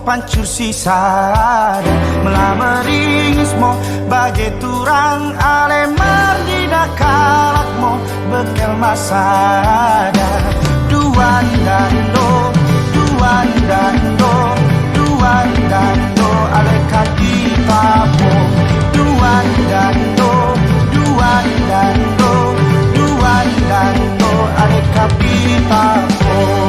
pancur sisa melameringis mo bagai turang alemar di dakalakmo bekel masada duan dando aleka di papo duan dando aleka di papo.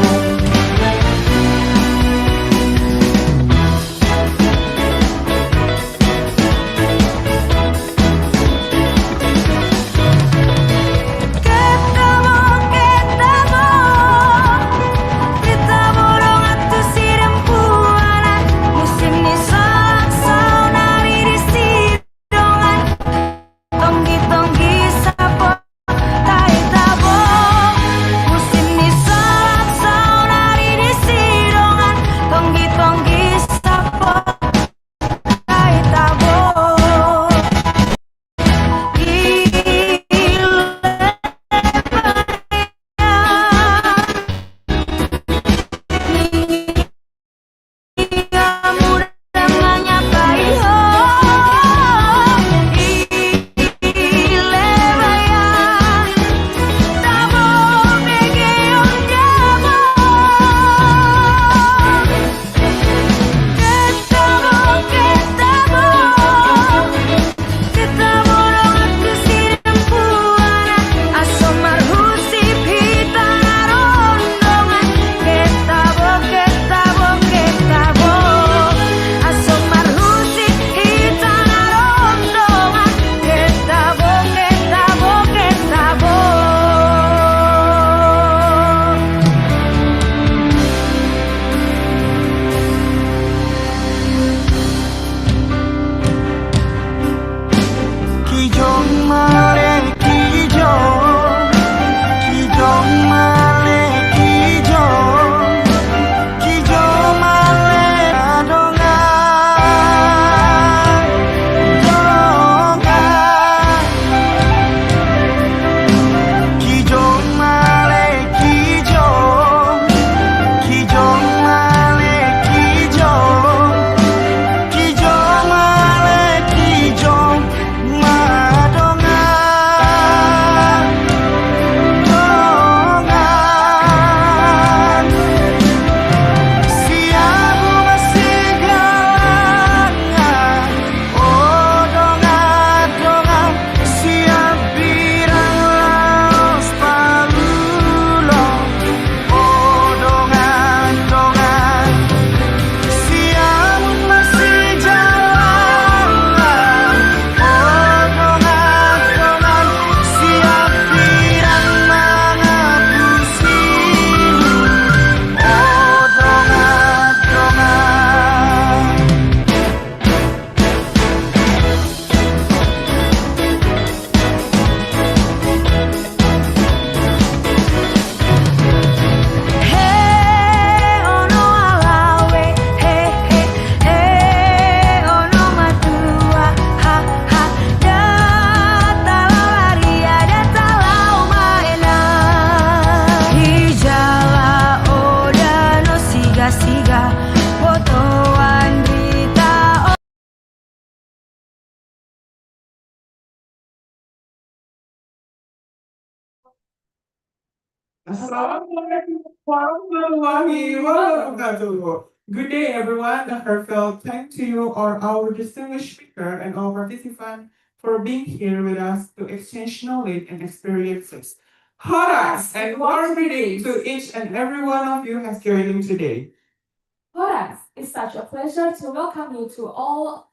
Assalamualaikum warahmatullahi wabarakatuh. Good day, everyone. A heartfelt thank to you, our distinguished speaker, and all participants for being here with us to exchange knowledge and experiences. Horas and warm greetings to each and every one of you has joined in today. For us, it's such a pleasure to welcome you to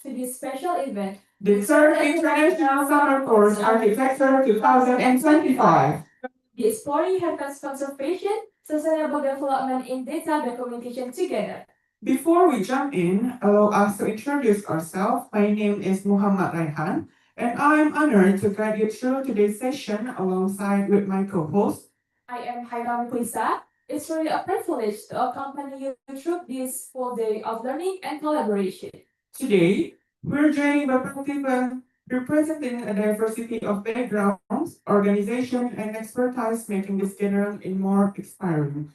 this special event, The third International Summer Course Architecture 2025. the Exploring Habitat Conservation, Sustainable Development in Data Documentation Together. Before we jump in, allow us to introduce ourselves. My name is Muhammad Raihan, and I am honored to guide you through today's session alongside with my co-host. I am Hairam Klisa. It's really a privilege to accompany you through this full day of learning and collaboration. Today, we're joined by participants representing a diversity of backgrounds, organization, and expertise, making this gathering in more inspiring.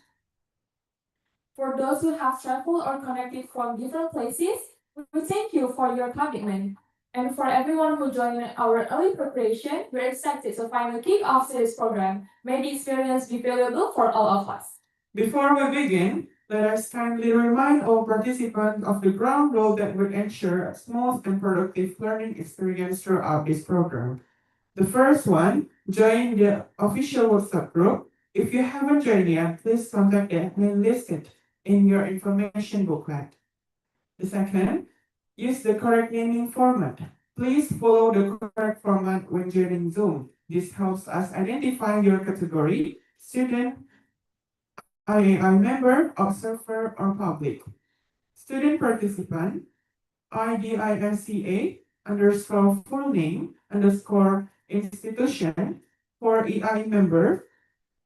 For those who have traveled or connected from different places, we thank you for your commitment. And for everyone who joined our early preparation, we're excited to finally kick off today's program. May the experience be valuable for all of us. Before we begin, let us kindly remind all participants of the ground rule that will ensure a smooth and productive learning experience throughout this program. The first one, join the official WhatsApp group. If you haven't joined yet, please contact the admin listed in your information booklet. The second, use the correct naming format. Please follow the correct format when joining Zoom. This helps us identify your category, student, IAI member, observer, or public. Student participant, IDISCA underscore full name underscore institution. For EI member,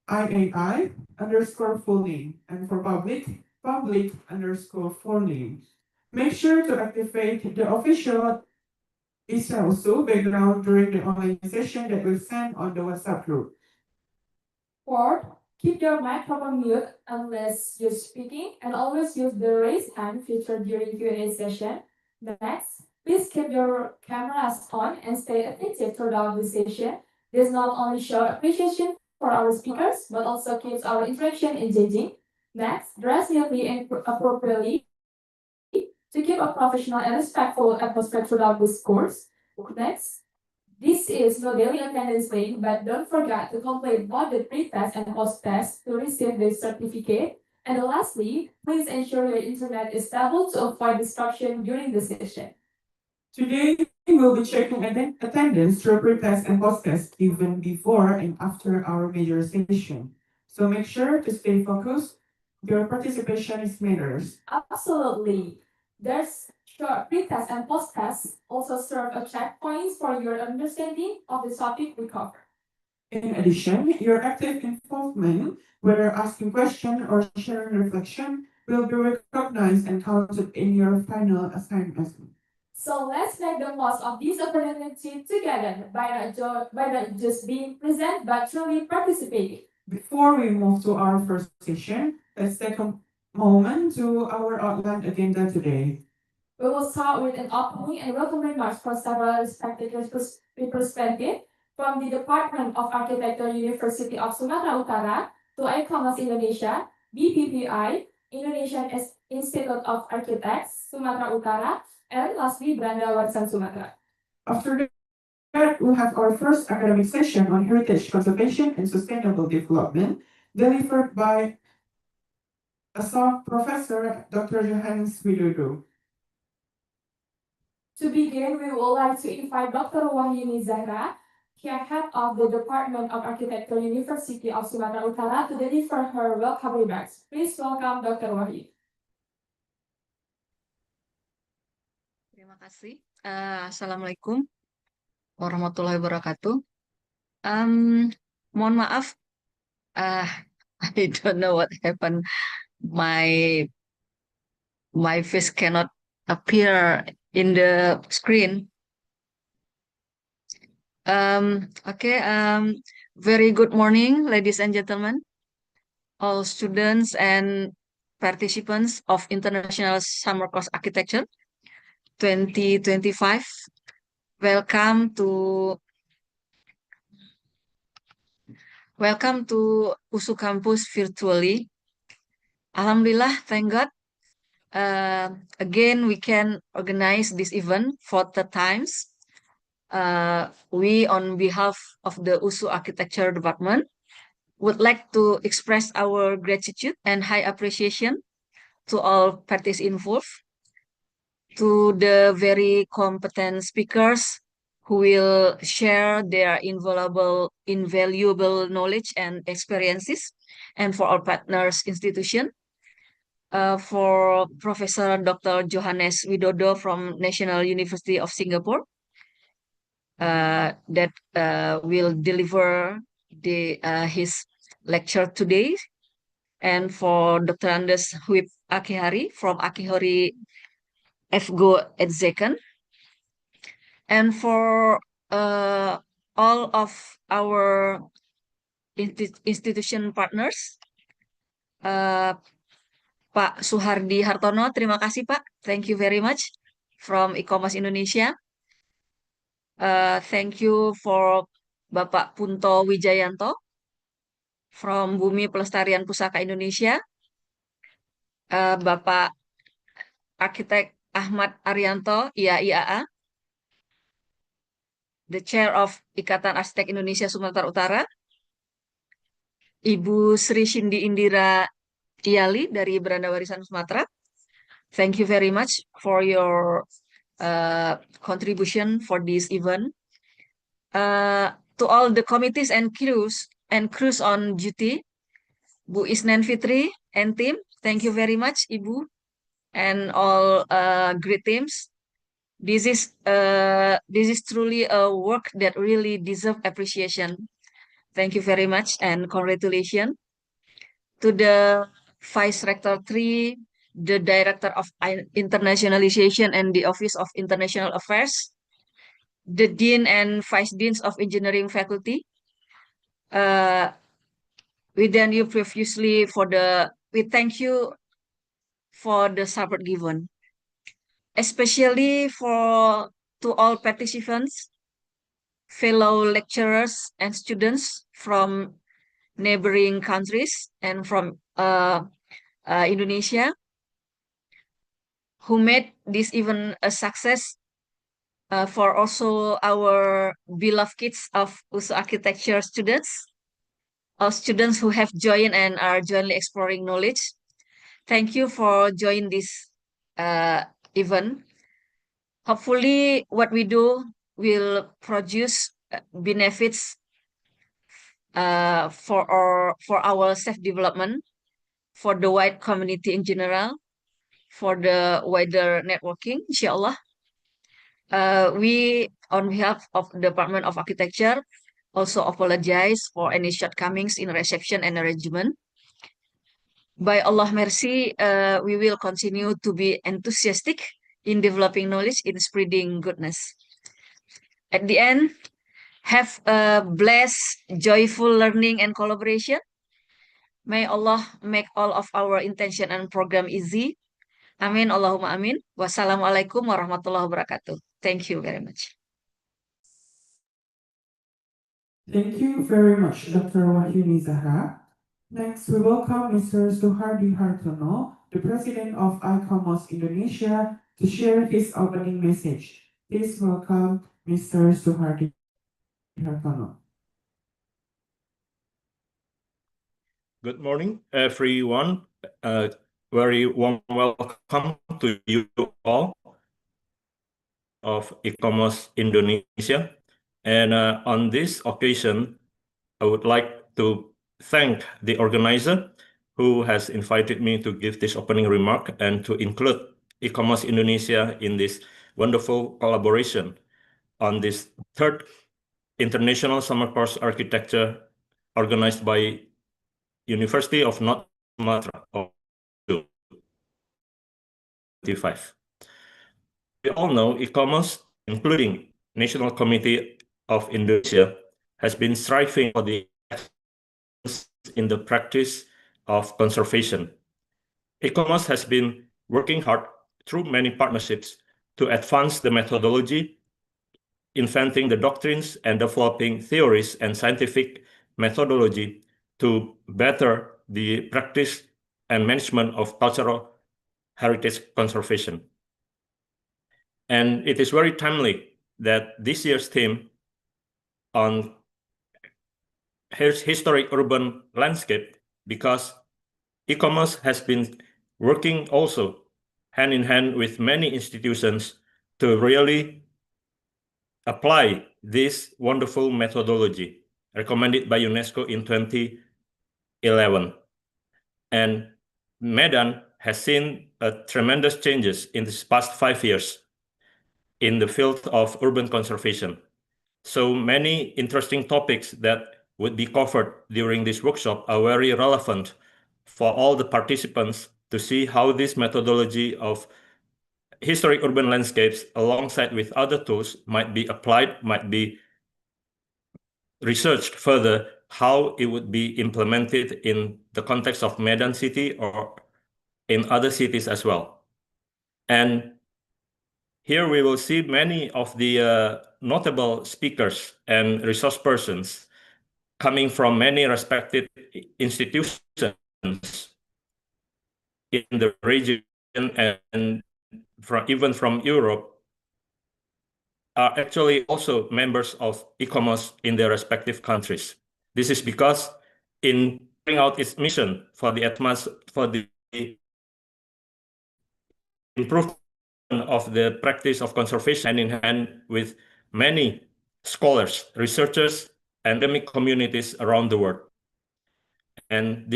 IAI underscore full name. And for public, public underscore full name. Make sure to activate the official ISCAUSU background during the online session that will send on the WhatsApp group. Fourth, keep your microphone mute unless you're speaking and always use the raise hand feature during Q&A session. Next, please keep your cameras on and stay attentive throughout the session. This not only shows appreciation for our speakers, but also keeps our interaction engaging. Next, dress neatly and appropriately to keep a professional and respectful atmosphere throughout this course. Next, this is no daily attendance link, but don't forget to complete both the pre-test and post-test to receive the certificate. And lastly, please ensure your internet is stable to avoid disruption during the session. Today, we'll be checking attendance through pre-test and post-test even before and after our major session. So make sure to stay focused. Your participation is matters. Absolutely. There's short pre-test and post-test also serve as checkpoints for your understanding of the topic we cover. In addition, your active involvement, whether asking questions or sharing reflection, will be recognized and counted in your final assignment. So let's make the most of this opportunity together by not just being present but truly participating. Before we move to our first session, let's take a moment to our outline agenda today. We will start with an opening and welcome remarks from several respected representatives from the Department of Architecture, University of Sumatera Utara, to ICOMAS Indonesia, BPPI, Indonesian Institute of Architects, Sumatera Utara, and lastly, Belanda Warisan Sumatera. After that, we'll have our first academic session on heritage conservation and sustainable development, delivered by Associate Professor Dr. Johannes Widodo. To begin, we would like to invite Dr. Wahyuni Zahra, head of the Department of Architecture, University of Sumatera Utara, to deliver her welcome remarks. Please welcome Dr. Wahyu. Terima kasih. Assalamualaikum warahmatullahi wabarakatuh. Mohon maaf, I don't know what happened. My face cannot appear in the screen. Okay. Very good morning, ladies and gentlemen, all students and participants of International Summer Course Architecture 2025. Welcome to USU Campus virtually. Alhamdulillah, thank God. Again, we can organize this event for the times. We, on behalf of the USU Architecture Department, would like to express our gratitude and high appreciation to all parties involved, to the very competent speakers who will share their invaluable knowledge and experiences, and for our partners institution, for Professor Dr. Johannes Widodo from National University of Singapore, that will deliver his lecture today, and for Dr. Andes Huip Akihari from Akihori FGO Edzeken, and for all of our institution partners, Pak Suhardi Hartono, terima kasih Pak. Thank you very much from e-commerce Indonesia. Thank you for Bapak Punto Wijayanto from Bumi Pelestarian Pusaka Indonesia. Bapak Arsitek Ahmad Arianto, IAIAA, the Chair of Ikatan Arsitek Indonesia Sumatera Utara. Ibu Sri Shindi Indira Iyali dari Beranda Warisan Sumatera. Thank you very much for your contribution for this event. To all the committees and crews on duty, Bu Isnen Fitri and team, thank you very much, Ibu, and all great teams. This is truly a work that really deserves appreciation. Thank you very much and congratulations to the Vice Rector 3, the Director of Internationalization and the Office of International Affairs, the Dean and Vice Deans of Engineering Faculty. We thank you profusely we thank you for the support given, especially to all participants, fellow lecturers and students from neighboring countries and from Indonesia, who made this event a success, for also our beloved kids of USU Architecture students, all students who have joined and are jointly exploring knowledge. Thank you for joining this event. Hopefully what we do will produce benefits for our self-development, for the wide community in general, for the wider networking, inshallah. We, on behalf of the Department of Architecture, also apologize for any shortcomings in reception and arrangement. By Allah mercy, we will continue to be enthusiastic in developing knowledge, in spreading goodness. At the end, have a blessed, joyful learning and collaboration. May Allah make all of our intention and program easy. Amin, Allahumma amin. Wassalamualaikum warahmatullahi wabarakatuh. Thank you very much. Thank you very much, Dr. Wahyuni Zahra. Next, we welcome Mr. Suhardi Hartono, the President of ISCAUSU Indonesia, to share his opening message. Please welcome Mr. Suhardi Hartono. Good morning, everyone. Very warm welcome to you all of ISCAUSU Indonesia. And on this occasion, I would like to thank the organizer who has invited me to give this opening remark and to include ISCAUSU Indonesia in this wonderful collaboration on this third International Summer Course Architecture organized by University of North Sumatra of 2025. We all know ISCAUSU, including National Committee of Indonesia, has been striving for the excellence in the practice of conservation. ISCAUSU has been working hard through many partnerships to advance the methodology, inventing the doctrines and developing theories and scientific methodology to better the practice and management of cultural heritage conservation. And it is very timely that this year's theme on historic urban landscape, because ISCAUSU has been working also hand in hand with many institutions to really apply this wonderful methodology recommended by UNESCO in 2011. And Medan has seen tremendous changes in these past 5 years in the field of urban conservation. So many interesting topics that would be covered during this workshop are very relevant for all the participants to see how this methodology of historic urban landscapes alongside with other tools might be applied, might be researched further, how it would be implemented in the context of Medan City or in other cities as well. And here we will see many of the notable speakers and resource persons coming from many respected institutions in the region and even from Europe are actually also members of ICOMOS in their respective countries. This is because in carrying out its mission for the improvement of the practice of conservation hand in hand with many scholars, researchers, and academic communities around the world. And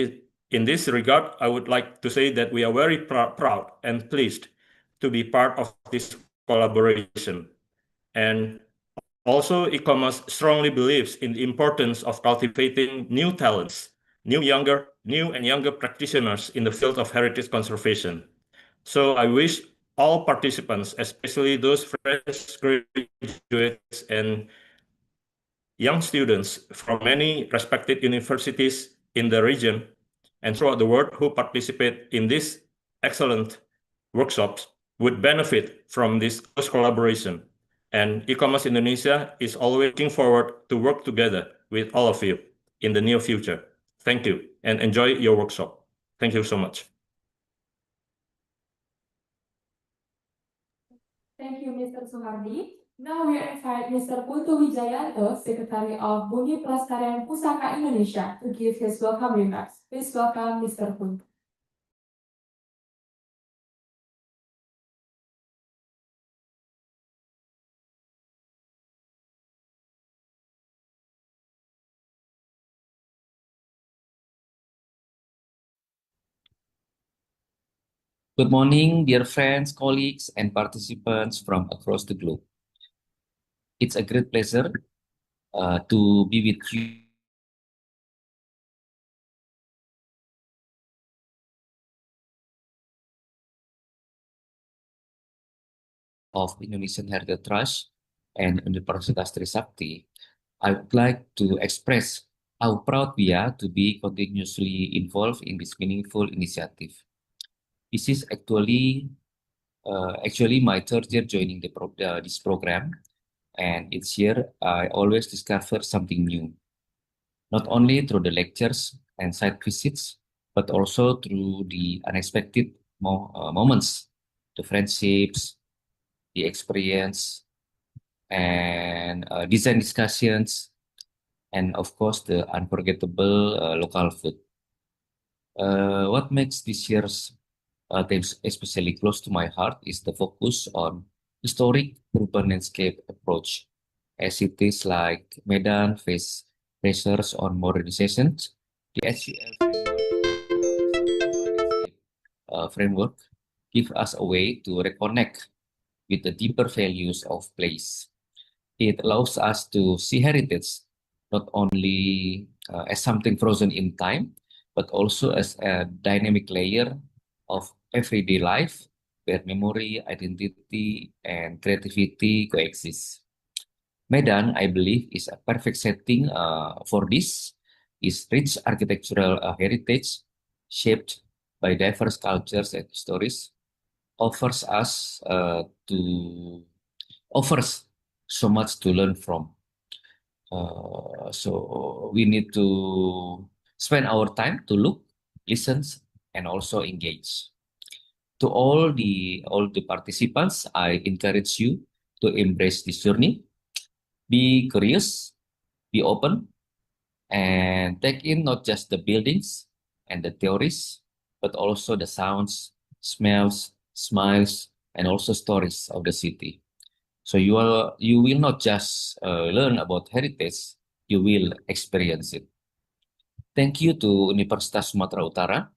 in this regard, I would like to say that we are very proud and pleased to be part of this collaboration. And also, e-commerce strongly believes in the importance of cultivating new talents, new and younger practitioners in the field of heritage conservation. So I wish all participants, especially those fresh graduates and young students from many respected universities in the region and throughout the world who participate in these excellent workshops would benefit from this close collaboration. And e-commerce Indonesia is always looking forward to work together with all of you in the near future. Thank you and enjoy your workshop. Thank you so much. Thank you, Mr. Suhardi. Now we invite Mr. Puntu Wijayanto, Secretary of Bumi Pelestarian Pusaka Indonesia, to give his welcome remarks. Please welcome Mr. Puntu. Good morning, dear friends, colleagues, and participants from across the globe. It's a great pleasure to be with you of Indonesian Heritage Trust and Universitas Trisakti. I would like to express how proud we are to be continuously involved in this meaningful initiative. This is actually my third year joining this program, and each year I always discover something new, not only through the lectures and site visits, but also through the unexpected moments, the friendships, the experience, and design discussions, and of course the unforgettable local food. What makes this year's themes especially close to my heart is the focus on historic urban landscape approach. As cities like Medan face pressures on modernization, the HCL framework gives us a way to reconnect with the deeper values of place. It allows us to see heritage not only as something frozen in time, but also as a dynamic layer of everyday life where memory, identity, and creativity coexist. Medan, I believe, is a perfect setting for this. Its rich architectural heritage, shaped by diverse cultures and stories, offers us offers so much to learn from. So we need to spend our time to look, listen, and also engage. To all the participants, I encourage you to embrace this journey. Be curious, be open, and take in not just the buildings and the theories, but also the sounds, smells, smiles, and also stories of the city. So you will not just learn about heritage, you will experience it. Thank you to Universitas Sumatera Utara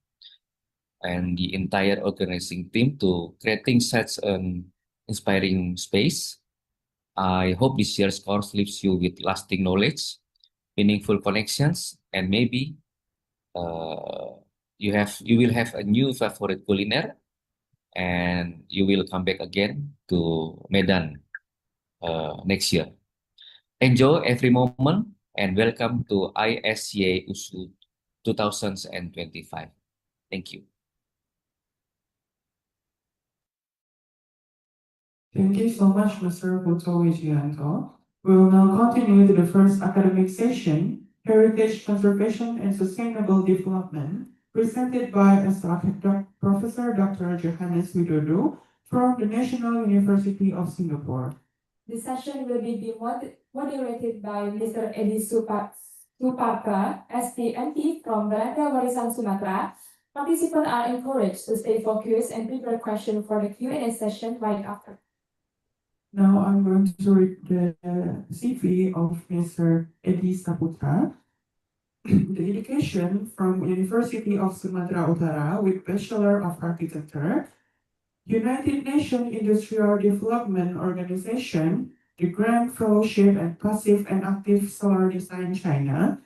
and the entire organizing team to creating such an inspiring space. I hope this year's course leaves you with lasting knowledge, meaningful connections, and maybe you will have a new favorite culinary, and you will come back again to Medan next year. Enjoy every moment and welcome to ISCAUSU 2025. Thank you. Thank you so much, Mr. Puto Wijianto. We will now continue to the first academic session, Heritage Conservation and Sustainable Development, presented by Professor Dr. Johannes Widodo from the National University of Singapore. The session will be moderated by Mr. Edi Supaka, STMT from Belanda Warisan Sumatera. Participants are encouraged to stay focused and prepare questions for the Q&A session right after. Now I'm going to read the CV of Mr. Edi Saputra. The education from University of Sumatra Utara with Bachelor of Architecture, United Nations Industrial Development Organization, the Grand Fellowship and Passive and Active Solar Design China,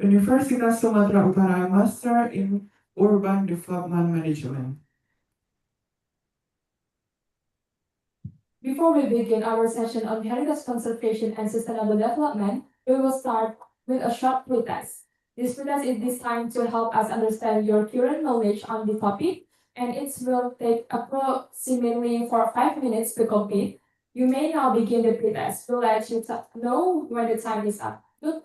Universitas Sumatra Utara Master in Urban Development Management. Before we begin our session on heritage conservation and sustainable development, we will start with a short pretest. This pretest is designed to help us understand your current knowledge on the topic, and it will take approximately 5 minutes to complete. You may now begin the pretest. We'll let you know when the time is up. Good.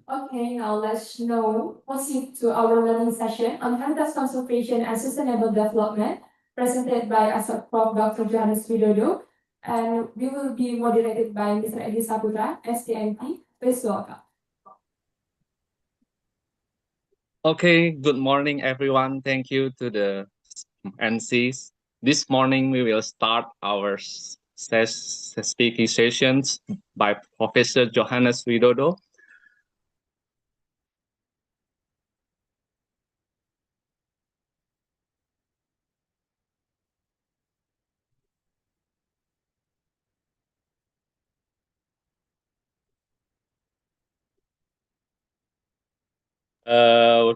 Okay, now let's proceed to our learning session on habitat conservation and sustainable development, presented by Prof. Dr. Johannes Widodo, and we will be moderated by Mr. Edi Saputra, STMT. Please welcome. Okay, good morning, everyone. Thank you to the NCs. This morning, we will start our speaking sessions by Professor Johannes Widodo.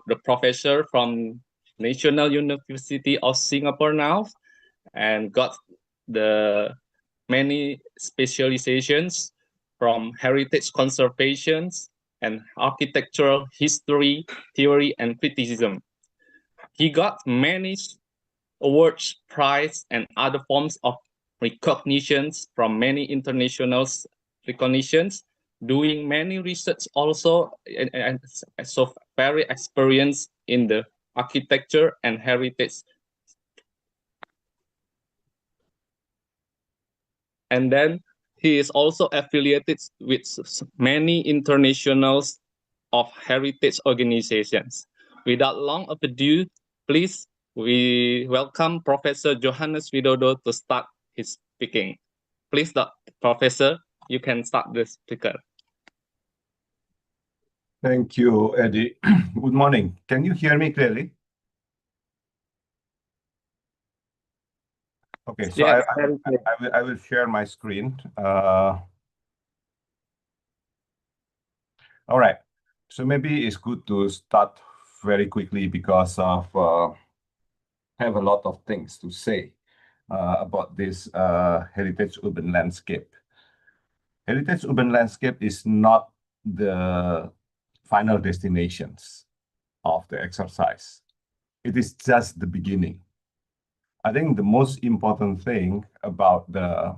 The professor from National University of Singapore now, and got the many specializations from heritage conservation and architectural history, theory, and criticism. He got many awards, prize, and other forms of recognitions from many international recognitions, doing many research also, and so very experienced in the architecture and heritage. And then he is also affiliated with many international of heritage organizations. Without long ado, please we welcome Professor Johannes Widodo to start his speaking. Please, Professor, you can start the speaker. Thank you, Eddie. Good morning. Can you hear me clearly? Okay, so Yes, very clear. I will share my screen. All right. So maybe it's good to start very quickly because of I have a lot of things to say about this heritage urban landscape. Heritage urban landscape is not the final destinations of the exercise. It is just the beginning. I think the most important thing about the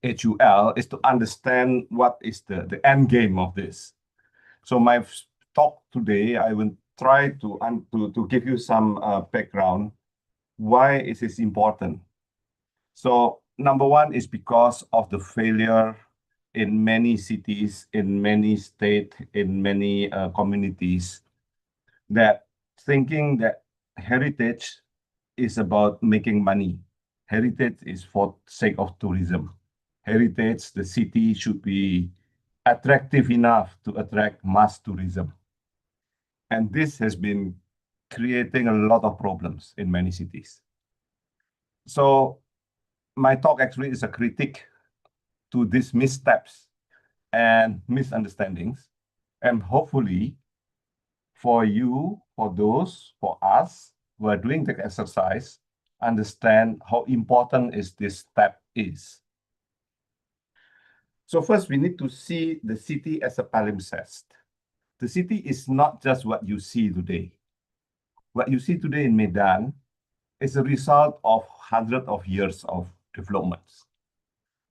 HUL is to understand what is the end game of this. So my talk today, I will try to give you some background. Why is this important? So number one is because of the failure in many cities, in many states, in many communities, that thinking that heritage is about making money. Heritage is for sake of tourism. Heritage, the city should be attractive enough to attract mass tourism. And this has been creating a lot of problems in many cities. So my talk actually is a critique to these missteps and misunderstandings. And hopefully for you, for those, for us who are doing the exercise, understand how important is this step is. So first, we need to see the city as a palimpsest. The city is not just what you see today. What you see today in Medan is a result of hundreds of years of developments.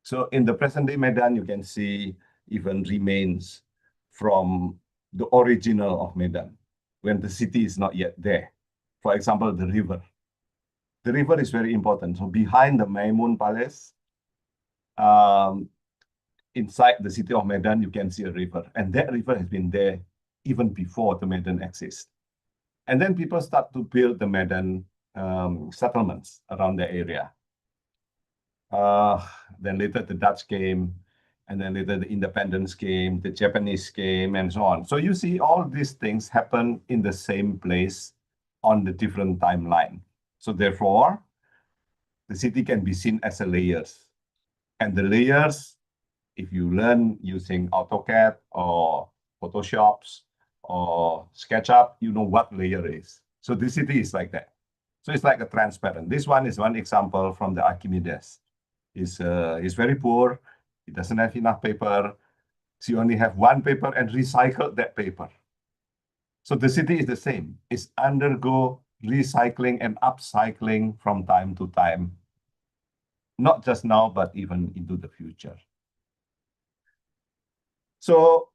So in the present day Medan, you can see even remains from the original of Medan, when the city is not yet there. For example, the river. The river is very important. So behind the Maimun Palace, inside the city of Medan, you can see a river. And that river has been there even before the Medan exists. And then people start to build the Medan settlements around the area. Then later the Dutch came, and then later the independence came, the Japanese came, and so on. So you see all these things happen in the same place on the different timeline. So therefore, the city can be seen as a layers. And the layers, if you learn using AutoCAD or Photoshops or SketchUp, you know what layer is. So the city is like that. So it's like a transparent. This one is one example from the Archimedes. He's very poor. He doesn't have enough paper. So you only have one paper and recycle that paper. So the city is the same. It's undergo recycling and upcycling from time to time. Not just now, but even into the future. So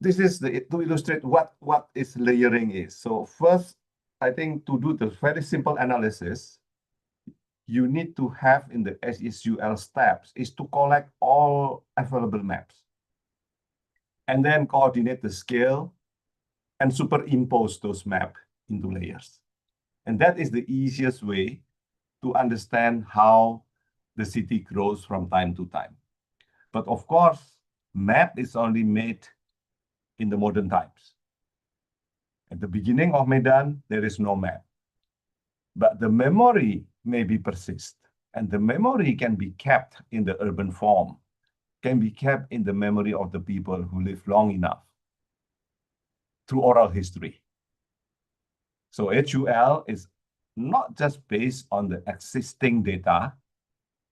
this is to illustrate what is layering is. So first, I think to do the very simple analysis, you need to have in the ISCAUSU steps is to collect all available maps and then coordinate the scale and superimpose those maps into layers. And that is the easiest way to understand how the city grows from time to time. But of course, map is only made in the modern times. At the beginning of Medan, there is no map. But the memory maybe persist, and the memory can be kept in the urban form, can be kept in the memory of the people who live long enough through oral history. So HUL is not just based on the existing data,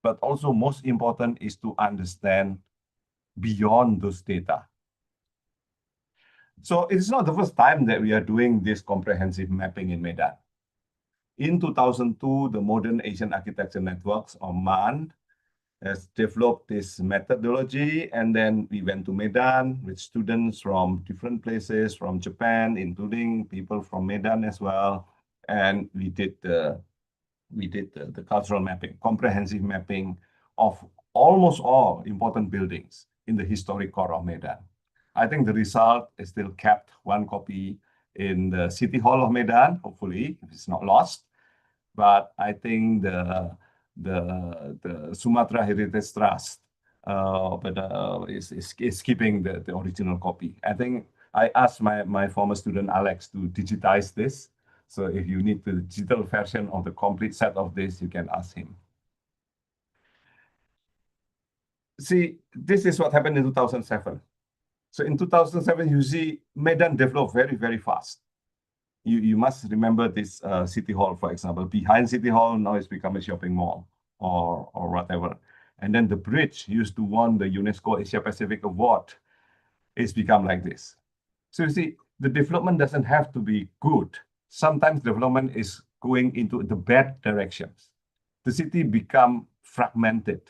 but also most important is to understand beyond those data. So it's not the first time that we are doing this comprehensive mapping in Medan. In 2002, the Modern Asian Architecture Networks, or MAN, has developed this methodology, and then we went to Medan with students from different places, from Japan, including people from Medan as well, and we did the cultural mapping, comprehensive mapping of almost all important buildings in the historic core of Medan. I think the result is still kept one copy in the City Hall of Medan, hopefully, if it's not lost. But I think the Sumatra Heritage Trust is keeping the original copy. I think I asked my former student Alex to digitize this. So if you need the digital version of the complete set of this, you can ask him. See, this is what happened in 2007. So in 2007, you see Medan developed very, very fast. You must remember this City Hall, for example. Behind City Hall, now it's become a shopping mall or whatever. And then the bridge used to won the UNESCO Asia Pacific Award. It's become like this. So you see, the development doesn't have to be good. Sometimes development is going into the bad directions. The city become fragmented.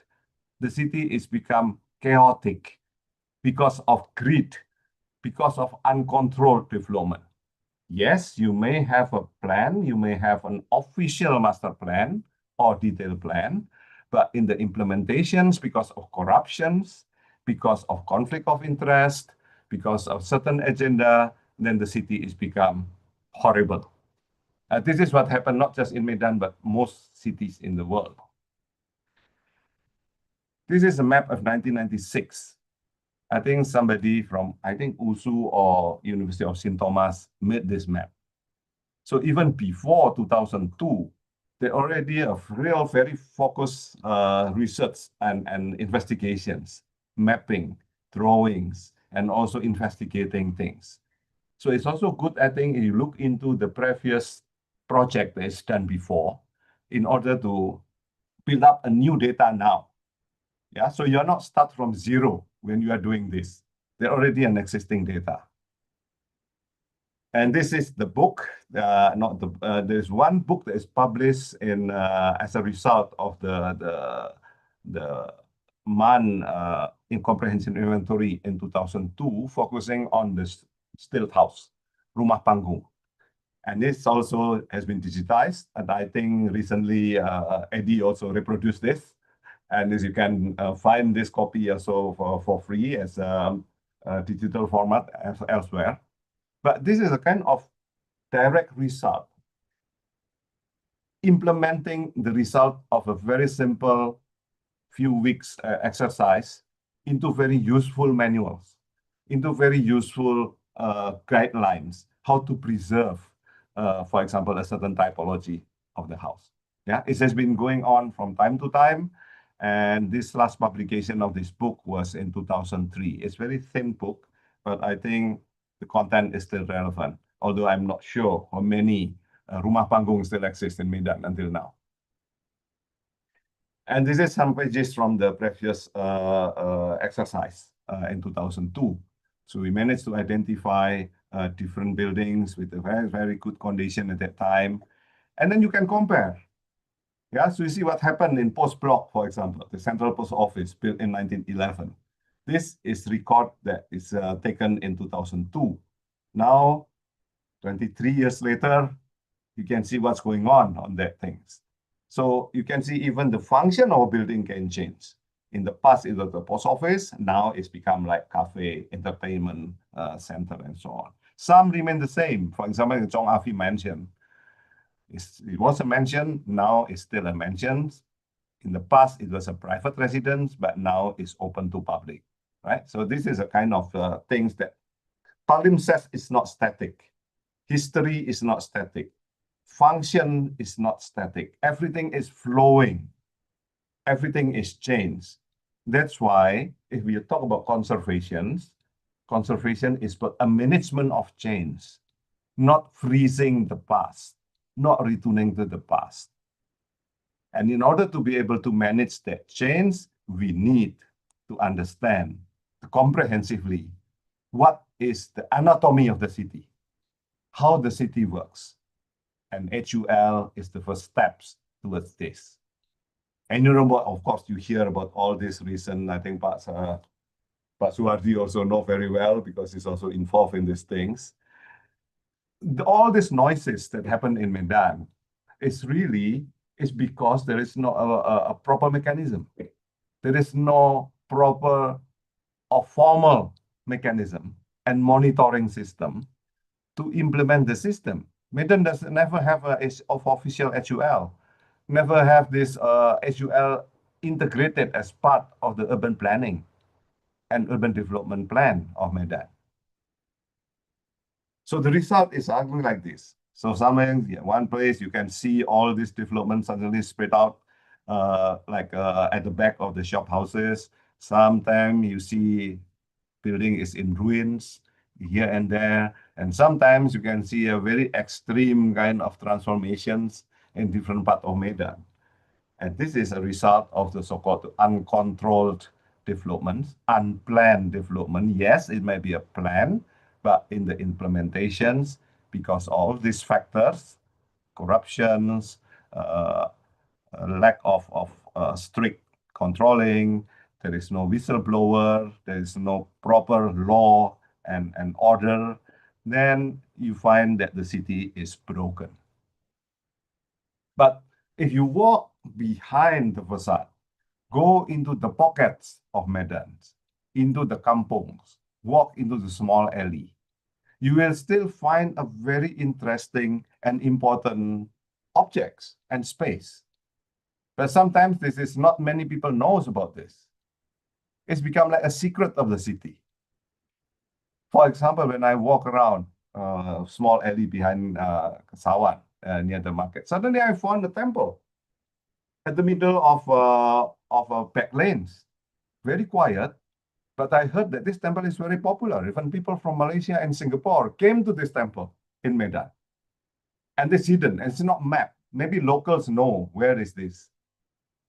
The city is become chaotic because of greed, because of uncontrolled development. Yes, you may have a plan, you may have an official master plan or detailed plan, but in the implementations, because of corruptions, because of conflict of interest, because of certain agenda, then the city is become horrible. This is what happened not just in Medan, but most cities in the world. This is a map of 1996. I think somebody from, ISCAUSU or University of St. Thomas made this map. So even before 2002, there already have real, very focused research and investigations, mapping, drawings, and also investigating things. So it's also good, I think, if you look into the previous project that is done before in order to build up a new data now. Yeah, so you're not start from zero when you are doing this. There already an existing data. And this is the book. There's one book that is published in as a result of the MAN in comprehensive inventory in 2002, focusing on the stilt house, rumah panggung. And this also has been digitized. And I think recently Eddie also reproduced this. And as you can find this copy also for free as a digital format elsewhere. But this is a kind of direct result, implementing the result of a very simple few weeks exercise into very useful manuals, into very useful guidelines, how to preserve, for example, a certain typology of the house. Yeah, it has been going on from time to time. And this last publication of this book was in 2003. It's a very thin book, but I think the content is still relevant, although I'm not sure how many rumah panggung still exist in Medan until now. And this is some pages from the previous exercise in 2002. So we managed to identify different buildings with a very, very good condition at that time. And then you can compare. Yeah, so you see what happened in Post Block, for example, the Central Post Office built in 1911. This is record that is taken in 2002. Now, 23 years later, you can see what's going on that things. So you can see even the function of a building can change. In the past, it was the post office. Now it's become like cafe, entertainment center, and so on. Some remain the same. For example, the Chong Afi Mansion. It was a mansion, now it's still a mansion. In the past, it was a private residence, but now it's open to public, right? So this is a kind of things that palimpsest is not static. History is not static. Function is not static. Everything is flowing. Everything is changed. That's why if we talk about conservation is but a management of change, not freezing the past, not returning to the past. And in order to be able to manage that change, we need to understand comprehensively what is the anatomy of the city, how the city works. And HUL is the first steps towards this. And you know, of course, you hear about all this recent, I think Pak Suhardi also know very well because he's also involved in these things. All these noises that happen in Medan is because there is no a proper mechanism. There is no proper or formal mechanism and monitoring system to implement the system. Medan does never have of official HUL, never have this HUL integrated as part of the urban planning and urban development plan of Medan. So the result is something like this. So somewhere in one place you can see all this development suddenly spread out at the back of the shop houses. Sometimes you see building is in ruins here and there. And sometimes you can see a very extreme kind of transformations in different parts of Medan. And this is a result of the so-called uncontrolled development, unplanned development. Yes, it may be a plan, but in the implementations, because of all these factors, corruptions, lack of strict controlling, there is no whistleblower, there is no proper law and order, then you find that the city is broken. But if you walk behind the facade, go into the pockets of Medan, into the kampongs, walk into the small alley, you will still find a very interesting and important objects and space. But sometimes this is not many people knows about this. It's become like a secret of the city. For example, when I walk around a small alley behind Sawan near the market, suddenly I found a temple at the middle of back lanes, very quiet. But I heard that this temple is very popular. Even people from Malaysia and Singapore came to this temple in Medan. And it's hidden, and it's not mapped. Maybe locals know where is this.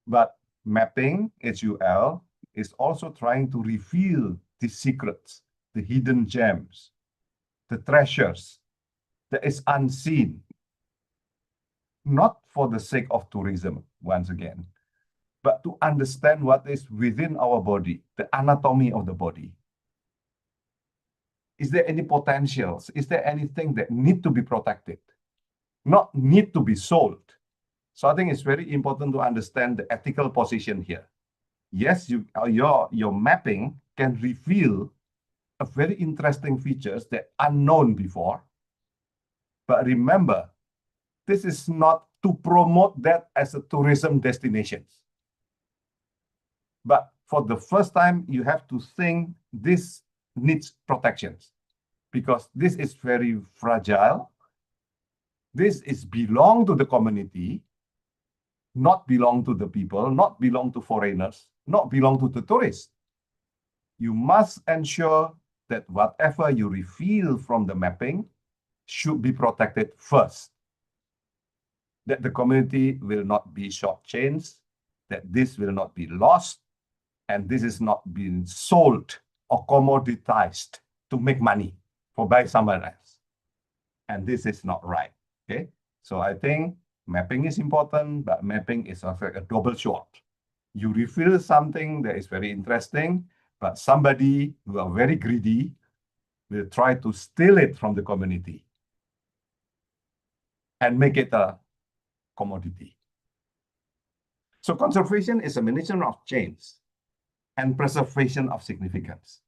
But mapping, HUL, is also trying to reveal the secrets, the hidden gems, the treasures that is unseen. Not for the sake of tourism, once again, but to understand what is within our body, the anatomy of the body. Is there any potentials? Is there anything that need to be protected? Not need to be sold. So I think it's very important to understand the ethical position here. Yes, your mapping can reveal a very interesting features that unknown before. But remember, this is not to promote that as a tourism destination. But for the first time, you have to think this needs protections because this is very fragile. This is belong to the community, not belong to the people, not belong to foreigners, not belong to the tourists. You must ensure that whatever you reveal from the mapping should be protected first. That the community will not be shortchanged, that this will not be lost, and this is not being sold or commoditized to make money for by someone else. And this is not right, okay? So I think mapping is important, but mapping is also a double sword. You reveal something that is very interesting, but somebody who are very greedy will try to steal it from the community and make it a commodity. So conservation is a management of change and preservation of significance.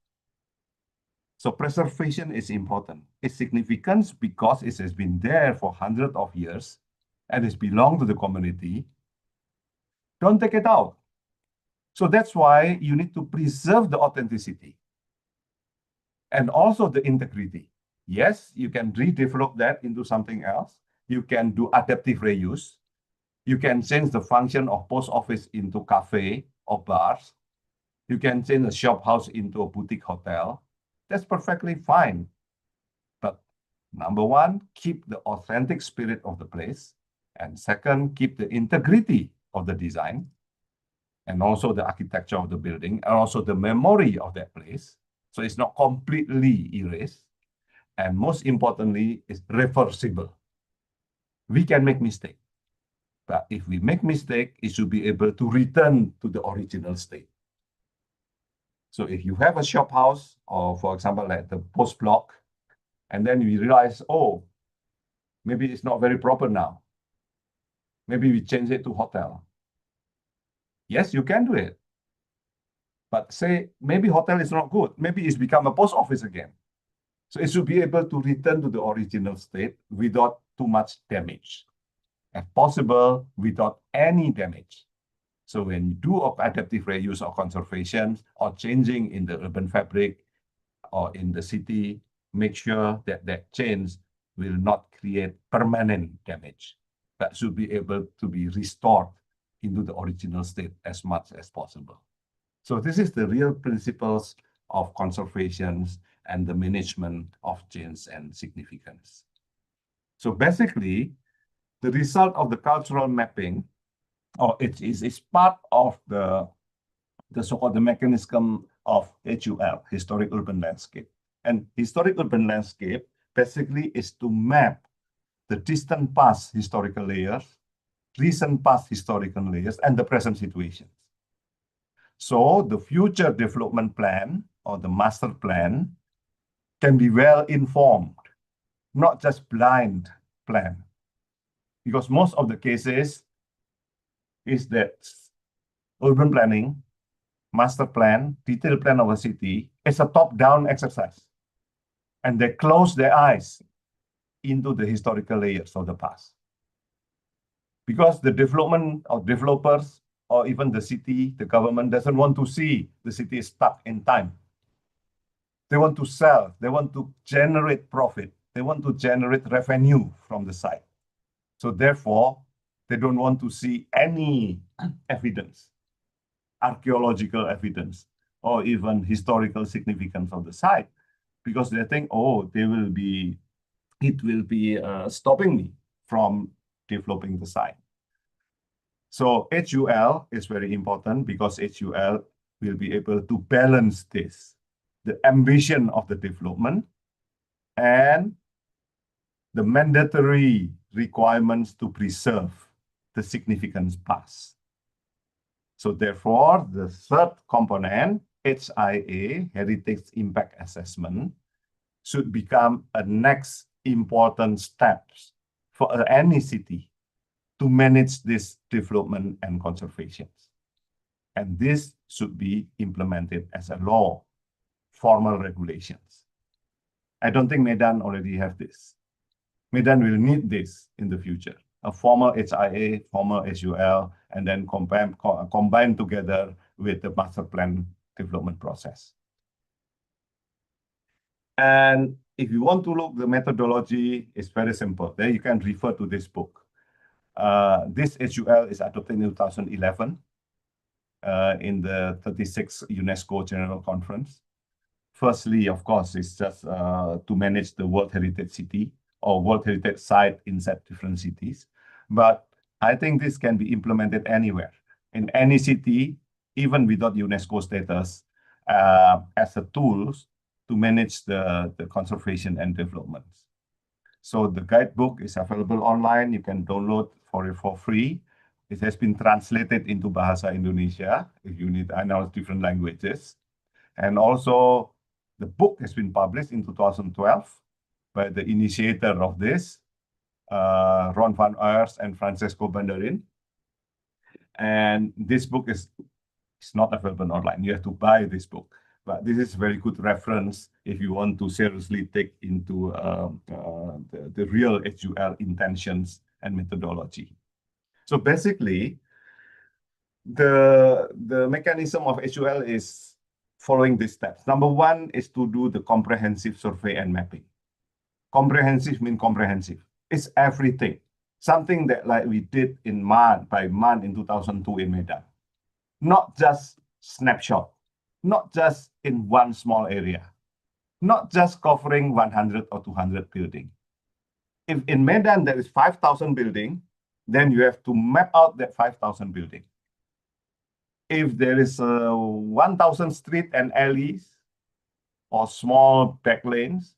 So preservation is important. It's significant because it has been there for hundreds of years and it's belonged to the community. Don't take it out. So that's why you need to preserve the authenticity and also the integrity. Yes, you can redevelop that into something else. You can do adaptive reuse. You can change the function of post office into cafe or bars. You can change a shop house into a boutique hotel. That's perfectly fine. But number one, keep the authentic spirit of the place. And second, keep the integrity of the design and also the architecture of the building and also the memory of that place. So it's not completely erased. And most importantly, it's reversible. We can make mistakes. But if we make mistake, it should be able to return to the original state. So if you have a shop house, or for example, like the post block, and then we realize, oh, maybe it's not very proper now. Maybe we change it to hotel. Yes, you can do it. But say maybe hotel is not good. Maybe it's become a post office again. So it should be able to return to the original state without too much damage. If possible, without any damage. So when you do adaptive reuse or conservation or changing in the urban fabric or in the city, make sure that that change will not create permanent damage. That should be able to be restored into the original state as much as possible. So this is the real principles of conservation and the management of change and significance. So basically, the result of the cultural mapping, or it is part of the so-called the mechanism of HUL, historic urban landscape. And historic urban landscape basically is to map the distant past historical layers, recent past historical layers, and the present situations. So the future development plan or the master plan can be well informed, not just blind plan. Because most of the cases is that urban planning, master plan, detailed plan of a city is a top-down exercise. And they close their eyes into the historical layers of the past. Because the development of developers or even the city, the government doesn't want to see the city stuck in time. They want to sell, they want to generate profit, they want to generate revenue from the site. So therefore, they don't want to see any evidence, archaeological evidence, or even historical significance of the site, because they think, oh, it will be stopping me from developing the site. So HUL is very important because HUL will be able to balance this, the ambition of the development and the mandatory requirements to preserve the significance past. So therefore, the third component, HIA, Heritage Impact Assessment, should become a next important step for any city to manage this development and conservation. And this should be implemented as a law, formal regulations. I don't think Medan already have this. Medan will need this in the future, a formal HIA, formal HUL, and then combine together with the master plan development process. And if you want to look the methodology, it's very simple. There you can refer to this book. This HUL is adopted in 2011 in the 36th UNESCO General Conference. Firstly, of course, it's just to manage the World Heritage City or World Heritage Site inside different cities. But I think this can be implemented anywhere, in any city, even without UNESCO status, as a tool to manage the conservation and development. So the guidebook is available online. You can download for free. It has been translated into Bahasa Indonesia, if you need, I know different languages. And also, the book has been published in 2012 by the initiator of this, Ron van Eurs and Francesco Banderin. And this book is not available online. You have to buy this book. But this is a very good reference if you want to seriously take into the real HUL intentions and methodology. So basically, the mechanism of HUL is following these steps. Number one is to do the comprehensive survey and mapping. Comprehensive means comprehensive. It's everything. Something that like we did in by MAN in 2002 in Medan. Not just snapshot, not just in one small area, not just covering 100 or 200 buildings. If in Medan there is 5,000 buildings, then you have to map out that 5,000 buildings. If there is 1,000 streets and alleys or small back lanes,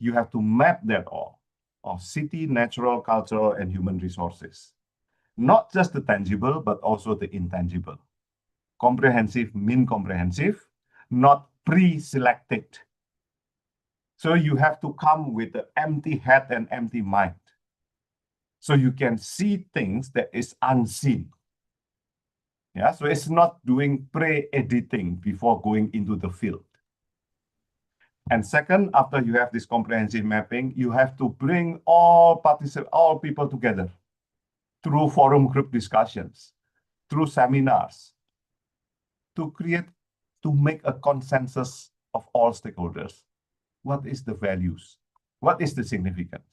you have to map that all of city, natural, cultural, and human resources. Not just the tangible, but also the intangible. Comprehensive means comprehensive, not pre-selected. So you have to come with an empty head and empty mind. So you can see things that is unseen. Yeah, so it's not doing pre-editing before going into the field. And second, after you have this comprehensive mapping, you have to bring all people together through forum group discussions, through seminars, to make a consensus of all stakeholders. What is the values? What is the significance?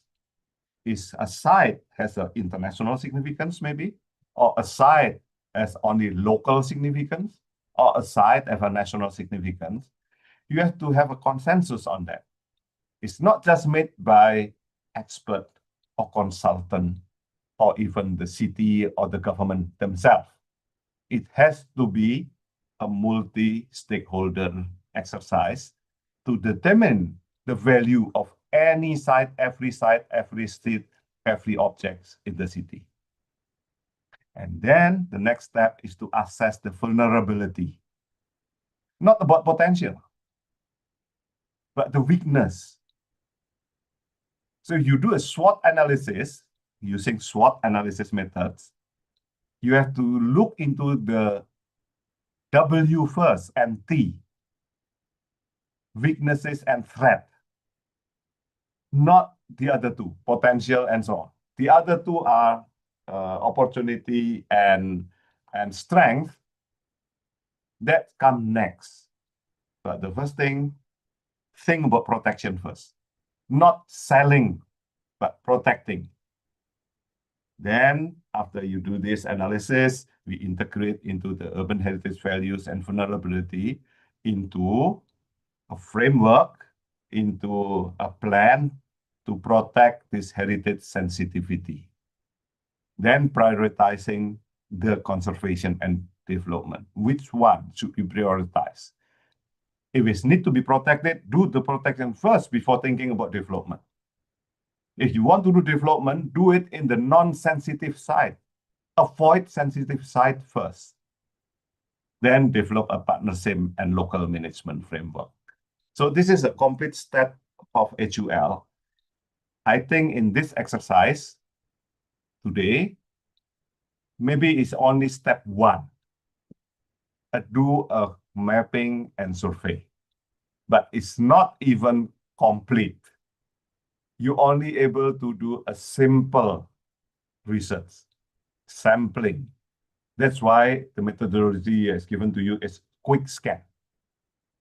Is a site has an international significance maybe, or a site has only local significance, or a site have a national significance? You have to have a consensus on that. It's not just made by expert or consultant or even the city or the government themselves. It has to be a multi-stakeholder exercise to determine the value of any site, every street, every object in the city. And then the next step is to assess the vulnerability. Not about potential, but the weakness. So you do a SWOT analysis using SWOT analysis methods. You have to look into the W first and T, weaknesses and threat, not the other two, potential and so on. The other two are opportunity and strength that come next. But the first thing, think about protection first, not selling, but protecting. Then after you do this analysis, we integrate into the urban heritage values and vulnerability into a framework, into a plan to protect this heritage sensitivity. Then prioritizing the conservation and development. Which one should we prioritize? If it needs to be protected, do the protection first before thinking about development. If you want to do development, do it in the non-sensitive side. Avoid sensitive side first. Then develop a partnership and local management framework. So this is a complete step of HUL. I think in this exercise today, maybe it's only step one. Do a mapping and survey, but it's not even complete. You're only able to do a simple research, sampling. That's why the methodology is given to you is quick scan.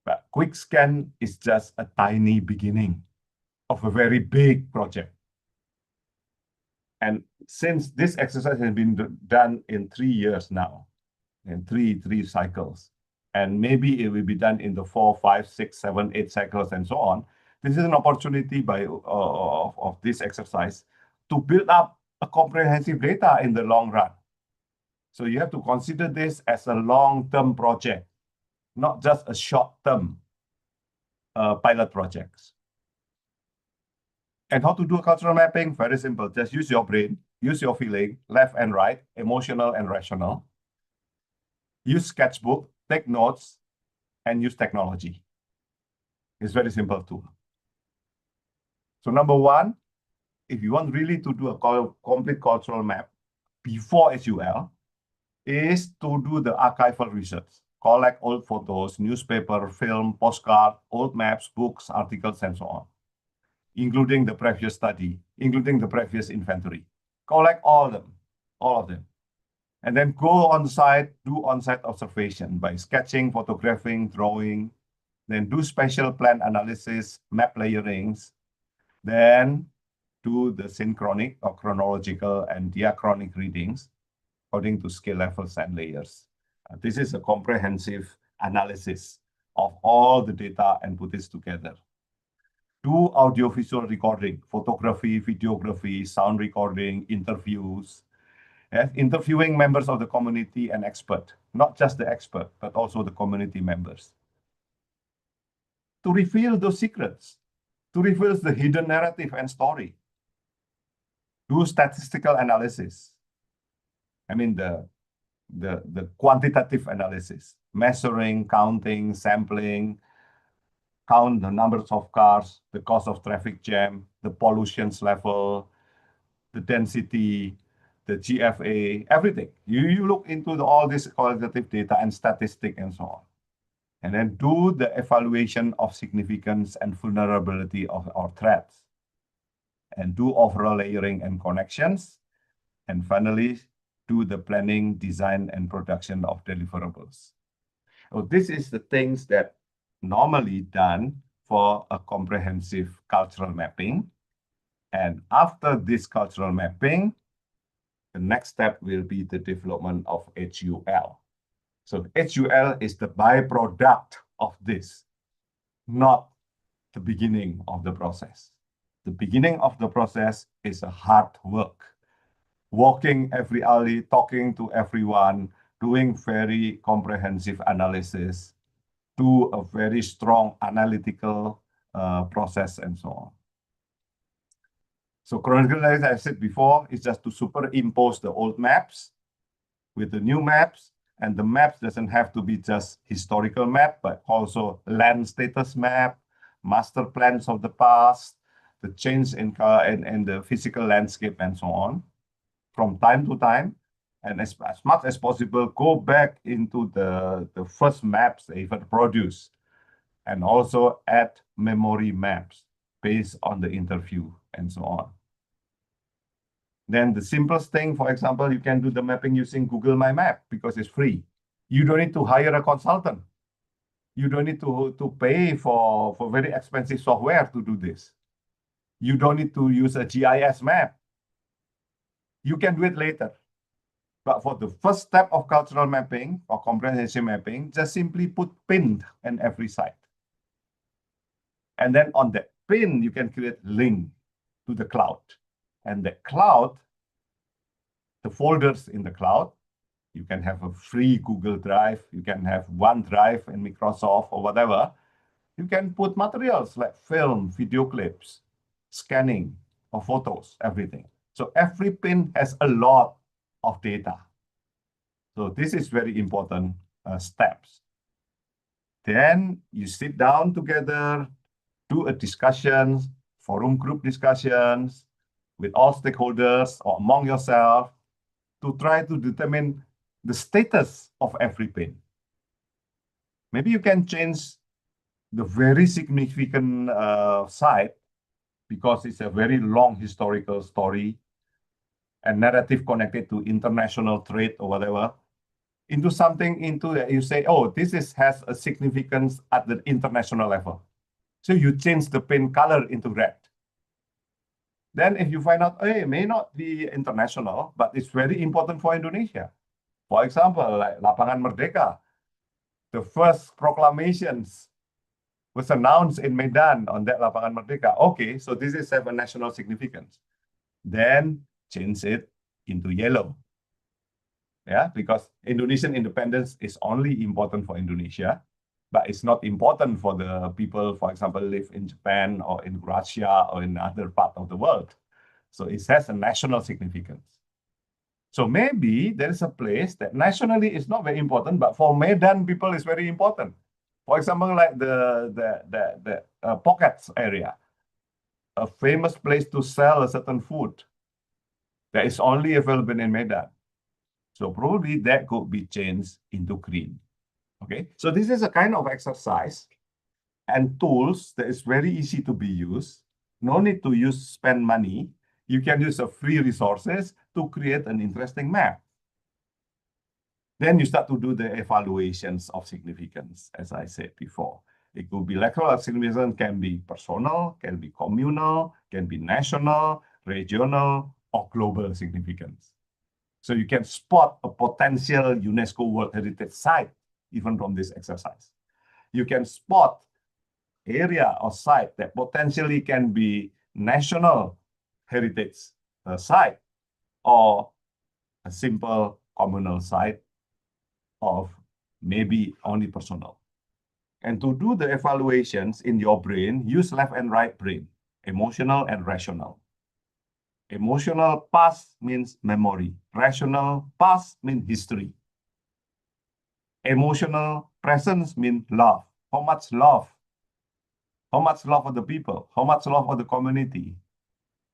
But quick scan is just a tiny beginning of a very big project. And since this exercise has been done in 3 years now, in three cycles, and maybe it will be done in the 4, 5, 6, 7, 8 cycles and so on, this is an opportunity of this exercise to build up a comprehensive data in the long run. So you have to consider this as a long-term project, not just a short-term pilot projects. And how to do a cultural mapping? Very simple. Just use your brain, use your feeling, left and right, emotional and rational. Use sketchbook, take notes, and use technology. It's very simple too. So number one, if you want really to do a complete cultural map before HUL, is to do the archival research. Collect old photos, newspaper, film, postcard, old maps, books, articles, and so on, including the previous study, including the previous inventory. Collect all of them. And then go on site, do on-site observation by sketching, photographing, drawing, then do spatial plan analysis, map layerings, then do the synchronic or chronological and diachronic readings according to scale levels and layers. This is a comprehensive analysis of all the data and put this together. Do audiovisual recording, photography, videography, sound recording, interviews, interviewing members of the community and expert, not just the expert, but also the community members, to reveal those secrets, to reveal the hidden narrative and story. Do statistical analysis. I mean, the quantitative analysis, measuring, counting, sampling, count the numbers of cars, the cause of traffic jam, the pollution level, the density, the GFA, everything. You look into all this qualitative data and statistic and so on. And then do the evaluation of significance and vulnerability of our threats. And do overall layering and connections. And finally, do the planning, design, and production of deliverables. So this is the things that normally done for a comprehensive cultural mapping. And after this cultural mapping, the next step will be the development of HUL. So HUL is the byproduct of this, not the beginning of the process. The beginning of the process is a hard work. Walking every alley, talking to everyone, doing very comprehensive analysis, do a very strong analytical process and so on. So chronological analysis, I said before, is just to superimpose the old maps with the new maps, and the maps doesn't have to be just historical map, but also land status map, master plans of the past, the change in the physical landscape and so on. From time to time, and as much as possible, go back into the first maps they even produced, and also add memory maps based on the interview and so on. Then the simplest thing, for example, you can do the mapping using Google My Map because it's free. You don't need to hire a consultant. You don't need to pay for very expensive software to do this. You don't need to use a GIS map. You can do it later. But for the first step of cultural mapping or comprehensive mapping, just simply put pin in every site. And then on that pin, you can create link to the cloud. And the cloud, the folders in the cloud, you can have a free Google Drive, you can have OneDrive in Microsoft or whatever. You can put materials like film, video clips, scanning, or photos, everything. So every pin has a lot of data. So this is very important steps. Then you sit down together, do a discussion, forum group discussions with all stakeholders or among yourself to try to determine the status of every pin. Maybe you can change the very significant site because it's a very long historical story and narrative connected to international trade or whatever, into something into that you say, oh, this has a significance at the international level. So you change the pin color into red. Then if you find out, hey, it may not be international, but it's very important for Indonesia. For example, like Lapangan Merdeka, the first proclamations was announced in Medan on that Lapangan Merdeka. Okay, so this is have a national significance. Then change it into yellow. Yeah, because Indonesian independence is only important for Indonesia, but it's not important for the people, for example, live in Japan or in Russia or in other part of the world. So it has a national significance. So maybe there is a place that nationally is not very important, but for Medan people is very important. For example, like the pockets area, a famous place to sell a certain food that is only available in Medan. So probably that could be changed into green. Okay, so this is a kind of exercise and tools that is very easy to be used. No need to spend money. You can use a free resources to create an interesting map. Then you start to do the evaluations of significance, as I said before. It could be electoral significance, can be personal, can be communal, can be national, regional, or global significance. So you can spot a potential UNESCO World Heritage Site even from this exercise. You can spot area or site that potentially can be national heritage site or a simple communal site of maybe only personal. And to do the evaluations in your brain, use left and right brain, emotional and rational. Emotional past means memory. Rational past means history. Emotional presence means love. How much love? How much love for the people? How much love for the community?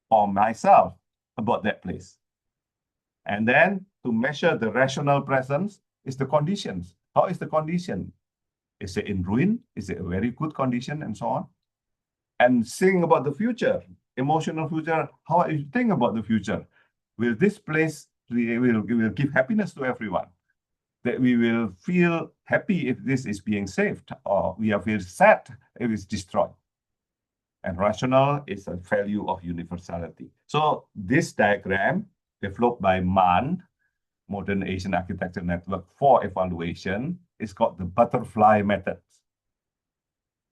Or myself about that place? And then to measure the rational presence is the conditions. How is the condition? Is it in ruin? Is it a very good condition, and so on? And think about the future, emotional future. How are you think about the future? Will this place will give happiness to everyone? That we will feel happy if this is being saved, or we are feel sad if it's destroyed. And rational is a value of universality. So this diagram developed by MAN, Modern Asian Architecture Network, for evaluation is called the butterfly method.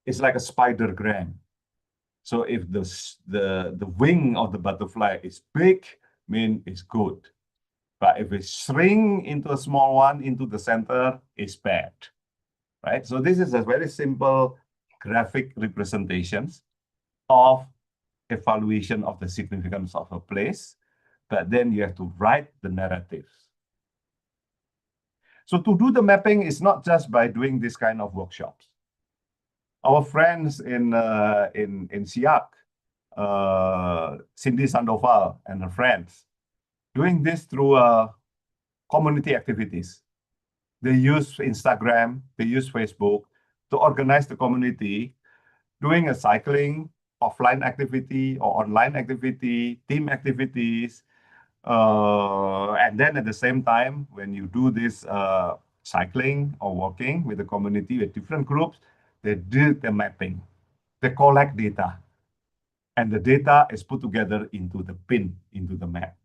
It's like a spidergram. So if the wing of the butterfly is big, mean it's good. But if it shrink into a small one into the center, it's bad. Right? So this is a very simple graphic representations of evaluation of the significance of a place, but then you have to write the narratives. So to do the mapping is not just by doing this kind of workshops. Our friends in SIAC, Cindy Sandoval and her friends, doing this through community activities. They use Instagram, they use Facebook to organize the community, doing a cycling, offline activity or online activity, team activities. And then at the same time, when you do this cycling or walking with the community, with different groups, they do the mapping. They collect data. And the data is put together into the pin, into the map.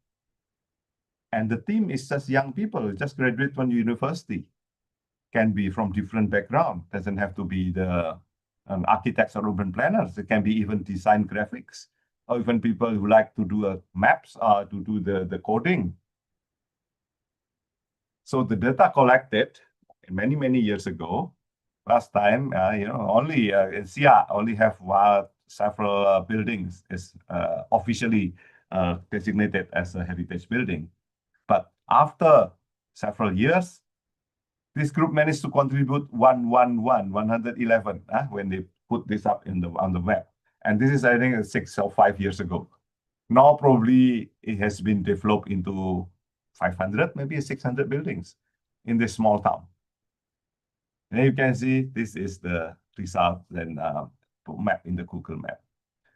And the team is just young people, just graduate from university. Can be from different background. Doesn't have to be the architects or urban planners. It can be even design graphics, or even people who like to do maps, to do the coding. So the data collected many, many years ago, last time, only in SIA only have several buildings is officially designated as a heritage building. But after several years, this group managed to contribute 111 when they put this up on the web. And this is, I think, 6 or 5 years ago. Now probably it has been developed into 500, maybe 600 buildings in this small town. And you can see this is the result then map in the Google map.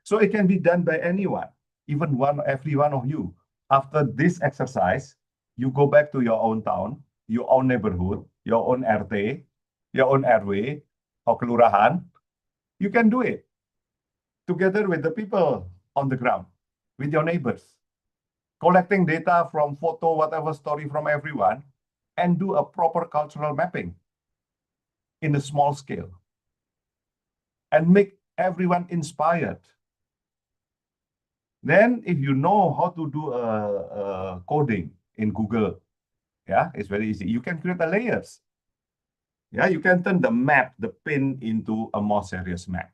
So it can be done by anyone, even every one of you. After this exercise, you go back to your own town, your own neighborhood, your own RT, your own RW, or kelurahan. You can do it together with the people on the ground, with your neighbors, collecting data from photo, whatever story from everyone, and do a proper cultural mapping in a small scale and make everyone inspired. Then if you know how to do coding in Google, it's very easy. You can create the layers. You can turn the map, the pin, into a more serious map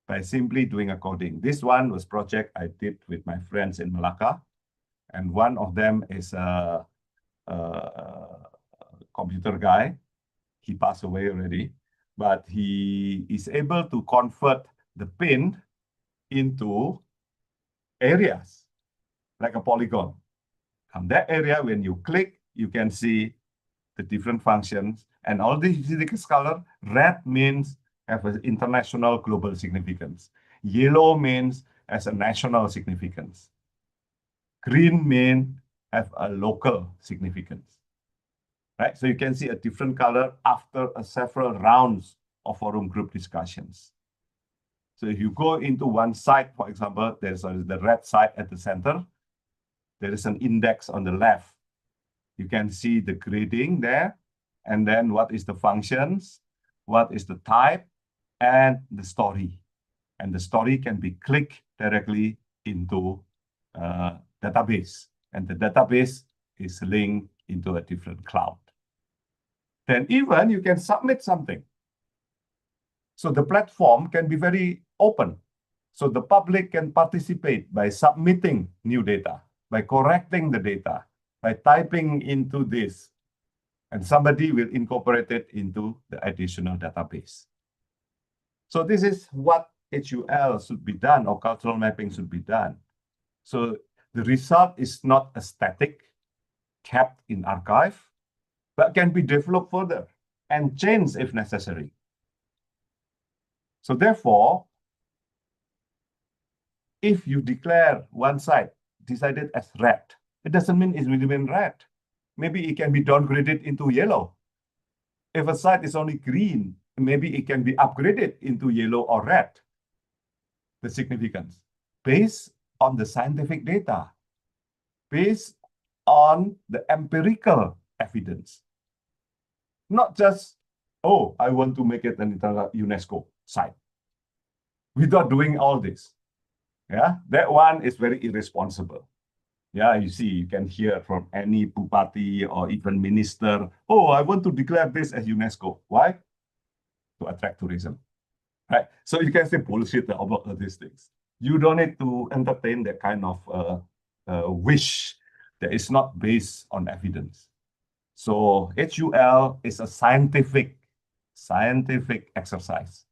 by simply doing a coding. This one was project I did with my friends in Malacca. And one of them is a computer guy. He passed away already, but he is able to convert the pin into areas, like a polygon. From that area, when you click, you can see the different functions. And all this, you see this color, red means have an international global significance. Yellow means as a national significance. Green means have a local significance. Right? So you can see a different color after several rounds of forum group discussions. So if you go into one site, for example, there's the red site at the center. There is an index on the left. You can see the grading there, and then what is the functions, what is the type, and the story. And the story can be clicked directly into database. And the database is linked into a different cloud. Then even you can submit something. So the platform can be very open. So the public can participate by submitting new data, by correcting the data, by typing into this, and somebody will incorporate it into the additional database. So this is what HUL should be done, or cultural mapping should be done. So the result is not a static. kept in archive, but can be developed further and changed if necessary. So therefore, if you declare one site decided as red, it doesn't mean it will remain red. Maybe it can be downgraded into yellow. If a site is only green, maybe it can be upgraded into yellow or red. The significance, based on the scientific data, based on the empirical evidence. Not just, oh, I want to make it an international UNESCO site. Without doing all this. Yeah, that one is very irresponsible. Yeah, you see, you can hear from any bupati or even minister, oh, I want to declare this as UNESCO. Why? To attract tourism. Right? So you can say bullshit about these things. You don't need to entertain that kind of wish that is not based on evidence. So HUL is a scientific exercise.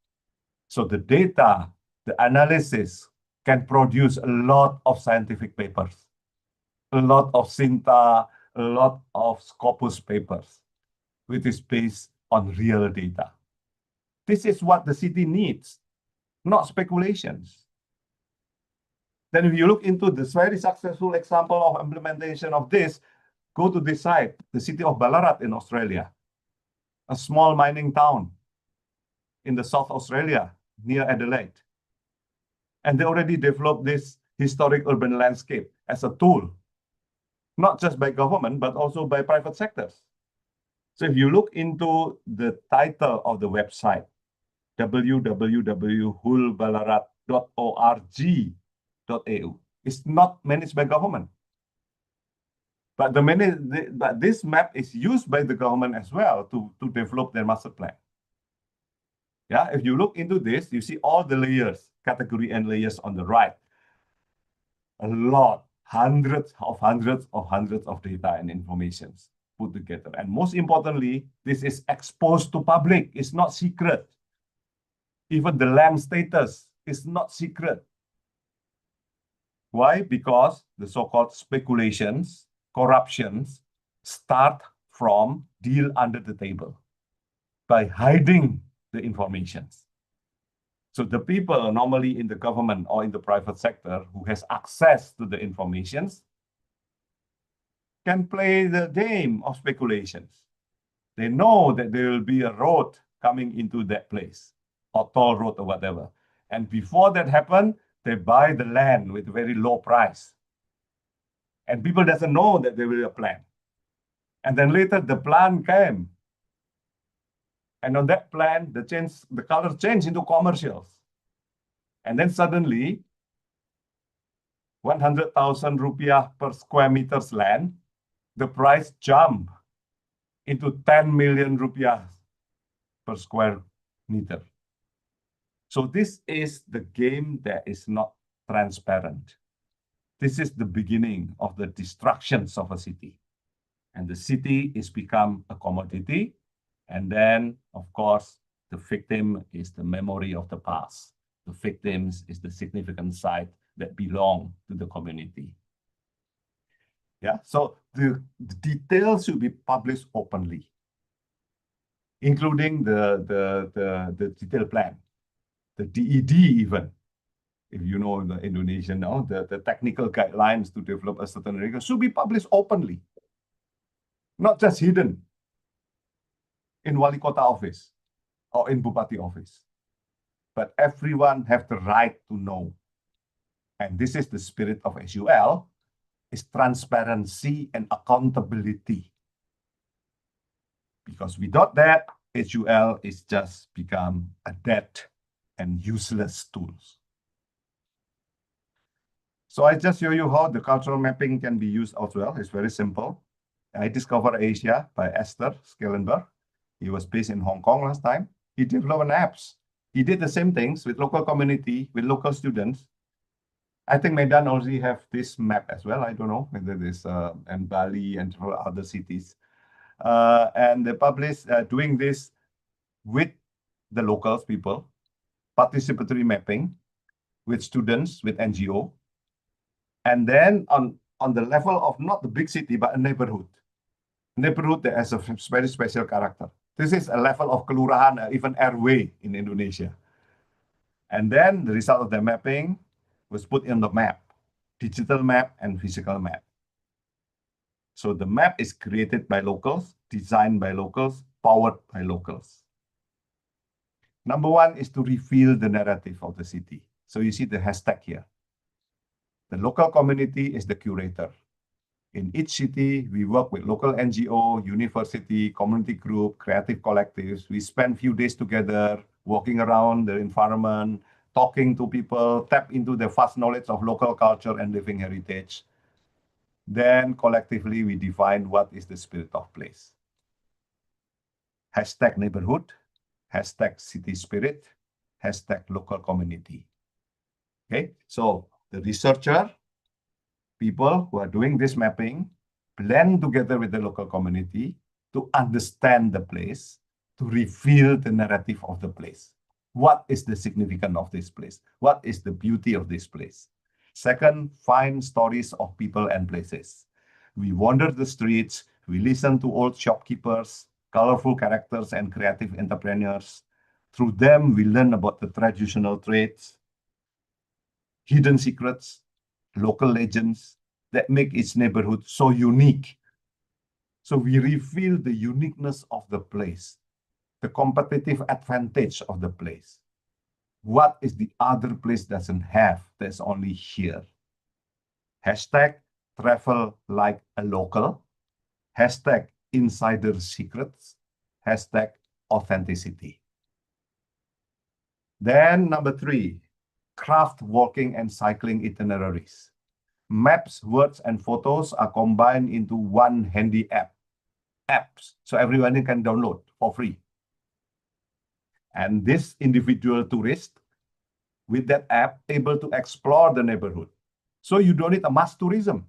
So the data, the analysis can produce a lot of scientific papers, a lot of SINTA, a lot of Scopus papers, which is based on real data. This is what the city needs, not speculations. Then if you look into this very successful example of implementation of this, go to this site, the city of Ballarat in Australia, a small mining town in the South Australia, near Adelaide. And they already developed this historic urban landscape as a tool, not just by government, but also by private sectors. So if you look into the title of the website, www.hulballarat.org.au, it's not managed by government. But this map is used by the government as well to develop their master plan. Yeah, if you look into this, you see all the layers, category and layers on the right. A lot, hundreds of data and informations put together. And most importantly, this is exposed to public. It's not secret. Even the land status is not secret. Why? Because the so-called speculations, corruptions start from deal under the table by hiding the information. So the people normally in the government or in the private sector who has access to the informations can play the game of speculations. They know that there will be a road coming into that place, or toll road or whatever. And before that happens, they buy the land with very low price. And people doesn't know that there will be a plan. And then later the plan came. And on that plan, the color changed into commercials. And then suddenly, 100,000 rupiah per square meters land, the price jumped into 10 million rupiah per square meter. So this is the game that is not transparent. This is the beginning of the destructions of a city. And the city is become a commodity. And then, of course, the victim is the memory of the past. The victims is the significant site that belong to the community. Yeah, so the details should be published openly, including the detailed plan, the DED even. If you know in the Indonesian now, the technical guidelines to develop a certain area should be published openly, not just hidden in Wali Kota office or in Bupati office. But everyone have the right to know. And this is the spirit of HUL, is transparency and accountability. Because without that, HUL is just become a dead and useless tools. So I just show you how the cultural mapping can be used as well. It's very simple. I Discover Asia by Esther Schellenberg. He was based in Hong Kong last time. He developed apps. He did the same things with local community, with local students. I think Medan already have this map as well. I don't know whether this and Bali and other cities. And they publish doing this with the locals people, participatory mapping with students, with NGO. And then on the level of not the big city, but a neighborhood. neighborhood that has a very special character. This is a level of kelurahan, even RW in Indonesia. And then the result of the mapping was put in the map, digital map and physical map. So the map is created by locals, designed by locals, powered by locals. Number one is to reveal the narrative of the city. So you see the hashtag here. The local community is the curator. In each city, we work with local NGO, university, community group, creative collectives. We spend few days together, walking around the environment, talking to people, tap into the vast knowledge of local culture and living heritage. Then collectively, we define what is the spirit of place. Hashtag neighborhood, hashtag city spirit, hashtag local community. Okay, so the researcher, people who are doing this mapping, blend together with the local community to understand the place, to reveal the narrative of the place. What is the significance of this place? What is the beauty of this place? Second, find stories of people and places. We wander the streets, we listen to old shopkeepers, colorful characters, and creative entrepreneurs. Through them, we learn about the traditional trades, hidden secrets, local legends that make its neighborhood so unique. So we reveal the uniqueness of the place, the competitive advantage of the place. What is the other place doesn't have that's only here? Hashtag travel like a local, hashtag insider secrets, hashtag authenticity. Then number 3, craft walking and cycling itineraries. Maps, words, and photos are combined into one handy apps, so everyone can download for free. And this individual tourist with that app able to explore the neighborhood. So you don't need a mass tourism.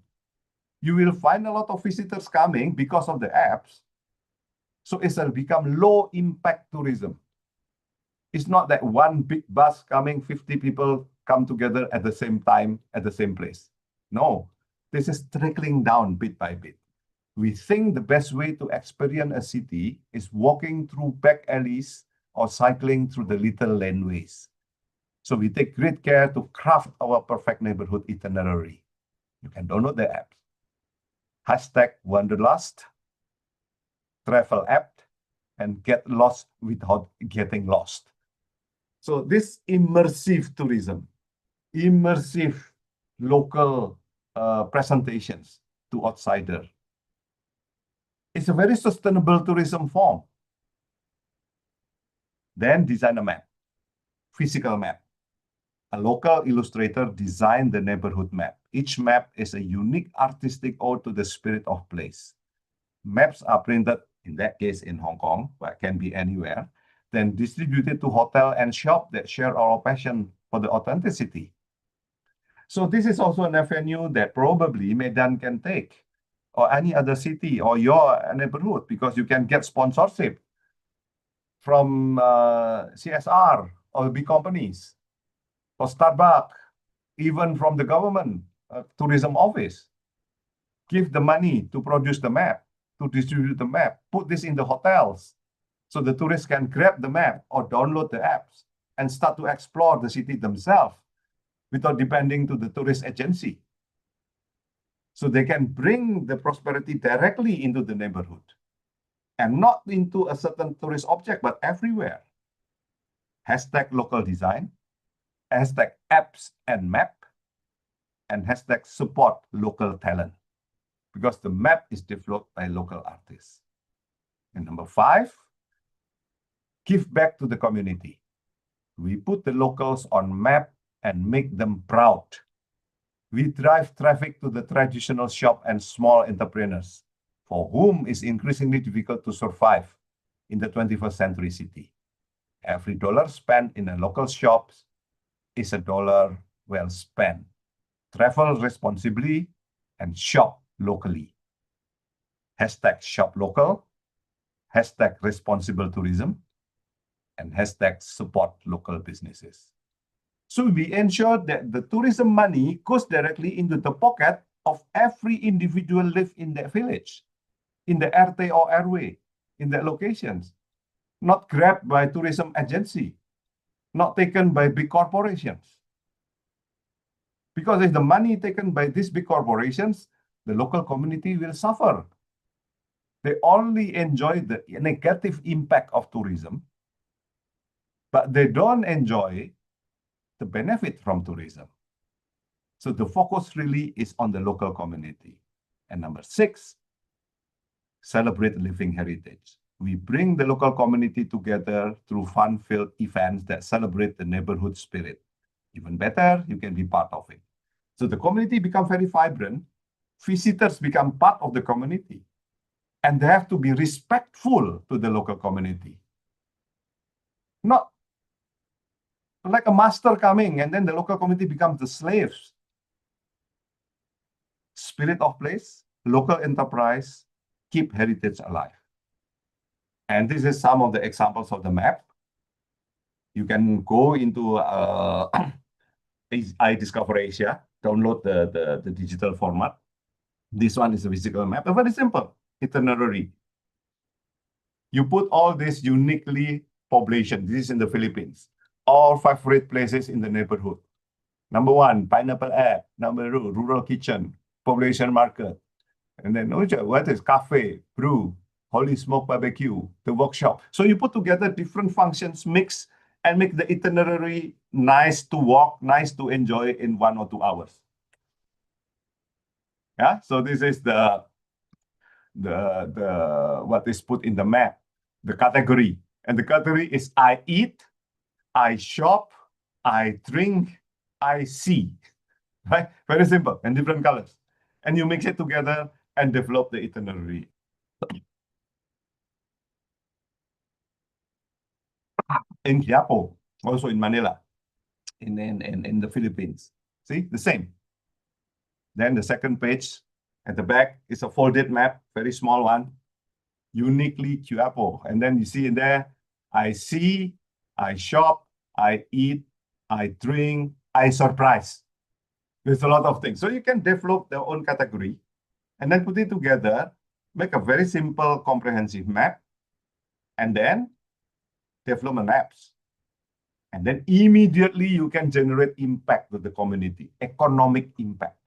You will find a lot of visitors coming because of the apps. So it's become low impact tourism. It's not that one big bus coming, 50 people come together at the same time at the same place. No, this is trickling down bit by bit. We think the best way to experience a city is walking through back alleys or cycling through the little laneways. So we take great care to craft our perfect neighborhood itinerary. You can download the app. Hashtag Wanderlust, travel app, and get lost without getting lost. So this immersive tourism, immersive local presentations to outsider. It's a very sustainable tourism form. Then design a map, physical map. A local illustrator designed the neighborhood map. Each map is a unique artistic ode to the spirit of place. Maps are printed, in that case in Hong Kong, but it can be anywhere, then distributed to hotel and shop that share our passion for the authenticity. So this is also an avenue that probably Medan can take, or any other city or your neighborhood, because you can get sponsorship from CSR or big companies, or Starbucks, even from the government tourism office. Give the money to produce the map, to distribute the map, put this in the hotels, so the tourists can grab the map or download the apps and start to explore the city themselves without depending to the tourist agency. So they can bring the prosperity directly into the neighborhood and not into a certain tourist object, but everywhere. Hashtag local design, hashtag apps and map, and hashtag support local talent, because the map is developed by local artists. And number 5, give back to the community. We put the locals on map and make them proud. We drive traffic to the traditional shop and small entrepreneurs, for whom it's increasingly difficult to survive in the 21st century city. Every dollar spent in a local shop is a dollar well spent. Travel responsibly and shop locally. Hashtag shop local, hashtag responsible tourism, and hashtag support local businesses. So we ensure that the tourism money goes directly into the pocket of every individual live in that village. in the RT or airway, in the locations, not grabbed by tourism agency, not taken by big corporations. Because if the money taken by these big corporations, the local community will suffer. They only enjoy the negative impact of tourism, but they don't enjoy the benefit from tourism. So the focus really is on the local community. And number 6, celebrate living heritage. We bring the local community together through fun-filled events that celebrate the neighborhood spirit. Even better, you can be part of it. So the community becomes very vibrant. Visitors become part of the community. And they have to be respectful to the local community. Not like a master coming and then the local community becomes the slaves. Spirit of place, local enterprise, keep heritage alive. And this is some of the examples of the map. You can go into iDiscover Asia, download the digital format. This one is a physical map, a very simple itinerary. You put all this uniquely population. This is in the Philippines. All favorite places in the neighborhood. Number 1, pineapple app. Number 2, rural kitchen, population market. And then what is cafe, brew, holy smoke barbecue, the workshop. So you put together different functions, mix, and make the itinerary nice to walk, nice to enjoy in 1 or 2 hours. Yeah, so this is the what is put in the map, the category. And the category is I eat, I shop, I drink, I see. Right? Very simple and different colors. And you mix it together and develop the itinerary. In Quiapo, also in Manila, in the Philippines. See, the same. Then the second page at the back is a folded map, very small one, uniquely Quiapo. And then you see in there, I see, I shop, I eat, I drink, I surprise. There's a lot of things. So you can develop their own category and then put it together, make a very simple, comprehensive map, and then development apps. And then immediately you can generate impact to the community, economic impact.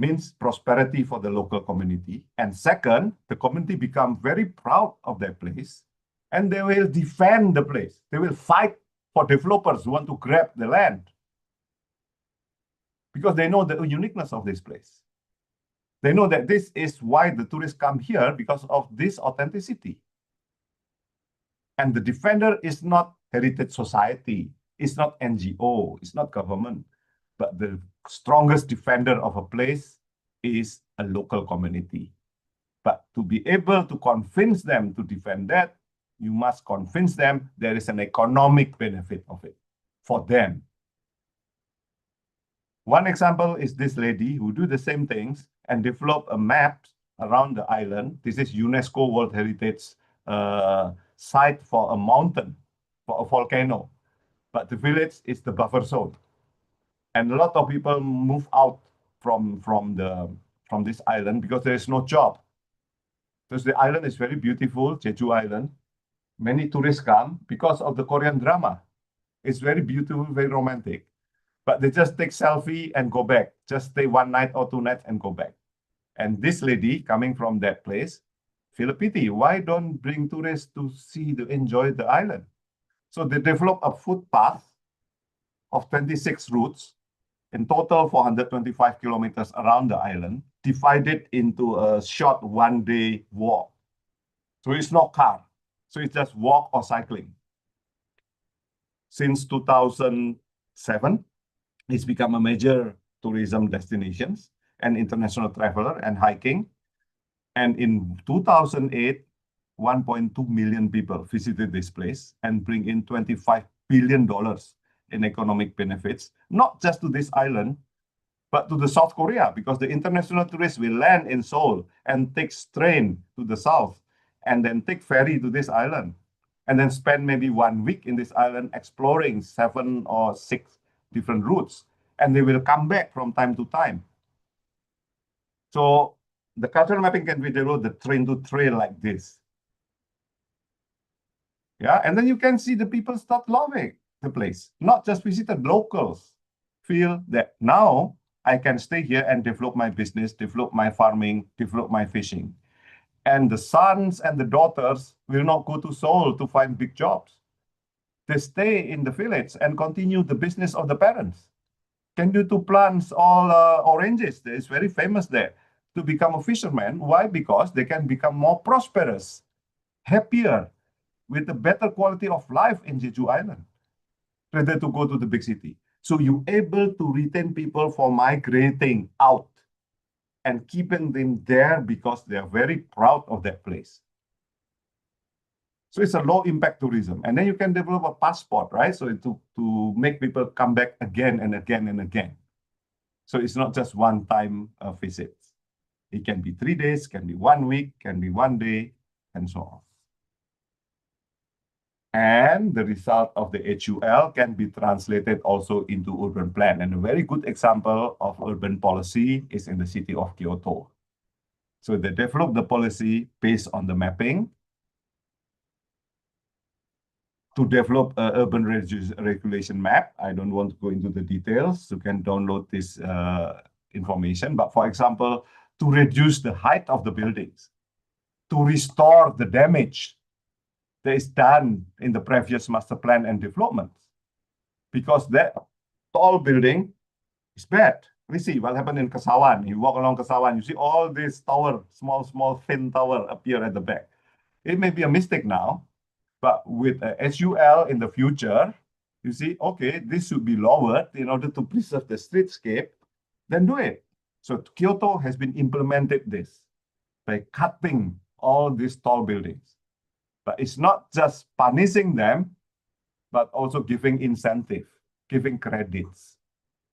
Means prosperity for the local community. And second, the community become very proud of their place and they will defend the place. They will fight for developers who want to grab the land because they know the uniqueness of this place. They know that this is why the tourists come here because of this authenticity. And the defender is not heritage society, it's not NGO, it's not government, but the strongest defender of a place is a local community. But to be able to convince them to defend that, you must convince them there is an economic benefit of it for them. One example is this lady who do the same things and develop a map around the island. This is UNESCO World Heritage site for a mountain, for a volcano. But the village is the buffer zone. And a lot of people move out from this island because there is no job. Because the island is very beautiful, Jeju Island. Many tourists come because of the Korean drama. It's very beautiful, very romantic. But they just take selfie and go back. Just stay 1 night or 2 nights and go back. And this lady coming from that place, feel a pity. Why don't bring tourists to enjoy the island? So they develop a footpath of 26 routes, in total 425 kilometers around the island, divided into a short 1-day walk. So it's not car. So it's just walk or cycling. Since 2007, it's become a major tourism destinations and international traveler and hiking. And in 2008, 1.2 million people visited this place and bring in $25 billion in economic benefits, not just to this island, but to the South Korea, because the international tourists will land in Seoul and take train to the south and then take ferry to this island and then spend maybe 1 week in this island exploring 7 or 6 different routes. And they will come back from time to time. So the cultural mapping can be developed the train to trail like this. Yeah, and then you can see the people start loving the place, not just visitors, locals feel that now I can stay here and develop my business, develop my farming, develop my fishing. And the sons and the daughters will not go to Seoul to find big jobs. They stay in the village and continue the business of the parents. Can you to plant all oranges? It's very famous there to become a fisherman. Why? Because they can become more prosperous, happier, with a better quality of life in Jeju Island, rather to go to the big city. So you're able to retain people for migrating out and keeping them there because they are very proud of that place. So it's a low impact tourism. And then you can develop a passport, right? So to make people come back again and again and again. So it's not just one time visit. It can be 3 days, can be 1 week, can be 1 day, and so on. And the result of the HUL can be translated also into urban plan. And a very good example of urban policy is in the city of Kyoto. So they developed the policy based on the mapping to develop an urban regulation map. I don't want to go into the details. You can download this information. But for example, to reduce the height of the buildings, to restore the damage that is done in the previous master plan and development. Because that tall building is bad. We see what happened in Kesawan. You walk along Kesawan, you see all these tower, small, thin tower appear at the back. It may be a mistake now, but with a HUL in the future, you see, okay, this should be lowered in order to preserve the streetscape, then do it. So Kyoto has been implemented this by cutting all these tall buildings. But it's not just punishing them, but also giving incentive, giving credits.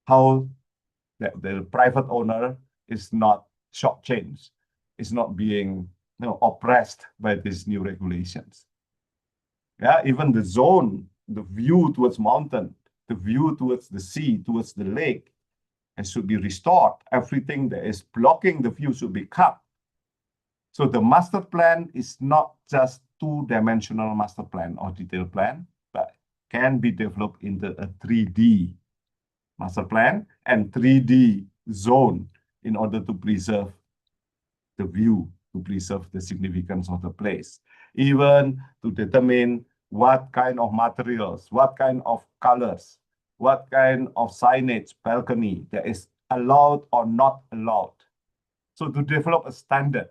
How the private owner is not shortchanged, is not being oppressed by these new regulations. Yeah, even the zone, the view towards mountain, the view towards the sea, towards the lake, it should be restored. Everything that is blocking the view should be cut. So the master plan is not just two-dimensional master plan or detailed plan, but can be developed into a 3D master plan and 3D zone in order to preserve the view, to preserve the significance of the place, even to determine what kind of materials, what kind of colors, what kind of signage, balcony that is allowed or not allowed. So to develop a standard,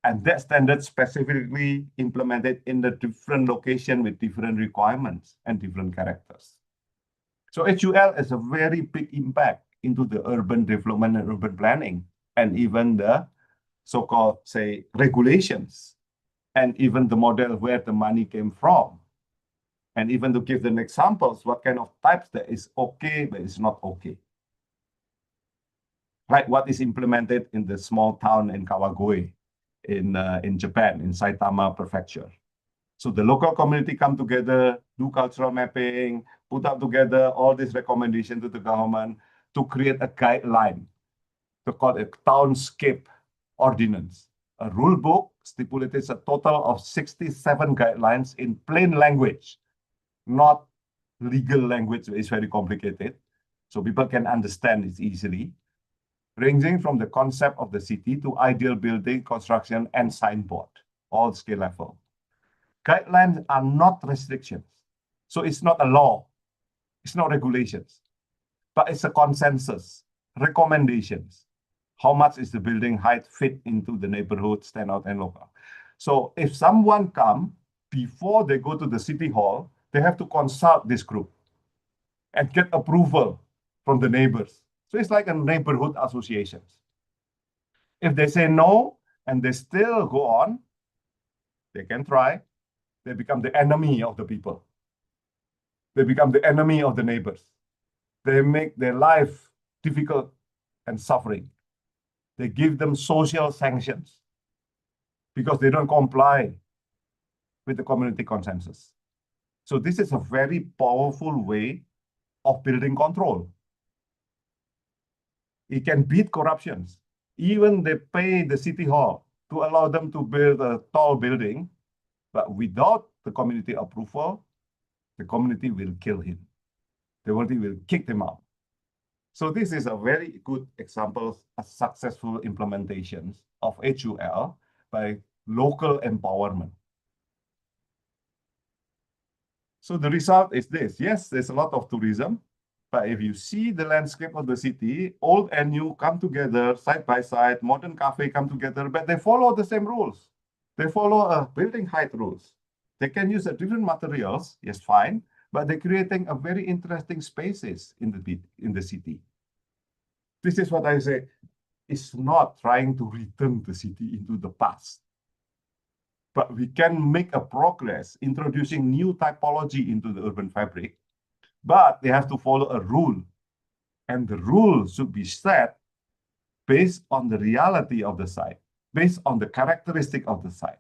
and that standard specifically implemented in the different location with different requirements and different characters. So HUL has a very big impact into the urban development and urban planning, and even the so-called, say, regulations, and even the model where the money came from. And even to give them examples, what kind of types that is okay, but is not okay. Like what is implemented in the small town in Kawagoe in Japan, in Saitama Prefecture. So the local community come together, do cultural mapping, put up together all these recommendations to the government to create a guideline, to call it townscape ordinance. A rule book stipulates a total of 67 guidelines in plain language, not legal language, which is very complicated. So people can understand it easily, ranging from the concept of the city to ideal building, construction, and signboard, all scale level. Guidelines are not restrictions. So it's not a law, it's not regulations, but it's a consensus, recommendations. How much is the building height fit into the neighborhood, standout, and local? So if someone come, before they go to the city hall, they have to consult this group and get approval from the neighbors. So it's like a neighborhood associations. If they say no, and they still go on, they can try, they become the enemy of the people. They become the enemy of the neighbors. They make their life difficult and suffering. They give them social sanctions because they don't comply with the community consensus. So this is a very powerful way of building control. It can beat corruptions. Even they pay the city hall to allow them to build a tall building, but without the community approval, the community will kill him. The community will kick him out. So this is a very good example of successful implementations of HUL by local empowerment. So the result is this. Yes, there's a lot of tourism, but if you see the landscape of the city, old and new come together side by side, modern cafe come together, but they follow the same rules. They follow building height rules. They can use different materials, yes, fine, but they're creating a very interesting spaces in the city. This is what I say. It's not trying to return the city into the past, but we can make a progress introducing new typology into the urban fabric, but they have to follow a rule, and the rule should be set based on the reality of the site, based on the characteristic of the site.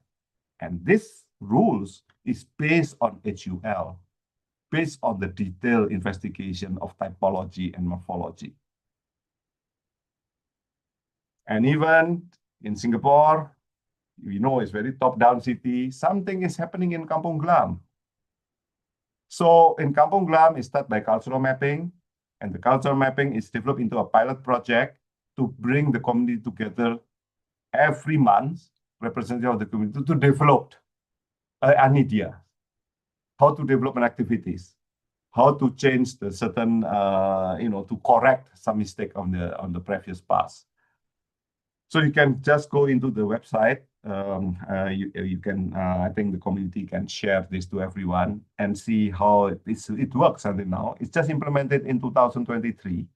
And this rules is based on HUL, based on the detailed investigation of typology and morphology. And even in Singapore, we know it's very top-down city, something is happening in Kampung Glam. So in Kampung Glam, it starts by cultural mapping, and the cultural mapping is developed into a pilot project to bring the community together every month, representative of the community, to develop an idea, how to develop an activities, how to change the certain, to correct some mistake on the previous past. So you can just go into the website. You can, I think the community can share this to everyone and see how it works until now. It's just implemented in 2023.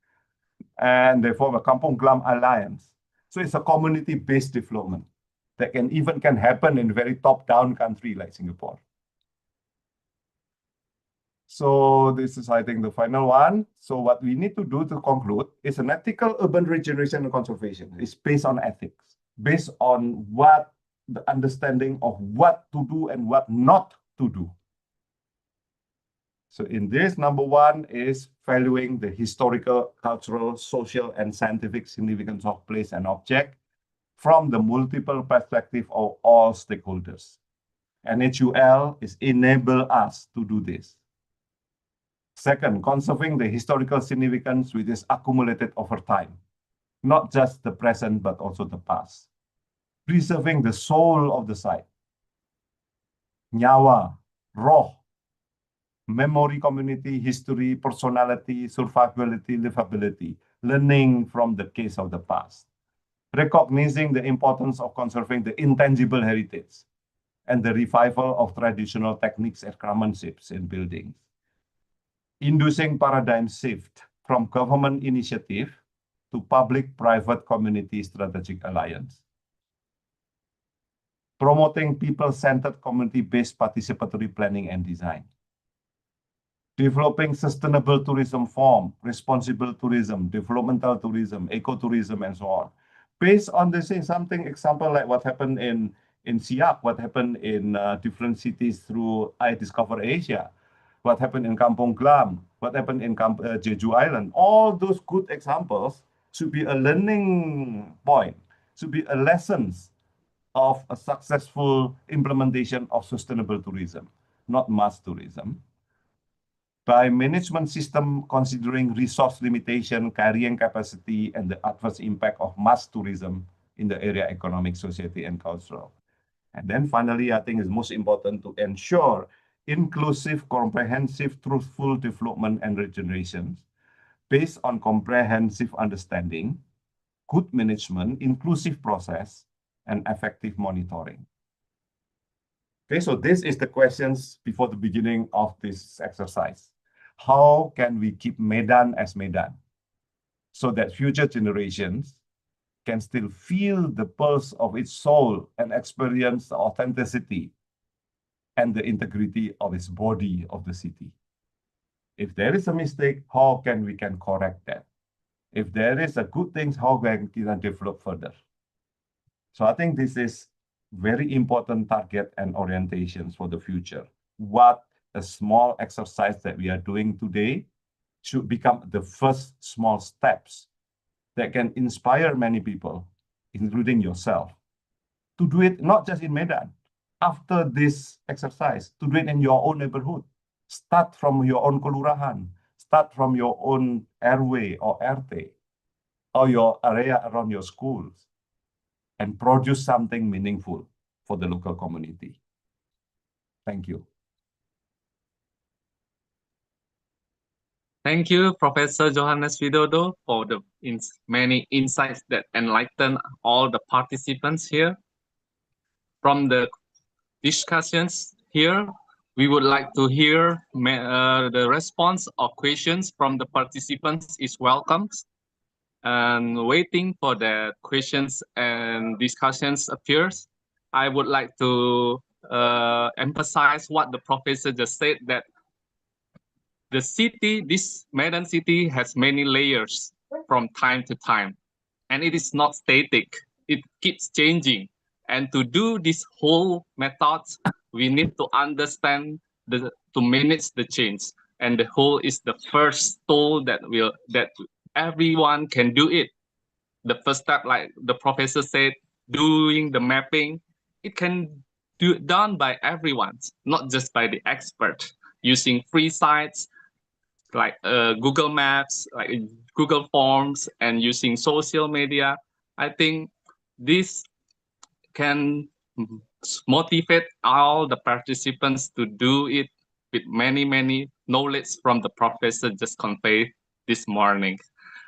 And they form a Kampung Glam Alliance. So it's a community-based development that can happen in a very top-down country like Singapore. So this is, I think, the final one. So what we need to do to conclude is an ethical urban regeneration and conservation. It's based on ethics, based on what the understanding of what to do and what not to do. So in this, number one is valuing the historical, cultural, social, and scientific significance of place and object from the multiple perspective of all stakeholders. And HUL is enable us to do this. Second, conserving the historical significance which is accumulated over time, not just the present, but also the past. Preserving the soul of the site. Nyawa, roh, memory, community, history, personality, survivability, livability, learning from the case of the past. Recognizing the importance of conserving the intangible heritage and the revival of traditional techniques and craftsmanship in buildings. Inducing paradigm shift from government initiative to public-private community strategic alliance. Promoting people-centered community-based participatory planning and design. Developing sustainable tourism form, responsible tourism, developmental tourism, ecotourism, and so on. Based on the same something example like what happened in Siak, what happened in different cities through I Discover Asia, what happened in Kampung Glam, what happened in Jeju Island. All those good examples should be a learning point, should be a lessons of a successful implementation of sustainable tourism, not mass tourism. By management system considering resource limitation, carrying capacity, and the adverse impact of mass tourism in the area economic, society, and cultural. And then finally, I think it's most important to ensure inclusive, comprehensive, truthful development and regeneration based on comprehensive understanding, good management, inclusive process, and effective monitoring. Okay, so this is the questions before the beginning of this exercise. How can we keep Medan as Medan so that future generations can still feel the pulse of its soul and experience the authenticity and the integrity of its body of the city? If there is a mistake, how can we correct that? If there is a good thing, how can we develop further? So I think this is very important target and orientations for the future. What a small exercise that we are doing today should become the first small steps that can inspire many people including yourself, to do it not just in Medan. After this exercise, to do it in your own neighborhood. Start from your own kelurahan, start from your own airway or RT, or your area around your schools, and produce something meaningful for the local community. Thank you. Thank you, Professor Johannes Widodo, for the many insights that enlighten all the participants here. From the discussions here, we would like to hear the response or questions from the participants is welcome. And waiting for the questions and discussions appears, I would like to emphasize what the professor just said, that the city, this Medan city, has many layers from time to time, and it is not static. It keeps changing. And to do this whole method, we need to understand to manage the change. And the whole is the first tool that everyone can do it. The first step, like the professor said, doing the mapping, it can do done by everyone, not just by the expert, using free sites like Google Maps, like Google Forms, and using social media. I think this can motivate all the participants to do it with many knowledge from the professor just conveyed this morning.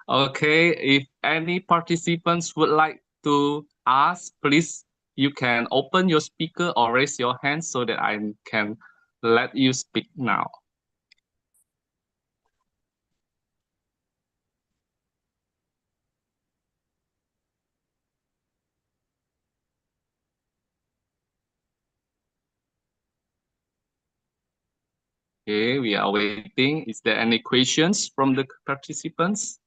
Okay, if any participants would like to ask, please, you can open your speaker or raise your hand so that I can let you speak now. Okay, we are waiting. Is there any questions from the participants?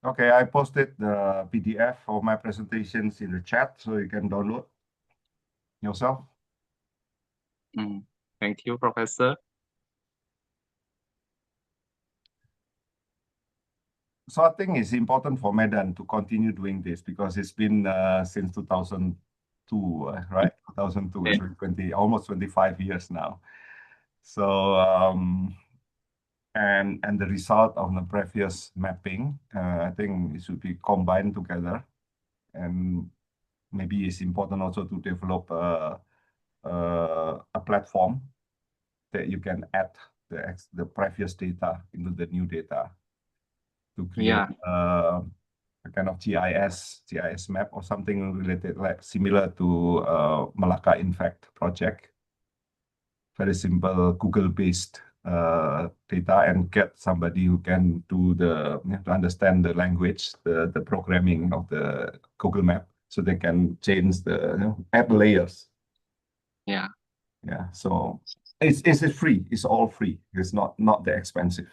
Okay, I posted the PDF of my presentations in the chat, so you can download yourself. Thank you, Professor. So I think it's important for Medan to continue doing this because it's been since 2002, right? 2002, Yeah. so almost 25 years now. So, and the result of the previous mapping, I think it should be combined together. And maybe it's important also to develop a platform that you can add the previous data into the new data to create a kind of GIS map or something related, like similar to Malacca Infect project. Very simple Google-based data, and get somebody who can do to understand the language, the programming of the Google map, so they can change the add layers. Yeah. Yeah. So it's free. It's all free. It's not that expensive.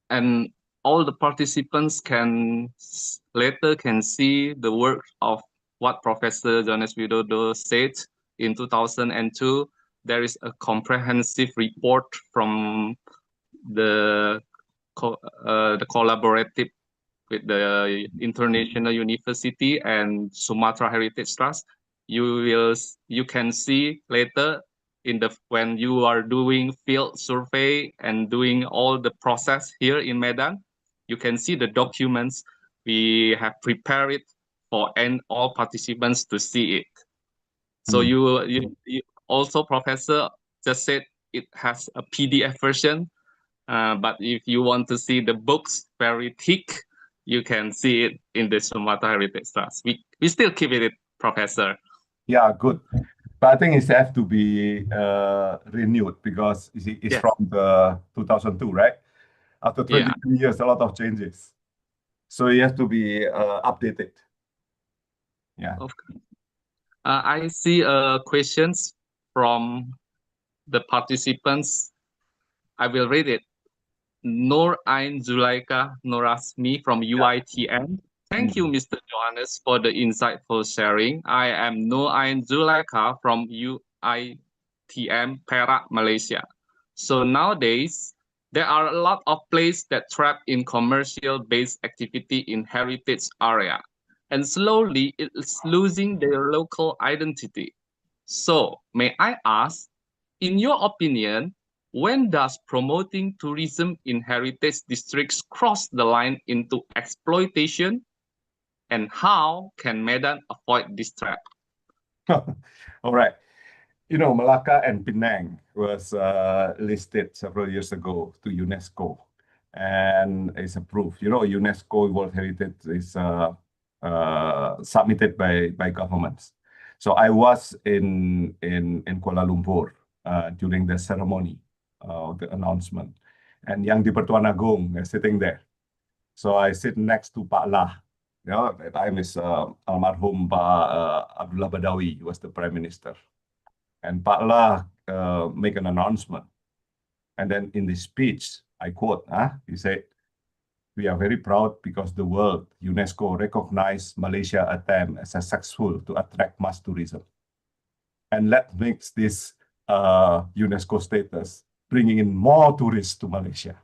And all the participants can later see the work of what Professor Johannes Widodo said in 2002. There is a comprehensive report from the collaborative with the International University and Sumatra Heritage Trust. You can see later when you are doing field survey and doing all the process here in Medan, you can see the documents we have prepared it for all participants to see it. So you also, Professor just said it has a PDF version, but if you want to see the books very thick, you can see it in the Sumatra Heritage Trust. We still keep it, Professor. Yeah, good. But I think it has to be renewed because it's from the 2002, right? After 22 years, a lot of changes. So it has to be updated. Yeah. I see questions from the participants, I will read it. Nur Ain Zulaika Norasmi from UITM. Thank you, Mr. Johannes, for the insightful sharing. I am Nur Ain Zulaika from UITM, Perak, Malaysia. So nowadays, there are a lot of places that trap in commercial-based activity in heritage area, and slowly it's losing their local identity. So, may I ask, in your opinion, when does promoting tourism in heritage districts cross the line into exploitation? And how can Medan avoid this trap? All right. You know, Malacca and Penang was listed several years ago to UNESCO and is approved. You know, UNESCO World Heritage is submitted by governments. So I was in Kuala Lumpur during the ceremony of the announcement. And Yang di-Pertuan Agong is sitting there. So I sit next to Pak Lah. You know, at that time is almarhum Pak Abdullah Badawi was the Prime Minister. And Pak Lah make an announcement. And then in the speech, I quote, he said, "We are very proud because the world, UNESCO recognized Malaysia attempt as successful to attract mass tourism. And that makes this UNESCO status bringing in more tourists to Malaysia."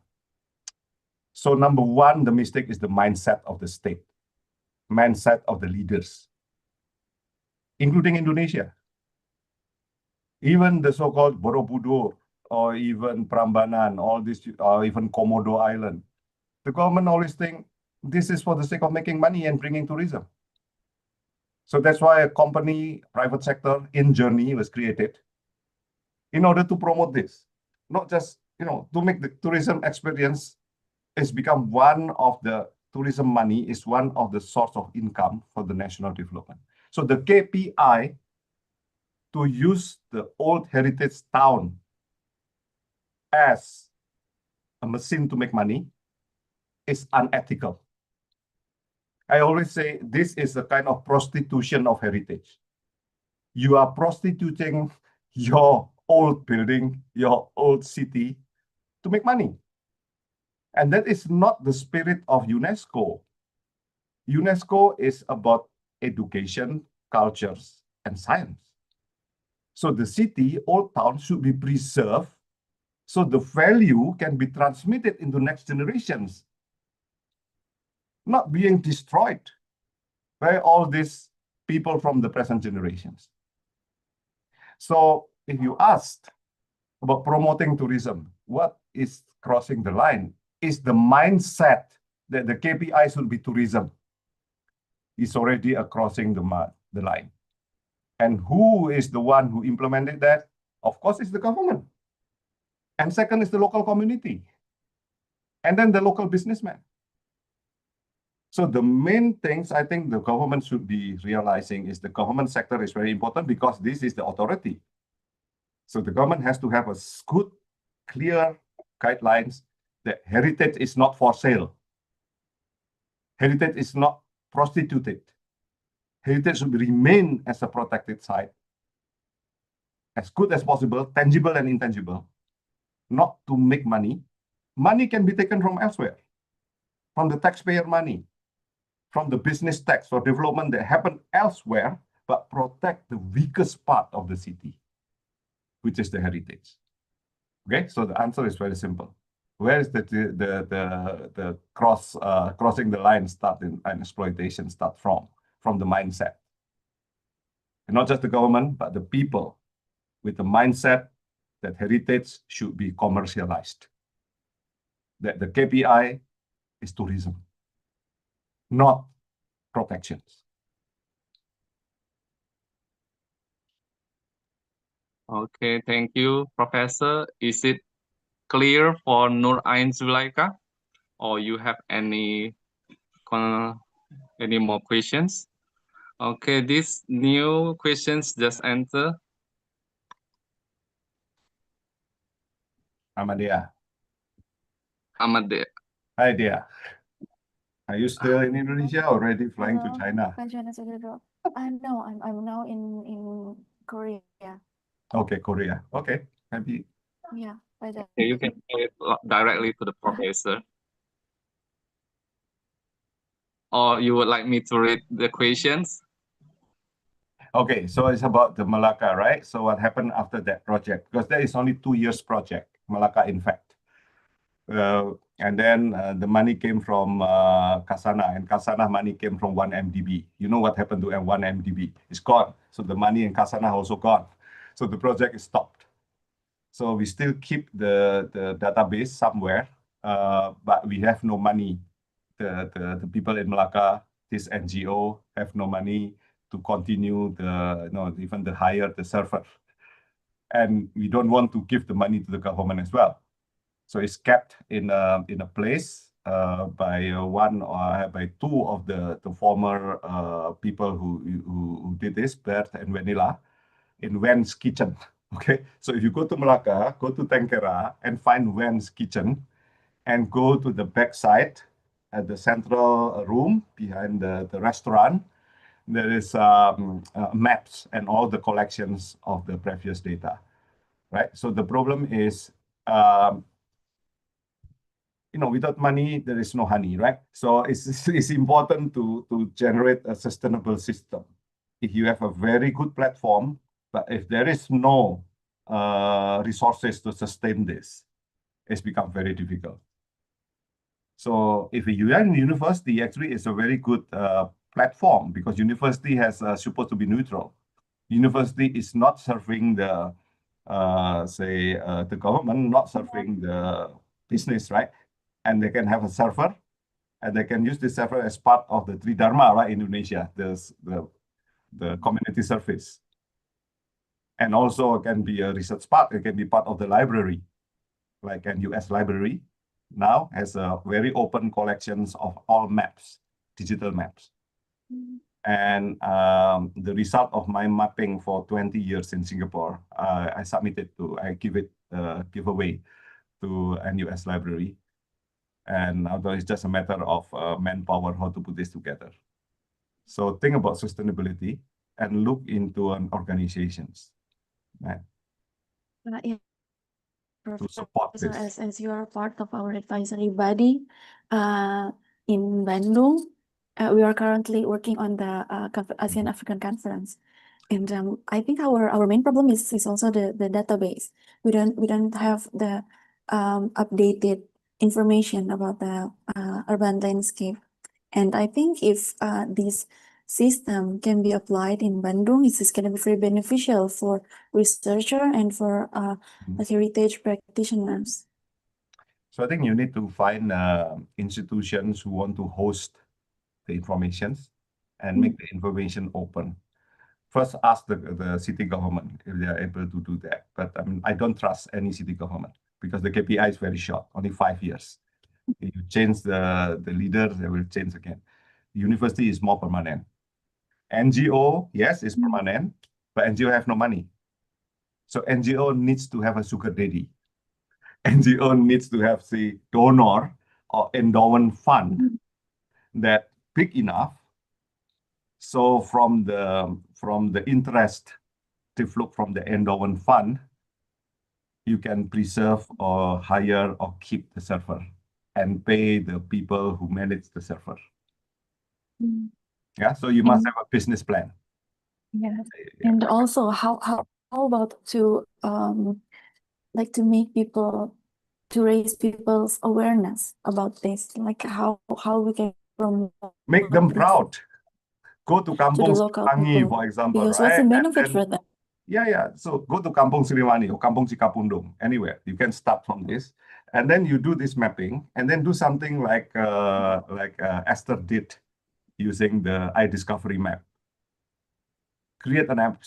So number one, the mistake is the mindset of the state, mindset of the leaders, including Indonesia. Even the so-called Borobudur or even Prambanan, all this, or even Komodo Island, the government always think this is for the sake of making money and bringing tourism. So that's why a company, private sector in Journey was created in order to promote this, not just, to make the tourism experience is become one of the tourism money is one of the source of income for the national development. So the KPI to use the old heritage town as a machine to make money is unethical. I always say this is a kind of prostitution of heritage. You are prostituting your old building, your old city to make money. And that is not the spirit of UNESCO. UNESCO is about education, cultures, and science. So the city, old town, should be preserved so the value can be transmitted into next generations, not being destroyed by all these people from the present generations. So if you asked about promoting tourism, what is crossing the line is the mindset that the KPI should be tourism is already crossing the line. And who is the one who implemented that? Of course, it's the government. And second is the local community. And then the local businessman. So the main things I think the government should be realizing is the government sector is very important because this is the authority. So the government has to have a good, clear guidelines that heritage is not for sale. Heritage is not prostituted. Heritage should remain as a protected site, as good as possible, tangible and intangible, not to make money. Money can be taken from elsewhere, from the taxpayer money, from the business tax for development that happen elsewhere, but protect the weakest part of the city, which is the heritage. Okay, so the answer is very simple. Where is the crossing the line start and exploitation start from? From the mindset. And not just the government, but the people with the mindset that heritage should be commercialized. That the KPI is tourism, not protections. Okay, thank you, Professor. Is it clear for Nur Ain Zulaika? Or you have any more questions? Okay, these new questions just enter. Amadea. Amadea. Hi, Dia. Are you still in Indonesia or already flying to Hello, China? No, I'm now in Korea. Okay, Korea. Okay. Maybe. Yeah, by the Okay, you can say it directly to the professor. Or you would like me to read the questions? Okay, so it's about the Malacca, right? So what happened after that project? Because that is only 2 years project, Malacca, in fact. And then the money came from Kasana, and Kasana money came from 1MDB. You know what happened to 1MDB? It's gone. So the money in Kasana also gone. So the project is stopped. So we still keep the database somewhere, but we have no money. The people in Malacca, this NGO, have no money to continue even the hire the server. And we don't want to give the money to the government as well. So it's kept in a place by two of the former people who did this, Bert and Vanilla, in Wen's kitchen. Okay, so if you go to Malacca, go to Tenkera and find Wen's kitchen, and go to the back side at the central room behind the restaurant. There is maps and all the collections of the previous data, right? So the problem is, without money, there is no honey, right? So it's important to generate a sustainable system. If you have a very good platform, but if there is no resources to sustain this, it's become very difficult. So if you are in university, actually, it's a very good platform because university has supposed to be neutral. University is not serving the government, not serving the business, right? And they can have a server, and they can use this server as part of the Tridharma, right? In Indonesia, the community service, and also can be a research part. It can be part of the library, like an US library now has a very open collections of all maps, digital maps. And the result of my mapping for 20 years in Singapore, I give it giveaway to NUS library. And although it's just a matter of manpower, how to put this together. So think about sustainability and look into an organizations, right? Yeah, To support Professor, this. as you are part of our advisory body in Bandung, we are currently working on the ASEAN African Conference, and I think our main problem is also the database. We don't have the updated information about the urban landscape, and I think if this system can be applied in Bandung, it is going to be very beneficial for researcher and for heritage practitioners. So I think you need to find institutions who want to host the informations and make the information open. First, ask the city government if they are able to do that. But I mean, I don't trust any city government because the KPI is very short, only 5 years. If you change the leader, they will change again. University is more permanent. NGO, yes, is permanent, but NGO have no money. So NGO needs to have a sugar daddy. NGO needs to have the donor or endowment fund that big enough. So from the interest developed from the endowment fund, you can preserve or hire or keep the server and pay the people who manage the server. Yeah, so you must have a business plan. Yeah. Yeah. And also, how about to like to make people, to raise people's awareness about this, like how we can promote Make them this proud. Go to to the Kampung local Siliwangi, people, for example, because what's right? the And benefit then- for them? Yeah. So go to Kampung Siliwangi or Kampung Cikapundung, anywhere. You can start from this, and then you do this mapping, and then do something like Esther did using the iDiscovery map. Create an app,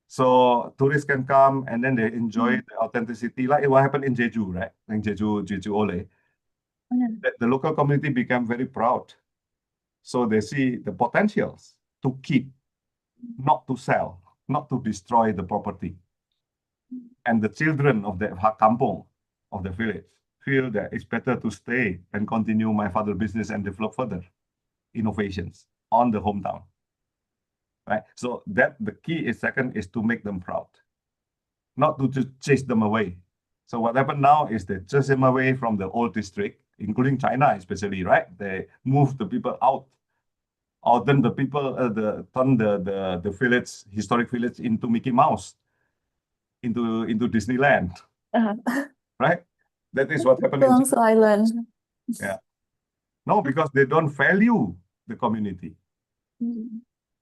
so tourists can come and then they enjoy the authenticity, like what happened in Jeju, right? In Jeju Ole, the local community became very proud. So they see the potentials to keep, not to sell, not to destroy the property. And the children of the kampung, of the village, feel that it's better to stay and continue my father's business and develop further innovations on the hometown. Right? So that the key is second is to make them proud. not to chase them away. So what happened now is they chase them away from the old district, including China especially, right? They move the people out, or then the people turn the village, historic village, into Mickey Mouse, into Disneyland, Uh, right? That is what happened in belongs to island. Yeah. No, because they don't value the community. Mm.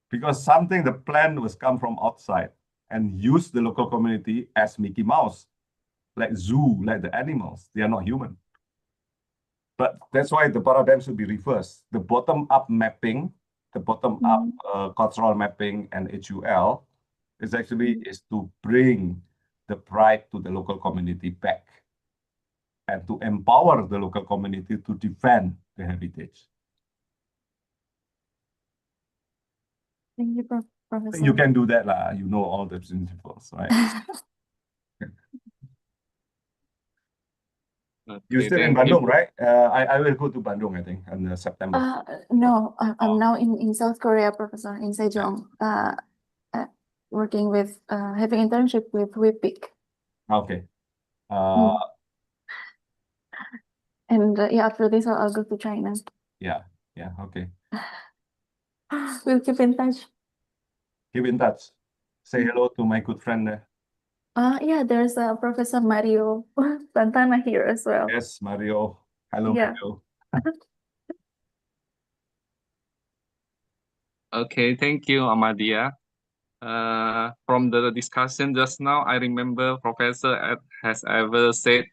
Because something, the plan was come from outside and use the local community as Mickey Mouse, like zoo, like the animals. They are not human. But that's why the paradigm should be reversed. The bottom-up mapping, the bottom-up cultural mapping and HUL is actually is to bring the pride to the local community back and to empower the local community to defend the heritage. Thank you, I think Professor. you can do that, lah. You know all the principles, right? You're Okay, still in thank you. Bandung, right? I will go to Bandung, I think, in September. No, I'm Oh. now in South Korea, Professor, in Sejong, working with having internship with WIPIC. Okay. And yeah, after this, I'll go to China. Yeah, okay. We'll keep in touch. Keep in touch. Say hello to my good friend there. Yeah, there's Professor Mario Santana here as well. Yes, Mario. Hello, Yeah. Mario. Okay, thank you, Amadia. From the discussion just now, I remember Professor has ever said,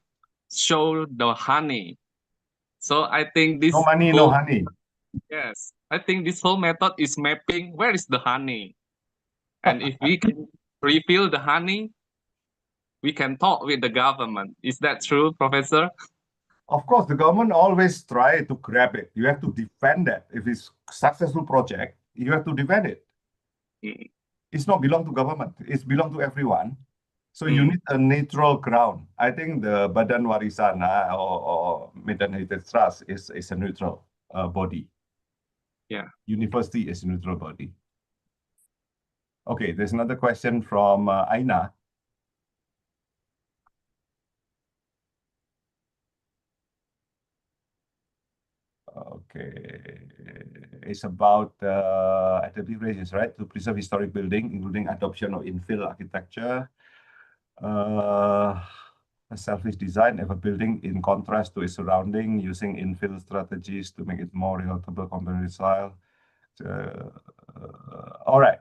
show the honey. So I think this No money, no honey. yes, I think this whole method is mapping where is the honey. And if we can refill the honey, we can talk with the government. Is that true, Professor? Of course, the government always try to grab it. You have to defend that. If it's successful project, you have to defend it. Mm. It's not belong to government. It's belong to everyone. So you Mm. need a neutral ground. I think the Badan Warisan or Medan Heritage Trust is a neutral body. Yeah. University is a neutral body. Okay, there's another question from Aina. Okay, it's about adaptive ranges, right? To preserve historic building, including adoption of infill architecture, a selfish design of a building in contrast to its surrounding, using infill strategies to make it more relatable, contemporary style. All right.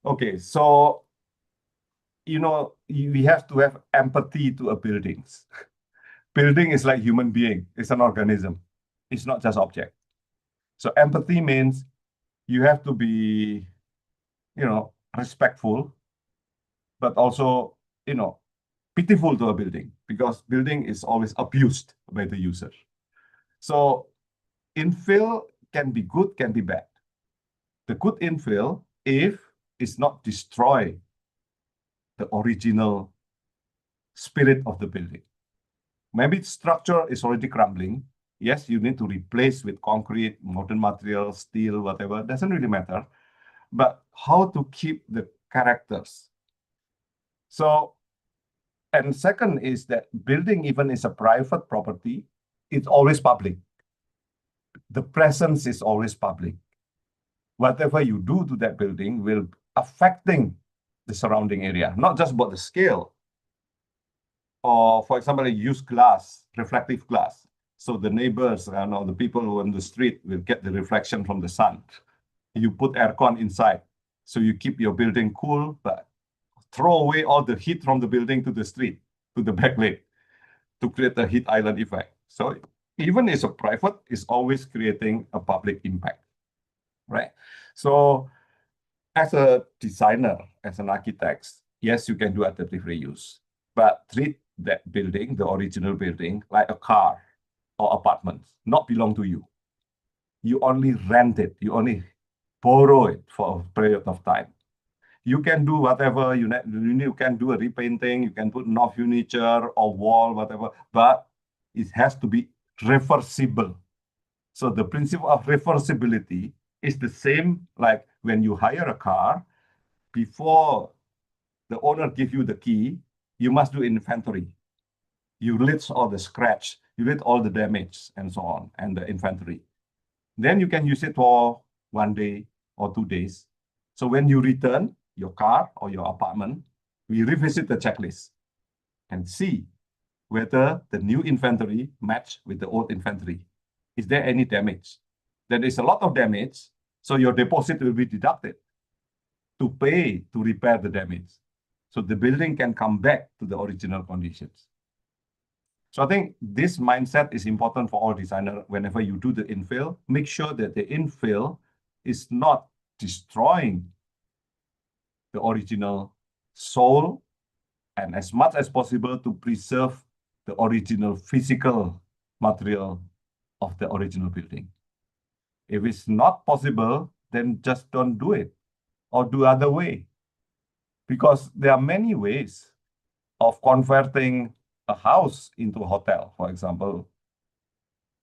Okay, so we have to have empathy to a buildings. Building is like human being. It's an organism. It's not just object. So empathy means you have to be, respectful, but also, pitiful to a building, because building is always abused by the user. So infill can be good, can be bad. The good infill, if it's not destroy the original spirit of the building. Maybe its structure is already crumbling. Yes, you need to replace with concrete, modern materials, steel, whatever. Doesn't really matter. But how to keep the characters? So, and second is that building, even is a private property, it's always public. The presence is always public. Whatever you do to that building will affecting the surrounding area, not just about the scale. Or, for example, you use glass, reflective glass. So the neighbors and all the people who are on the street will get the reflection from the sun. You put aircon inside, so you keep your building cool, but throw away all the heat from the building to the street, to the backlit, to create a heat island effect. So even as a private, is always creating a public impact, right? So as a designer, as an architect, yes, you can do adaptive reuse, but treat that building, the original building, like a car or apartments, not belong to you. You only rent it, you only borrow it for a period of time. You can do whatever you can do a repainting, you can put no furniture or wall, whatever, but it has to be reversible. So the principle of reversibility is the same like when you hire a car, before the owner gives you the key, you must do inventory. You list all the scratch, you list all the damage and so on, and the inventory. Then you can use it for 1 day or 2 days. So when you return your car or your apartment, we revisit the checklist and see whether the new inventory match with the old inventory. Is there any damage? There is a lot of damage, so your deposit will be deducted to pay to repair the damage. So the building can come back to the original conditions. So I think this mindset is important for all designers. Whenever you do the infill, make sure that the infill is not destroying the original soul, and as much as possible to preserve the original physical material of the original building. If it's not possible, then just don't do it or do other way. Because there are many ways of converting a house into a hotel, for example,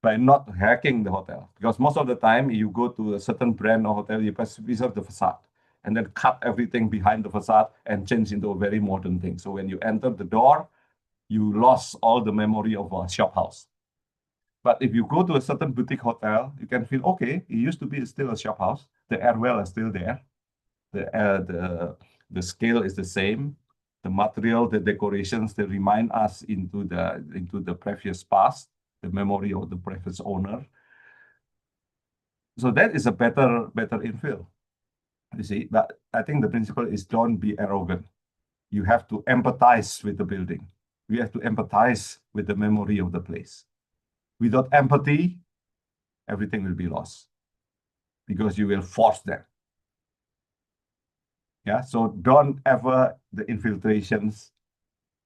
by not hacking the hotel. Because most of the time you go to a certain brand or hotel, you preserve the facade and then cut everything behind the facade and change into a very modern thing. So when you enter the door, you lost all the memory of a shop house. But if you go to a certain boutique hotel, you can feel, okay, it used to be still a shop house. The air well is still there. The scale is the same. The material, the decorations, they remind us into the previous past, the memory of the previous owner. So that is a better infill, you see. But I think the principle is don't be arrogant. You have to empathize with the building. You have to empathize with the memory of the place. Without empathy, everything will be lost because you will force them. Yeah, so don't ever the infiltrations,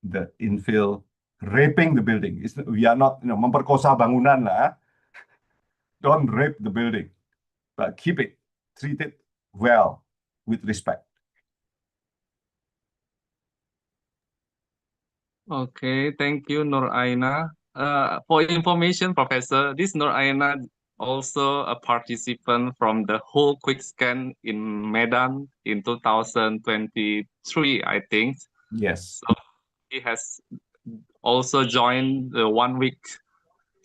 the infill, raping the building. We are not, memperkosa bangunan lah. Don't rape the building, but keep it, treat it well, with respect. Okay, thank you, Nur Aina. For information, Professor, this Nur Aina also a participant from the whole quick scan in Medan in 2023, I think. Yes. So he has also joined the 1 week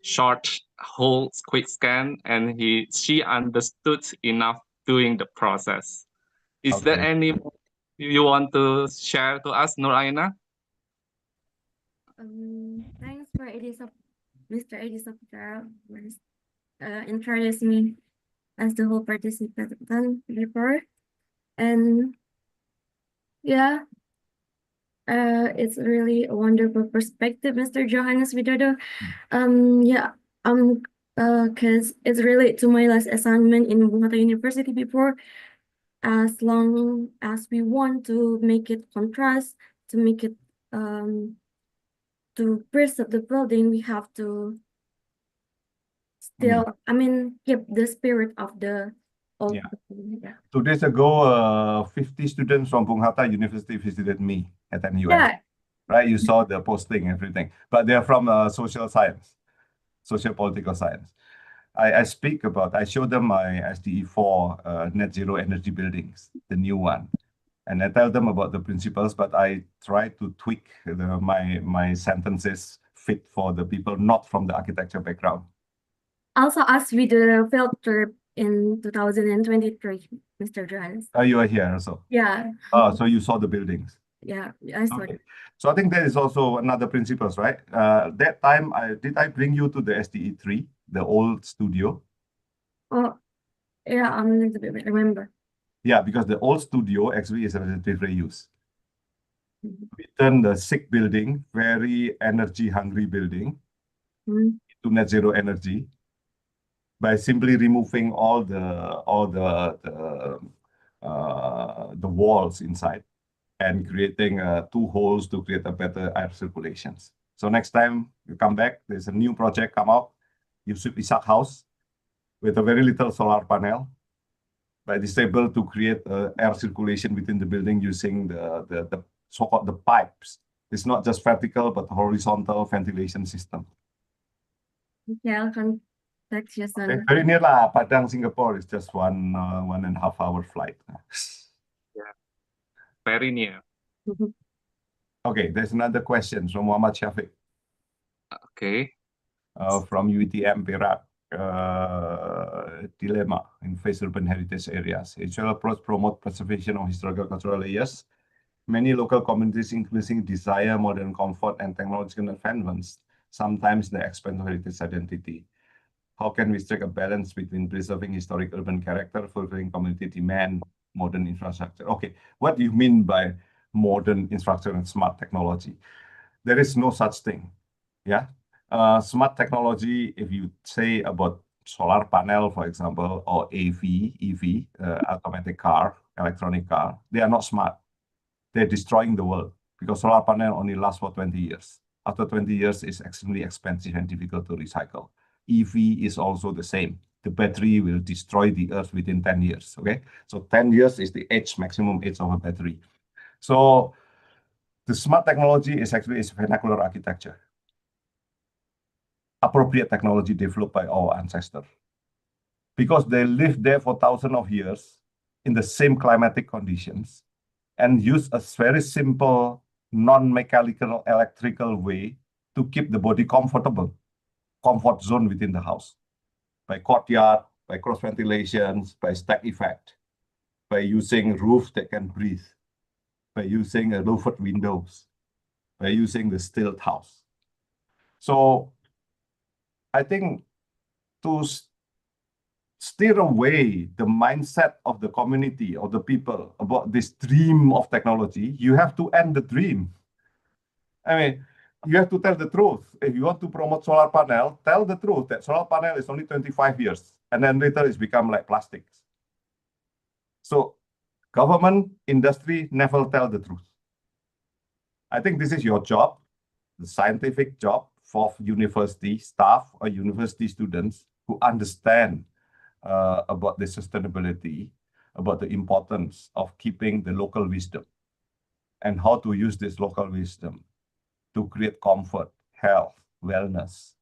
short whole quick scan, and she understood enough doing the process. Is there Okay. any you want to share to us, Nur Aina? Thanks for Mr. Edison introducing me as the whole participant before. And yeah, it's really a wonderful perspective, Mr. Johannes Widodo. Cause it's related to my last assignment in Bung Hatta University before. As long as we want to make it contrast, to make it to preserve the building, we have to still, keep the spirit of the old. Yeah. building. Yeah. 2 days ago, 50 students from Bung Hatta University visited me at NUS. Yeah. Right, you saw the posting, everything. But they're from social science, social political science. I show them my SDE4 net zero energy buildings, the new one. And I tell them about the principles, but I try to tweak my sentences fit for the people not from the architecture background. Also, as we did a field trip in 2023, Mr. Johannes. Oh, you are here also? Yeah. Oh, so you saw the buildings. Yeah, I saw Okay. it. So I think that is also another principles, right? That time, did I bring you to the SDE3, the old studio? Oh, yeah, I'm a little bit remember. Yeah, because the old studio actually is a relative reuse. Mhm. We turned the sick building, very energy hungry building, Mhm. to net zero energy by simply removing all the walls inside and creating 2 holes to create a better air circulations. So next time you come back, there's a new project come out, Yusuf Ishak House, with a very little solar panel, but it's able to create air circulation within the building using the so-called the pipes. It's not just vertical, but horizontal ventilation system. Yeah, I'll contact you soon. Okay, very near lah, Padang, Singapore is just 1.5 hour flight. Very near. Okay, there's another question from Muhammad Shafiq Okay. from UTM Perak. Dilemma in face urban heritage areas. Actual approach promote preservation of historical cultural layers. Many local communities increasingly desire modern comfort and technological advancements, sometimes at the expense of heritage identity. How can we strike a balance between preserving historic urban character, fulfilling community demand, modern infrastructure? Okay, what do you mean by modern infrastructure and smart technology? There is no such thing. Yeah, smart technology, if you say about solar panel, for example, or EV, automatic car, electronic car, they are not smart. They're destroying the world because solar panel only lasts for 20 years. After 20 years, it's extremely expensive and difficult to recycle. EV is also the same. The battery will destroy the earth within 10 years, okay? So 10 years is the maximum age of a battery. So the smart technology is actually vernacular architecture, appropriate technology developed by our ancestors. Because they lived there for thousands of years in the same climatic conditions and use a very simple, non-mechanical electrical way to keep the body comfortable, comfort zone within the house, by courtyard, by cross ventilations, by stack effect, by using roof that can breathe, by using louvered windows, by using the stilt house. So I think to steer away the mindset of the community or the people about this dream of technology, you have to end the dream. I mean, you have to tell the truth. If you want to promote solar panel, tell the truth that solar panel is only 25 years, and then later it's become like plastics. So government, industry never tell the truth. I think this is your job, the scientific job for university staff or university students who understand about the sustainability, about the importance of keeping the local wisdom and how to use this local wisdom to create comfort, health, wellness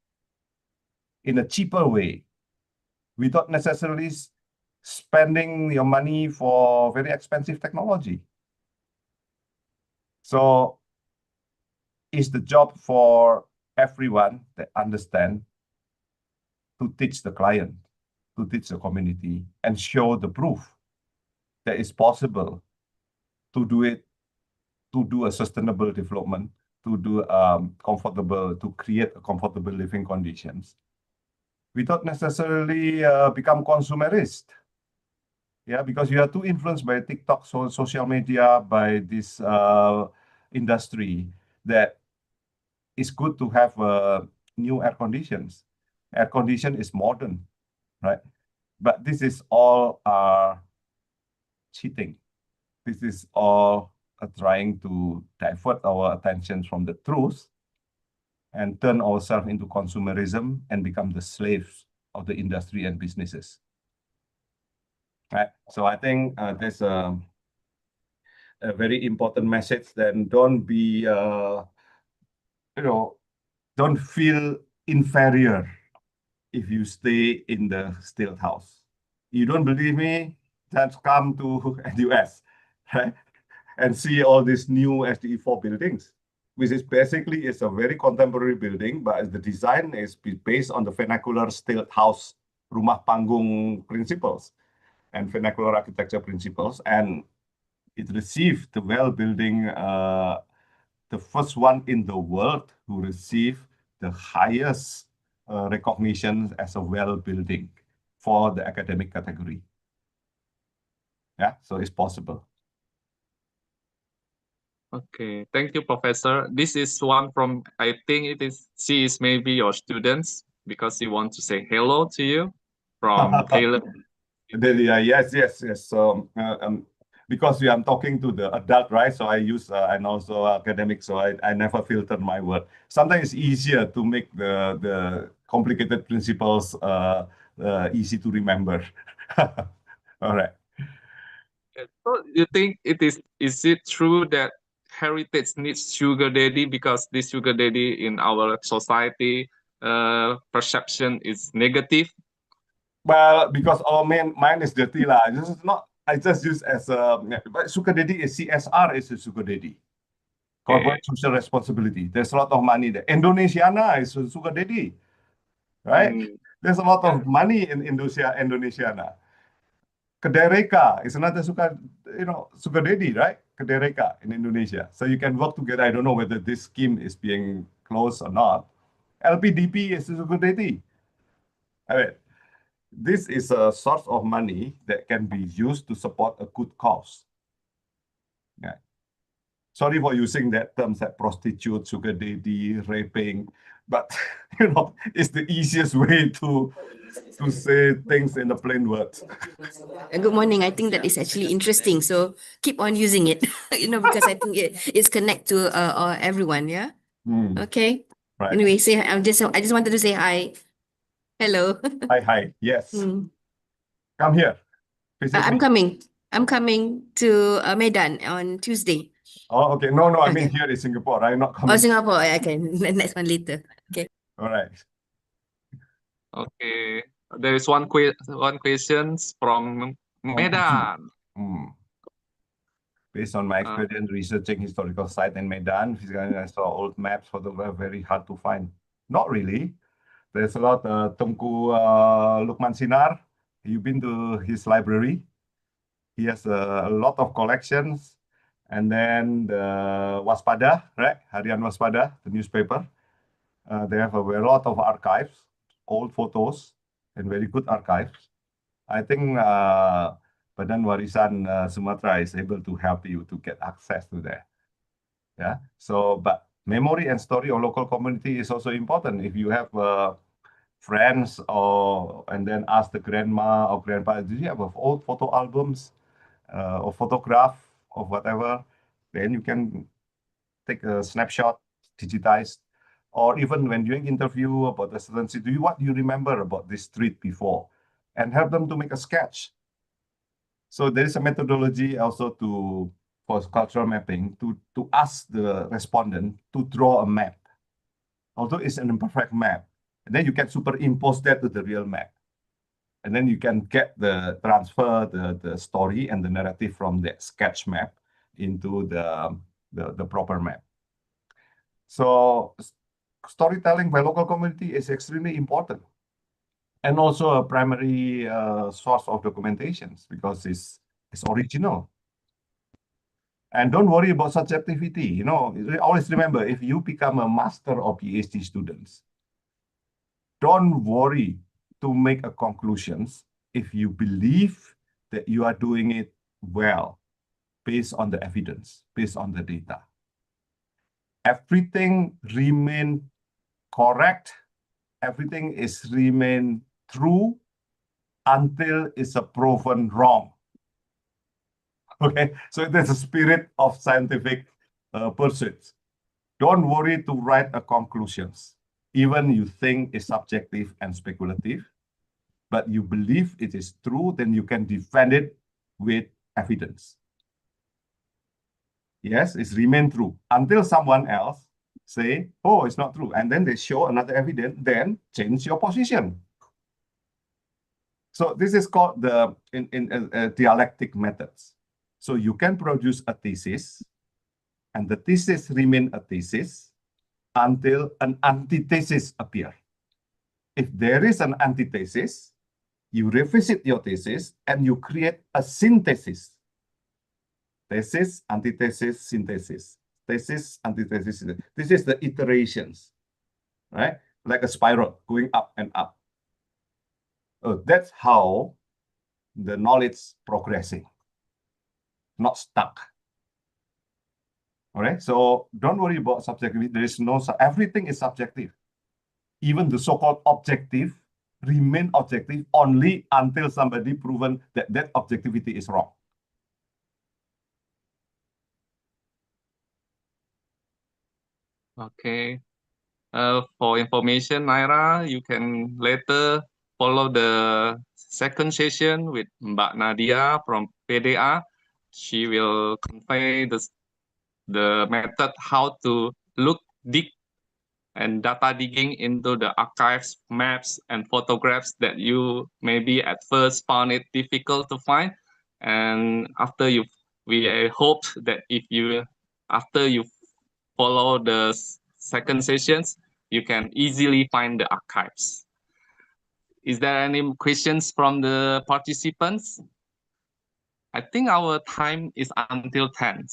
in a cheaper way, without necessarily spending your money for very expensive technology. So it's the job for everyone that understand to teach the client, to teach the community, and show the proof that it's possible to do it, to do a sustainable development, to do to create a comfortable living conditions without necessarily become consumerist. Yeah, because you are too influenced by TikTok, social media, by this industry, that it's good to have new air conditions. Air condition is modern, right? But this is all cheating. This is all trying to divert our attention from the truth and turn ourselves into consumerism and become the slaves of the industry and businesses. Right. So I think there's a very important message. Then don't be, don't feel inferior if you stay in the stilt house. You don't believe me? Just come to US, right? And see all these new SDE4 buildings, which is basically is a very contemporary building, but the design is based on the vernacular stilt house, rumah panggung principles and vernacular architecture principles. And it received the well building, the first one in the world who received the highest recognition as a well building for the academic category. Yeah, so it's possible. Okay, thank you, Professor. This is one from, I think she is maybe your students because she wants to say hello to you from Taylor. Yes. So because I'm talking to the adult, right? So I use and also academic, so I never filter my word. Sometimes it's easier to make the complicated principles easy to remember. All right. So you think is it true that heritage needs sugar daddy because this sugar daddy in our society perception is negative? Well, because mine is dirty lah. This is not. I just use as a. But sugar daddy is CSR is a sugar daddy. Corporate social responsibility. There's a lot of money there. Indonesiana is a sugar daddy, right? There's a lot of money in Indonesiana. Kedereka is another sugar daddy, right? Kedereka in Indonesia. So you can work together. I don't know whether this scheme is being closed or not. LPDP is a sugar daddy. I mean, this is a source of money that can be used to support a good cause. Yeah. Sorry for using that terms like prostitute, sugar daddy, raping, but it's the easiest way to say things in the plain words. Good morning. I think that is actually interesting. So keep on using it, because I think it's connect to everyone. Yeah. Okay. Right. Anyway, I just wanted to say hi. Hello. Hi. Yes. Come here. Visit I'm me. coming. I'm coming to Medan on Tuesday. Oh, okay. No, I mean here in Singapore. I'm not coming. Oh, Singapore. Okay. Next one later. Okay. All right. Okay. There is one question from Medan. Based on my experience researching historical sites in Medan, I saw old maps for the world very hard to find. Not really. There's a lot. Tengku Lukman Sinar, you've been to his library. He has a lot of collections. And then the Waspada, right? Harian Waspada, the newspaper. They have a lot of archives, old photos, and very good archives. I think Badan Warisan Sumatra is able to help you to get access to that. Yeah. So, but memory and story of local community is also important. If you have friends and then ask the grandma or grandpa, do you have old photo albums or photograph or whatever? Then you can take a snapshot, digitized, or even when doing interview about a certain city, what do you remember about this street before? And help them to make a sketch. So there is a methodology also for cultural mapping to ask the respondent to draw a map. Although it's an imperfect map, and then you can superimpose that to the real map. And then you can get transfer the story and the narrative from that sketch map into the proper map. So storytelling by local community is extremely important. And also a primary source of documentations because it's original. And don't worry about subjectivity. Always remember, if you become a master or PhD students, don't worry to make a conclusions if you believe that you are doing it well based on the evidence, based on the data. Everything remain correct. Everything is remain true until it's proven wrong. Okay, so there's a spirit of scientific pursuits. Don't worry to write a conclusions. Even you think it's subjective and speculative, but you believe it is true, then you can defend it with evidence. Yes, it's remain true until someone else say, oh, it's not true. And then they show another evidence, then change your position. So this is called the dialectic methods. So you can produce a thesis, and the thesis remain a thesis until an antithesis appear. If there is an antithesis, you revisit your thesis and you create a synthesis. Thesis, antithesis, synthesis. Thesis, antithesis, synthesis. This is the iterations, right? Like a spiral going up and up. That's how the knowledge progressing, not stuck. All right, so don't worry about subjectivity. There is no, everything is subjective. Even the so-called objective remain objective only until somebody proven that that objectivity is wrong. Okay. For information, Naira, you can later follow the second session with Mbak Nadia from PDA. She will convey the method how to dig and data digging into the archives, maps, and photographs that you maybe at first found it difficult to find. And after we hope that after you follow the second sessions, you can easily find the archives. Is there any questions from the participants? I think our time is until 10.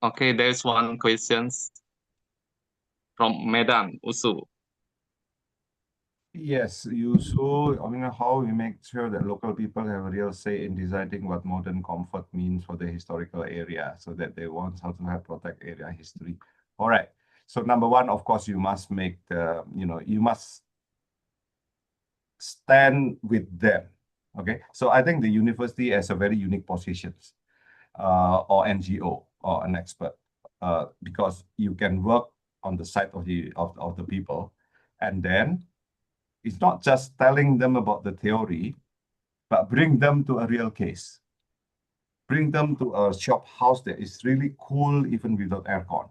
Okay, there's one question from Medan Usu. Yes, you so I mean, how we make sure that local people have a real say in deciding what modern comfort means for the historical area, so that they want how to have protect area history. All right. So number one, of course, you must make the, you must stand with them. Okay. So I think the university has a very unique position, or NGO or an expert, because you can work on the side of the people, and then it's not just telling them about the theory, but bring them to a real case. Bring them to a shop house that is really cool even without aircon.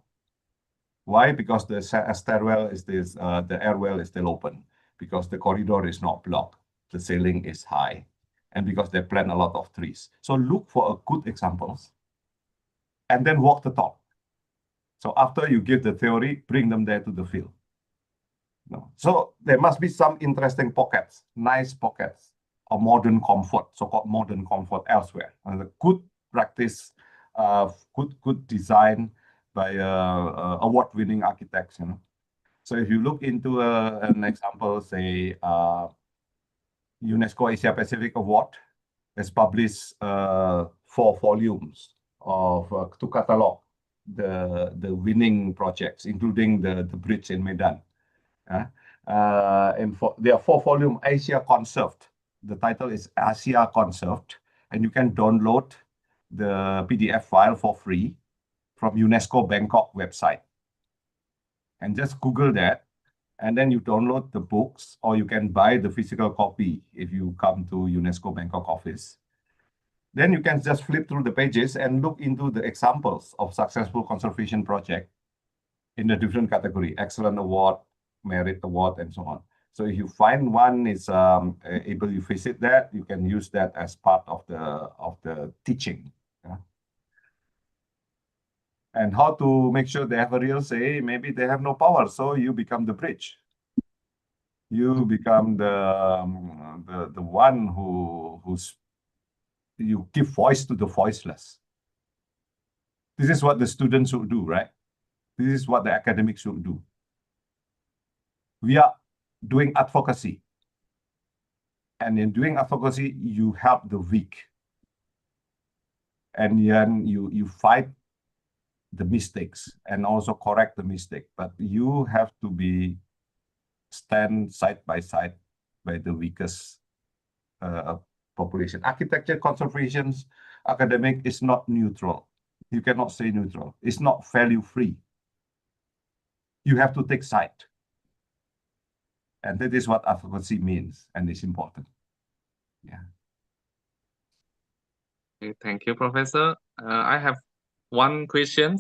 Why? Because the stairwell is this, the airwell is still open, because the corridor is not blocked, the ceiling is high, and because they plant a lot of trees. So look for a good examples, and then walk the talk. So after you give the theory, bring them there to the field. No. So there must be some interesting pockets, nice pockets of modern comfort, so-called modern comfort elsewhere. And a good practice, good design by award-winning architects. So if you look into an example, say UNESCO Asia Pacific Award has published 4 volumes of to catalog the winning projects, including the bridge in Medan. And there are 4-volume Asia Conserved. The title is Asia Conserved, and you can download the PDF file for free from UNESCO Bangkok website. And just Google that, and then you download the books, or you can buy the physical copy if you come to UNESCO Bangkok office. Then you can just flip through the pages and look into the examples of successful conservation project in the different category, excellent award, merit award, and so on. So if you find one is able to visit that, you can use that as part of the teaching. And how to make sure they have a real say? Maybe they have no power, so you become the bridge. You become the one who's you give voice to the voiceless. This is what the students should do, right? This is what the academics should do. We are doing advocacy. And in doing advocacy, you help the weak. And then you fight the mistakes and also correct the mistake. But you have to stand side by side by the weakest population. Architecture, conservations, academic is not neutral. You cannot say neutral. It's not value-free. You have to take side. And that is what advocacy means, and it's important. Yeah. Okay, thank you, Professor. I have one question.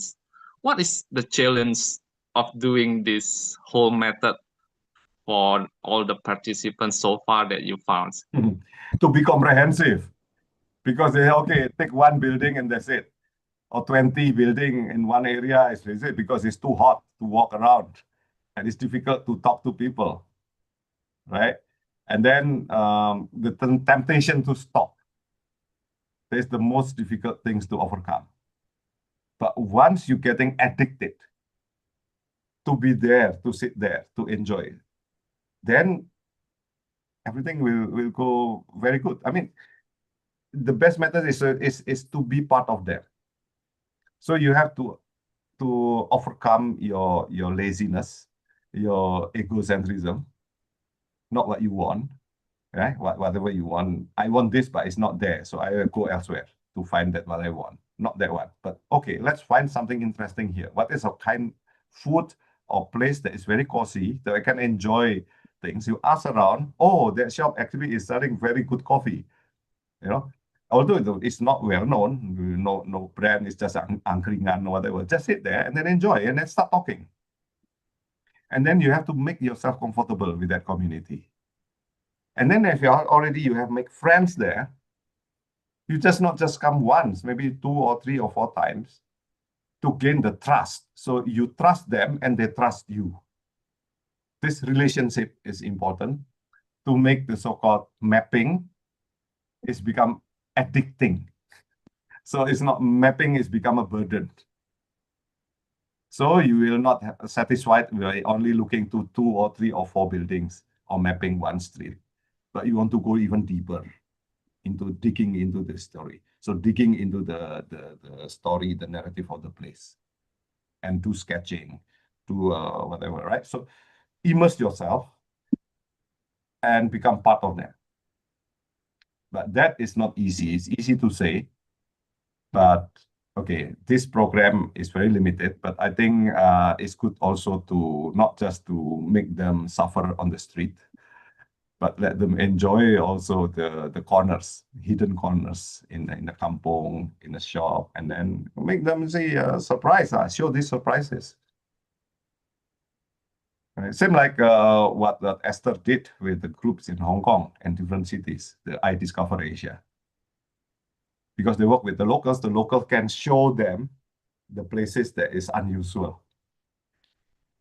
What is the challenge of doing this whole method for all the participants so far that you found? To be comprehensive, because they okay, take one building and that's it, or 20 building in one area is it, because it's too hot to walk around, and it's difficult to talk to people, right? And then the temptation to stop. That's the most difficult things to overcome. But once you're getting addicted to be there, to sit there, to enjoy, then everything will go very good. I mean, the best method is to be part of them. So you have to overcome your laziness, your egocentrism, not what you want, right? Whatever you want. I want this, but it's not there, so I will go elsewhere to find that what I want. Not that one, but okay, let's find something interesting here. What is a kind food or place that is very cozy, that I can enjoy things? You ask around, oh, that shop actually is selling very good coffee, although it's not well known, no brand, it's just angkringan or whatever. Just sit there and then enjoy, and then start talking. And then you have to make yourself comfortable with that community. And then if you have make friends there, you just not just come once, maybe 2 or 3 or 4 times. to gain the trust. So you trust them and they trust you. This relationship is important to make the so-called mapping is become addicting. So it's not mapping is become a burden. So you will not satisfied by only looking to 2 or 3 or 4 buildings or mapping one street, but you want to go even deeper into digging into the story. So digging into the story, the narrative of the place, and do sketching, do whatever, right? So immerse yourself and become part of them. But that is not easy. It's easy to say, but okay, this program is very limited, but I think it's good also to not just to make them suffer on the street, but let them enjoy also the corners, hidden corners in the kampong, in the shop, and then make them say surprise, show these surprises. Right? Same like what Esther did with the groups in Hong Kong and different cities, the I Discover Asia. Because they work with the local can show them the places that is unusual.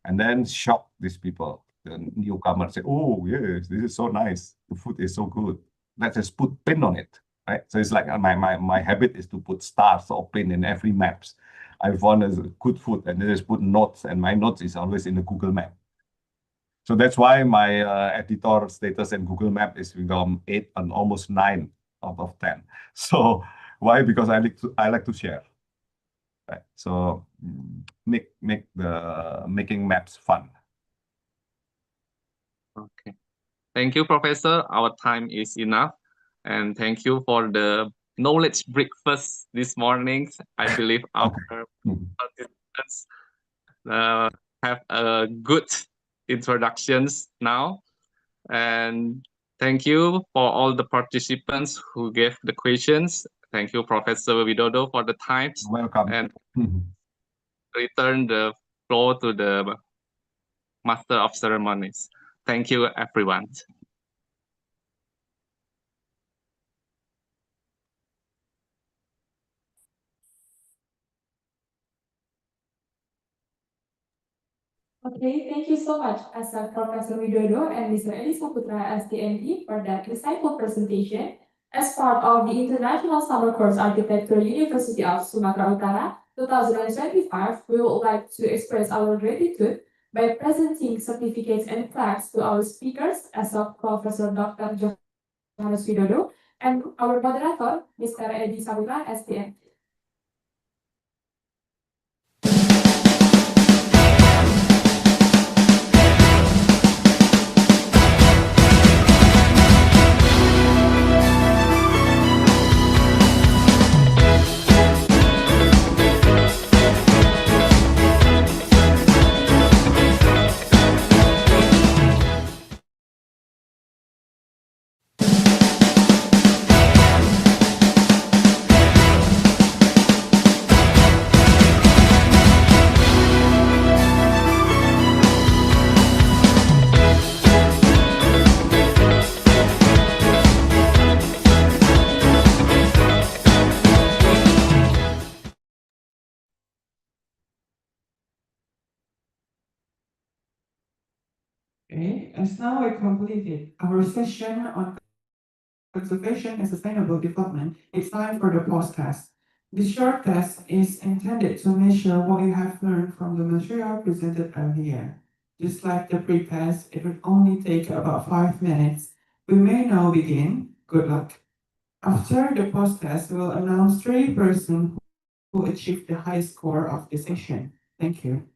And then shock these people. The newcomers say, oh, yes, this is so nice. The food is so good. Let's just put pin on it, right? So it's like my habit is to put stars or pin in every maps. I found a good food and then just put notes, and my notes is always in the Google Map. So that's why my editor status in Google Map is become 8 and almost 9 out of 10. So why? Because I like to share. Right. So making maps fun. Okay. Thank you, Professor. Our time is enough. And thank you for the knowledge breakfast this morning. I believe our participants have a good introductions now. And thank you for all the participants who gave the questions. Thank you, Professor Widodo, for the time. Welcome. And return the floor to the Master of Ceremonies. Thank you, everyone. Okay, thank you so much, Professor Widodo and Mr. Edi Saputra STME for that insightful presentation. As part of the International Summer Course Architecture University of Sumatra Utara 2025, we would like to express our gratitude by presenting certificates and plaques to our speakers as of Professor Dr. Johannes Widodo and our moderator, Mr. Edi Saputra STM. Okay, as now we completed our session on conservation and sustainable development, it's time for the post-test. This short test is intended to measure what you have learned from the material presented earlier. Just like the pre-test, it would only take about 5 minutes. We may now begin. Good luck. After the post-test, we'll announce 3 persons who achieved the highest score of the session. Thank you.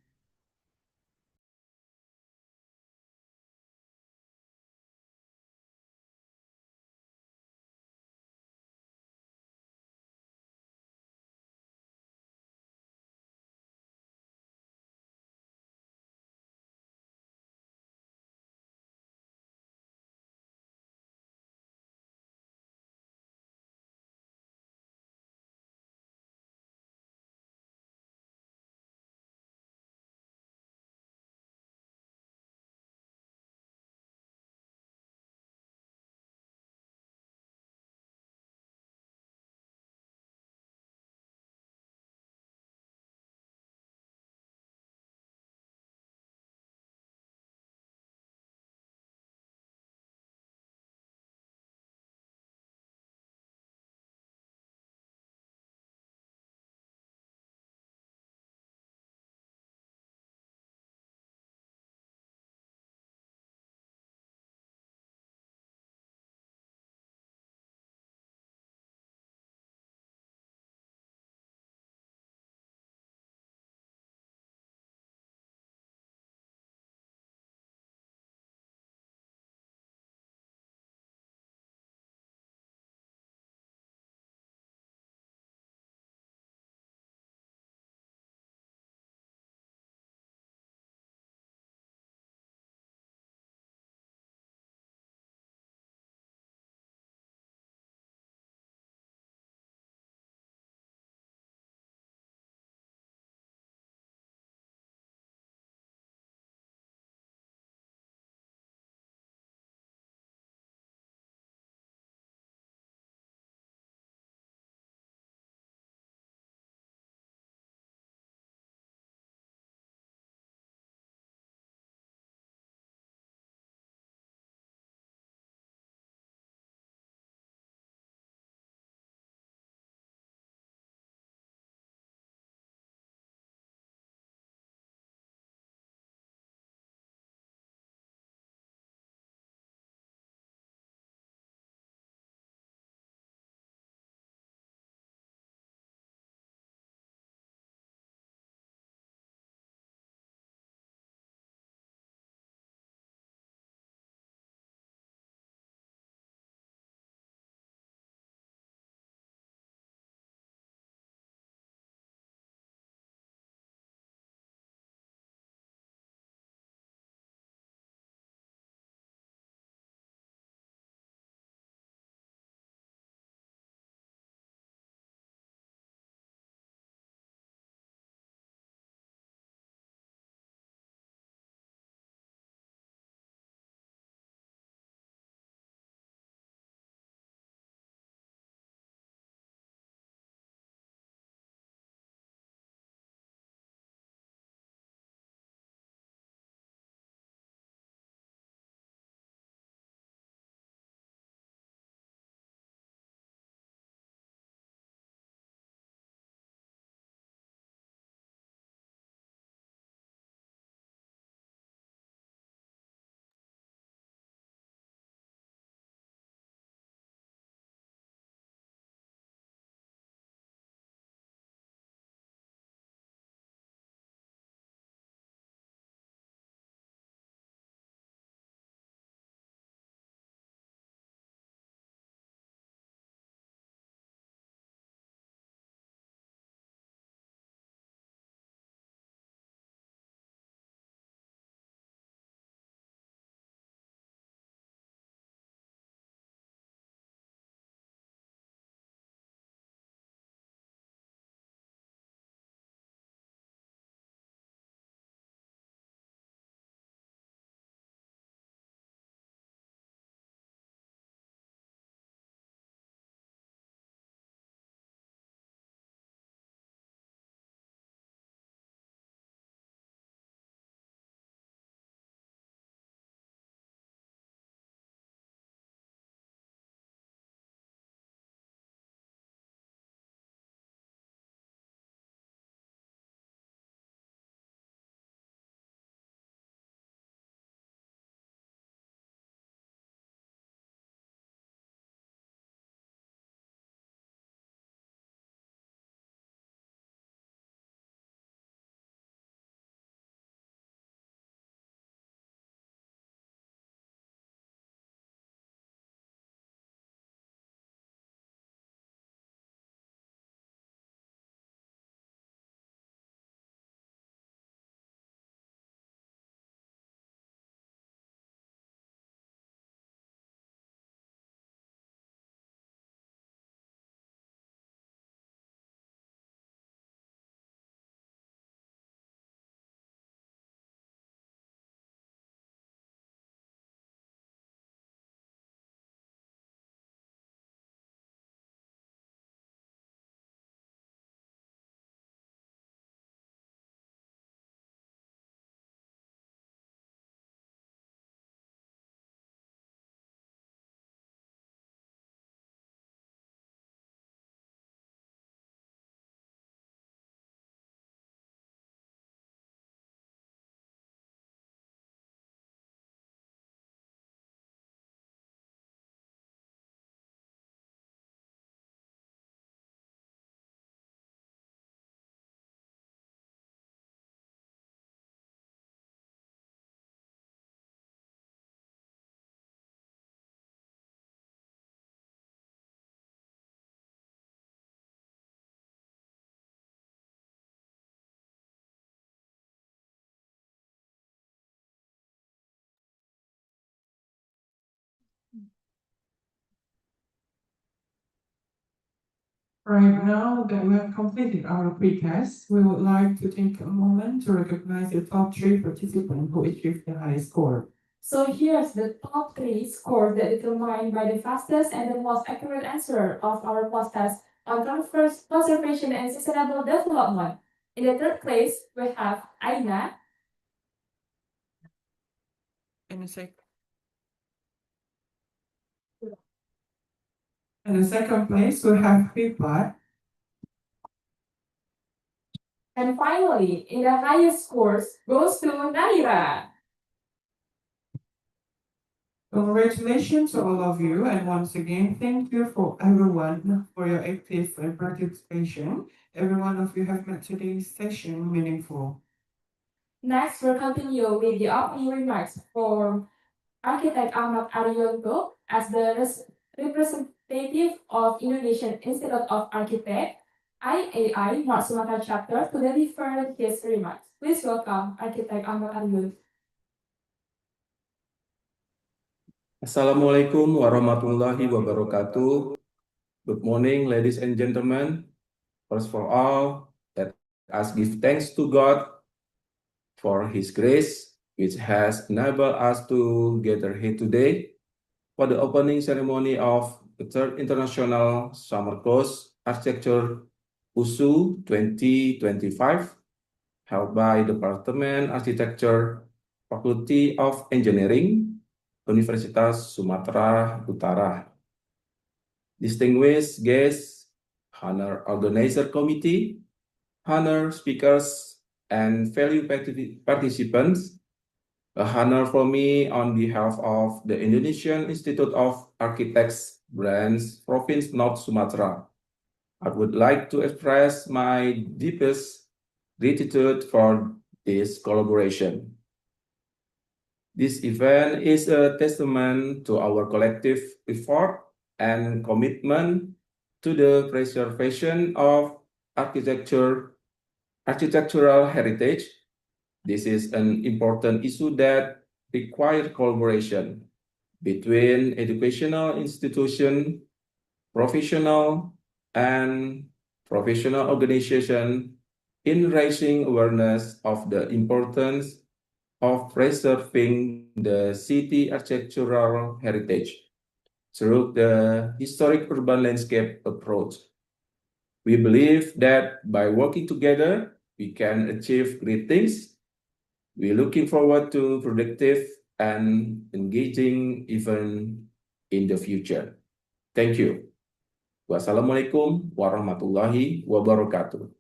Right now that we have completed our pre-test, we would like to take a moment to recognize the top 3 participants who achieved the highest score. So here's the top 3 scores that determined by the fastest and the most accurate answer of our podcast on conservation and sustainable development. In the third place, we have Aina. In the second place, we have Pipa. And finally, in the highest scores goes to Naira. Congratulations to all of you, and once again, thank you for everyone for your active participation. Every one of you have made today's session meaningful. Next, we'll continue with the opening remarks from Architect Ahmad Arianto as the representative of Indonesian Institute of Architects, IAI North Sumatra chapter, to deliver his remarks. Please welcome Architect Ahmad Arianto. Assalamualaikum warahmatullahi wabarakatuh. Good morning, ladies and gentlemen. First of all, let us give thanks to God for His grace, which has enabled us to gather here today for the opening ceremony of the Third International Summer Course Architecture USU 2025, held by Department Architecture, Faculty of Engineering, Universitas Sumatera Utara. Distinguished guests, honor organizer committee, honor speakers, and value participants, a honor for me on behalf of the Indonesian Institute of Architects branch, Province North Sumatra. I would like to express my deepest gratitude for this collaboration. This event is a testament to our collective effort and commitment to the preservation of architectural heritage. This is an important issue that requires collaboration between educational institutions, professional organizations in raising awareness of the importance of preserving the city architectural heritage through the historic urban landscape approach. We believe that by working together, we can achieve great things. We're looking forward to productive and engaging event in the future. Thank you. Wassalamualaikum warahmatullahi wabarakatuh.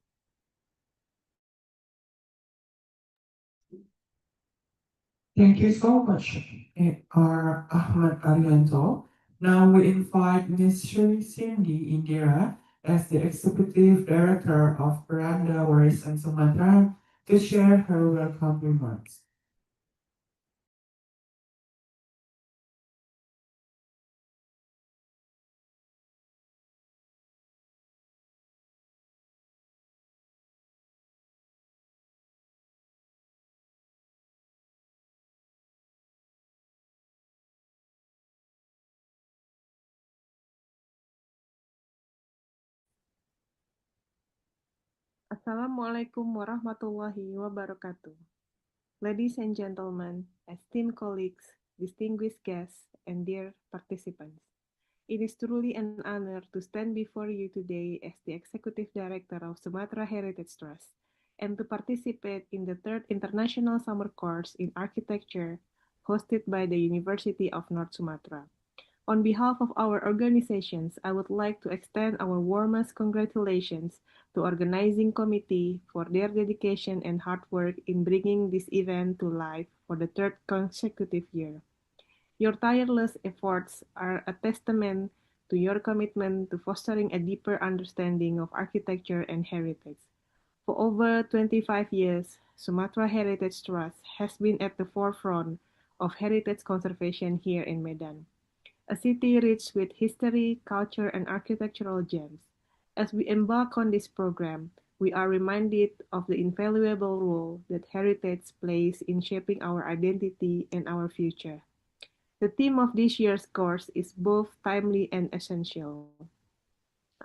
Thank you so much, Ahmad Arianto. Now we invite Ms. Cindy Indira as the Executive Director of Veranda Warisan Sumatra to share her welcome remarks. Assalamualaikum warahmatullahi wabarakatuh. Ladies and gentlemen, esteemed colleagues, distinguished guests, and dear participants, it is truly an honor to stand before you today as the Executive Director of Sumatra Heritage Trust and to participate in the third International Summer Course in Architecture hosted by the University of North Sumatra. On behalf of our organizations, I would like to extend our warmest congratulations to organizing committee for their dedication and hard work in bringing this event to life for the third consecutive year. Your tireless efforts are a testament to your commitment to fostering a deeper understanding of architecture and heritage. For over 25 years, Sumatra Heritage Trust has been at the forefront of heritage conservation here in Medan, a city rich with history, culture, and architectural gems. As we embark on this program, we are reminded of the invaluable role that heritage plays in shaping our identity and our future. The theme of this year's course is both timely and essential.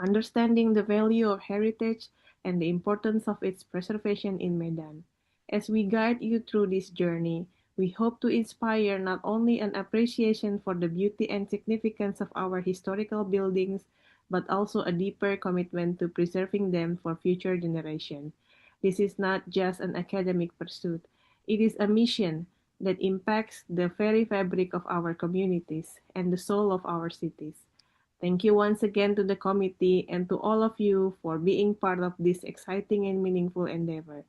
understanding the value of heritage and the importance of its preservation in Medan. As we guide you through this journey, we hope to inspire not only an appreciation for the beauty and significance of our historical buildings, but also a deeper commitment to preserving them for future generations. This is not just an academic pursuit, it is a mission that impacts the very fabric of our communities and the soul of our cities. Thank you once again to the committee and to all of you for being part of this exciting and meaningful endeavor.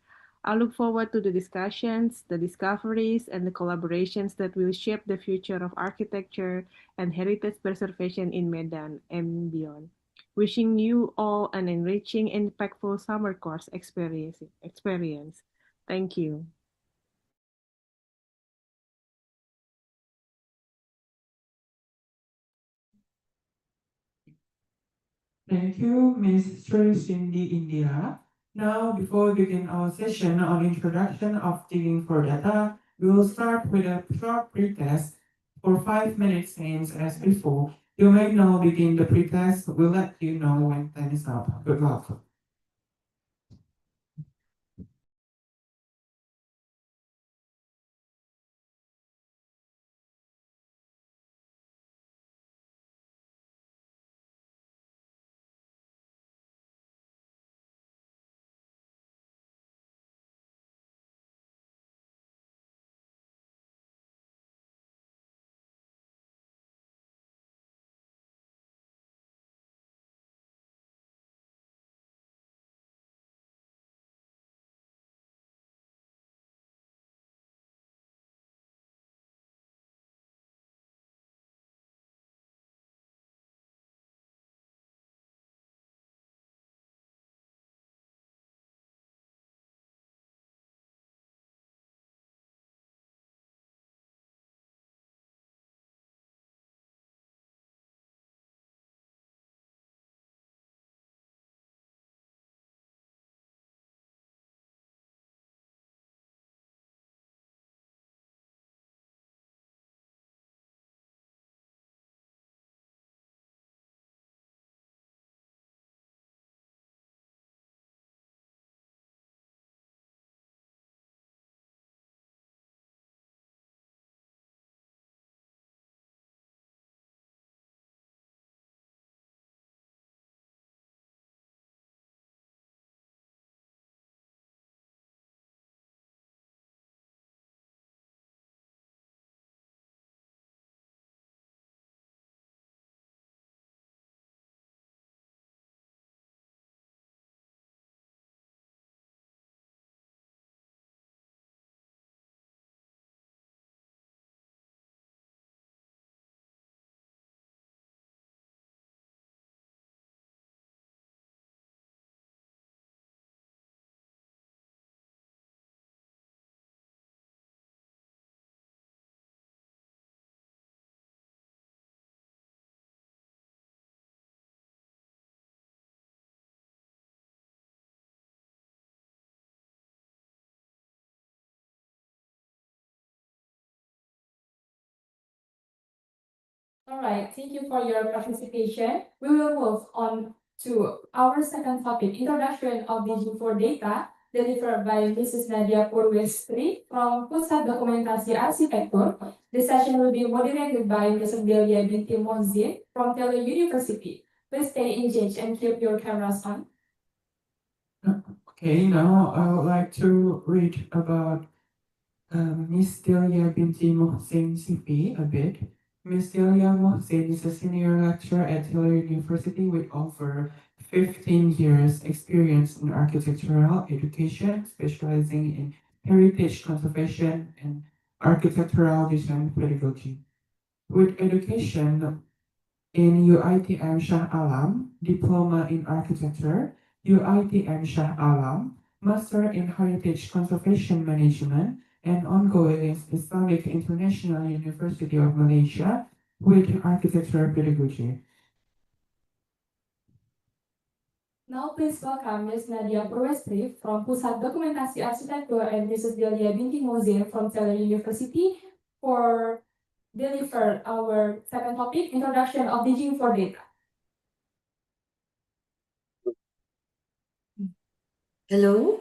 I look forward to the discussions, the discoveries, and the collaborations that will shape the future of architecture and heritage preservation in Medan and beyond. Wishing you all an enriching and impactful summer course experience. Thank you. Thank you, Ms. Sri Cindy India. Now, before we begin our session on introduction of digging for data, we will start with a short pretest for 5 minutes same as before. You may now begin the pretest. We'll let you know when time is up. Good luck. All right, thank you for your participation. We will move on to our second topic, introduction of digital data, delivered by Mrs. Nadia Purwestri from Pusat Dokumentasi Arsitektur. The session will be moderated by Mrs. Delia Binti Monzin from Tele University. Please stay engaged and keep your cameras on. Okay, now I would like to read about Miss Delia Binti Mohsin CV a bit. Miss Delia Mohsin is a senior lecturer at Taylor University with over 15 years experience in architectural education, specializing in heritage conservation and architectural design pedagogy. With education in UITM Shah Alam, Diploma in Architecture, UITM Shah Alam, Master in Heritage Conservation Management, and ongoing Islamic International University of Malaysia with Architecture Pedagogy. Now please welcome Ms. Nadia Purwestri from Pusat Dokumentasi Arsitektur and Mrs. Delia Binti Mozin from Taylor University for deliver our second topic, introduction of digging for data. Hello.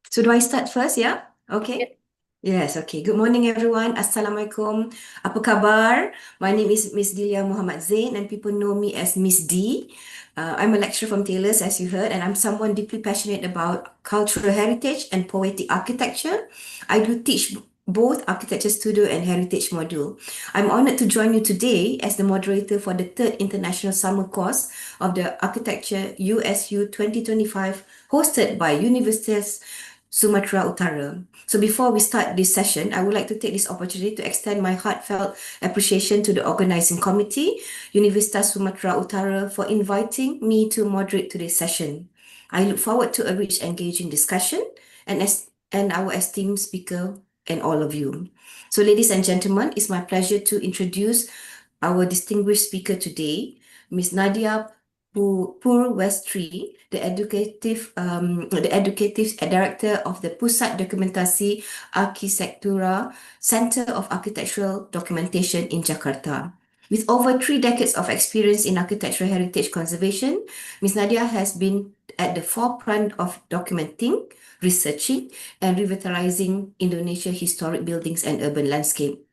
So do I start first? Yeah. Okay. Yes, okay. Good morning, everyone. Assalamualaikum. Apa khabar? My name is Miss Dilia Muhammad Zain, and people know me as Miss D. I'm a lecturer from Taylor's, as you heard, and I'm someone deeply passionate about cultural heritage and poetic architecture. I do teach both architecture studio and heritage module. I'm honored to join you today as the moderator for the third international summer course of the Architecture USU 2025, hosted by Universitas Sumatra Utara. So before we start this session, I would like to take this opportunity to extend my heartfelt appreciation to the organizing committee, Universitas Sumatra Utara, for inviting me to moderate today's session. I look forward to a rich, engaging discussion and our esteemed speaker and all of you. So ladies and gentlemen, it's my pleasure to introduce our distinguished speaker today, Ms. Nadia Purwestri, the educative director of the Pusat Dokumentasi Arkitektura Center of Architectural Documentation in Jakarta. With over 3 decades of experience in architectural heritage conservation, Ms. Nadia has been at the forefront of documenting, researching, and revitalizing Indonesia historic buildings and urban landscape.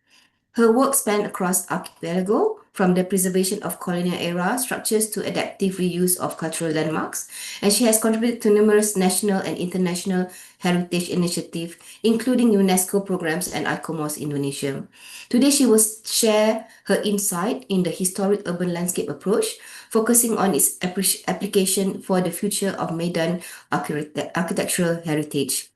Her work spanned across archipelago, from the preservation of colonial era structures to adaptive reuse of cultural landmarks, and she has contributed to numerous national and international heritage initiatives, including UNESCO programs and ICOMOS Indonesia. Today, she will share her insight in the historic urban landscape approach, focusing on its application for the future of Medan architectural heritage.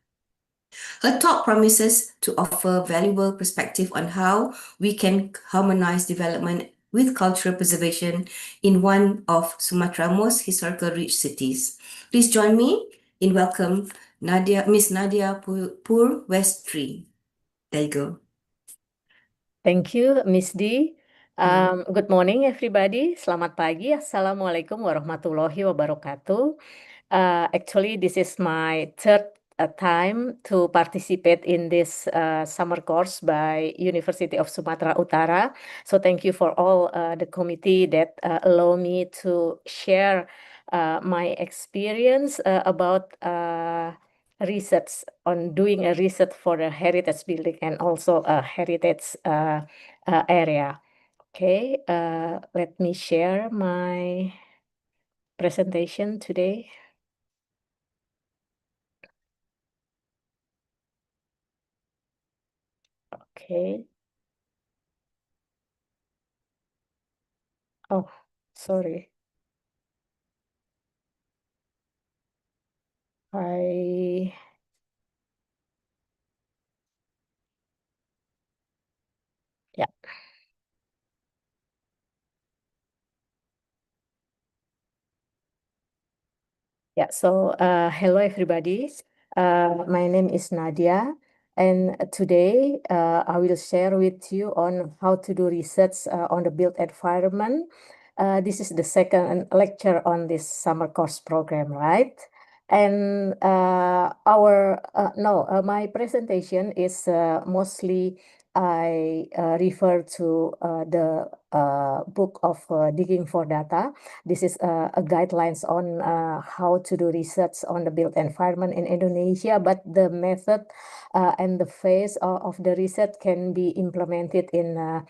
Her talk promises to offer valuable perspective on how we can harmonize development with cultural preservation in one of Sumatra's most historical rich cities. Please join me in welcome Miss Nadia Purwestri. There you go. Thank you, Miss D. Good morning, everybody. Selamat pagi. Assalamualaikum warahmatullahi wabarakatuh. Actually, this is my third time to participate in this summer course by University of Sumatra Utara. So thank you for all the committee that allow me to share my experience about research on doing a research for a heritage building and also a heritage area. Okay, let me share my presentation today. Okay. Oh, sorry. Yeah. Yeah, so hello everybody. My name is Nadia, and today I will share with you on how to do research on the built environment. This is the second lecture on this summer course program, right? And my presentation is mostly I refer to the book of Digging for Data. This is a guidelines on how to do research on the built environment in Indonesia, but the method and the phase of the research can be implemented in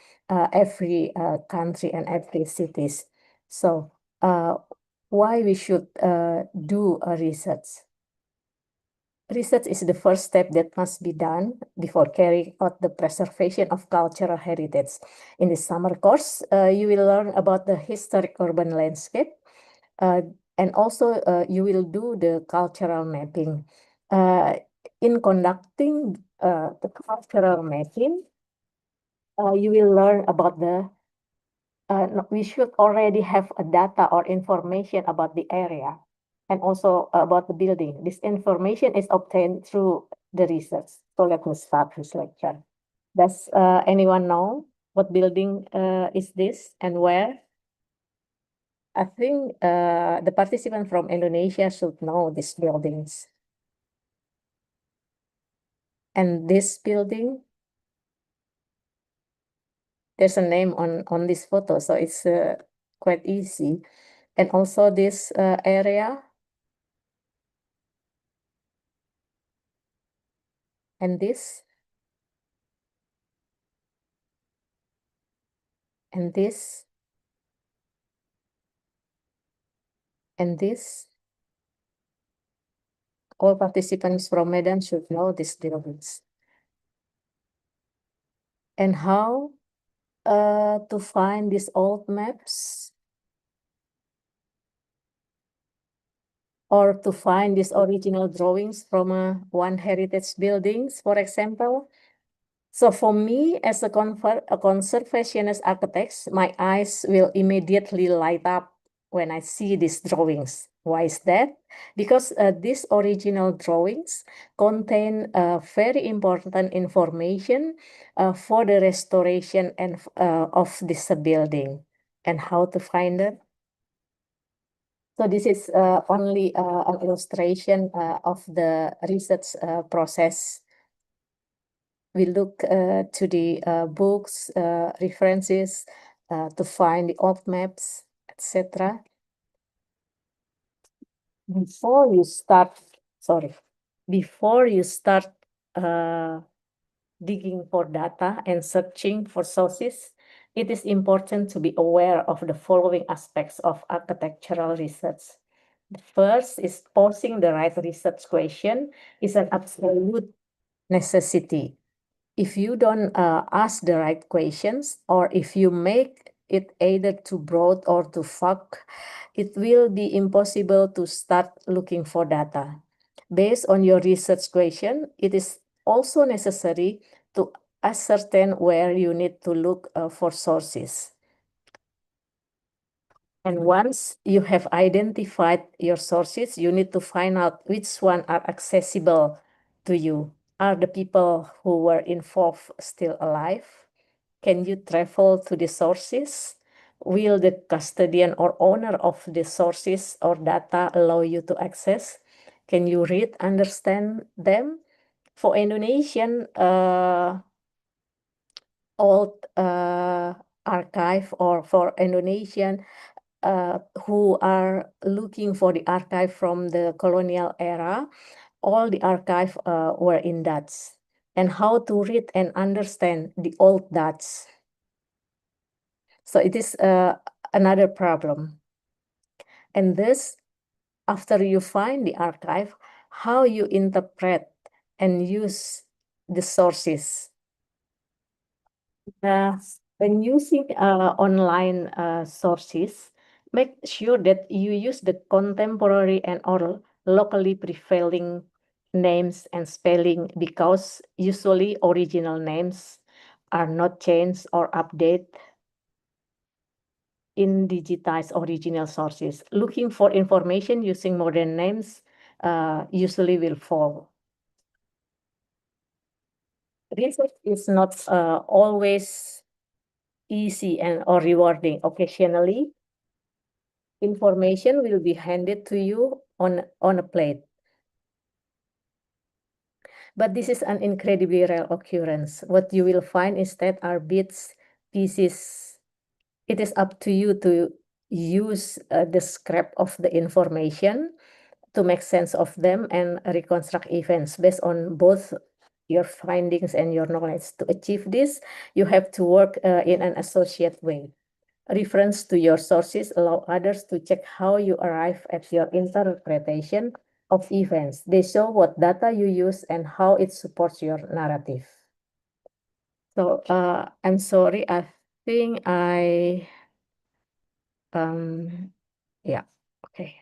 every country and every cities. So why we should do a research? Research is the first step that must be done before carrying out the preservation of cultural heritage. In this summer course, you will learn about the historic urban landscape, and also you will do the cultural mapping. In conducting the cultural mapping, you will learn about we should already have a data or information about the area and also about the building. This information is obtained through the research. So let me start this lecture. Does anyone know what building is this and where? I think the participant from Indonesia should know these buildings. And this building, there's a name on this photo, so it's quite easy. And also this area, and this, and this, and this. All participants from Medan should know these drawings. And how to find these old maps or to find these original drawings from one heritage buildings, for example. So for me, as a conservationist architect, my eyes will immediately light up when I see these drawings. Why is that? Because these original drawings contain very important information for the restoration and of this building and how to find it. So this is only an illustration of the research process. We look to the books, references to find the old maps, etc. Before you start digging for data and searching for sources, it is important to be aware of the following aspects of architectural research. The first is posing the right research question is an absolute necessity. If you don't ask the right questions, or if you make it either too broad or too vague, it will be impossible to start looking for data. Based on your research question, it is also necessary to ascertain where you need to look for sources. And once you have identified your sources, you need to find out which ones are accessible to you. Are the people who were involved still alive? Can you travel to the sources? Will the custodian or owner of the sources or data allow you to access? Can you read, understand them? For Indonesian old archive, or for Indonesian who are looking for the archive from the colonial era, all the archive were in Dutch. And how to read and understand the old Dutch. So it is another problem. And this, after you find the archive, how you interpret and use the sources. When using online sources, make sure that you use the contemporary and or locally prevailing names and spelling, because usually original names are not changed or updated in digitized original sources. Looking for information using modern names usually will fall. Research is not always easy and or rewarding. Occasionally, information will be handed to you on a plate. But this is an incredibly rare occurrence. What you will find instead are bits, pieces. It is up to you to use the scrap of the information to make sense of them and reconstruct events based on both your findings and your knowledge. To achieve this, you have to work in an associate way. Reference to your sources allow others to check how you arrive at your interpretation of events. They show what data you use and how it supports your narrative. So I'm sorry, I think yeah, okay.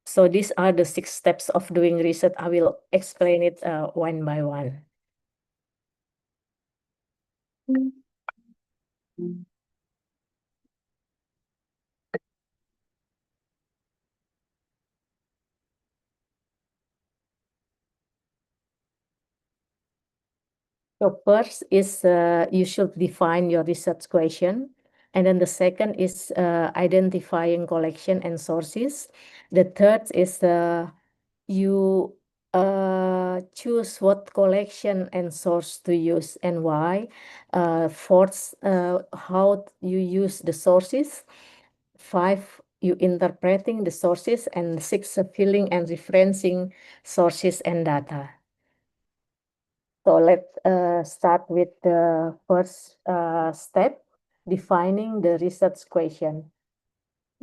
So these are the 6 steps of doing research. I will explain it one by one. So first is you should define your research question. And then the second is identifying collection and sources. The third is you choose what collection and source to use and why. Fourth, how you use the sources. 5, you interpreting the sources, and 6, filling and referencing sources and data. So let's start with the first step, defining the research question.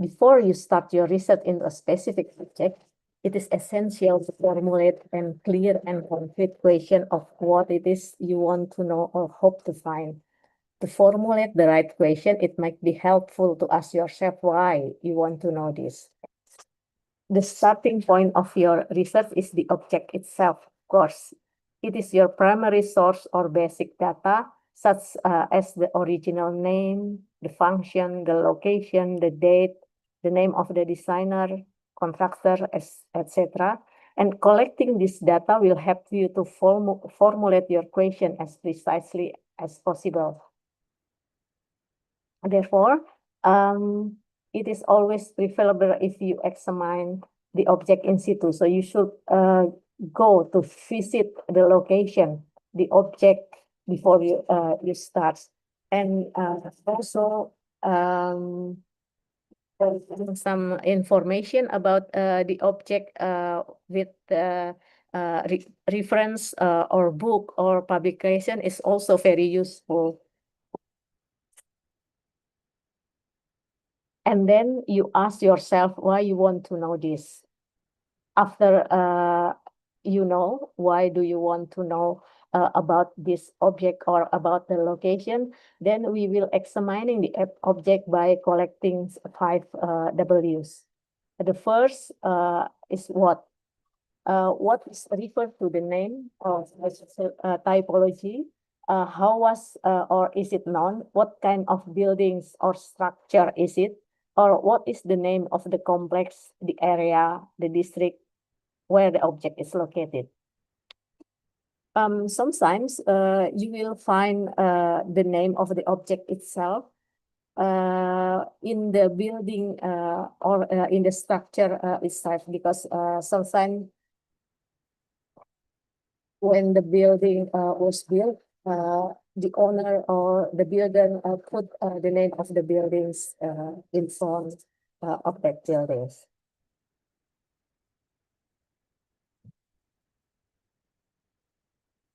Before you start your research into a specific subject, it is essential to formulate a clear and concrete question of what it is you want to know or hope to find. To formulate the right question, it might be helpful to ask yourself why you want to know this. The starting point of your research is the object itself, of course. It is your primary source or basic data, such as the original name, the function, the location, the date, the name of the designer, contractor, etc. And collecting this data will help you to formulate your question as precisely as possible. Therefore, it is always preferable if you examine the object in situ. So you should go to visit the location, the object before you start. And also some information about the object with reference or book or publication is also very useful. And then you ask yourself why you want to know this. After you know why do you want to know about this object or about the location, then we will examining the object by collecting 5 W's. The first is what? What is referred to the name of typology? How was or is it known? What kind of buildings or structure is it? Or what is the name of the complex, the area, the district where the object is located? Sometimes you will find the name of the object itself in the building or in the structure itself, because sometimes when the building was built, the owner or the builder put the name of the buildings in front of that buildings.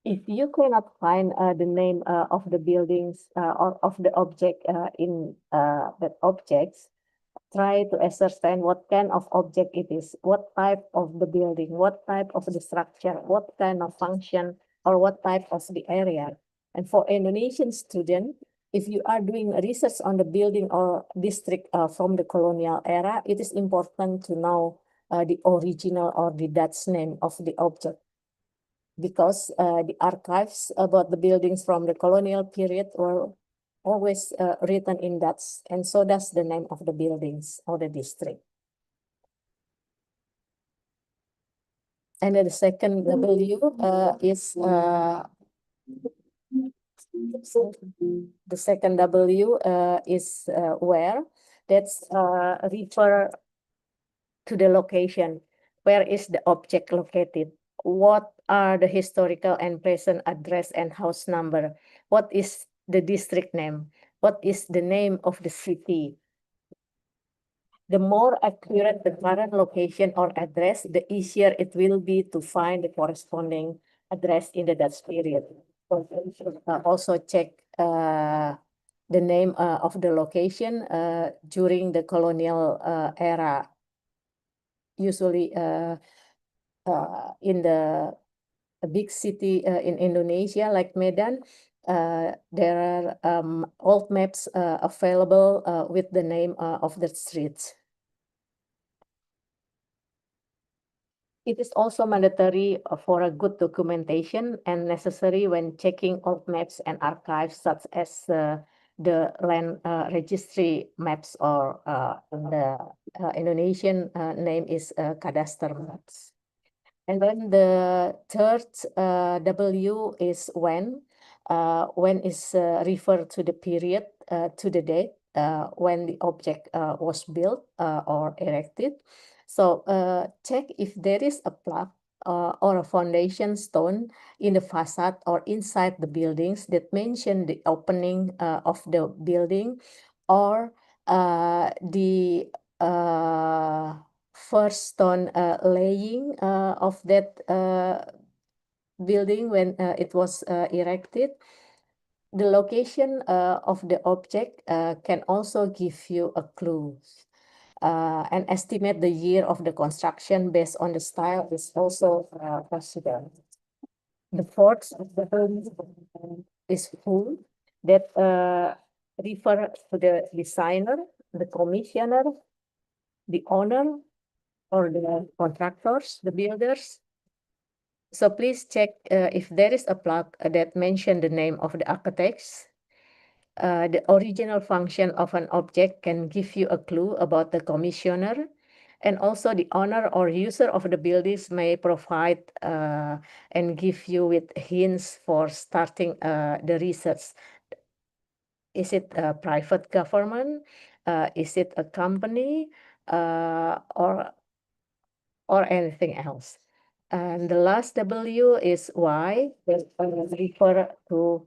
If you cannot find the name of the buildings or of the object in that objects, try to ascertain what kind of object it is, what type of the building, what type of the structure, what kind of function, or what type of the area. And for Indonesian student, if you are doing research on the building or district from the colonial era, it is important to know the original or the Dutch name of the object, because the archives about the buildings from the colonial period were always written in Dutch, and so does the name of the buildings or the district. And then the second W is the second W is where. That's refer to the location. Where is the object located? What are the historical and present address and house number? What is the district name? What is the name of the city? The more accurate the current location or address, the easier it will be to find the corresponding address in the Dutch period. So you should also check the name of the location during the colonial era. Usually in the big city in Indonesia, like Medan, there are old maps available with the name of the streets. It is also mandatory for a good documentation and necessary when checking old maps and archives, such as the land registry maps, or the Indonesian name is cadastre maps. And then the third W is when. When is referred to the period, to the date when the object was built or erected. So check if there is a plaque or a foundation stone in the facade or inside the buildings that mention the opening of the building, or the first stone laying of that building when it was erected. The location of the object can also give you a clue. And estimate the year of the construction based on the style is also possible. The fourth of the building is who that refer to the designer, the commissioner, the owner, or the contractors, the builders. So please check if there is a plaque that mention the name of the architects. The original function of an object can give you a clue about the commissioner, and also the owner or user of the buildings may provide and give you with hints for starting the research. Is it a private government? Is it a company? Or anything else? And the last W is why, that refer to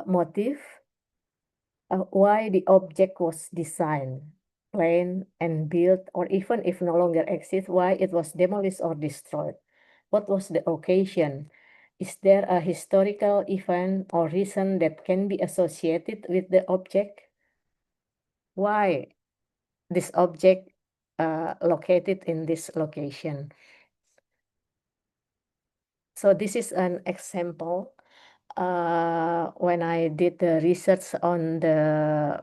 motive. Why the object was designed, planned, and built, or even if no longer exists, why it was demolished or destroyed. What was the occasion? Is there a historical event or reason that can be associated with the object? Why this object located in this location? So this is an example when I did the research on the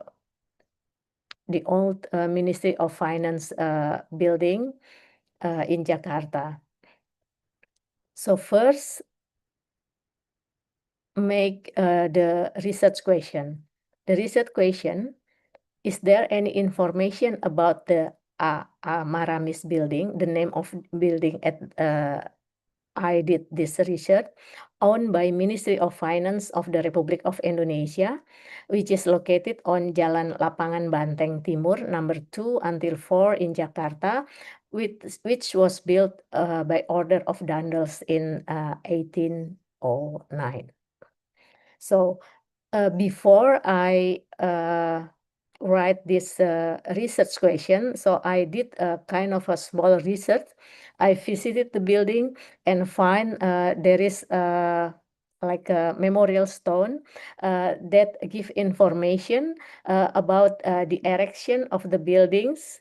old Ministry of Finance building in Jakarta. So first, make the research question. The research question, is there any information about the Maramis building, the name of building at I did this research, owned by Ministry of Finance of the Republic of Indonesia, which is located on Jalan Lapangan Banteng Timur, number 2 until 4 in Jakarta, which was built by order of Daendels in 1809. So before I write this research question, so I did a kind of a small research. I visited the building and find there is like a memorial stone that give information about the erection of the buildings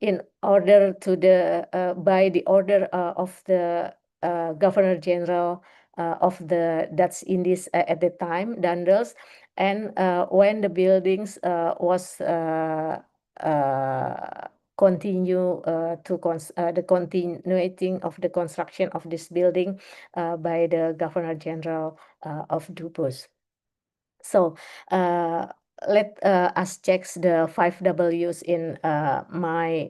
in order to the by the order of the Governor General of the Dutch Indies at the time, Daendels, and when the buildings was continue to the continuing of the construction of this building by the Governor General of Dupus. So let us check the 5 W's in my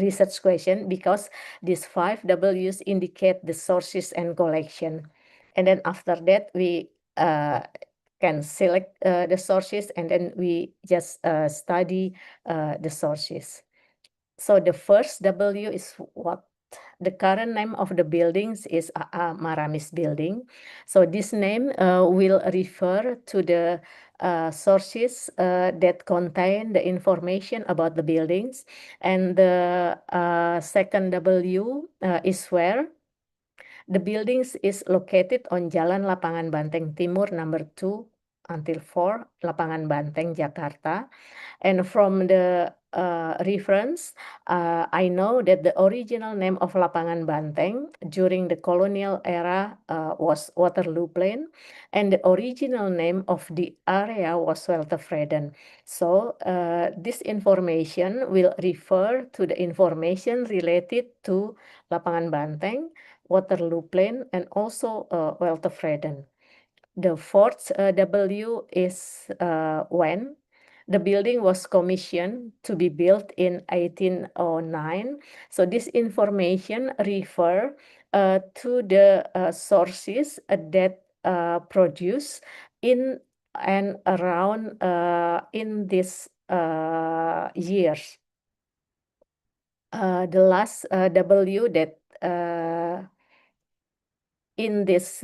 research question, because these 5 W's indicate the sources and collection. And then after that, we can select the sources, and then we just study the sources. So the first W is what? The current name of the buildings is Maramis building. So this name will refer to the sources that contain the information about the buildings. And the second W is where. The buildings is located on Jalan Lapangan Banteng Timur number 2 until 4, Lapangan Banteng, Jakarta. And from the reference, I know that the original name of Lapangan Banteng during the colonial era was Waterloo Plain, and the original name of the area was Weltevreden. So this information will refer to the information related to Lapangan Banteng, Waterloo Plain, and also Weltevreden. The fourth W is when. The building was commissioned to be built in 1809. So this information refer to the sources that produce in and around in this years. The last W that in this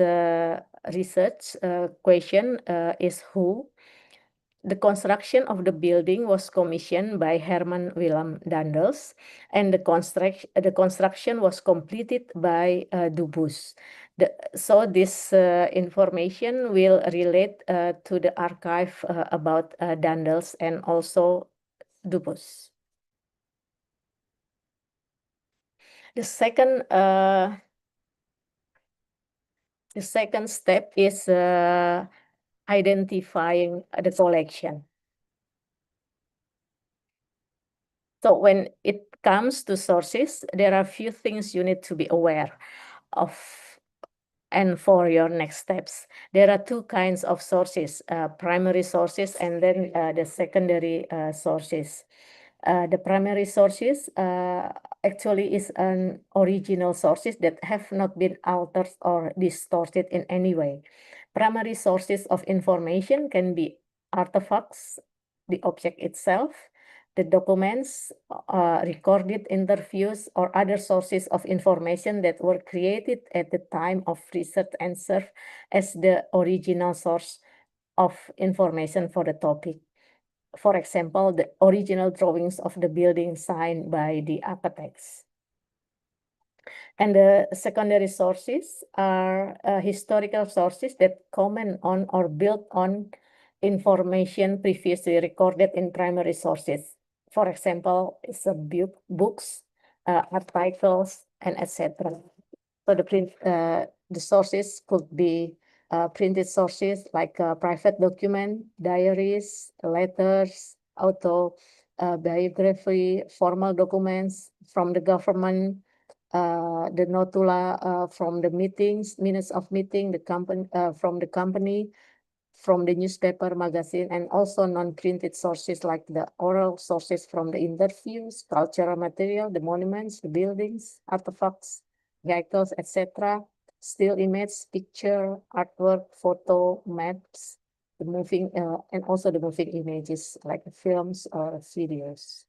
research question is who. The construction of the building was commissioned by Herman Willem Daendels, and the construction was completed by Dubus. So this information will relate to the archive about Daendels and also Dubus. The second step is identifying the collection. So when it comes to sources, there are a few things you need to be aware of and for your next steps. There are two kinds of sources, primary sources and then the secondary sources. The primary sources actually is an original sources that have not been altered or distorted in any way. Primary sources of information can be artifacts, the object itself, the documents, recorded interviews, or other sources of information that were created at the time of research and serve as the original source of information for the topic. For example, the original drawings of the building signed by the architects. And the secondary sources are historical sources that comment on or build on information previously recorded in primary sources. For example, it's books, articles, and etc. So the sources could be printed sources like private document, diaries, letters, biography, formal documents from the government, the notula from the minutes of meeting, the company from the company, from the newspaper, magazine, and also non-printed sources like the oral sources from the interviews, cultural material, the monuments, the buildings, artifacts, vehicles, etc. Still image, picture, artwork, photo, maps, the moving, and also the moving images like films or videos.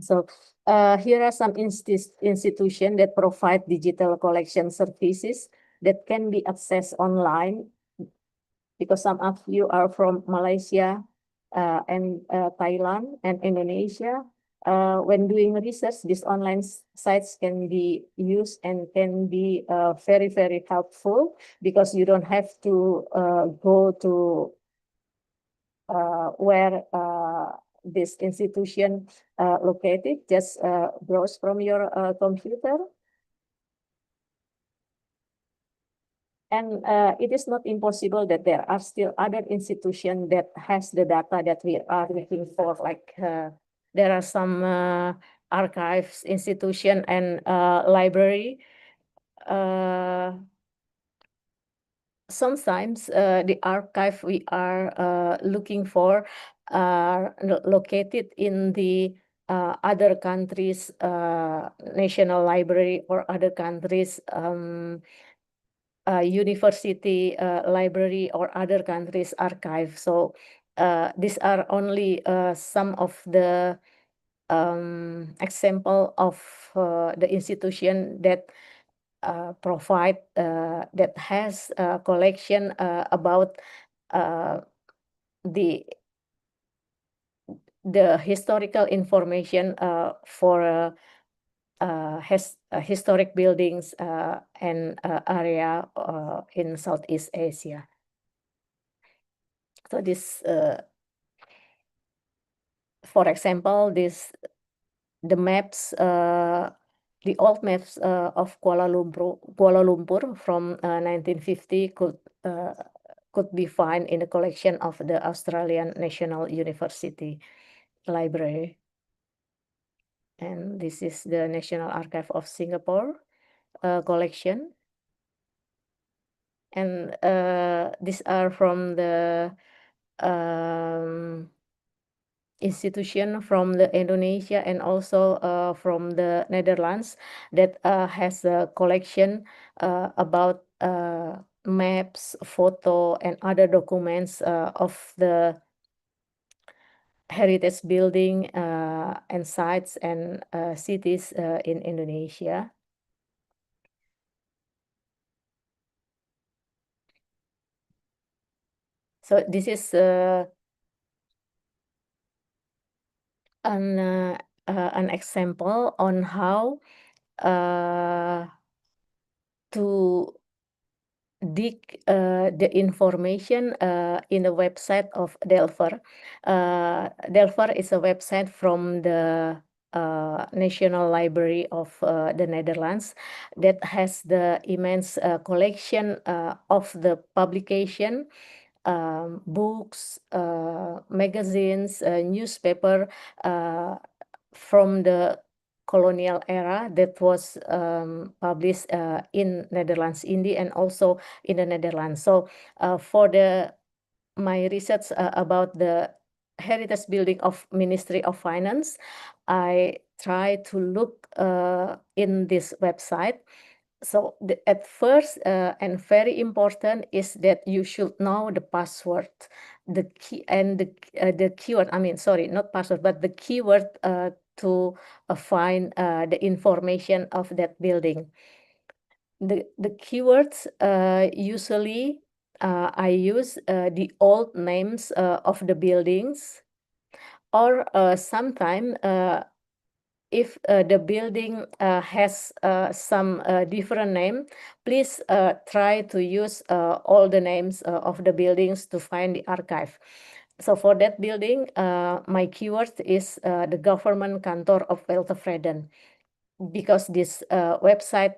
So here are some institutions that provide digital collection services that can be accessed online, because some of you are from Malaysia and Thailand and Indonesia. When doing research, these online sites can be used and can be very, very helpful, because you don't have to go to where this institution located. Just browse from your computer. And it is not impossible that there are still other institutions that has the data that we are looking for. Like there are some archives institution and library. Sometimes the archive we are looking for are located in the other countries' national library or other countries' university library or other countries' archive. So these are only some of the example of the institution that provide that has a collection about the historical information for historic buildings and area in Southeast Asia. So this, for example, the maps, the old maps of Kuala Lumpur from 1950 could be found in the collection of the Australian National University Library. And this is the National Archive of Singapore collection. And these are from the institution from the Indonesia and also from the Netherlands that has a collection about maps, photo, and other documents of the heritage building and sites and cities in Indonesia. So this is an example on how to dig the information in the website of Delver. Delver is a website from the National Library of the Netherlands that has the immense collection of the publication, books, magazines, newspaper from the colonial era that was published in Netherlands, India, and also in the Netherlands. So for my research about the heritage building of Ministry of Finance, I try to look in this website. So at first and very important is that you should know the password, the key and the keyword. I mean, sorry, not password, but the keyword to find the information of that building. The keywords usually I use the old names of the buildings, or sometimes if the building has some different name, please try to use all the names of the buildings to find the archive. So for that building, my keyword is the Government Kantor of Weltevreden, because this website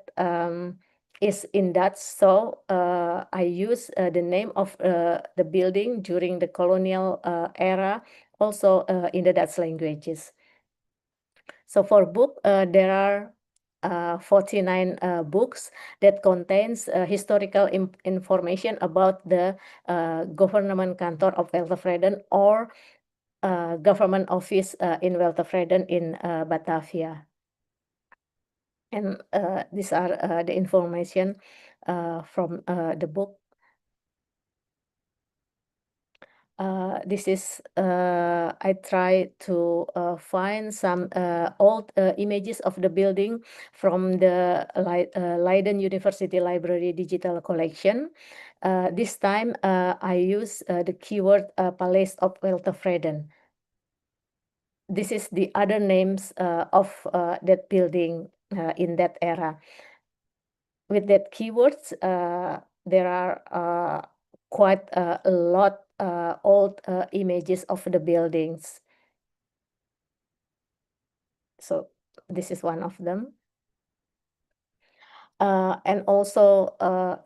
is in Dutch. So I use the name of the building during the colonial era, also in the Dutch languages. So for book, there are 49 books that contains historical information about the Government Kantor of Weltevreden, or government office in Weltevreden in Batavia. And these are the information from the book. This is I try to find some old images of the building from the Leiden University Library digital collection. This time I use the keyword Paleis op Weltevreden. This is the other names of that building in that era. With that keywords, there are quite a lot old images of the buildings. So this is one of them. And also,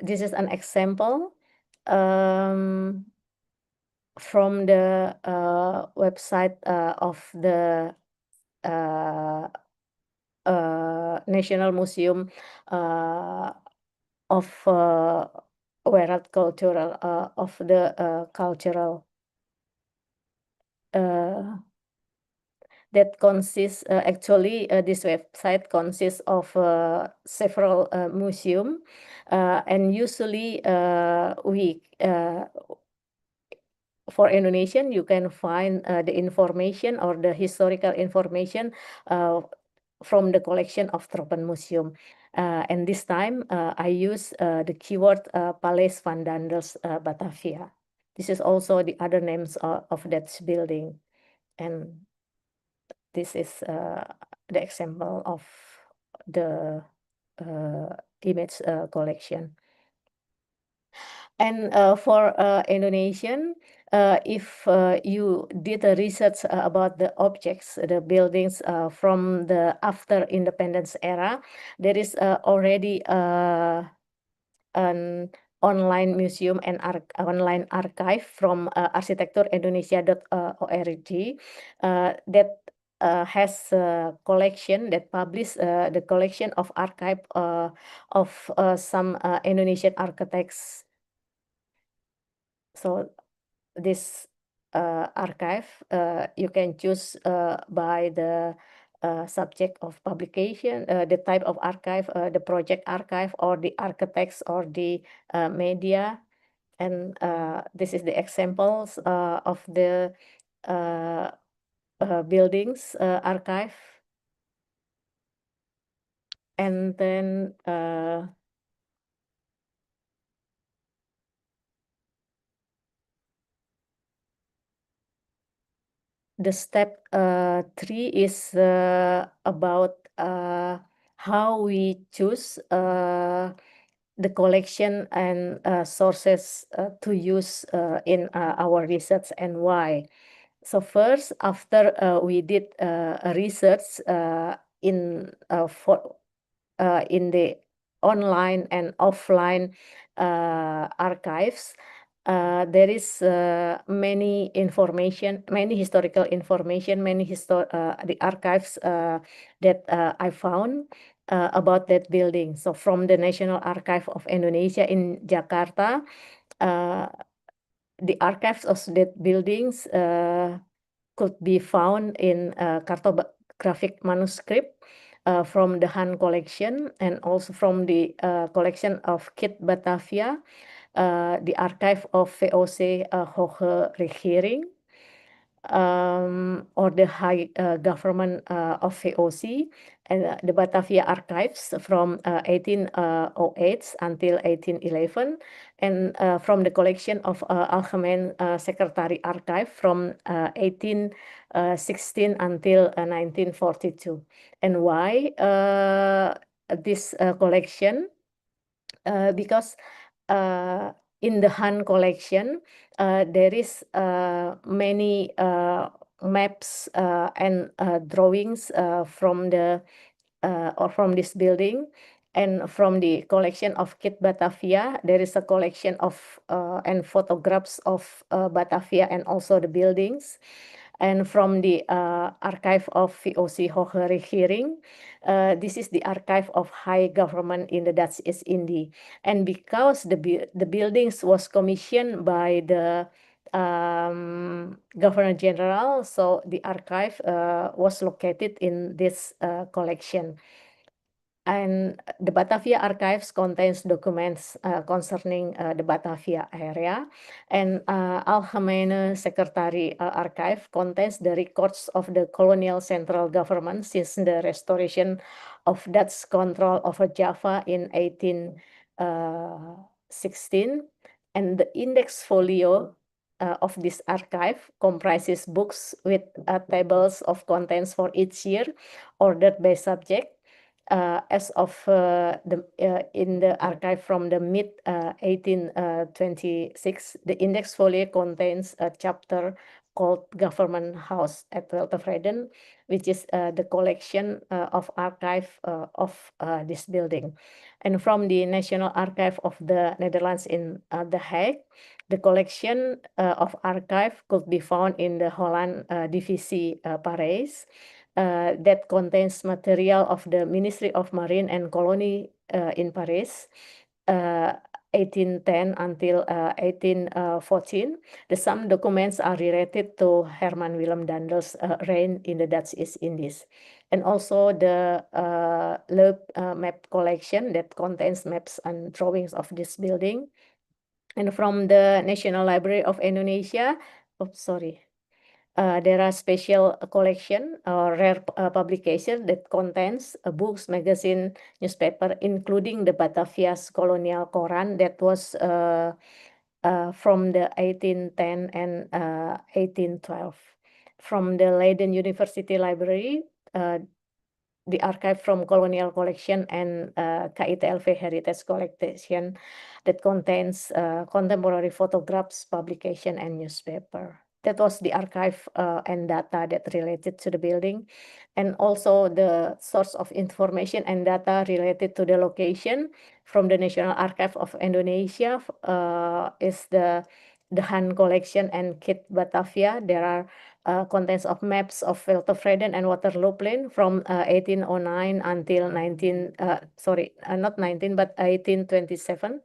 this is an example from the website of the National Museum of Wereld Cultural of the cultural that consists actually this website consists of several museum, and usually we for Indonesian you can find the information or the historical information from the collection of Tropenmuseum. And this time I use the keyword Paleis van Dandels Batavia. This is also the other names of that building. And this is the example of the image collection. And for Indonesian, if you did a research about the objects, the buildings from the after independence era, there is already an online museum and online archive from arsitekturindonesia.org that has a collection that publish the collection of archive of some Indonesian architects. So this archive you can choose by the subject of publication, the type of archive, the project archive, or the architects, or the media. And this is the examples of the buildings archive. And then the, the step 3 is about how we choose the collection and sources to use in our research and why. So first, after we did a research in the online and offline archives, there is many historical information, the archives that I found about that building. So from the National Archive of Indonesia in Jakarta, the archives of that buildings could be found in cartographic manuscript from the Han collection and also from the collection of Kit Batavia, the archive of VOC Hoge Regering, or the High Government of VOC, and the Batavia archives from 1808 until 1811, and from the collection of Algemeen Secretary Archive from 1816 until 1942. And why this collection? Because in the Han collection, there is many maps and drawings from this building, and from the collection of Kit Batavia, there is a collection of and photographs of Batavia and also the buildings. And from the archive of VOC Hoge Regering, this is the archive of high government in the Dutch East Indies. And because the buildings was commissioned by the Governor General, so the archive was located in this collection. And the Batavia archives contains documents concerning the Batavia area, and Algemene Secretary Archive contains the records of the colonial central government since the restoration of Dutch control over Java in 1816, and the index folio of this archive comprises books with tables of contents for each year, ordered by subject. As of in the archive from the mid 1826, the index folio contains a chapter called Government House at Weltevreden, which is the collection of archive of this building. And from the National Archive of the Netherlands in The Hague, the collection of archive could be found in the Holland Divisie Parijs. That contains material of the Ministry of Marine and Colony in Paris, 1810 until 1814. Some documents are related to Herman Willem Dandel's reign in the Dutch East Indies. And also the Loeb map collection that contains maps and drawings of this building. And from the National Library of Indonesia, there are special collection or rare publication that contains books, magazine, newspaper, including the Batavia's colonial Koran that was from the 1810 and 1812. From the Leiden University Library, the archive from colonial collection and KITLV heritage collection that contains contemporary photographs, publication, and newspaper. That was the archive and data that related to the building. And also the source of information and data related to the location from the National Archive of Indonesia is the Han collection and Kit Batavia. There are contents of maps of Weltevreden and Waterloo Plain from 1809 until 1827.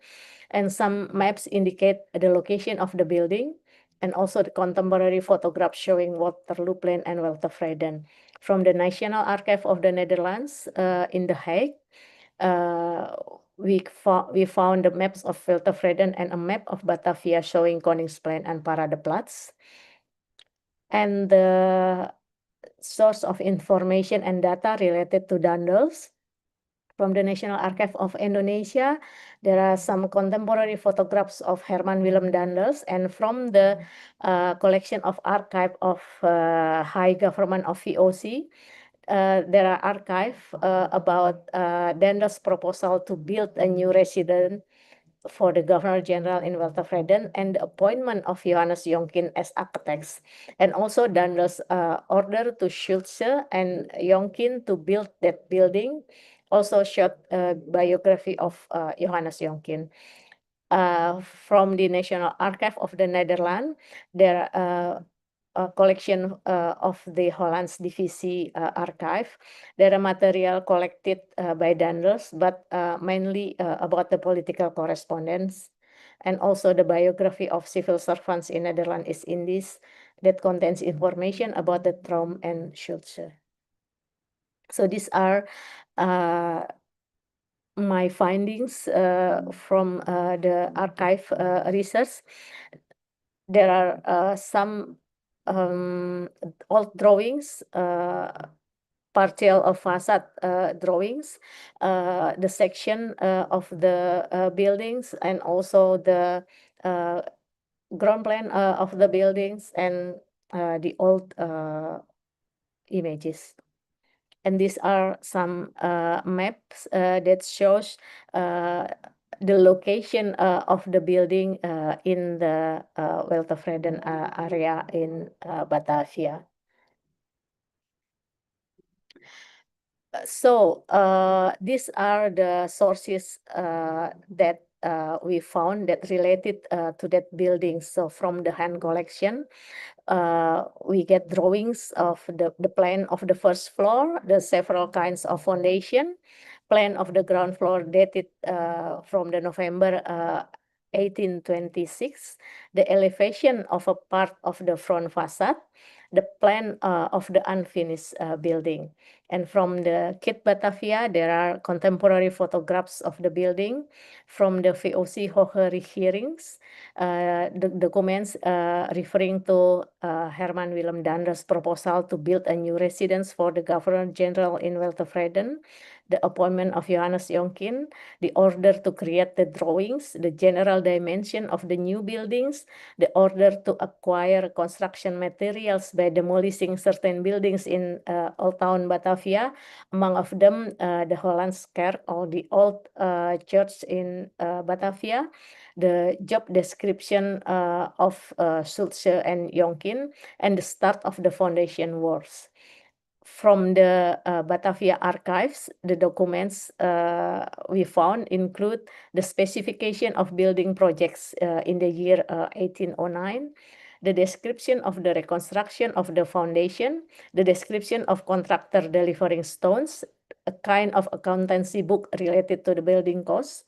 And some maps indicate the location of the building, and also the contemporary photographs showing Waterloo Plain and Weltevreden. From the National Archive of the Netherlands in The Hague, we found the maps of Weltevreden and a map of Batavia showing Koningsplein and Paradeplatz. And the source of information and data related to Daendels From the National Archive of Indonesia, there are some contemporary photographs of Herman Willem Daendels, and from the collection of archive of High Government of VOC, there are archive about Daendels' proposal to build a new residence for the Governor General in Weltevreden and the appointment of Johannes Jonkin as architects, and also Daendels' order to Schulze and Jonkin to build that building. Also short biography of Johannes Jonkin. From the National Archive of the Netherlands, there are a collection of the Hollands Divisi archive. There are material collected by Daendels, but mainly about the political correspondence, and also the biography of civil servants in Netherlands is in this that contains information about the Traum and Schulze. So these are my findings from the archive research. There are some old drawings, partial of facade drawings, the section of the buildings, and also the ground plan of the buildings, and the old images. And these are some maps that shows the location of the building in the Weltevreden area in Batavia. So these are the sources that we found that related to that building. So from the hand collection, we get drawings of the plan of the first floor, the several kinds of foundation, plan of the ground floor dated from the November 1826, the elevation of a part of the front facade, the plan of the unfinished building. And from the Kit Batavia, there are contemporary photographs of the building. From the VOC Hoge hearings, the documents referring to Herman Willem Daendels' proposal to build a new residence for the Governor General in Weltevreden, the appointment of Johannes Jonkin, the order to create the drawings, the general dimension of the new buildings, the order to acquire construction materials by demolishing certain buildings in Old Town Batavia, among of them the Hollandskerk or the old church in Batavia, the job description of Schulze and Jonkin, and the start of the foundation works. From the Batavia archives, the documents we found include the specification of building projects in the year 1809, the description of the reconstruction of the foundation, the description of contractor delivering stones, a kind of accountancy book related to the building costs.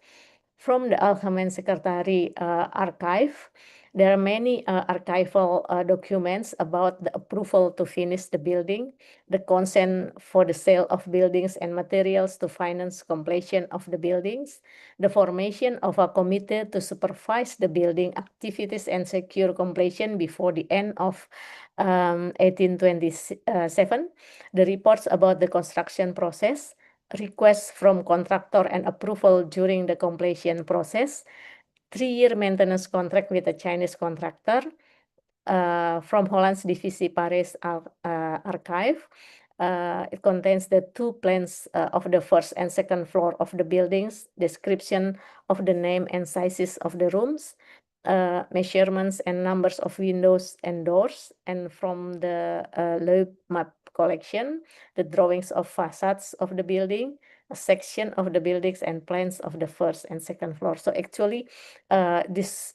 From the Algemeen Secretary archive, there are many archival documents about the approval to finish the building, the consent for the sale of buildings and materials to finance completion of the buildings, the formation of a committee to supervise the building activities and secure completion before the end of 1827, the reports about the construction process, requests from contractor and approval during the completion process, 3-year maintenance contract with a Chinese contractor. From Hollands Divisi Paris archive, it contains the 2 plans of the first and second floor of the buildings, description of the name and sizes of the rooms, measurements and numbers of windows and doors, and from the Loeb map collection, the drawings of facades of the building, a section of the buildings and plans of the first and second floor. So actually, this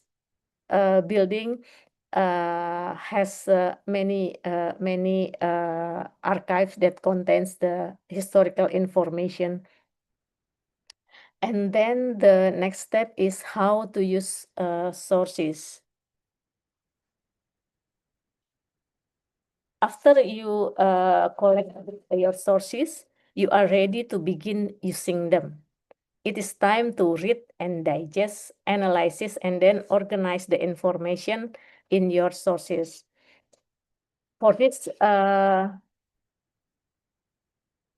building has many archives that contains the historical information. And then the next step is how to use sources. After you collect your sources, you are ready to begin using them. It is time to read and digest, analyze, and then organize the information in your sources. For this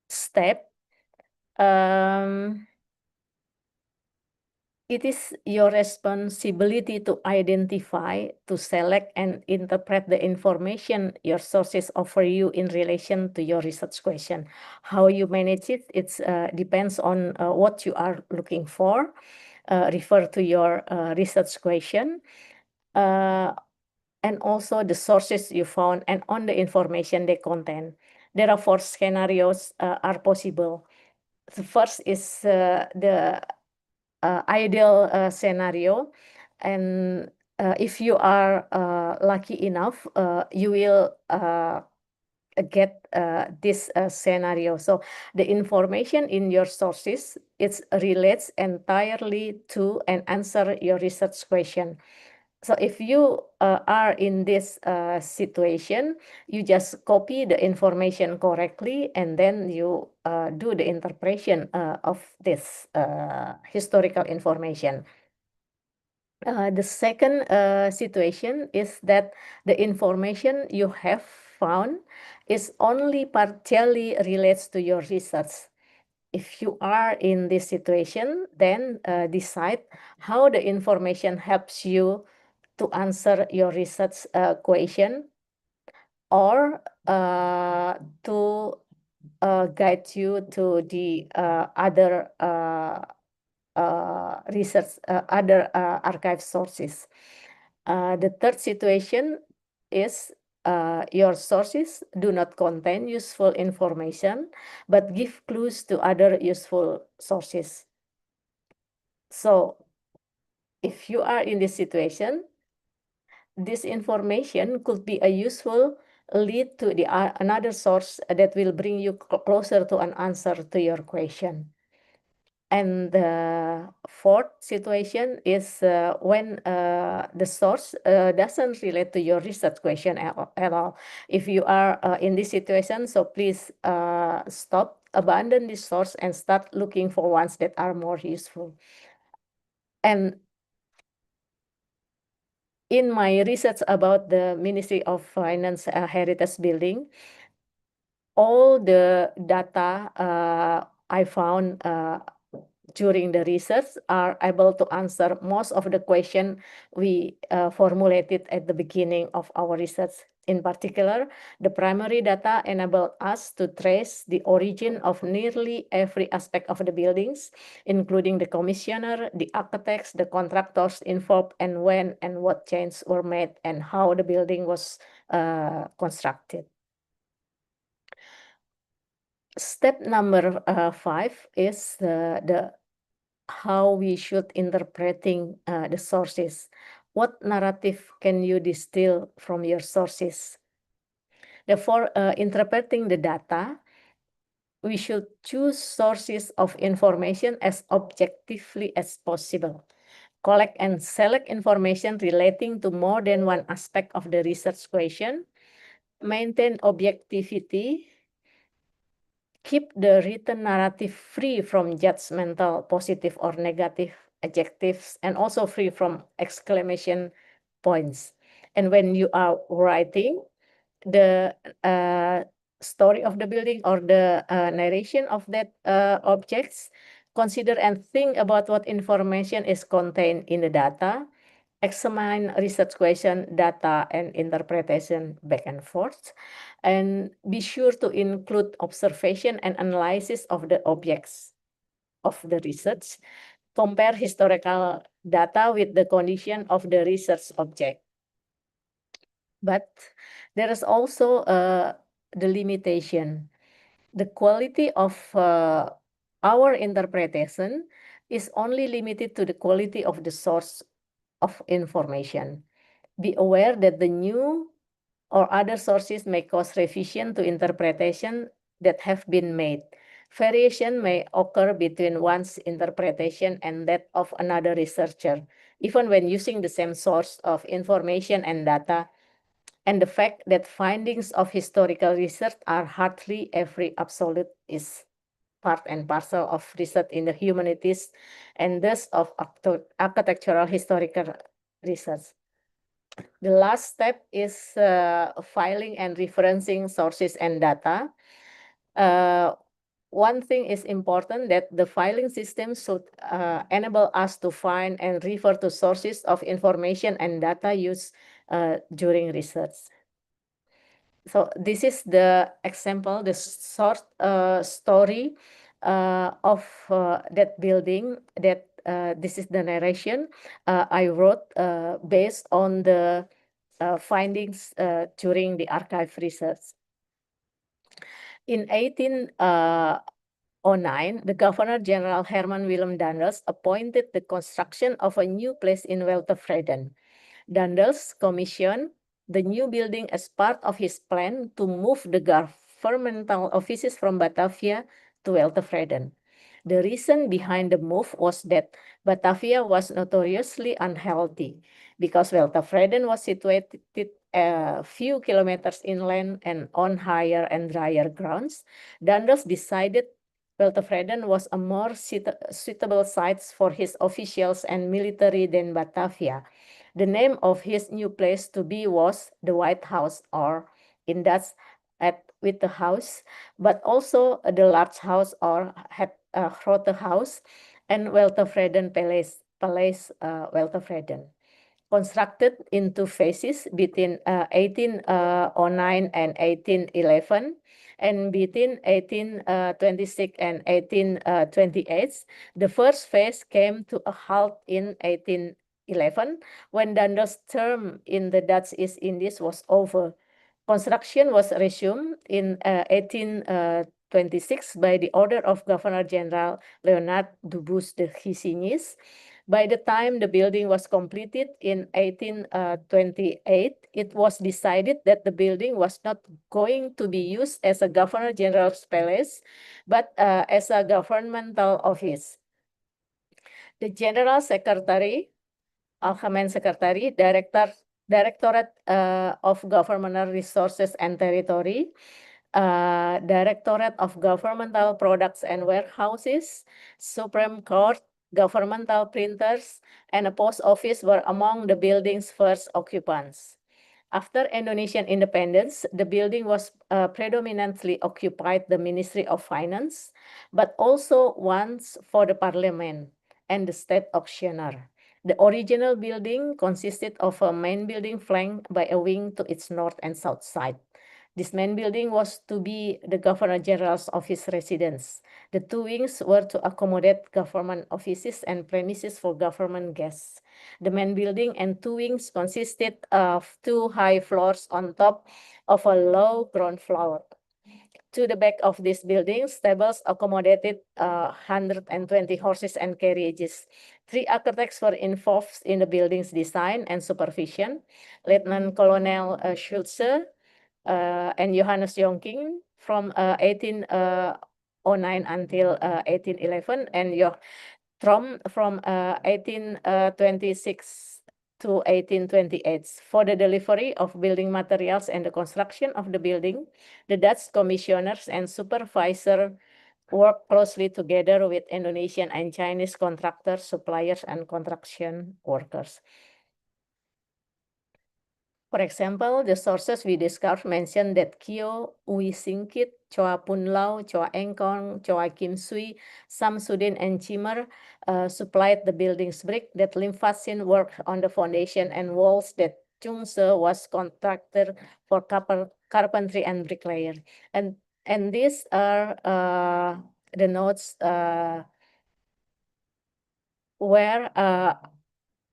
step, It is your responsibility to identify, to select, and interpret the information your sources offer you in relation to your research question. How you manage it, it depends on what you are looking for. Refer to your research question, and also the sources you found and on the information they contain. There are 4 scenarios are possible. The first is the ideal scenario, and if you are lucky enough, you will get this scenario. So the information in your sources, it relates entirely to and answer your research question. So if you are in this situation, you just copy the information correctly, and then you do the interpretation of this historical information. The second situation is that the information you have found is only partially relates to your research. If you are in this situation, then decide how the information helps you to answer your research question, or to guide you to the other research, other archive sources. The third situation is your sources do not contain useful information, but give clues to other useful sources. So if you are in this situation, this information could be a useful lead to the another source that will bring you closer to an answer to your question. And the fourth situation is when the source doesn't relate to your research question at all. If you are in this situation, so please stop, abandon this source, and start looking for ones that are more useful. And in my research about the Ministry of Finance Heritage Building, all the data I found during the research are able to answer most of the question we formulated at the beginning of our research. In particular, the primary data enabled us to trace the origin of nearly every aspect of the buildings, including the commissioner, the architects, the contractors involved, and when and what changes were made, and how the building was constructed. Step number 5 is the how we should interpreting the sources. What narrative can you distill from your sources? Therefore, interpreting the data, we should choose sources of information as objectively as possible. Collect and select information relating to more than one aspect of the research question. Maintain objectivity. Keep the written narrative free from judgmental, positive or negative adjectives, and also free from exclamation points. And when you are writing the story of the building or the narration of that objects, consider and think about what information is contained in the data. Examine research question, data, and interpretation back and forth, and be sure to include observation and analysis of the objects of the research. Compare historical data with the condition of the research object. But there is also the limitation. The quality of our interpretation is only limited to the quality of the source of information. Be aware that the new or other sources may cause revision to interpretation that have been made. Variation may occur between one's interpretation and that of another researcher, even when using the same source of information and data. And the fact that findings of historical research are hardly every absolute is part and parcel of research in the humanities, and thus of architectural historical research. The last step is filing and referencing sources and data. one thing is important, that the filing system should enable us to find and refer to sources of information and data used during research. So this is the example, the short story of that building. That this is the narration I wrote based on the findings during the archive research. In 1809, the Governor General Herman Willem Daendels appointed the construction of a new place in Weltevreden. Daendels commissioned the new building as part of his plan to move the governmental offices from Batavia to Weltevreden. The reason behind the move was that Batavia was notoriously unhealthy because Weltevreden was situated a few kilometers inland and on higher and drier grounds. Daendels decided Weltevreden was a more suitable site for his officials and military than Batavia. The name of his new place to be was the White House, or in Dutch, with the house, but also the large house or Grote House, and Weltevreden Palace, Weltevreden. Constructed in two phases between 1809 and 1811, and between 1826 and 1828, the first phase came to a halt in 1811 when Daendels' term in the Dutch East Indies was over. Construction was resumed in 1826 by the order of Governor General Leonard Dubus de Gisignis. By the time the building was completed in 1828, it was decided that the building was not going to be used as a Governor General's palace, but as a governmental office. The General Secretary, Algemeen Secretary, Directorate of Governmental Resources and Territory, Directorate of Governmental Products and Warehouses, Supreme Court, governmental printers, and a post office were among the building's first occupants. After Indonesian independence, the building was predominantly occupied the Ministry of Finance, but also once for the Parliament and the state auctioneer. The original building consisted of a main building flanked by a wing to its north and south side. This main building was to be the Governor General's office residence. The two wings were to accommodate government offices and premises for government guests. The main building and two wings consisted of two high floors on top of a low ground floor. To the back of these buildings, stables accommodated 120 horses and carriages. Three architects were involved in the building's design and supervision: Lieutenant Colonel Schulze and Johannes Jonking from 1809 until 1811, and Trom from 1826 to 1828. For the delivery of building materials and the construction of the building, the Dutch commissioners and supervisor worked closely together with Indonesian and Chinese contractors, suppliers, and construction workers. For example, the sources we discussed mention that Kyo, Ui Singkit, Choa Pun Lau, Choa Engkong, Choa Kim Sui, Samsudin, and Chimer supplied the building's brick, that Lim Fat Sin worked on the foundation and walls, that Chung Se was contractor for carpentry and bricklayer. And these are the notes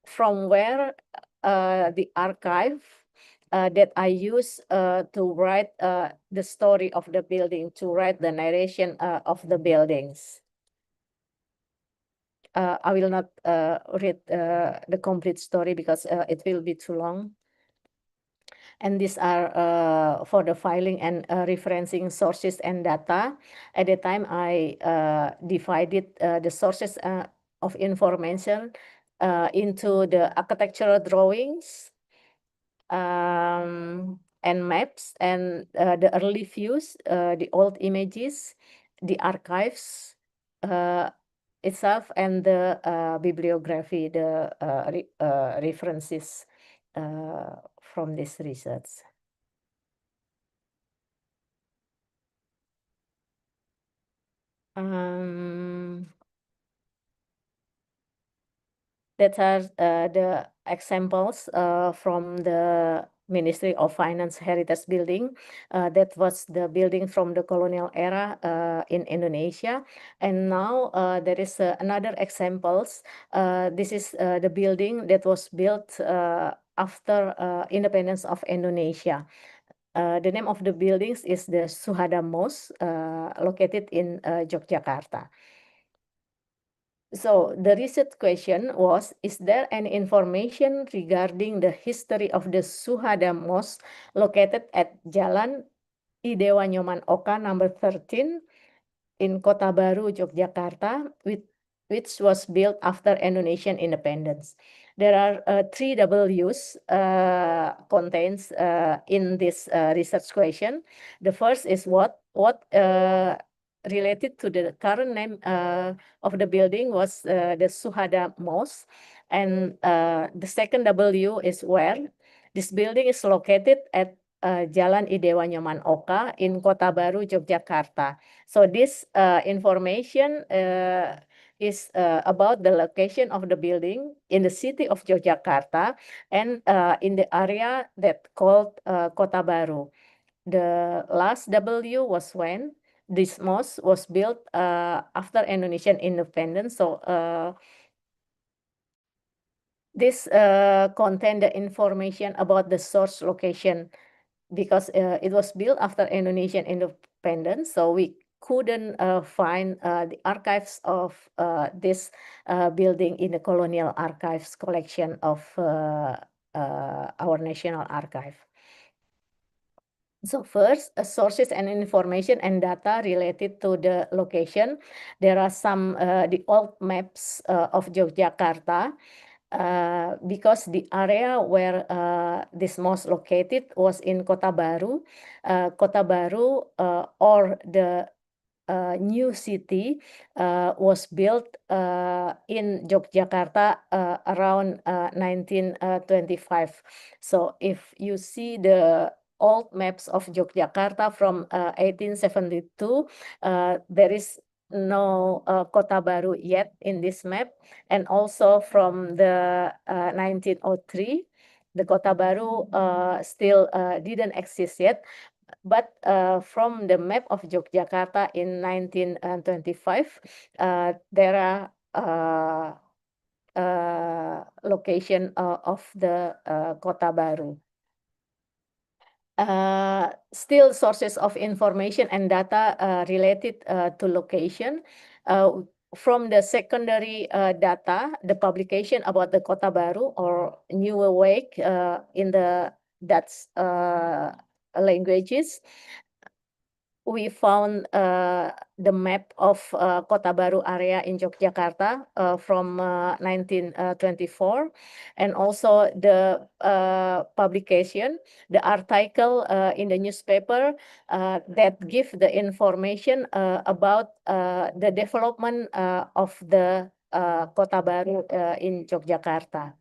from where the archive that I use to write the story of the building, to write the narration of the buildings. I will not read the complete story because it will be too long. And these are for the filing and referencing sources and data. At the time, I divided the sources of information into the architectural drawings, and maps, and the early views, the old images, the archives itself, and the bibliography, the references from this research. That are the examples from the Ministry of Finance Heritage Building. That was the building from the colonial era in Indonesia. And now there is another examples. This is the building that was built after independence of Indonesia. The name of the buildings is the Suhada Mosque, located in Yogyakarta. So the research question was, is there any information regarding the history of the Suhada Mosque located at Jalan Idewa Nyoman Oka number 13 in Kota Baru, Yogyakarta, which was built after Indonesian independence? There are three W's contains in this research question. The first is what related to the current name of the building was the Suhada Mosque. And the second W is where this building is located at Jalan Idewa Nyoman Oka in Kota Baru, Yogyakarta. So this information is about the location of the building in the city of Yogyakarta and in the area that called Kota Baru. The last W was when this mosque was built after Indonesian independence. So this contain the information about the source location because it was built after Indonesian independence. So we couldn't find the archives of this building in the colonial archives collection of our national archive. So first, sources and information and data related to the location. There are some the old maps of Yogyakarta because the area where this mosque located was in Kota Baru. Kota Baru or the new city was built in Yogyakarta around 1925. So if you see the old maps of Yogyakarta from 1872, there is no Kota Baru yet in this map. And also from the 1903, the Kota Baru still didn't exist yet. But from the map of Yogyakarta in 1925, there are location of the Kota Baru. Still sources of information and data related to location. From the secondary data, the publication about the Kota Baru or New Awake in the Dutch languages, we found the map of Kota Baru area in Yogyakarta from 1924, and also the publication, the article in the newspaper that give the information about the development of the Kota Baru in Yogyakarta.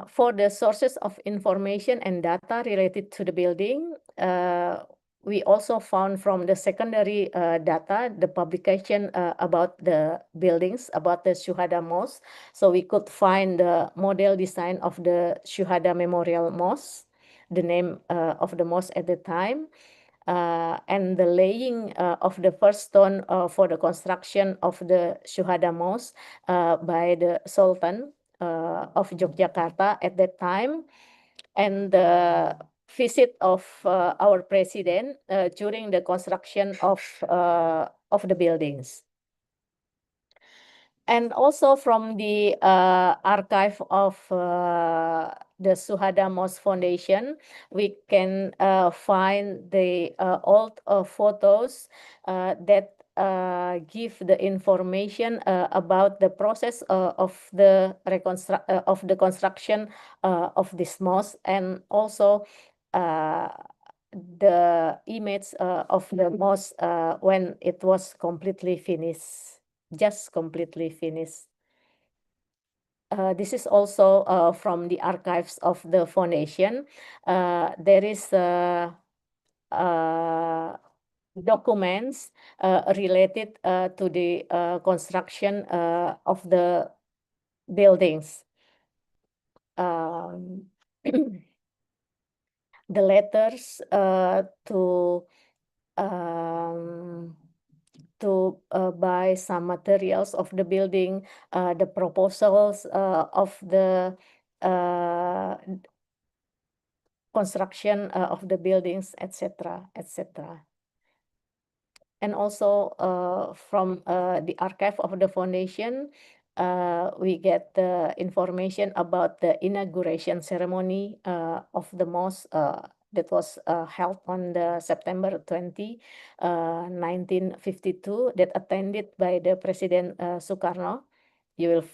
For the sources of information and data related to the building, we also found from the secondary data, the publication about the buildings, about the Suhada Mosque. So we could find the model design of the Suhada Memorial Mosque, the name of the mosque at the time, and the laying of the first stone for the construction of the Suhada Mosque by the Sultan of Yogyakarta at that time, and the visit of our president during the construction of the buildings. And also from the archive of the Suhada Mosque Foundation, we can find the old photos that give the information about the process of the construction of this mosque, and also the image of the mosque when it was completely finished, just completely finished. This is also from the archives of the foundation. There is documents related to the construction of the buildings. The letters to buy some materials of the building, the proposals of the construction of the buildings, etc., etc. And also from the archive of the foundation, we get the information about the inauguration ceremony of the mosque that was held on the September 20, 1952, that attended by the President Sukarno. You will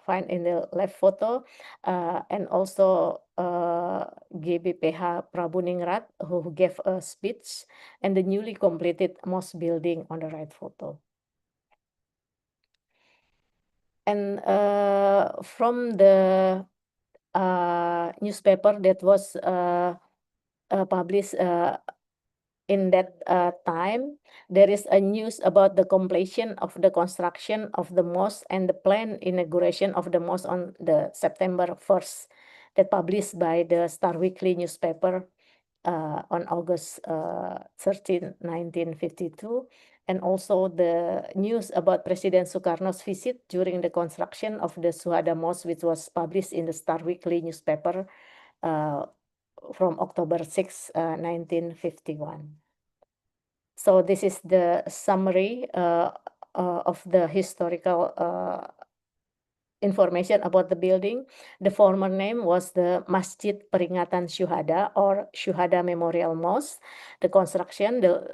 find in the left photo, and also GBPH Prabuningrat, who gave a speech, and the newly completed mosque building on the right photo. And from the newspaper that was published in that time, there is a news about the completion of the construction of the mosque and the planned inauguration of the mosque on the September 1st, that published by the Star Weekly newspaper on August 13, 1952. And also the news about President Sukarno's visit during the construction of the Suhada Mosque, which was published in the Star Weekly newspaper from October 6, 1951. So this is the summary of the historical information about the building. The former name was the Masjid Peringatan Syuhada or Syuhada Memorial Mosque. The construction, the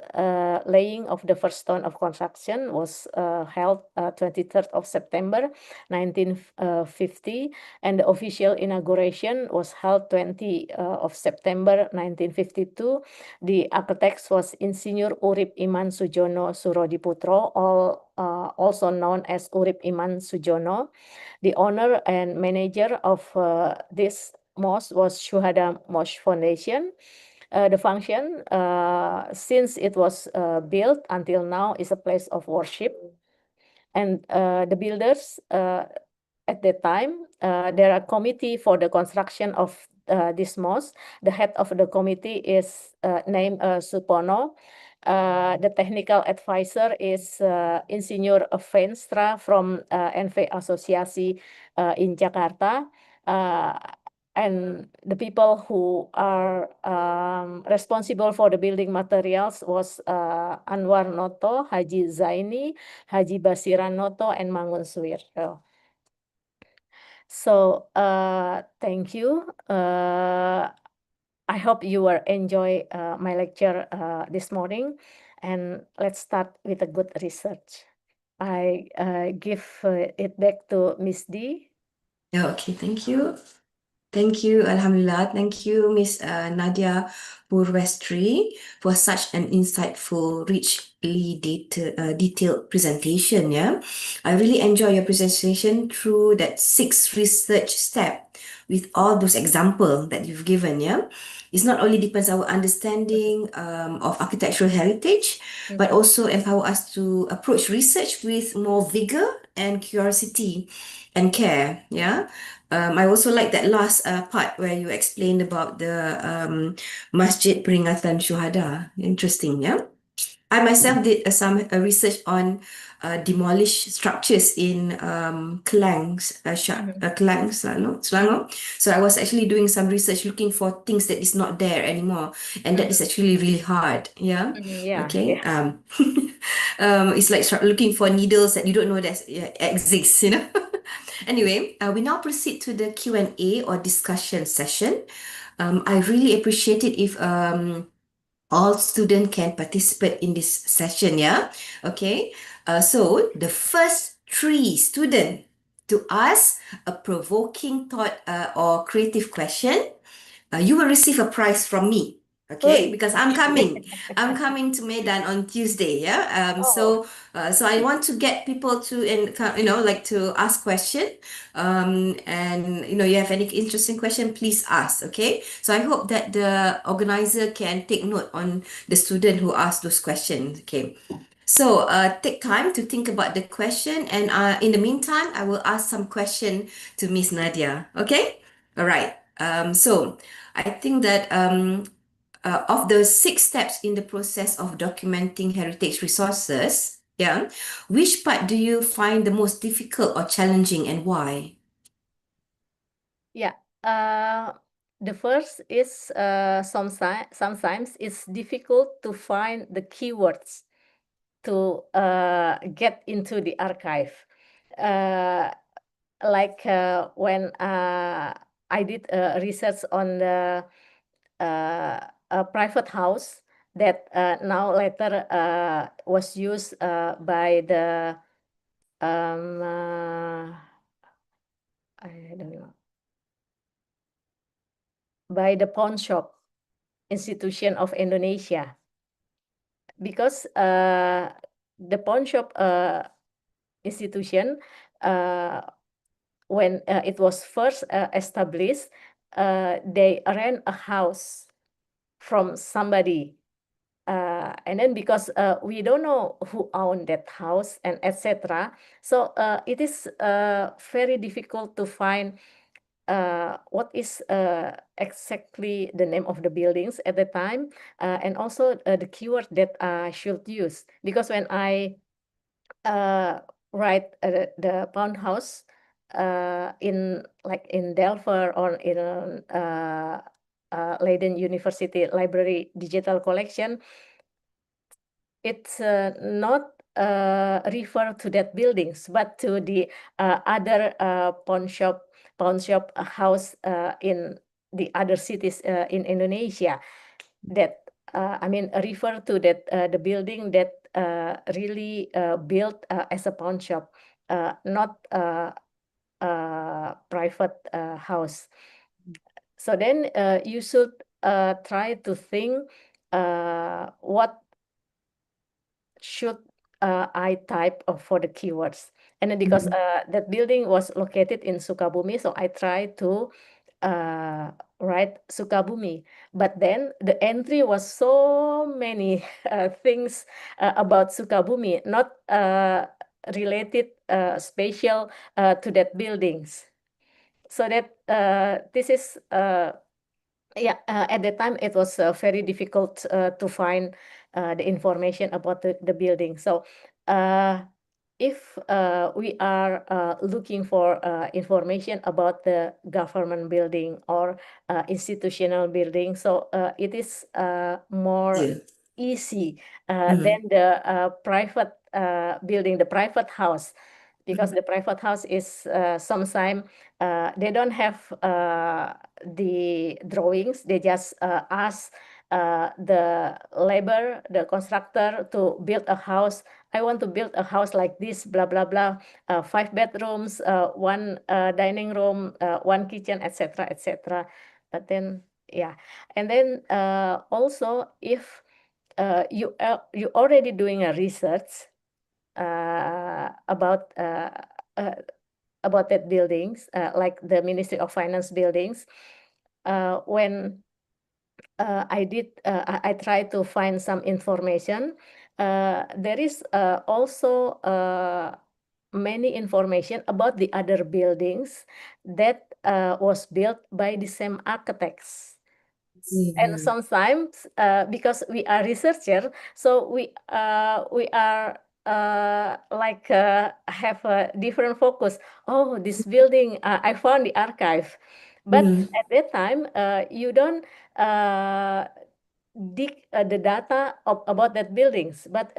laying of the first stone of construction was held 23rd of September 1950, and the official inauguration was held 20 of September 1952. The architect was Insinyur Urip Iman Sujono Surodiputro, also known as Urip Iman Sujono. The owner and manager of this mosque was Syuhada Mosque Foundation. The function, since it was built until now, is a place of worship. And the builders at that time, there are committee for the construction of this mosque. The head of the committee is named Supono. The technical advisor is Insinyur Venstra from NV Asosiasi in Jakarta. And the people who are responsible for the building materials was Anwar Noto, Haji Zaini, Haji Basiran Noto, and Mangun Suwirto. So thank you. I hope you will enjoy my lecture this morning, and let's start with a good research. I give it back to Miss D. Yeah, okay, thank you. Thank you, Alhamdulillah. Thank you, Miss Nadia Purwestri, for such an insightful, richly detailed presentation. Yeah, I really enjoy your presentation through that 6 research step with all those examples that you've given. Yeah, it's not only depends our understanding of architectural heritage, but also empower us to approach research with more vigor and curiosity and care. Yeah. I also like that last part where you explained about the Masjid Peringatan Syuhada. Interesting, yeah? I myself did some research on demolished structures in Kelang, Kelang, Selangor. So I was actually doing some research looking for things that is not there anymore, and that is actually really hard. Yeah. Yeah. Okay. Yeah. It's like looking for needles that you don't know that exists. You know. Anyway, we now proceed to the Q&A or discussion session. I really appreciate it if all students can participate in this session, yeah? Okay, so the first 3 students to ask a provoking thought or creative question, you will receive a prize from me. Okay, Ui. because I'm coming to Medan on Tuesday. Yeah. Oh, So I want to get people to like to ask question. And you have any interesting question, please ask. Okay. So I hope that the organizer can take note on the student who asked those questions. Okay. So take time to think about the question, and in the meantime, I will ask some question to Miss Nadia. Okay. All right. So I think that of the 6 steps in the process of documenting heritage resources, yeah, which part do you find the most difficult or challenging, and why? yeah. The first is sometimes it's difficult to find the keywords to get into the archive. Like when I did research on a private house that now later was used by the I don't know, by the pawn shop institution of Indonesia, because the pawn shop institution, when it was first established, they rent a house from somebody. And then because we don't know who owned that house and etc. So it is very difficult to find what is exactly the name of the buildings at the time, and also the keyword that I should use. Because when I write the pound house in Delver or in Leiden University Library digital collection, it's not refer to that buildings, but to the other pawn shop house in the other cities in Indonesia. That I mean refer to that the building that really built as a pawn shop, not private house. So then you should try to think what should I type for the keywords. And then because that building was located in Sukabumi, so I tried to write Sukabumi. But then the entry was so many things about Sukabumi, not related special to that buildings. So that this is yeah, at that time it was very difficult to find the information about the building. So if we are looking for information about the government building or institutional building, so it is more Yeah. easy than the private building, the private house, because the private house is sometimes they don't have the drawings. They just ask the labor, the constructor, to build a house. I want to build a house like this, blah blah blah, 5 bedrooms, 1 dining room, 1 kitchen, etc., etc. But then yeah, and then also if you already doing a research about that buildings, like the Ministry of Finance buildings. When I tried to find some information. There is also many information about the other buildings that was built by the same architects. And sometimes because we are researcher, so we are like have a different focus. Oh, this building I found the archive, but at that time you don't dig the data about that buildings, but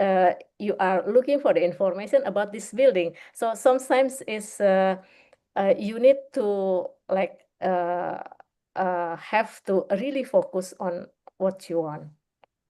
you are looking for the information about this building. So sometimes is you need to like have to really focus on what you want.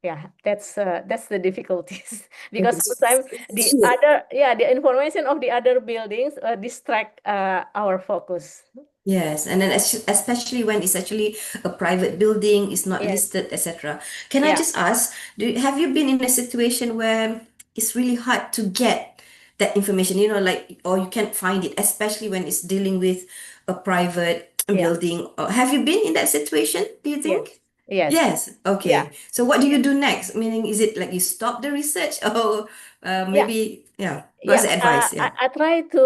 Yeah, that's the difficulties because sometimes the information of the other buildings distract our focus. Yes, and then especially when it's actually a private building, it's not Yes. listed, etc. Can I Yeah. just ask, have you been in a situation where it's really hard to get that information, like, or you can't find it, especially when it's dealing with a private Yeah. building? Or have you been in that situation, do you Yes. think? Yes. Yes, Yeah. okay. So what do you do next? Meaning, is it like you stop the research or Yeah. maybe, yeah, what's Yeah, the advice? Yeah. I try to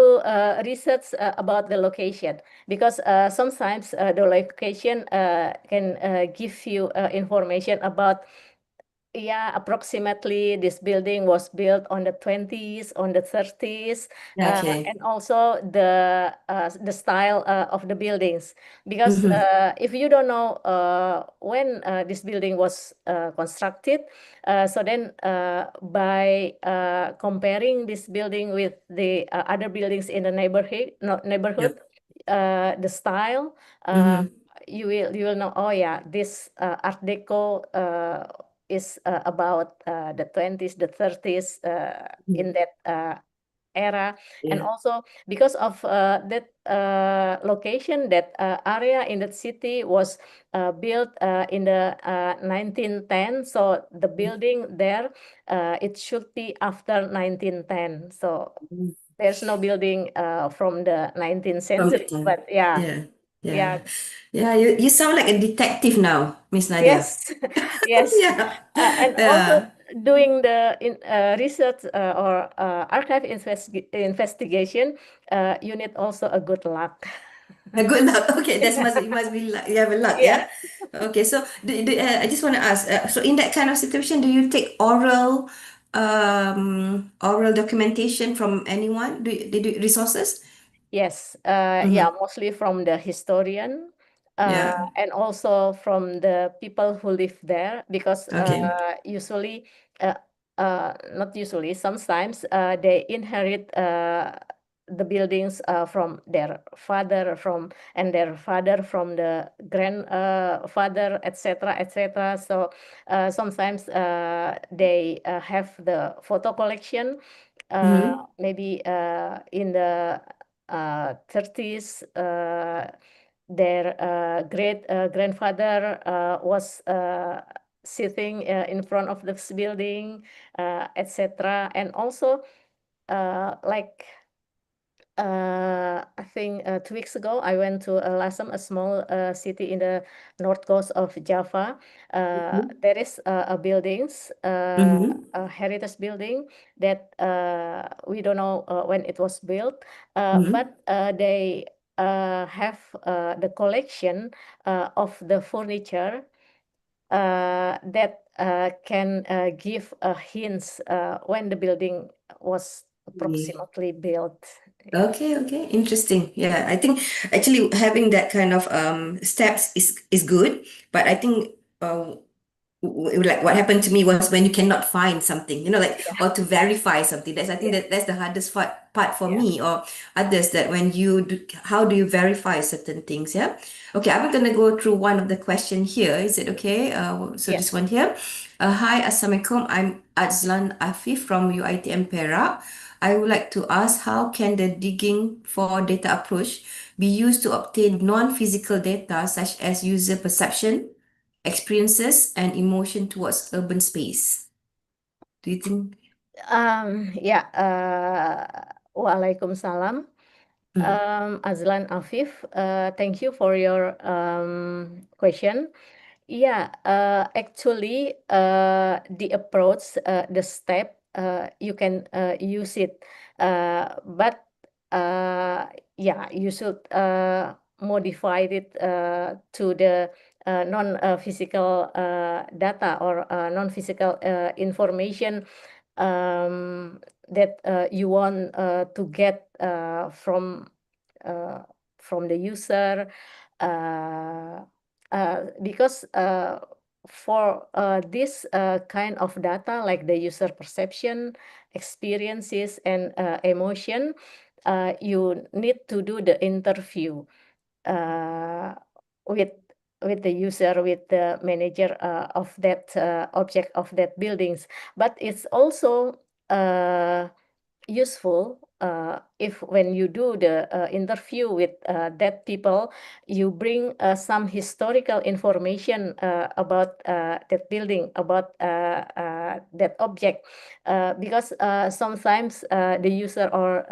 research about the location because sometimes the location can give you information about, yeah, approximately this building was built on the 20s, on the 30s, Okay. and also the style of the buildings. Because Mm-hmm. if you don't know when this building was constructed, so then by comparing this building with the other buildings in the neighborhood, the style, Mm-hmm. you will know. Oh yeah, this Art Deco is about the 20s, the 30s, in that era. And Yeah. also because of that location, that area in that city was built in the 1910. So the building there, it should be after 1910. So there's no building from the 19th From the century. time. But yeah, Yeah. yeah, Yeah. Yeah. You sound like a detective now, Miss Nadia. yes, yes. Yeah. And also Yeah. doing the research or archive investigation, you need also a good luck. Good luck. Okay, that's must you must be you have a luck, Yeah. yeah. Okay, so I just want to ask. So in that kind of situation, do you take oral documentation from anyone? Do resources? Yes, yeah, Mm-hmm. mostly from the historian, Yeah. and also from the people who live there, because Okay. usually, not usually, sometimes they inherit the buildings from their father, and their father from the grandfather, etc., etc. So sometimes they have the photo collection, Mm-hmm. maybe in the 30s, their great grandfather was sitting in front of this building, etc. And also, like I think 2 weeks ago, I went to Lasem, a small city in the north coast of Java. There is a buildings, Mm-hmm. a heritage building that we don't know when it was built, Mm-hmm. but they have the collection of the furniture that can give hints when the building was approximately built. Yeah. Okay, okay, interesting. Yeah, I think actually having that kind of steps is good, but I think like what happened to me was when you cannot find something, like, Yeah. or to verify something. That's, I think, Yeah. that's the hardest part for Yeah. me or others, that when you do, how do you verify certain things? Yeah. Okay, I'm gonna go through one of the question here. Is it okay? So Yeah. this one here. Hi, Assalamualaikum. I'm Azlan Afif from UiTM Perak. I would like to ask, how can the digging for data approach be used to obtain non-physical data such as user perception, experiences, and emotion towards urban space? Do you think? Yeah. Waalaikumsalam. Mm, Azlan Afif, thank you for your question. Yeah, actually, the approach, the step, you can use it, but yeah, you should modify it to the non-physical data or non-physical information that you want to get uh, from the user, because for this kind of data, like the user perception, experiences, and emotion, you need to do the interview uh, with with the user, with the manager of that object, of that buildings. But it's also useful if when you do the interview with that people, you bring some historical information about that building, about that object, because sometimes the user or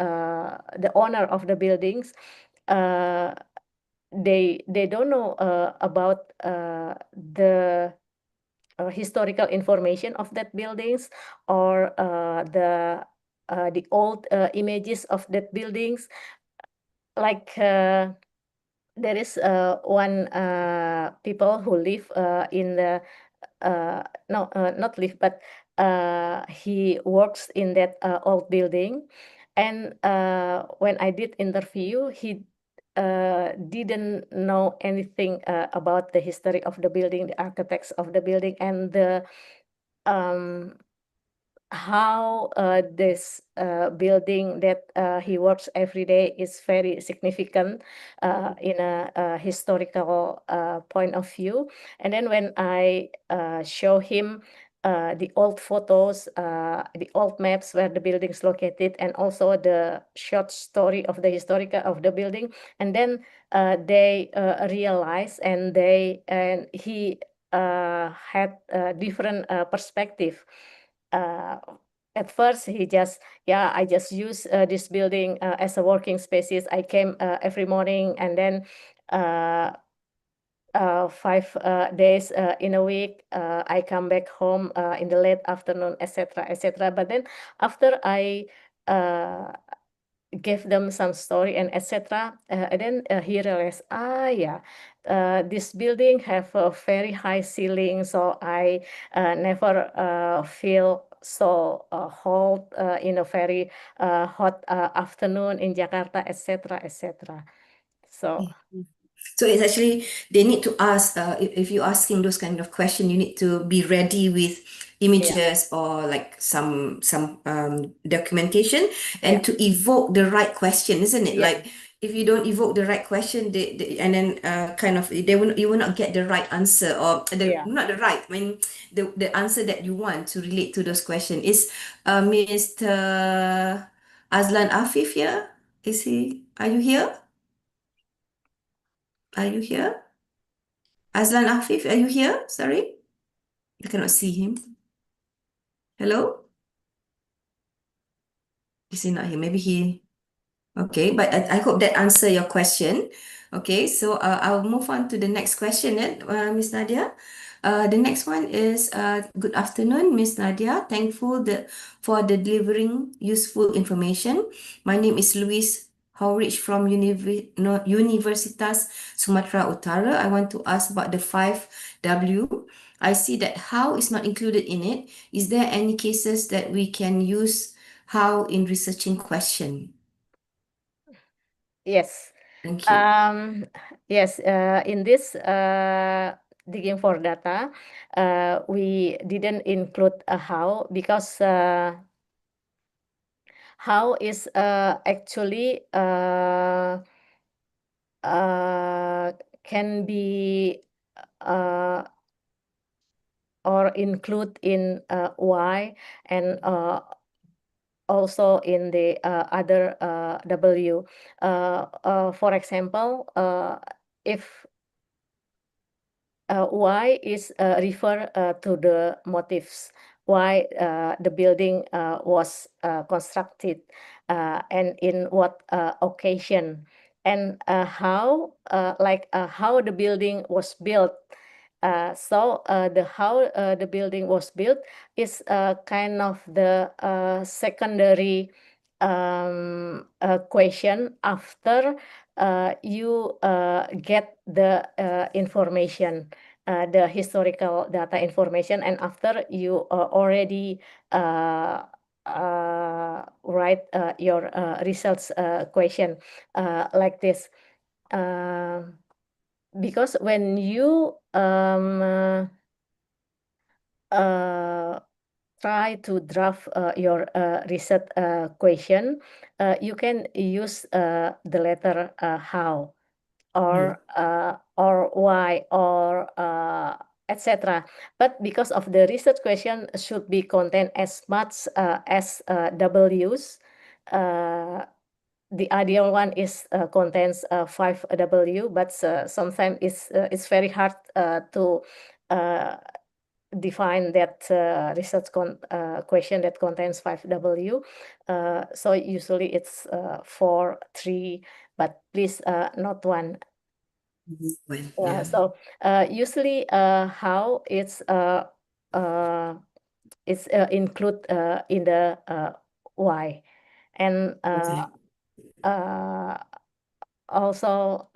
the owner of the buildings, they don't know about the historical information of that buildings, or the old images of that buildings. Like there is one people who live in the no, not live, but he works in that old building. And when I did interview, he didn't know anything about the history of the building, the architects of the building, and the um, how this building that he works every day is very significant in a historical point of view. And then when I show him the old photos, the old maps where the building is located, and also the short story of the historical of the building, and then they realize, and he had a different perspective. At first, he just, yeah, I just use this building as a working spaces. I came every morning, and then 5 days in a week, I come back home in the late afternoon, etc., etc. But then after I gave them some story and etc., and then he realized, yeah, this building have a very high ceiling, so I never feel so hot in a very hot afternoon in Jakarta, etc., etc. So So it's actually, they need to ask, if you're asking those kind of question, you need to be ready with images or like some documentation, and to evoke the right question, isn't it? Like if you don't evoke the right question, and then kind of you will not get the right answer, or not the right, I mean the answer that you want to relate to those questions. Is Mr. Azlan Afif here? Is he? Are you here? Are you here? Azlan Afif, are you here? Sorry, I cannot see him. Hello? Is he not here? Maybe he. Okay, but I hope that answer your question. Okay, so I'll move on to the next question then, Miss Nadia. The next one is good afternoon, Miss Nadia. Thankful for the delivering useful information. My name is Louis Howrich from Universitas Sumatera Utara. I want to ask about the 5W. I see that how is not included in it. Is there any cases that we can use how in researching question? yes. Thank you. Yes, in this digging for data, we didn't include a how, because how is actually can be or include in why, and also in the other W. For example, if why is refer to the motives, why the building was constructed, and in what occasion, and how how the building was built. So the how the building was built is kind of the secondary question after you get the information, the historical data information, and after you already write your results question like this. Because when you try to draft your research question, you can use the letter how, or why, or etc. But because of the research question should be contain as much as W's, the ideal one is contains 5W, but sometimes it's very hard to define that research question that contains 5W. So usually it's 4, 3, but please not 1. Yeah. So usually how it's include in the why, and also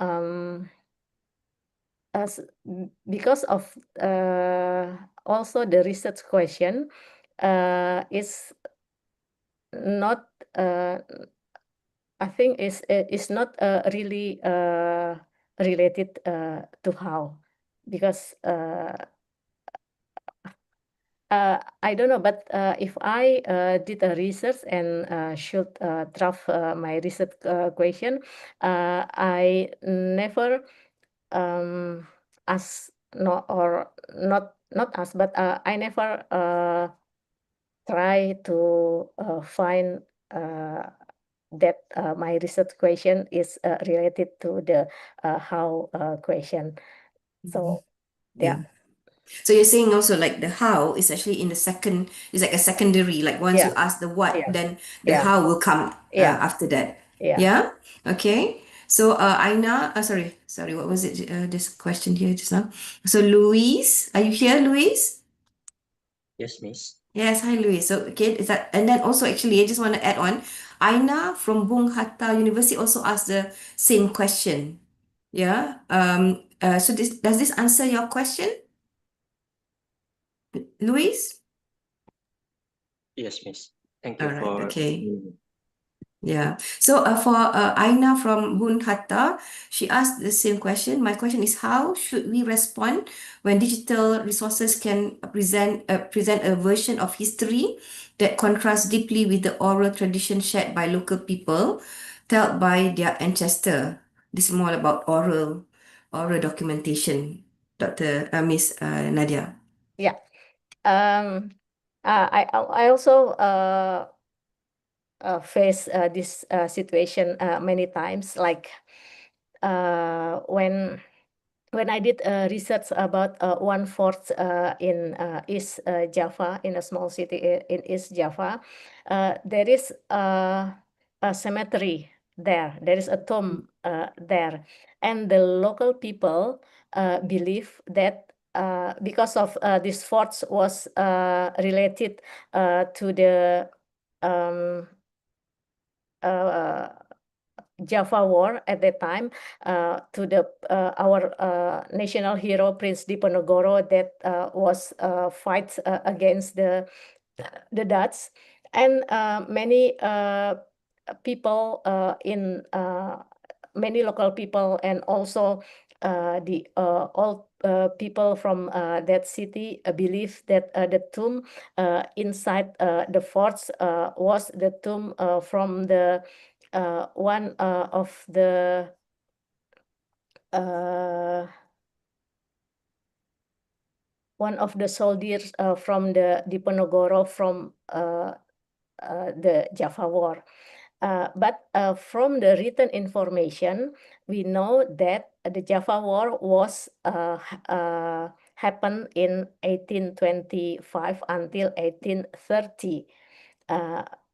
because of also the research question is not I think is not really related to how, because I don't know, but if I did a research and should draft my research question, I never ask, no, or not ask, but I never try to find that my research question is related to the how question. So yeah. So you're saying also like the how is actually in the second, is like a secondary, like once you ask the what, then the how will come after that. Yeah. Okay. So Aina, sorry, what was it? This question here just now. So Louise, are you here, Louise? Yes, Miss. Yes, hi Louise. So okay, is that, and then also actually I just want to add on, Aina from Bung Hatta University also asked the same question. Yeah. So does this answer your question, Louise? Yes, Miss. Thank All you right, for. okay. Yeah. So for Aina from Bun Hatta, she asked the same question. My question is, how should we respond when digital resources can present a version of history that contrasts deeply with the oral tradition shared by local people, told by their ancestor? This is more about oral documentation, Dr. Miss Nadia. Yeah. I also face this situation many times, like when I did research about one fort in East Java, in a small city in East Java, there is a cemetery there. There is a tomb there, and the local people believe that because of this fort was related to the Java War at that time, to the our national hero Prince Diponegoro that was fight against the Dutch, and many people in many local people, and also the all people from that city believe that the tomb inside the forts was the tomb from the one of the soldiers from the Diponegoro from the Java War. But from the written information, we know that the Java War was happened in 1825 until 1830.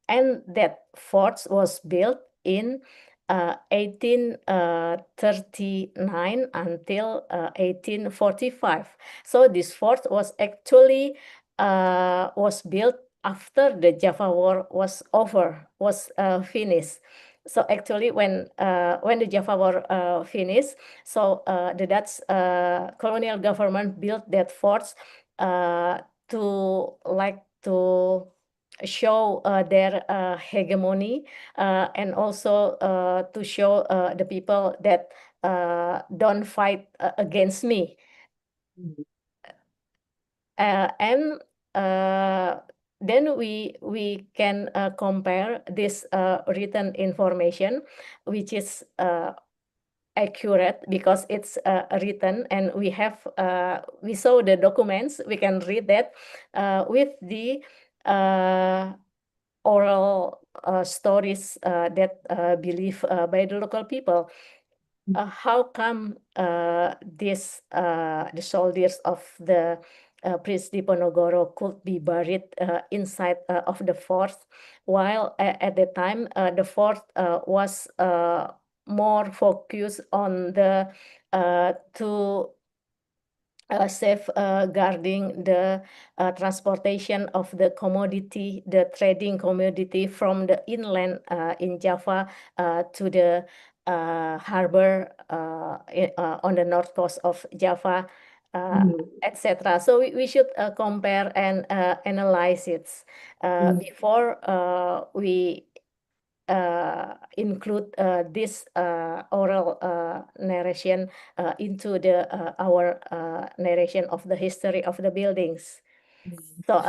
And that fort was built in 1839 until 1845. So this fort was actually was built after the Java War was over, was finished. So actually, when the Java War finished, so the Dutch colonial government built that fort to show their hegemony, and also to show the people that don't fight against me. And then we can compare this written information, which is accurate because it's written, and we saw the documents. We can read that with the oral stories that believed by the local people. How come the soldiers of the Prince Diponegoro could be buried inside of the fort, while at the time the fort was more focused on the to safeguarding the transportation of the commodity, the trading commodity from the inland in Java to the harbor on the north coast of Java, etc. So we should compare and analyze it before we include this oral narration into the our narration of the history of the buildings. So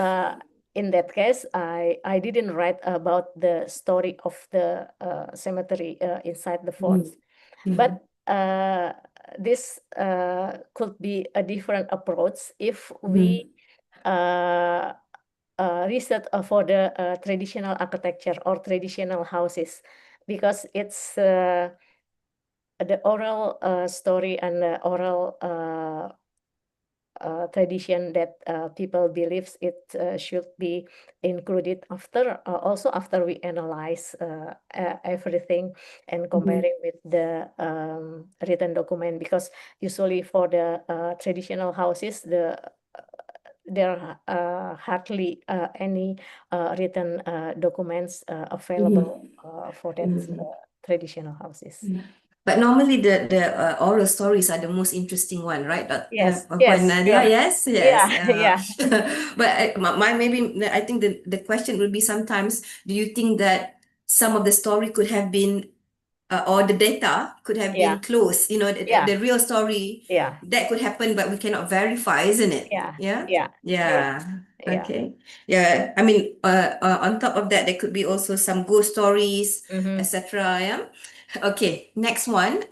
in that case, I didn't write about the story of the cemetery inside the fort, but this could be a different approach if we research for the traditional architecture or traditional houses, because it's the oral story and the oral tradition that people believes it should be included after also after we analyze everything and comparing with the written document, because usually for the traditional houses there are hardly any written documents available for that traditional houses. But normally the oral stories are the most interesting one, right? Yes, When yes, Nadia, yes. yes. Yeah. But I think the question would be sometimes, do you think that some of the story could have been or the data could have Yeah. been close? You know, Yeah. the real story Yeah. that could happen, but we cannot verify, isn't it? Yeah. Yeah. Yeah. Yeah. Yeah. Okay. Yeah. I mean, on top of that, there could be also some ghost stories, etc. Yeah. Okay. Next one.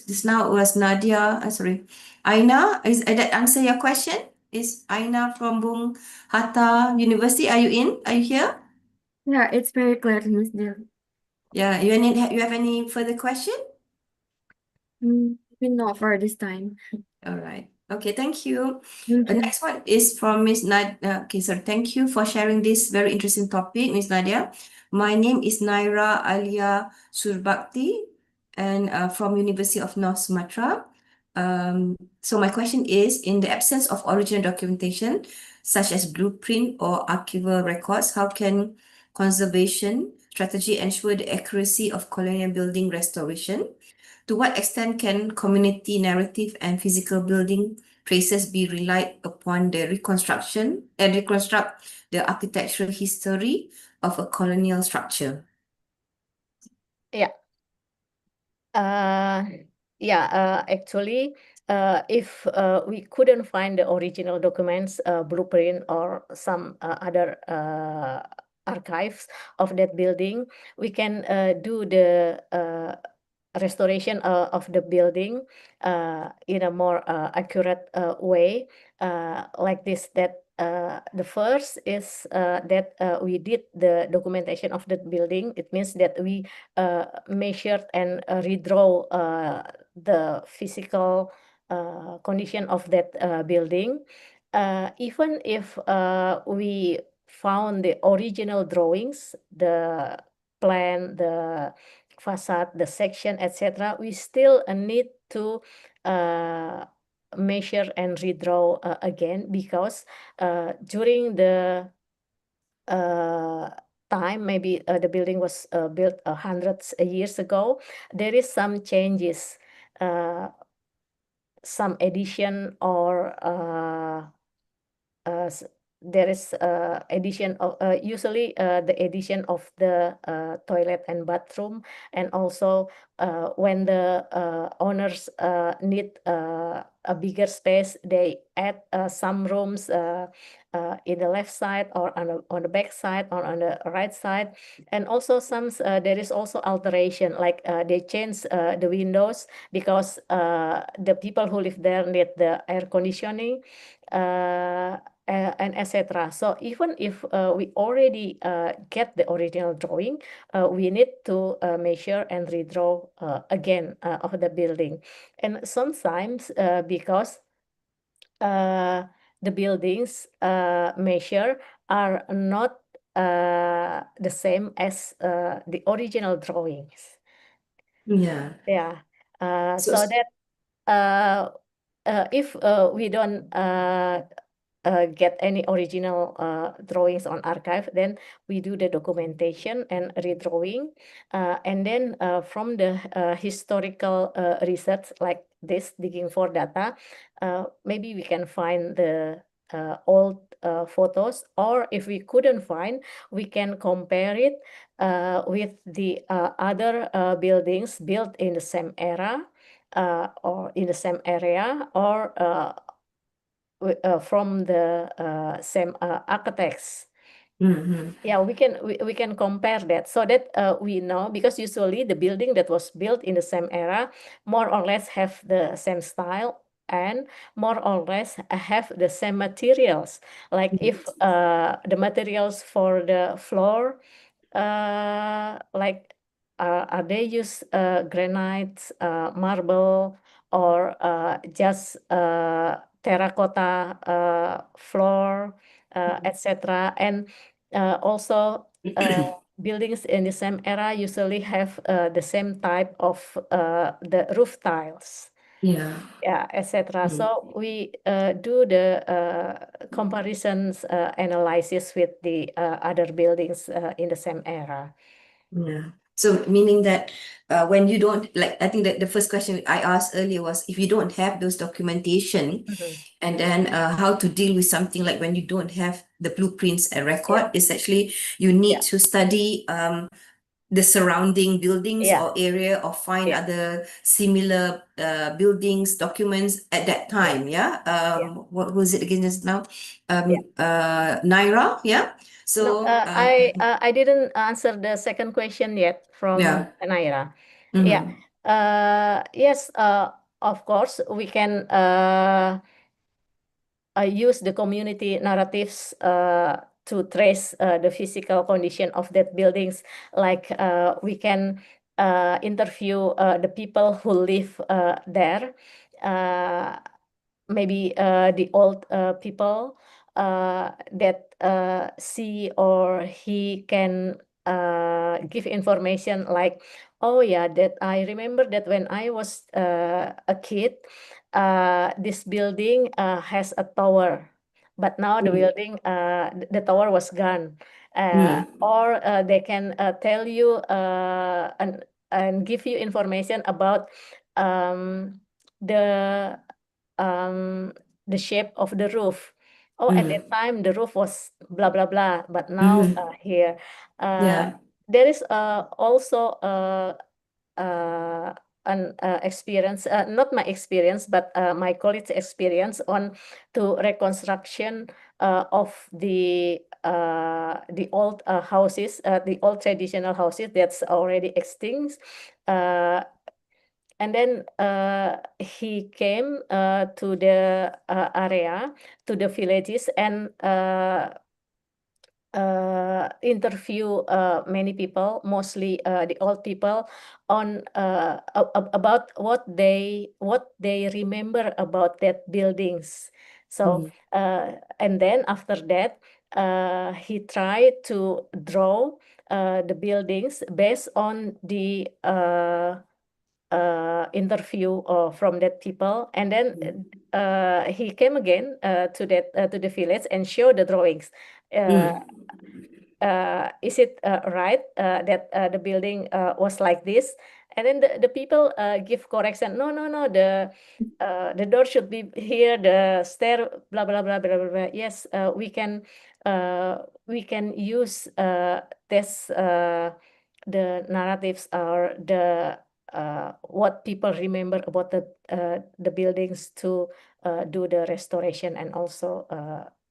This now was Nadia. Sorry, Aina. That answer your question? Is Aina from Bung Hatta University? Are you in? Are you here? Yeah, it's very clear, Miss Dear. Yeah. You have any further question? Maybe not for this time. All right. Okay, thank you. Thank The you. next one is from Miss Nadia. Okay, sir, thank you for sharing this very interesting topic, Miss Nadia. My name is Naira Alia Surbakti, and from University of North Sumatra. So my question is, in the absence of original documentation, such as blueprint or archival records, how can conservation strategy ensure the accuracy of colonial building restoration? To what extent can community narrative and physical building traces be relied upon the reconstruct the architectural history of a colonial structure? Yeah. Actually, if we couldn't find the original documents, blueprint, or some other archives of that building, we can do the restoration of the building in a more accurate way, like this. That the first is that we did the documentation of the building. It means that we measured and redraw the physical condition of that building. Even if we found the original drawings, the plan, the facade, the section, etc., we still need to measure and redraw again, because during the time, maybe the building was built hundreds of years ago, there is some changes, some addition, or there is addition of usually the addition of the toilet and bathroom, and also when the owners need a bigger space, they add some rooms in the left side, or on the back side, or on the right side. And also some there is also alteration, like they change the windows, because the people who live there need the air conditioning. and etc. So even if we already get the original drawing, we need to measure and redraw again of the building. And sometimes because the buildings measure are not the same as the original drawings. Yeah. Yeah. So, So that if we don't get any original drawings on archive, then we do the documentation and redrawing. And then from the historical research like this, digging for data, maybe we can find the old photos, or if we couldn't find, we can compare it with the other buildings built in the same era or in the same area, or from the same architects. Yeah, we can compare that so that we know, because usually the building that was built in the same era more or less have the same style and more or less have the same materials. Like if the materials for the floor, like are they use granite, marble, or just terracotta floor, etc. And also buildings in the same era usually have the same type of the roof tiles. yeah. Yeah, etc. So we do the comparisons analysis with the other buildings in the same era. Yeah. So meaning that when you don't, like, I think that the first question I asked earlier was if you don't have those documentation, and then how to deal with something like when you don't have the blueprints and record, is actually you need to study the surrounding buildings Yeah. or area, or find Yeah. other similar buildings, documents at that time. Yeah. What was it again just now? Naira. Yeah. No, So I didn't answer the second question yet from Naira. Yeah. Yes, of course, we can use the community narratives to trace the physical condition of that buildings. Like we can interview the people who live there, maybe the old people that see, or he can give information like, oh yeah, that I remember that when I was a kid, this building has a tower, but now the building, the tower was gone. Or they can tell you and give you information about the the shape of the roof. Oh, at that time the roof was blah blah blah, but now here there is also an experience, not my experience, but my colleague's experience on to reconstruction of the old houses, the old traditional houses that's already extinct. And then he came to the area, to the villages, and interview many people, mostly the old people, on about what they remember about that buildings. So and then after that, he tried to draw the buildings based on the interview from that people, and then he came again to the village and showed the drawings. Is it right that the building was like this? And then the people give correction. No, no, no. The door should be here. The stair, blah blah blah blah blah. Blah. Yes, we can use this the narratives, or the what people remember about the buildings to do the restoration and also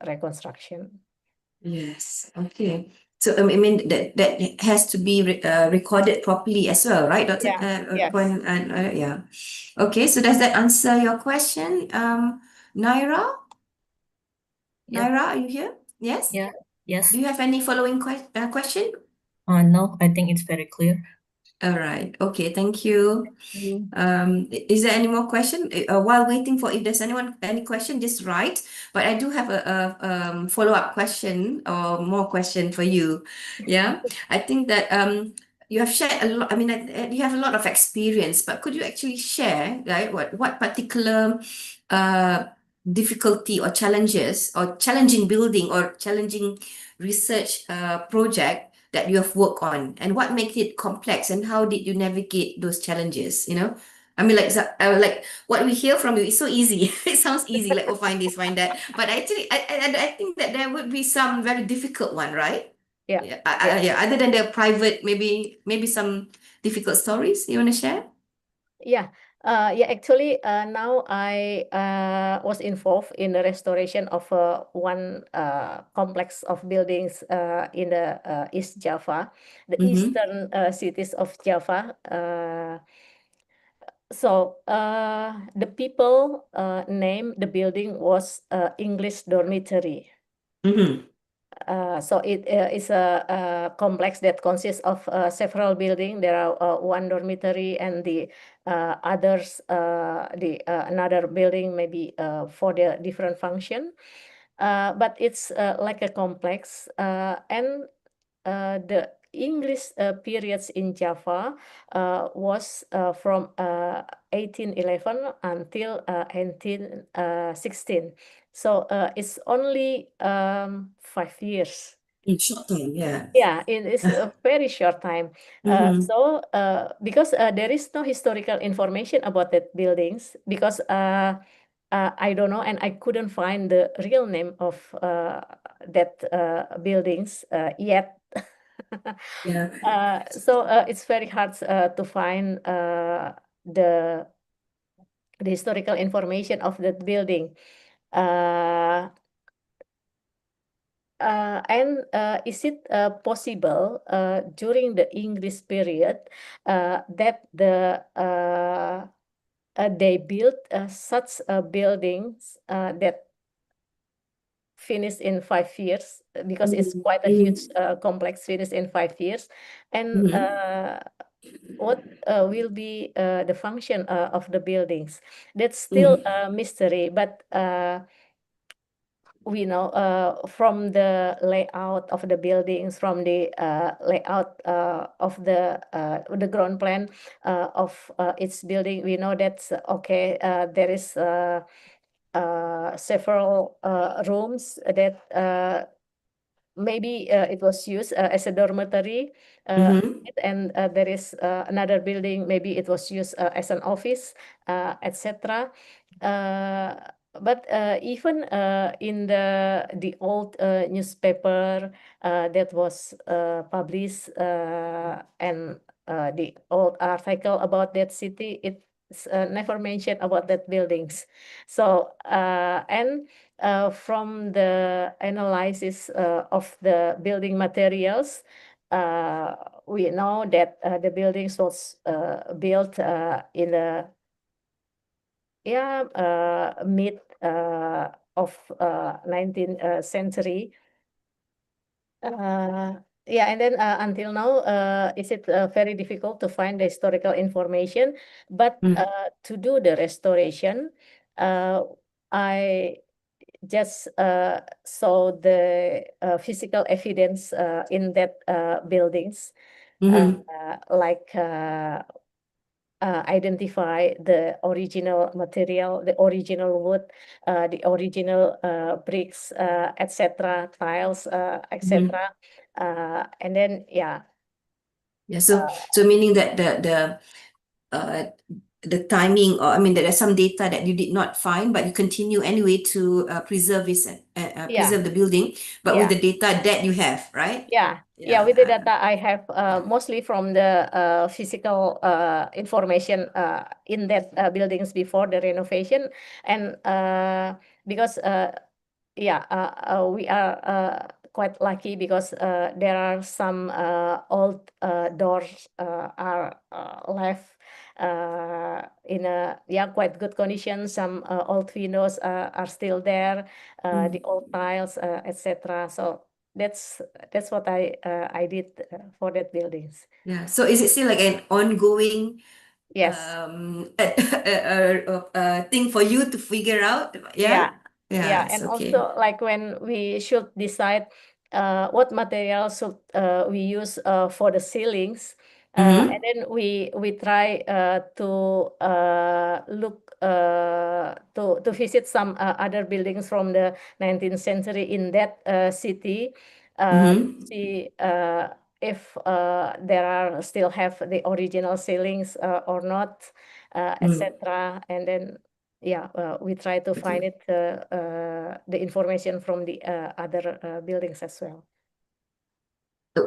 reconstruction. Yes. Okay. So I mean that has to be recorded properly as well, right, Dr. Yes. Yeah. Okay. So does that answer your question, Naira? Yeah. Naira, are you here? Yes? Yeah. Yes. Do you have any following question? No, I think it's very clear. All right. Okay, thank you. Mm. Is there any more question? While waiting for if there's any question, just write. But I do have a follow-up question or more question for you. Yeah, I think that you have shared a lot. I mean, you have a lot of experience, but could you actually share, right? What particular difficulty or challenges or challenging building or challenging research project that you have worked on, and what makes it complex, and how did you navigate those challenges? I mean, like what we hear from you is so easy. It sounds easy, like, oh, find this, find that. But actually, I think that there would be some very difficult one, right? Yeah. Yeah. Other than the private, maybe some difficult stories you want to share? Yeah. Actually, now I was involved in the restoration of one complex of buildings in the East Java, the eastern cities of Java. The people named the building was English dormitory. So it is a complex that consists of several buildings. There are one dormitory and the others, another building maybe for the different function. But it's like a complex, and the English periods in Java was from 1811 until 1816. So it's only 5 years. In short time, yeah. Yeah, it is a very short time. Because there is no historical information about that buildings, because I don't know, and I couldn't find the real name of that buildings yet. Yeah. It's very hard to find the historical information of that building. And is it possible during the English period that they built such buildings that finished in 5 years, because it's quite a huge complex, finished in 5 years, and what will be the function of the buildings? That's still a mystery, but we know from the layout of the buildings, from the layout of the ground plan of its building, we know that okay, there is several rooms that maybe it was used as a dormitory, and there is another building, maybe it was used as an office, etc. But even in the old newspaper that was published, and the old article about that city, it's never mentioned about that buildings. So and from the analysis of the building materials, we know that the buildings was built in the mid of 19th century. And then until now, is it very difficult to find the historical information? But to do the restoration, I just saw the physical evidence in that buildings, like identify the original material, the original wood, the original bricks, etc., tiles, etc. And then Yeah. So meaning that the timing, or I mean, there are some data that you did not find, but you continue anyway to preserve this, preserve the building, but with the data that you have, right? With the data I have, mostly from the physical information in that buildings before the renovation, and because we are quite lucky, because there are some old doors are left, in a quite good condition. Some old windows are still there, the old tiles, etc. So that's what I did for that buildings. Yeah. So is it still like an ongoing Yes. thing for you to figure out? Yeah. Yeah. And Okay. also like when we should decide what materials should we use for the ceilings, and then we try to look to visit some other buildings from the 19th century in that city, to see if there are still have the original ceilings or not, etc. And then we try to find it the information from the other buildings as well.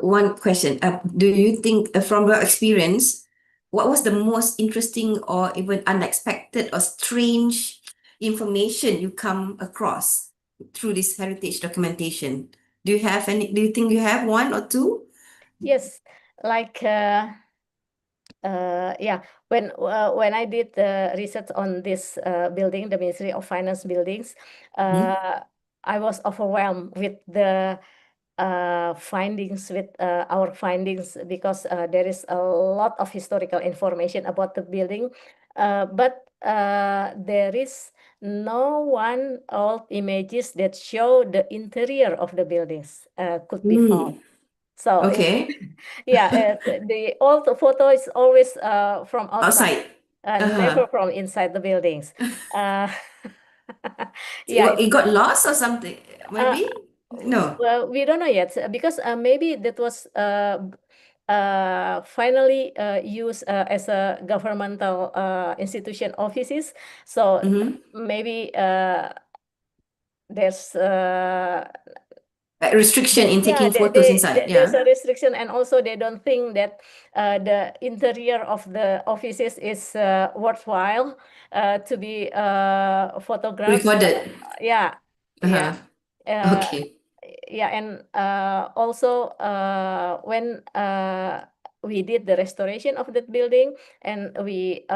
One question. Do you think, from your experience, what was the most interesting or even unexpected or strange information you come across through this heritage documentation? Do you have any? Do you think you have one or two? Yes, like when I did the research on this building, the Ministry of Finance buildings, I was overwhelmed with the findings, with our findings, because there is a lot of historical information about the building, but there is no one old images that show the interior of the buildings could be found. So Okay. the old photo is always from outside, Outside. never from inside the buildings. Uh, It got lost or something? Maybe? No. Well, we don't know yet, because maybe that was finally used as a governmental institution offices. So maybe there's Restriction in taking photos inside. there's a Yeah. restriction, and also they don't think that the interior of the offices is worthwhile to be photographed. Recorded. Yeah. Uh-huh. Uh, Okay. and also when we did the restoration of that building, and we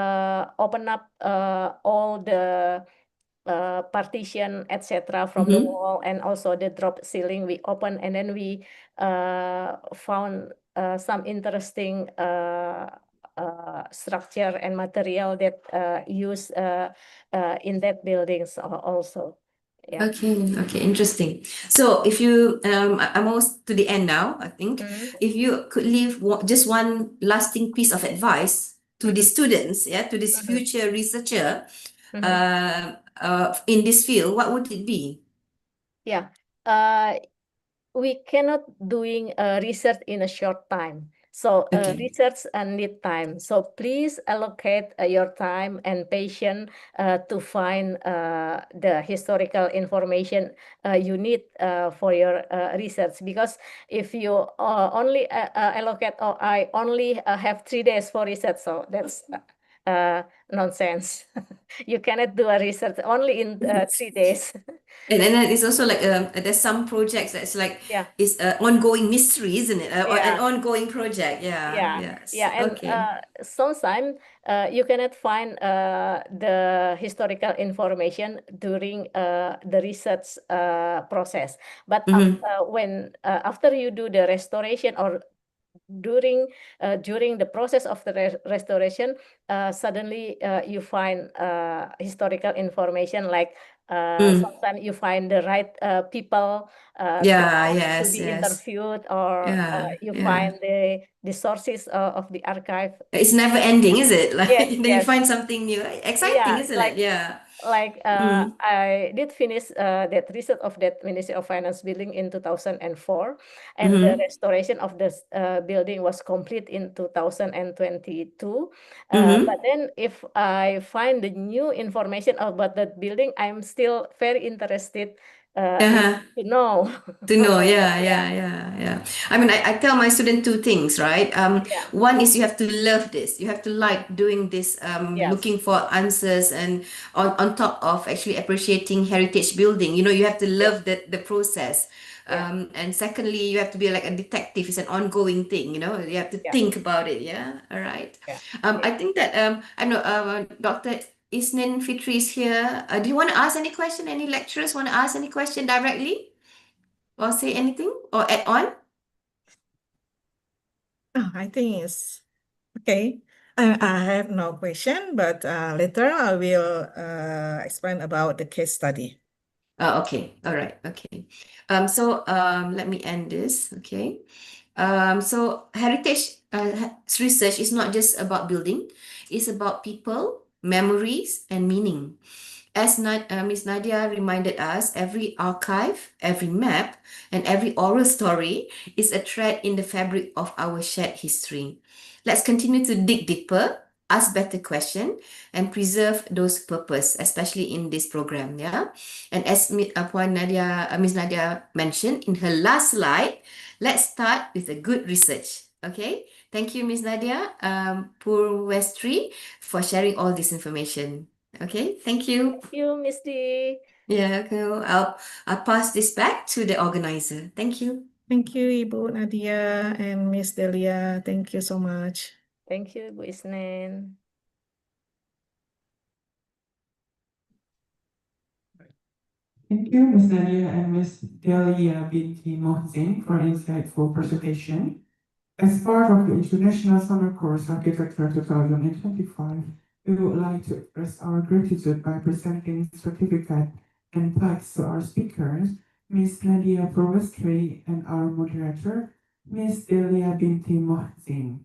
open up all the partition, etc., from the wall, and also the drop ceiling we open, and then we found some interesting structure and material that used in that buildings also. Yeah. Okay, interesting. So if you, I'm almost to the end now, I think. If you could leave just one lasting piece of advice to the students, to this future researcher, in this field, what would it be? Yeah. We cannot doing research in a short time. So research need time. So please allocate your time and patience to find the historical information you need for your research. Because if you only allocate, I only have 3 days for research, so that's nonsense. You cannot do a research only in 3 days. And then it's also like there's some projects that's like it's an ongoing mystery, isn't it? An ongoing project. Yes. And Okay. sometimes you cannot find the historical information during the research process. But when after you do the restoration, or during the process of the restoration, suddenly you find historical information, like sometimes you find the right people to be interviewed, or you find the sources of the archive. It's never ending, is it? Like then you Yes. find something new. Exciting, isn't it? Yeah. Like I did finish that research of that Ministry of Finance building in 2004, and the restoration of this building was complete in 2022. But then if I find the new information about that building, I'm still very interested Uh-huh. to know. To know, yeah, Yeah, yeah. I mean, I tell my student two things, right? yeah, One is you have to love this. You have to like doing this, yes, looking for answers, and on top of actually appreciating heritage building, you have to yeah, love the process. yeah, And secondly, you have to be like a detective. It's an ongoing thing, you have to yeah, think about it. Yeah, all right. yeah. I think that I know Dr. Isnin Fitri is here. Do you want to ask any question? Any lecturers want to ask any question directly? Or say anything or add on? Oh, I think it's okay. I have no question, but later I will explain about the case study. Okay. All right. Okay. So let me end this. Okay. So heritage research is not just about building, it's about people, memories, and meaning. As Ms. Nadia reminded us, every archive, every map, and every oral story is a thread in the fabric of our shared history. Let's continue to dig deeper, ask better questions, and preserve those purpose, especially in this program. Yeah. And as Ms. Nadia mentioned in her last slide, let's start with a good research. Okay. Thank you, Ms. Nadia Purwestri, for sharing all this information. Okay, thank you. Thank you, Miss D. Yeah, okay, I'll pass this back to the organizer. Thank you. Thank you, Ibu Nadia and Miss Delia. Thank you so much. Thank you, Ibu Isnin. Thank you, Ms. Nadia and Ms. Delia binti Mohsin for insightful presentation. As part of the International Summer Course Architecture 2025, we would like to express our gratitude by presenting certificate and plaques to our speakers, Ms. Nadia Provestri, and our moderator, Ms. Delia binti Mohsin.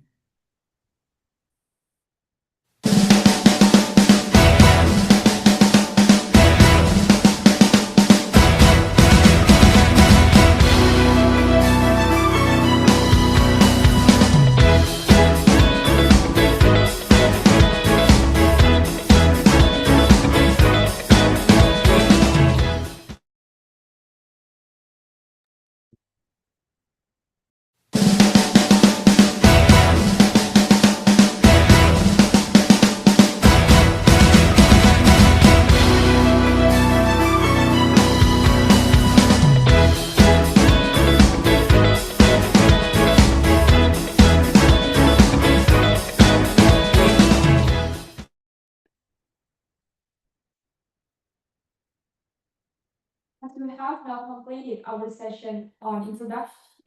As we have now completed our session on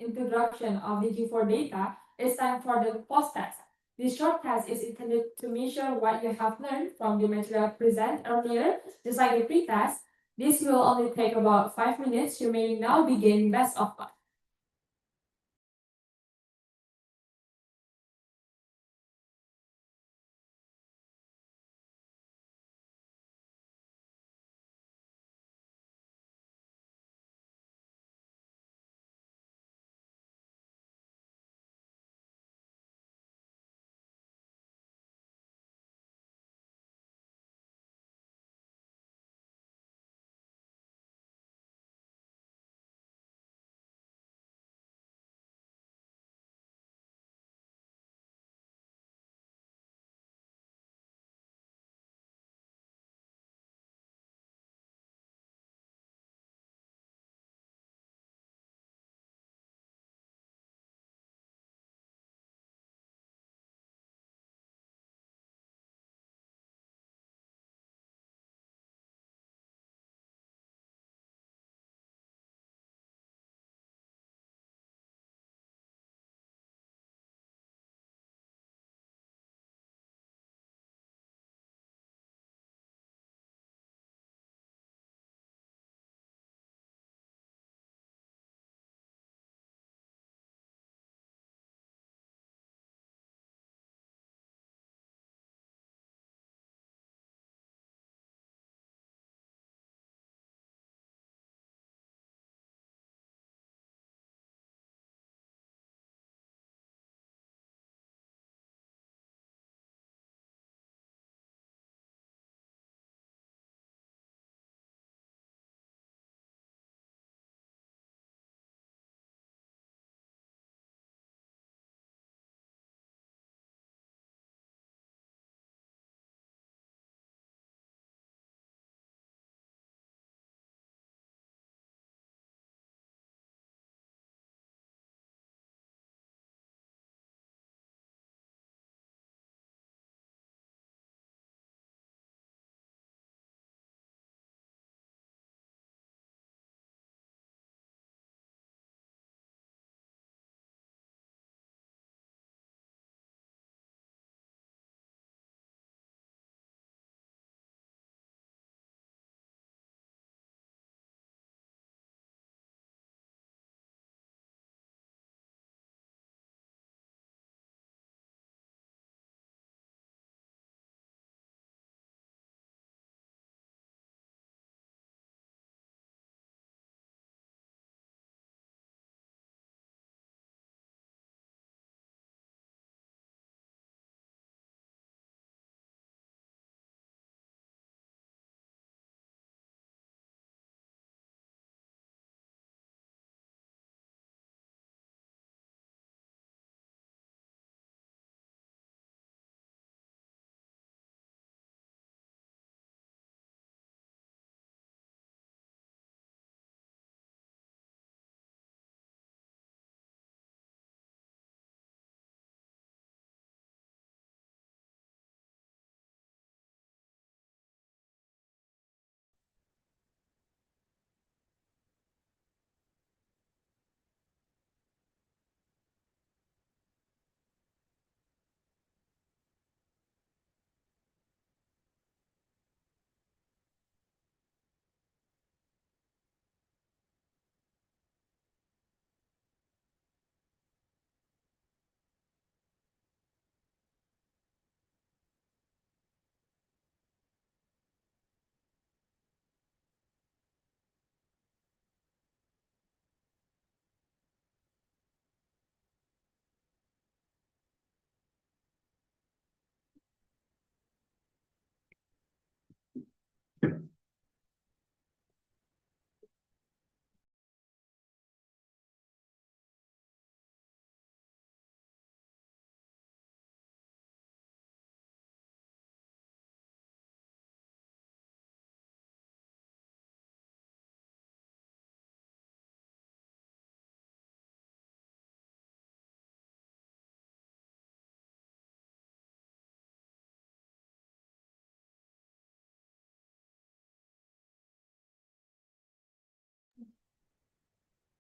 introduction of digging for data, it's time for the post-test. This short test is intended to measure what you have learned from the material presented earlier, just like the pre-test. This will only take about 5 minutes. You may now begin best of luck.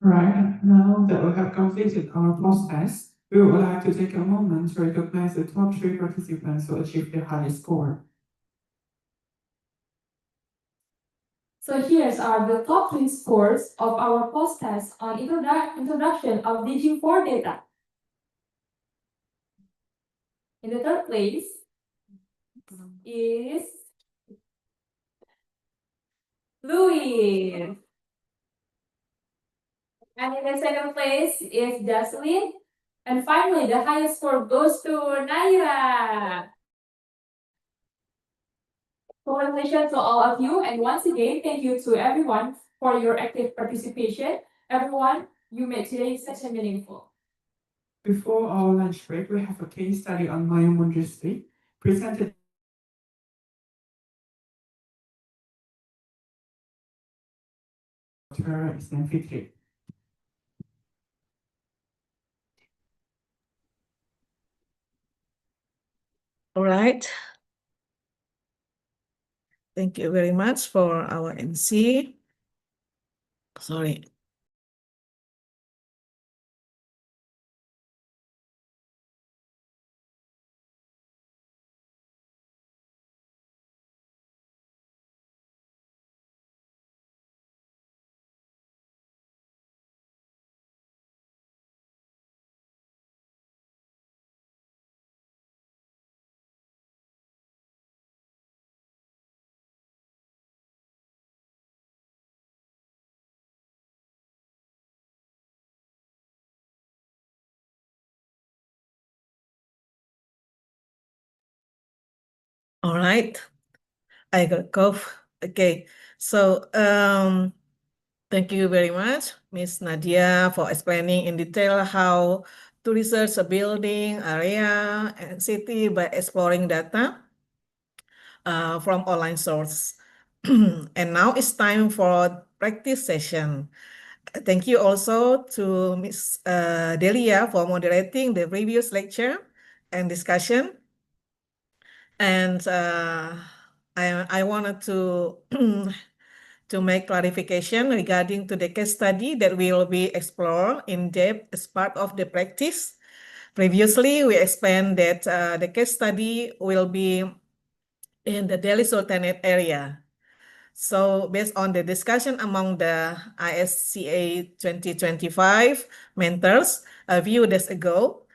Right, now that we have completed our process, we would like to take a moment to recognize the top 3 participants who achieved the highest score. So here's are the top 3 scores of our post-test on introduction of digging for data. In the third place is Louis. And in the second place is Jocelyn. And finally, the highest score goes to Naira. Congratulations to all of you. And once again, thank you to everyone for your active participation. Everyone, you made today's session meaningful. Before our lunch break, we have a case study on Maya Mundristri presented by Dr. Islam Fitri. All right. Thank you very much for our MC. Sorry. All right. I got cough. Okay. So thank you very much, Miss Nadia, for explaining in detail how to research a building, area, and city by exploring data from online source. And now it's time for practice session. Thank you also to Miss Delia for moderating the previous lecture and discussion. And I wanted to to make clarification regarding to the case study that will be explored in depth as part of the practice. Previously, we explained that the case study will be in the Delhi Sultanate area. So based on the discussion among the ISCA 2025 mentors a few days ago,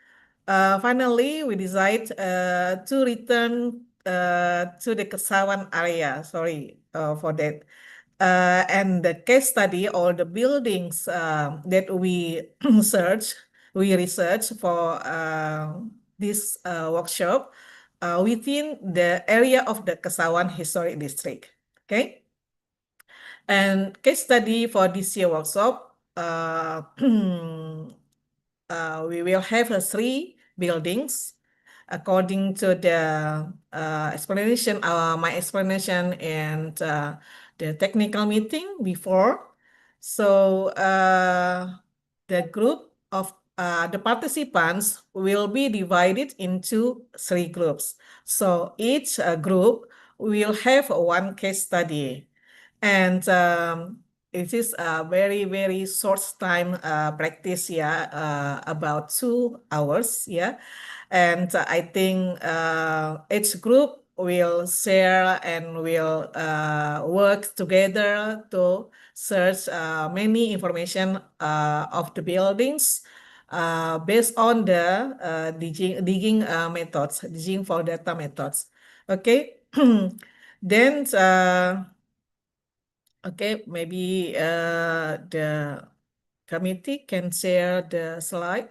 finally we decide to return to the Kesawan area. Sorry for that. And the case study or the buildings that we research for this workshop within the area of the Kesawan Historic District. Okay. And case study for this year workshop, we will have 3 buildings according to the explanation, my explanation and the technical meeting before. So the group of the participants will be divided into 3 groups. So each group will have 1 case study. And it is a very, very short time practice, about 2 hours, And I think each group will share and will work together to search many information of the buildings based on the digging methods, digging for data methods. Okay, then okay, maybe the committee can share the slide.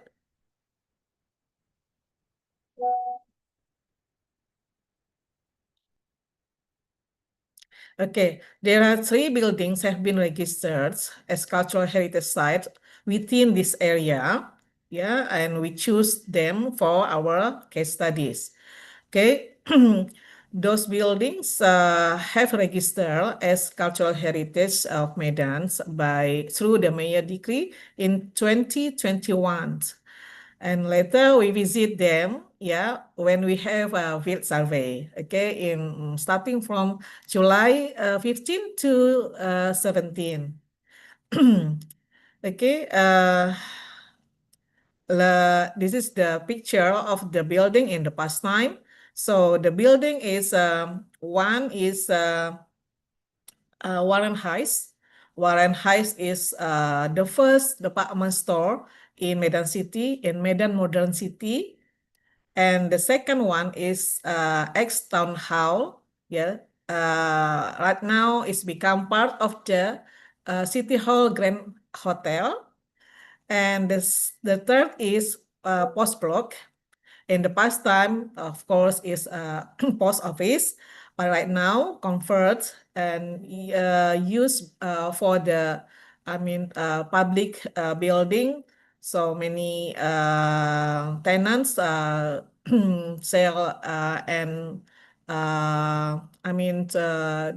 Okay, there are 3 buildings have been registered as cultural heritage sites within this area, and we choose them for our case studies. Okay, those buildings have registered as cultural heritage of Medan through the mayor decree in 2021. And later we visit them, when we have a field survey, okay, starting from July 15 to 17. Okay. This is the picture of the building in the past time. So the building is one is Warren Heights. Warren Heights is the first department store in Medan City, in Medan Modern City. And the second one is X Town Hall. Yeah. Right now it's become part of the City Hall Grand Hotel. And the third is Post Block. In the past time, of course, is post office, but right now convert and use for the, public building. So many tenants sell and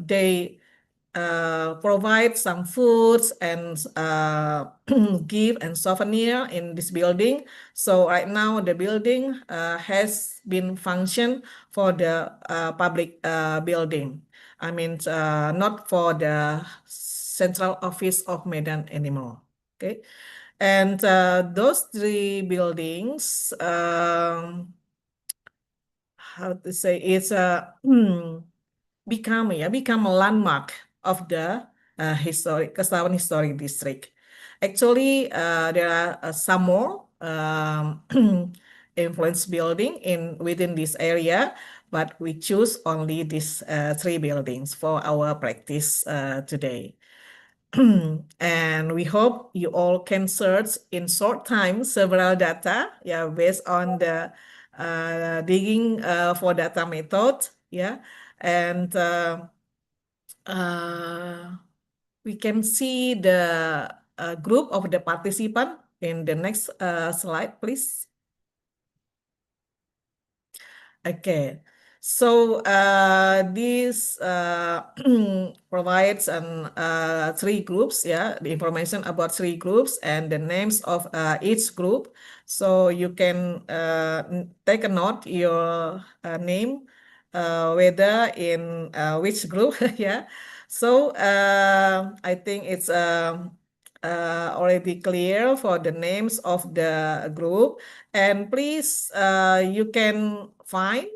they provide some foods and gift and souvenir in this building. So right now the building has been function for the public building. Not for the central office of Medan anymore. Okay, and those three buildings, how to say, it's a become a landmark of the Kesawan Historic District. Actually, there are some more influence building within this area, but we choose only these three buildings for our practice today. And we hope you all can search in short time several data, based on the digging for data method, and we can see the group of the participant in the next slide, please. Okay, so this provides three groups, the information about three groups and the names of each group. So you can take a note your name, whether in which group, So I think it's already clear for the names of the group. And please, you can find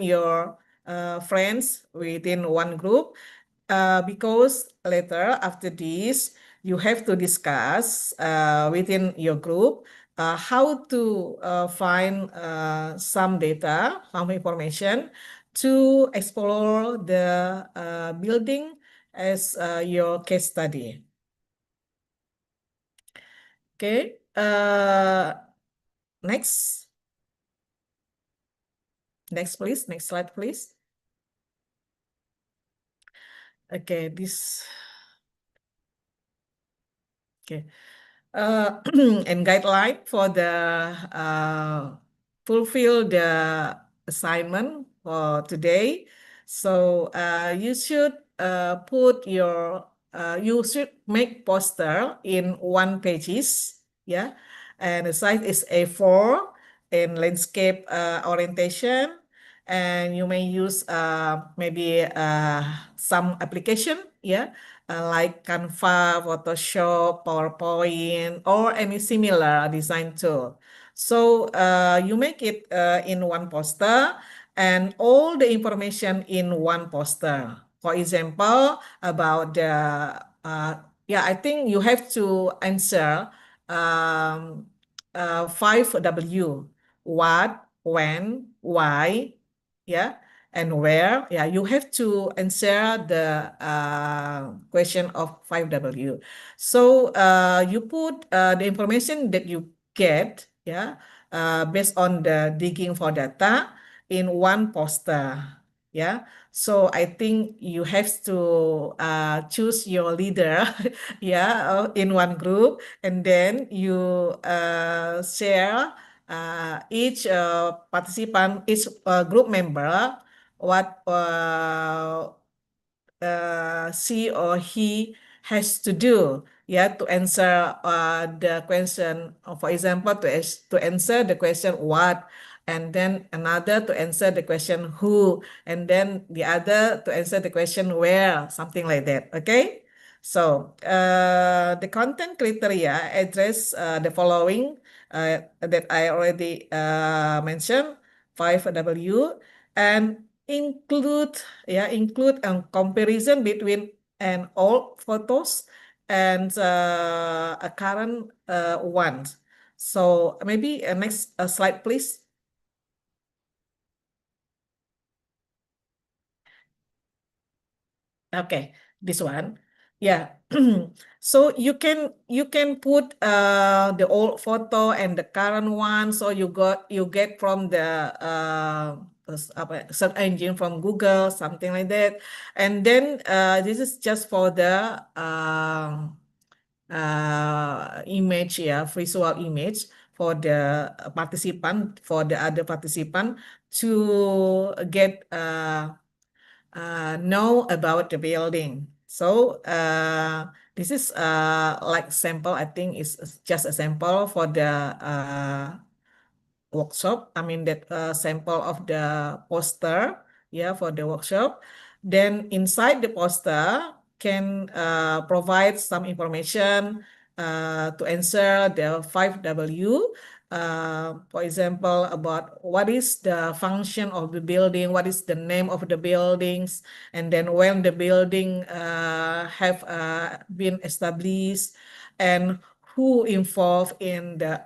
your friends within one group, because later after this you have to discuss within your group how to find some data, some information to explore the building as your case study. Okay, next. Next, please. Next slide, please. Okay, this. Okay. And guideline for the fulfill the assignment for today. So you should you should make poster in 1 pages, and the size is A4 in landscape orientation, and you may use maybe some application, like Canva, Photoshop, PowerPoint, or any similar design tool. So you make it in one poster and all the information in one poster. For example, about the, I think you have to answer 5W. What, when, why, and where. You have to answer the question of 5W. So you put the information that you get, based on the digging for data in one poster. So I think you have to choose your leader, in one group, and then you share each participant, each group member, what she or he has to do, to answer the question. For example, to answer the question what, and then another to answer the question who, and then the other to answer the question where, something like that. Okay, So the content criteria address the following that I already mentioned, 5W, and include a comparison between an old photos and a current one. So maybe next slide, please. Okay, this one. Yeah. So you can put the old photo and the current one. So you get from the search engine from Google, something like that. And then this is just for the image, visual image for the participant, for the other participant to get know about the building. So this is like sample. I think it's just a sample for the workshop. I mean that sample of the poster, for the workshop. Then inside the poster can provide some information to answer the 5W. For example, about what is the function of the building, what is the name of the buildings, and then when the building have been established, and who involved in the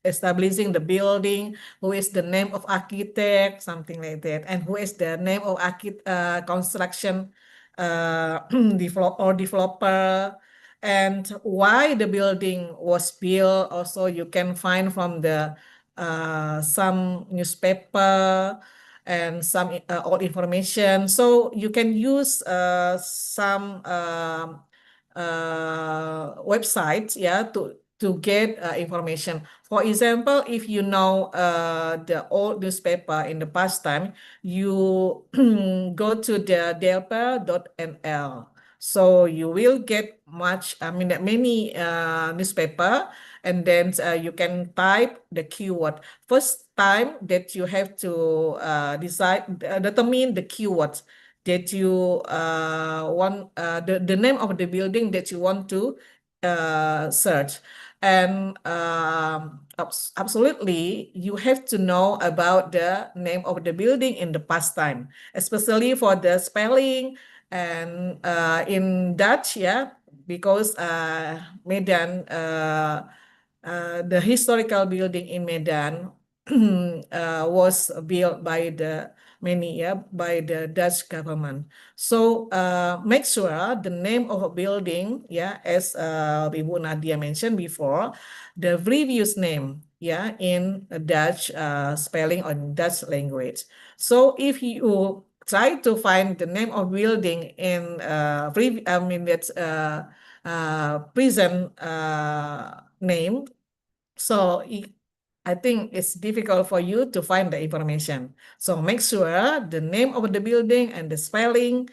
establishing the building, who is the name of architect, something like that, and who is the name of construction developer, and why the building was built. Also, you can find from the some newspaper and some old information. So you can use some websites, to get information. For example, if you know the old newspaper in the past time, you go to the delpa.nl. So you will get many newspaper, and then you can type the keyword. First time that you have to determine the keywords that you want, the name of the building that you want to search. And absolutely, you have to know about the name of the building in the past time, especially for the spelling and in Dutch, because Medan, the historical building in Medan was built by the Dutch government. So make sure the name of a building, as Ibu Nadia mentioned before, the previous name, in Dutch spelling or Dutch language. So if you try to find the name of building in that's present name, so I think it's difficult for you to find the information. So make sure the name of the building and the spelling,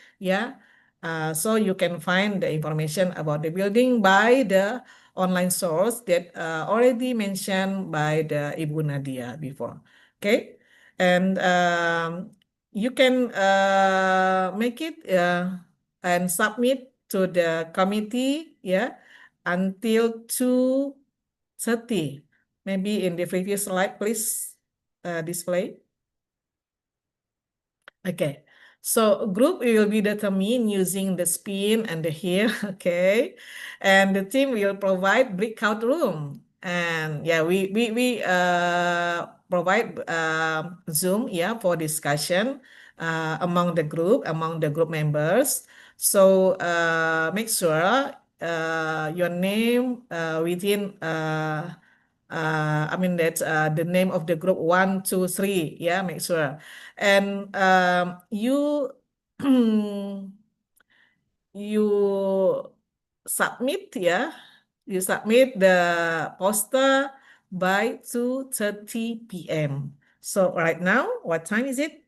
so you can find the information about the building by the online source that already mentioned by the Ibu Nadia before. Okay, and you can make it and submit to the committee, until 2:30. Maybe in the previous slide, please display. Okay, so group will be determined using the spin and the here, okay, and the team will provide breakout room, and we provide Zoom, for discussion among the group members. So make sure your name within that's the name of the group 1, 2, 3. Make sure. And you you submit, you submit the poster by 2:30 p.m. So right now, what time is it?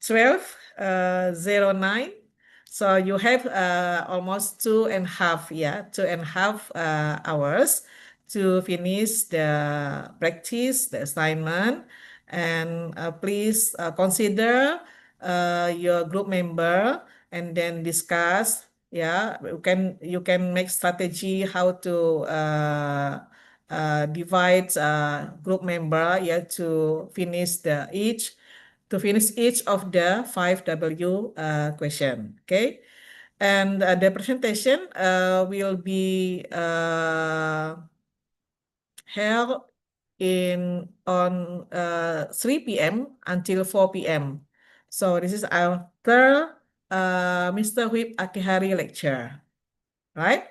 12:09. So you have almost 2.5 hours to finish the practice, the assignment. And please consider your group member and then discuss. Yeah, you can make strategy how to divide group member, yeah, to finish each of the 5W question. Okay, and the presentation will be held on 3 p.m. until 4 p.m. So this is after Mr. Whip Akihari lecture, right?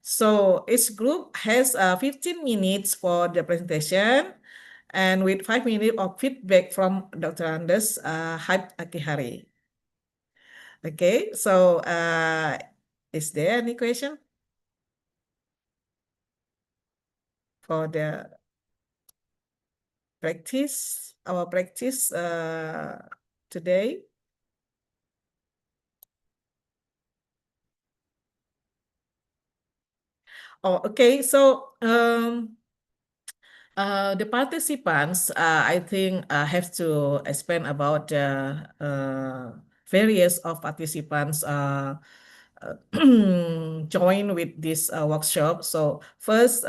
So each group has 15 minutes for the presentation and with 5 minutes of feedback from Dr. Andes Whip Akihari. Okay, so is there any question for the our practice today? Oh, okay. So the participants, I think, have to explain about the various of participants join with this workshop. So first,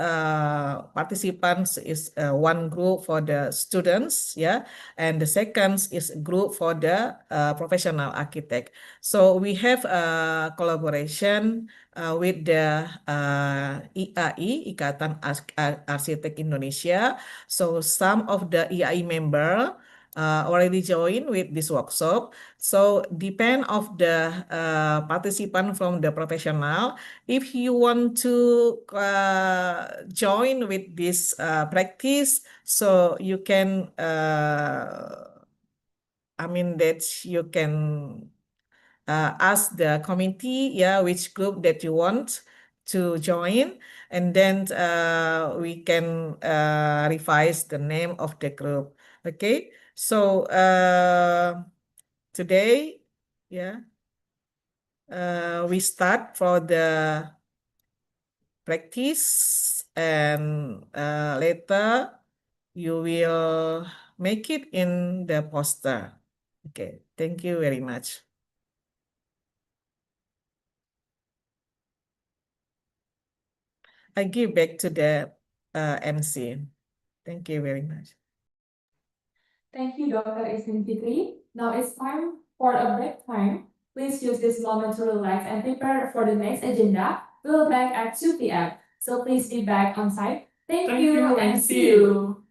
participants is one group for the students, yeah, and the second is a group for the professional architect. So we have a collaboration with the IAI, Ikatan Arsitek Indonesia. So some of the IAI member already joined with this workshop. So depend of the participant from the professional. If you want to join with this practice, so you can, that you can ask the committee, yeah, which group that you want to join, and then we can revise the name of the group. Okay, so today, yeah, we start for the practice, and later you will make it in the poster. Okay, thank you very much. I give back to the MC. Thank you very much. Thank you, Dr. Isnin Fitri. Now it's time for a break time. Please use this moment to relax and prepare for the next agenda. We'll back at 2 p.m. So please be back on site. Thank you and see you.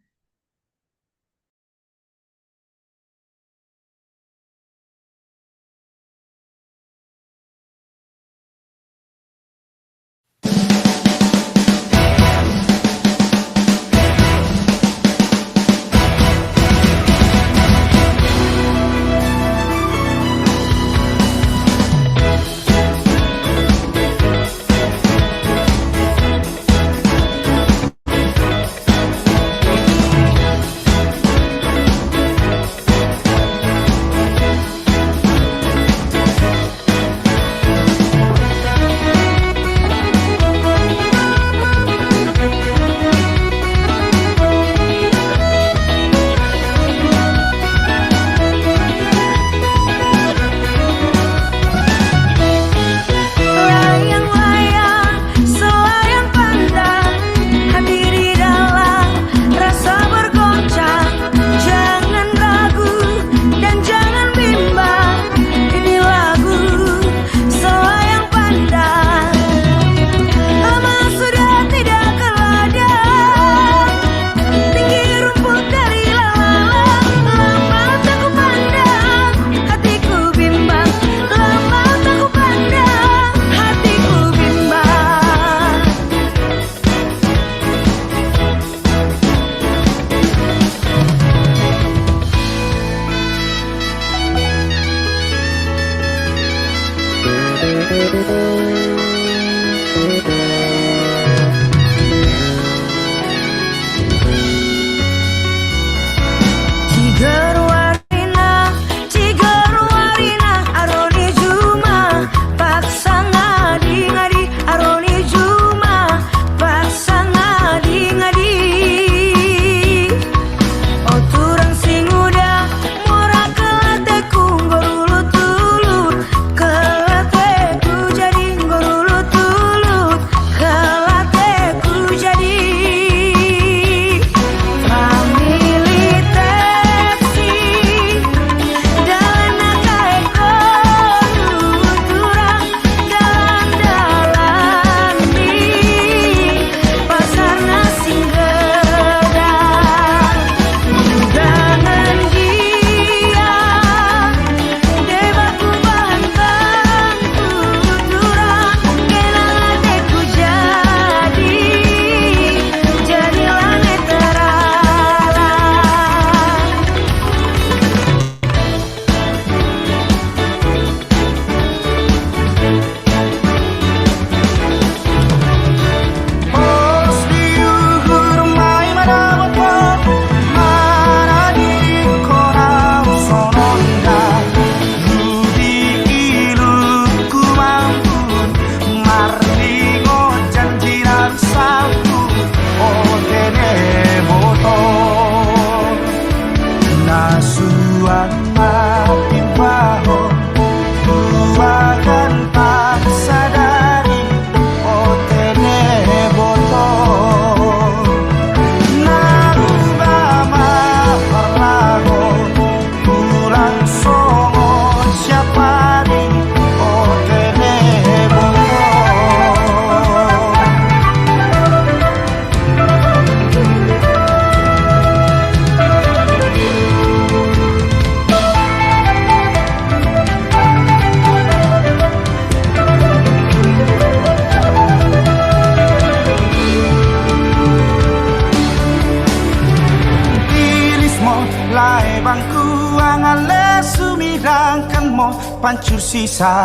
sedangkan mo pancur sisa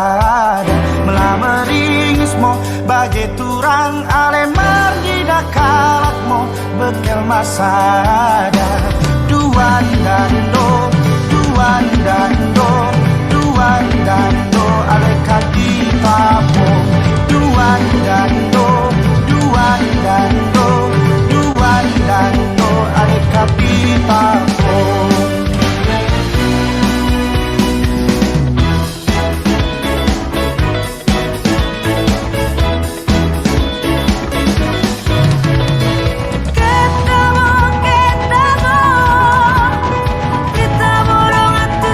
melameringis mo bagai turang alemar di dakalak mo bekel masada duan dando ale kaki papo duan dando ale kaki papo. Kita borong atu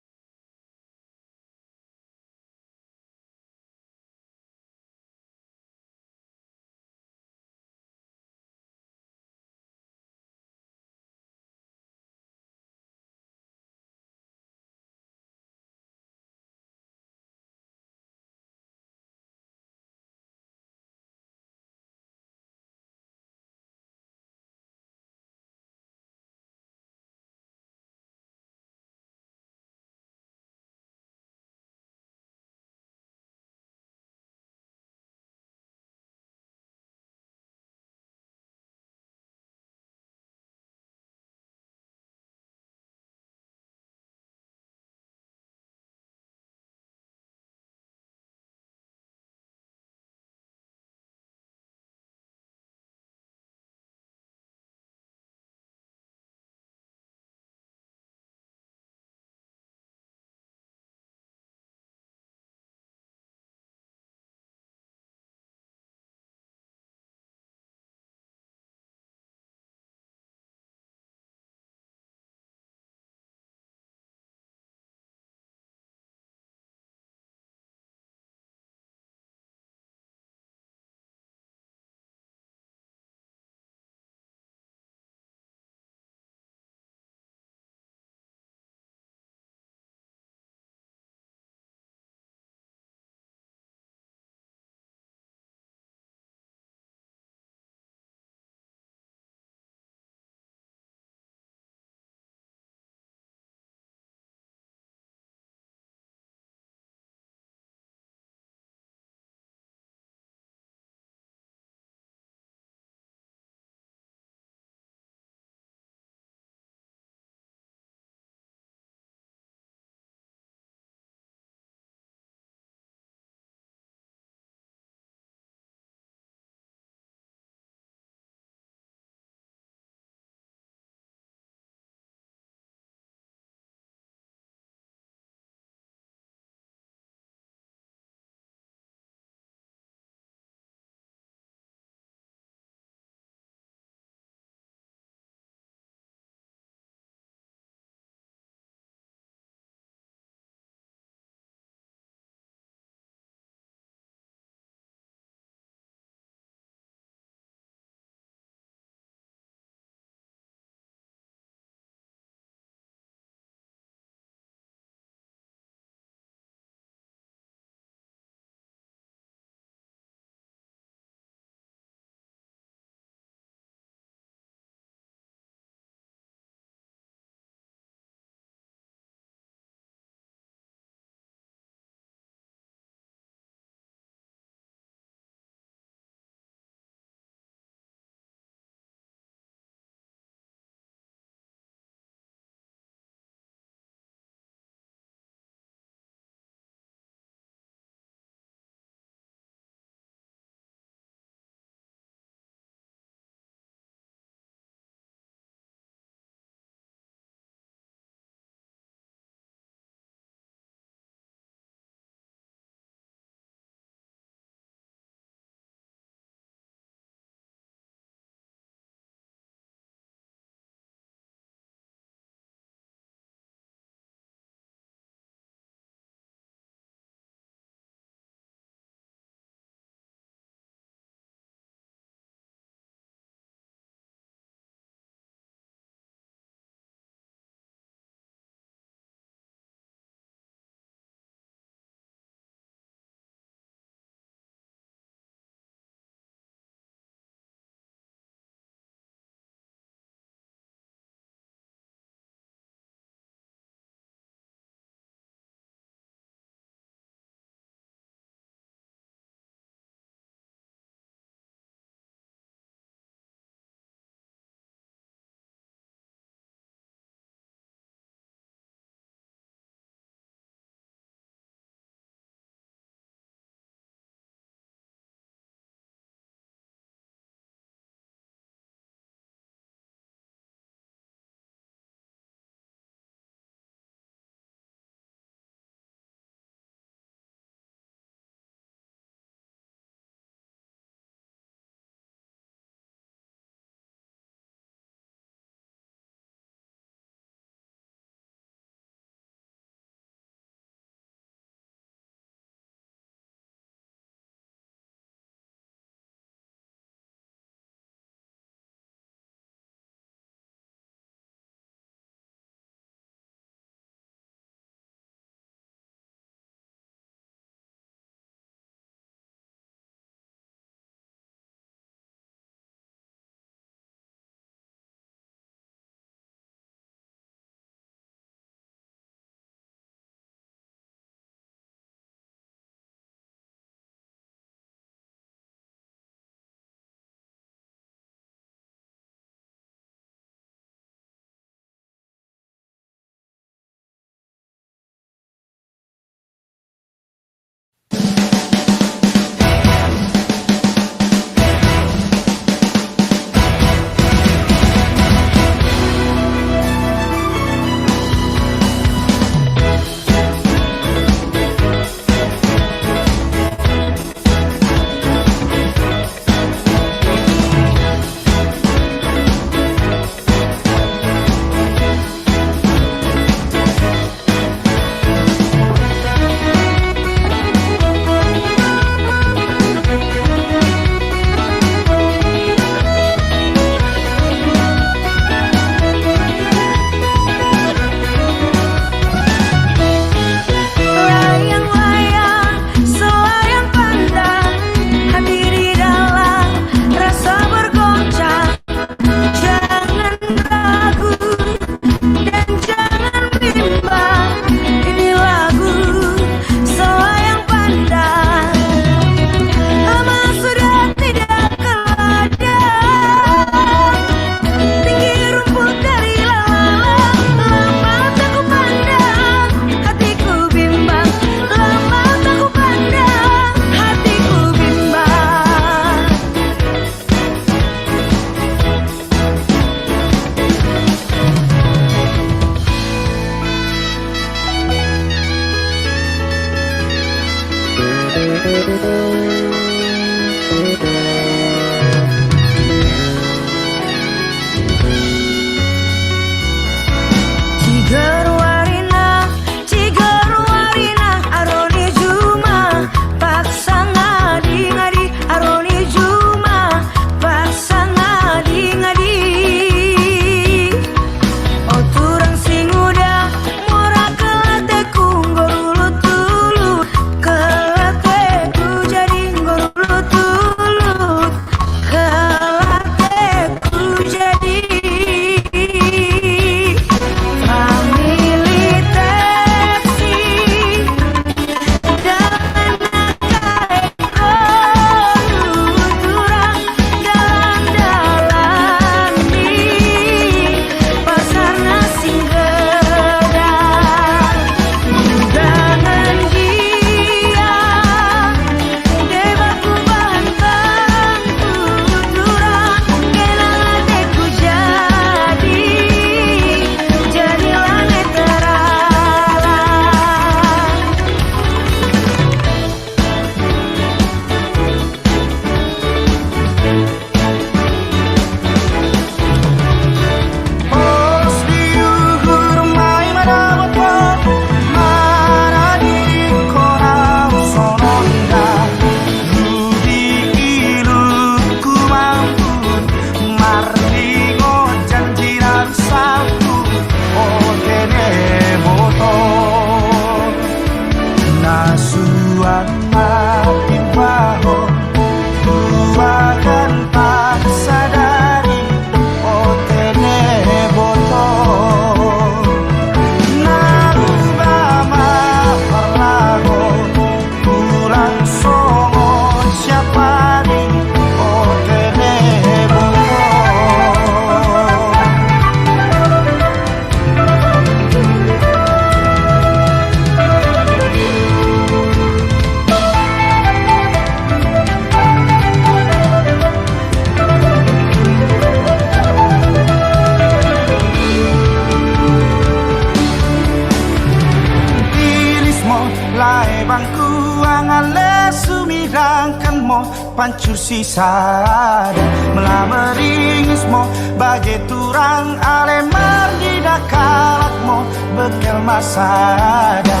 pancur sisa melameringis mo bagai turang alemar di dakalak mo bekel masada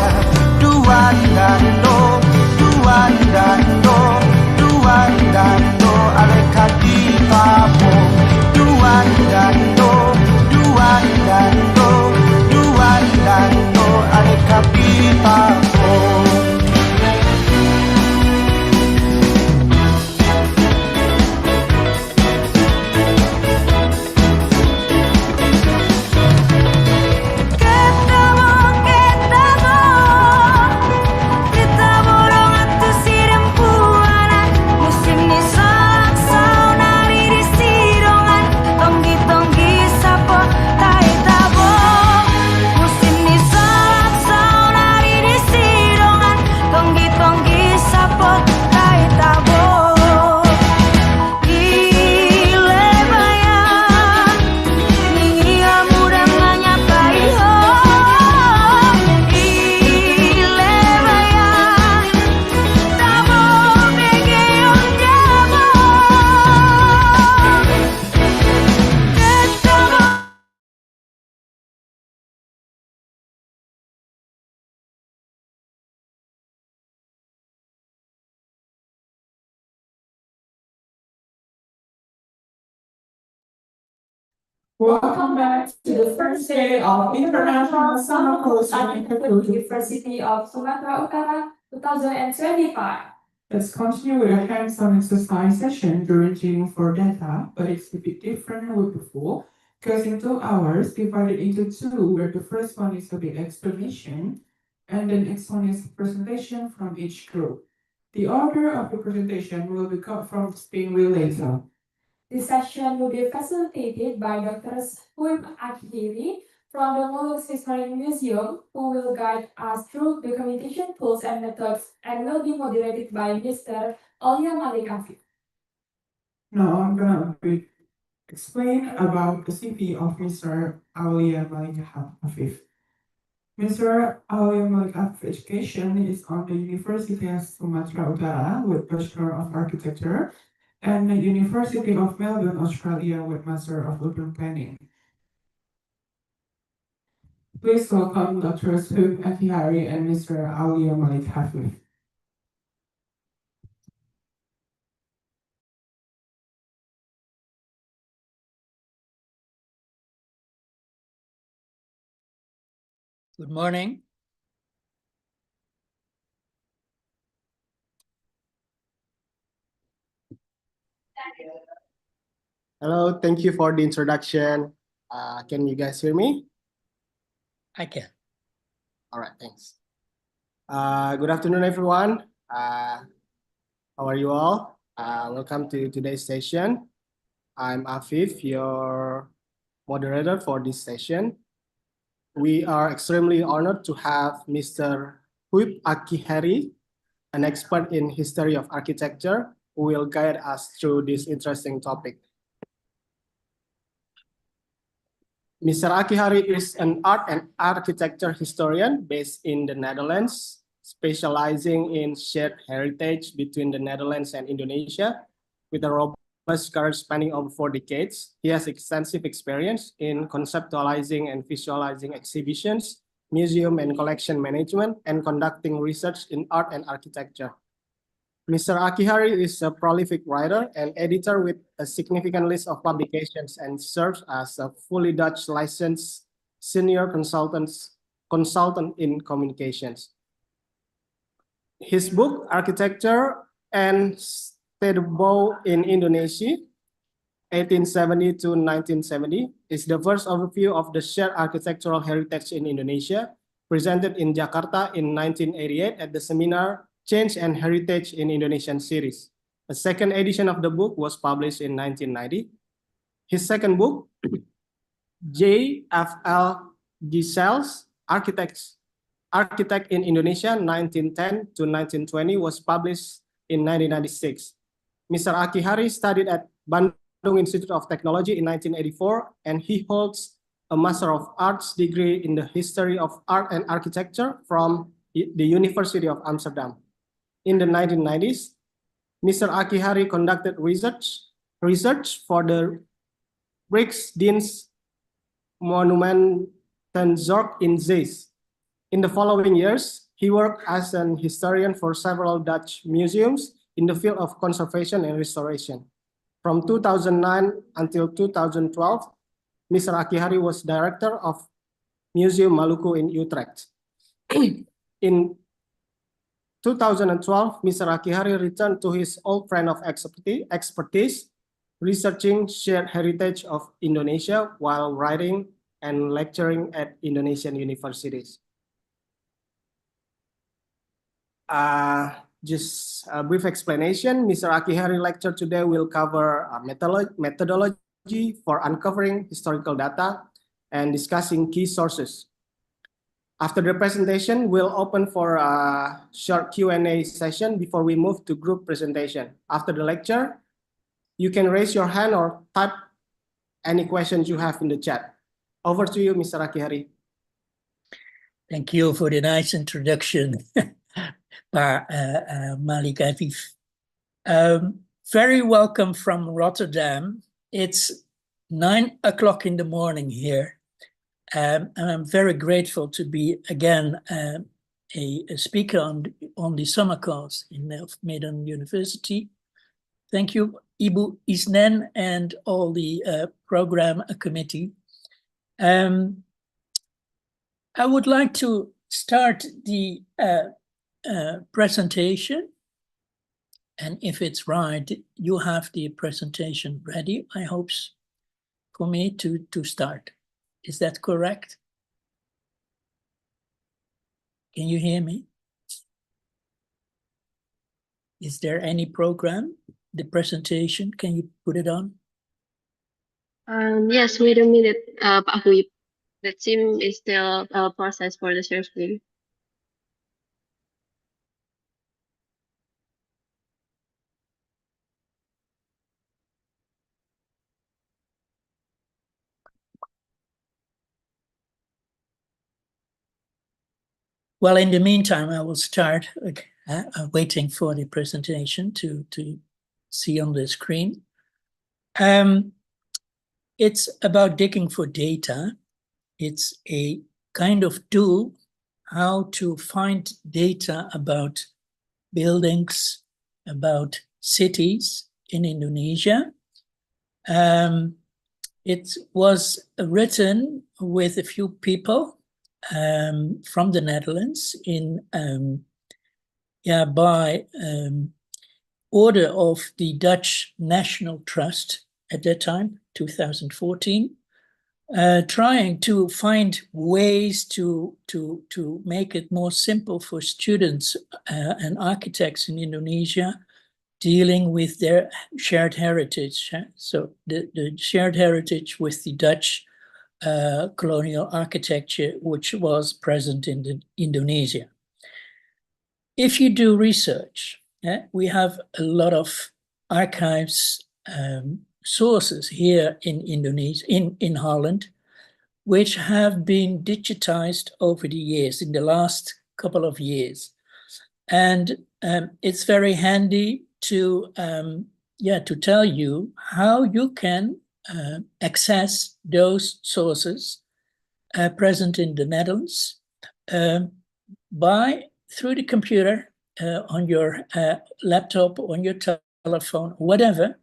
duan dando alekat di tapong duan dando alekat di tapong. Welcome back to the first day of International Summer Course at the University of Sumatera Utara 2025. Let's continue with a hands-on exercise session during Tuning for Data, but it's a bit different with before, because in 2 hours divided into two, where the first one is a bit explanation, and the next one is presentation from each group. The order of the presentation will be cut from the spin wheel later. This session will be facilitated by Dr. Huim Akhiri from the Mollusk Marine Museum, who will guide us through documentation tools and methods, and will be moderated by Mr. Aulia Malik Afif. Now I'm gonna explain about the CV of Mr. Aulia Malik Afif. Mr. Aulia Malik Afif education is on the University of Sumatera Utara with Bachelor of Architecture and the University of Melbourne, Australia with Master of Urban Planning. Please welcome Dr. Huim Akhiri and Mr. Aulia Malik Afif. Good morning. Hello, thank you for the introduction. Can you guys hear me? I can. All right, thanks. Good afternoon, everyone. How are you all? Welcome to today's session. I'm Afif, your moderator for this session. We are extremely honored to have Mr. Huim Akhiri, an expert in history of architecture, who will guide us through this interesting topic. Mr. Akhiri is an art and architecture historian based in the Netherlands, specializing in shared heritage between the Netherlands and Indonesia. With a robust career spanning over 4 decades, he has extensive experience in conceptualizing and visualizing exhibitions, museum and collection management, and conducting research in art and architecture. Mr. Akhiri is a prolific writer and editor with a significant list of publications and serves as a fully Dutch licensed senior consultant in communications. His book, Architecture and Stedenbouw in Indonesia, 1870 to 1970, is the first overview of the shared architectural heritage in Indonesia, presented in Jakarta in 1988 at the seminar Change and Heritage in Indonesian series. A second edition of the book was published in 1990. His second book, J.F.L. Gisel's Architect in Indonesia, 1910 to 1920, was published in 1996. Mr. Akhiri studied at Bandung Institute of Technology in 1984, and he holds a Master of Arts degree in the History of Art and Architecture from the University of Amsterdam. In the 1990s, Mr. Akihari conducted research for the Rijksdienst Monumentenzorg in Zeist. In the following years, he worked as an historian for several Dutch museums in the field of conservation and restoration. From 2009 until 2012, Mr. Akihari was director of Museum Maluku in Utrecht. In 2012, Mr. Akihari returned to his old friend of expertise, researching shared heritage of Indonesia while writing and lecturing at Indonesian universities. Just a brief explanation, Mr. Akihari lecture today will cover methodology for uncovering historical data and discussing key sources. After the presentation, we'll open for a short Q&A session before we move to group presentation. After the lecture, you can raise your hand or type any questions you have in the chat. Over to you, Mr. Akihari. Thank you for the nice introduction, Malik Afif. Very welcome from Rotterdam. It's 9 o'clock in the morning here. And I'm very grateful to be again a speaker on the summer course in Medan University. Thank you, Ibu Isnen and all the program committee. I would like to start the presentation. And if it's right, you have the presentation ready, I hope, for me to start. Is that correct? Can you hear me? Is there any program? The presentation, can you put it on? Yes, wait a minute, Pak Huyip. The team is still process for the share screen. Well, in the meantime, I will start waiting for the presentation to see on the screen. It's about digging for data. It's a kind of tool how to find data about buildings, about cities in Indonesia. It was written with a few people from the Netherlands by order of the Dutch National Trust at that time, 2014, trying to find ways to make it more simple for students and architects in Indonesia dealing with their shared heritage. So the shared heritage with the Dutch colonial architecture, which was present in Indonesia. If you do research, we have a lot of archives sources here in Indonesia, in Holland, which have been digitized over the years, in the last couple of years. And it's very handy to tell you how you can access those sources present in the Netherlands through the computer, on your laptop, on your telephone, whatever,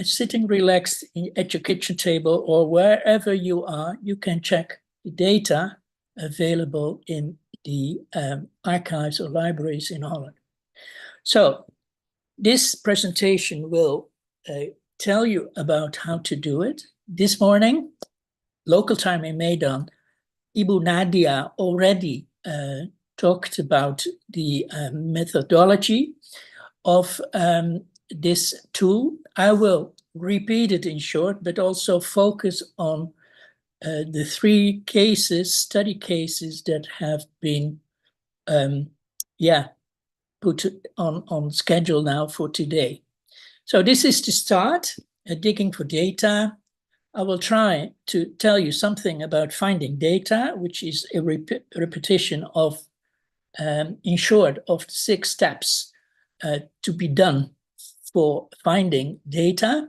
sitting relaxed at your kitchen table or wherever you are, you can check the data available in the archives or libraries in Holland. So this presentation will tell you about how to do it. This morning, local time in Medan, Ibu Nadia already talked about the methodology of this tool. I will repeat it in short, but also focus on the 3 study cases that have been put on schedule now for today. So this is the start, digging for data. I will try to tell you something about finding data, which is a repetition of, in short, of 6 steps to be done for finding data.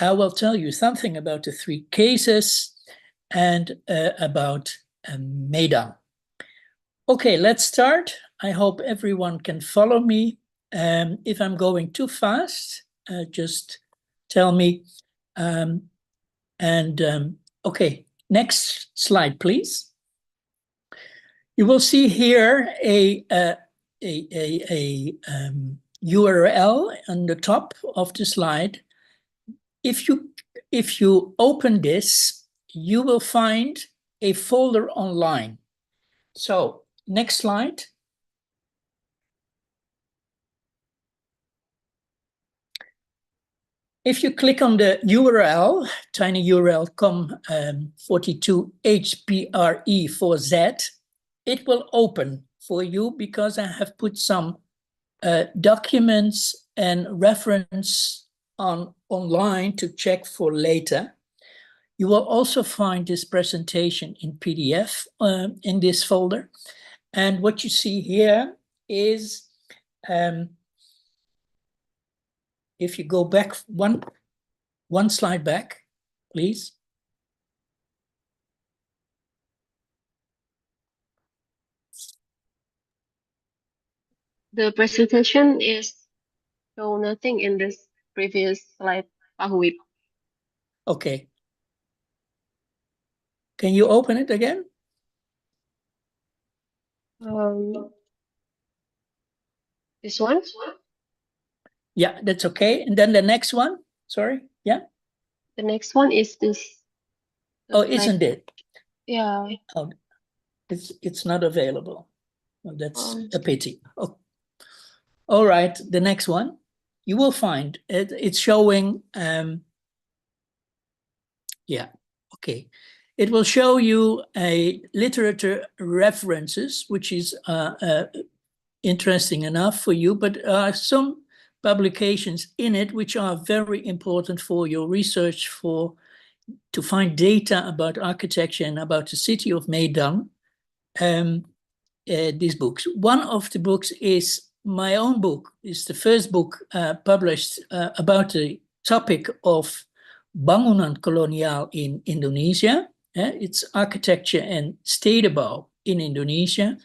I will tell you something about the 3 cases and about Medan. Okay, let's start. I hope everyone can follow me. If I'm going too fast, just tell me. Okay, next slide, please. You will see here a URL on the top of the slide. If you open this, you will find a folder online. So next slide. If you click on the URL, tiny URL com42HPRE4Z, it will open for you because I have put some documents and reference online to check for later. You will also find this presentation in PDF in this folder. And what you see here is, if you go back one slide back, please. The presentation is show nothing in this previous slide, Pak Huip. Okay. Can you open it again? This one? Yeah, that's okay. And then the next one, sorry, yeah. The next one is this. Oh, isn't it? Yeah. Oh, it's not available. Well, that's a pity. Oh. All right, the next one. You will find it, it's showing, yeah, okay. It will show you a literature references, which is interesting enough for you, but some publications in it which are very important for your research to find data about architecture and about the city of Medan. These books. One of the books is my own book. It's the first book published about the topic of bangunan kolonial in Indonesia. It's architecture and stedenbouw in Indonesia.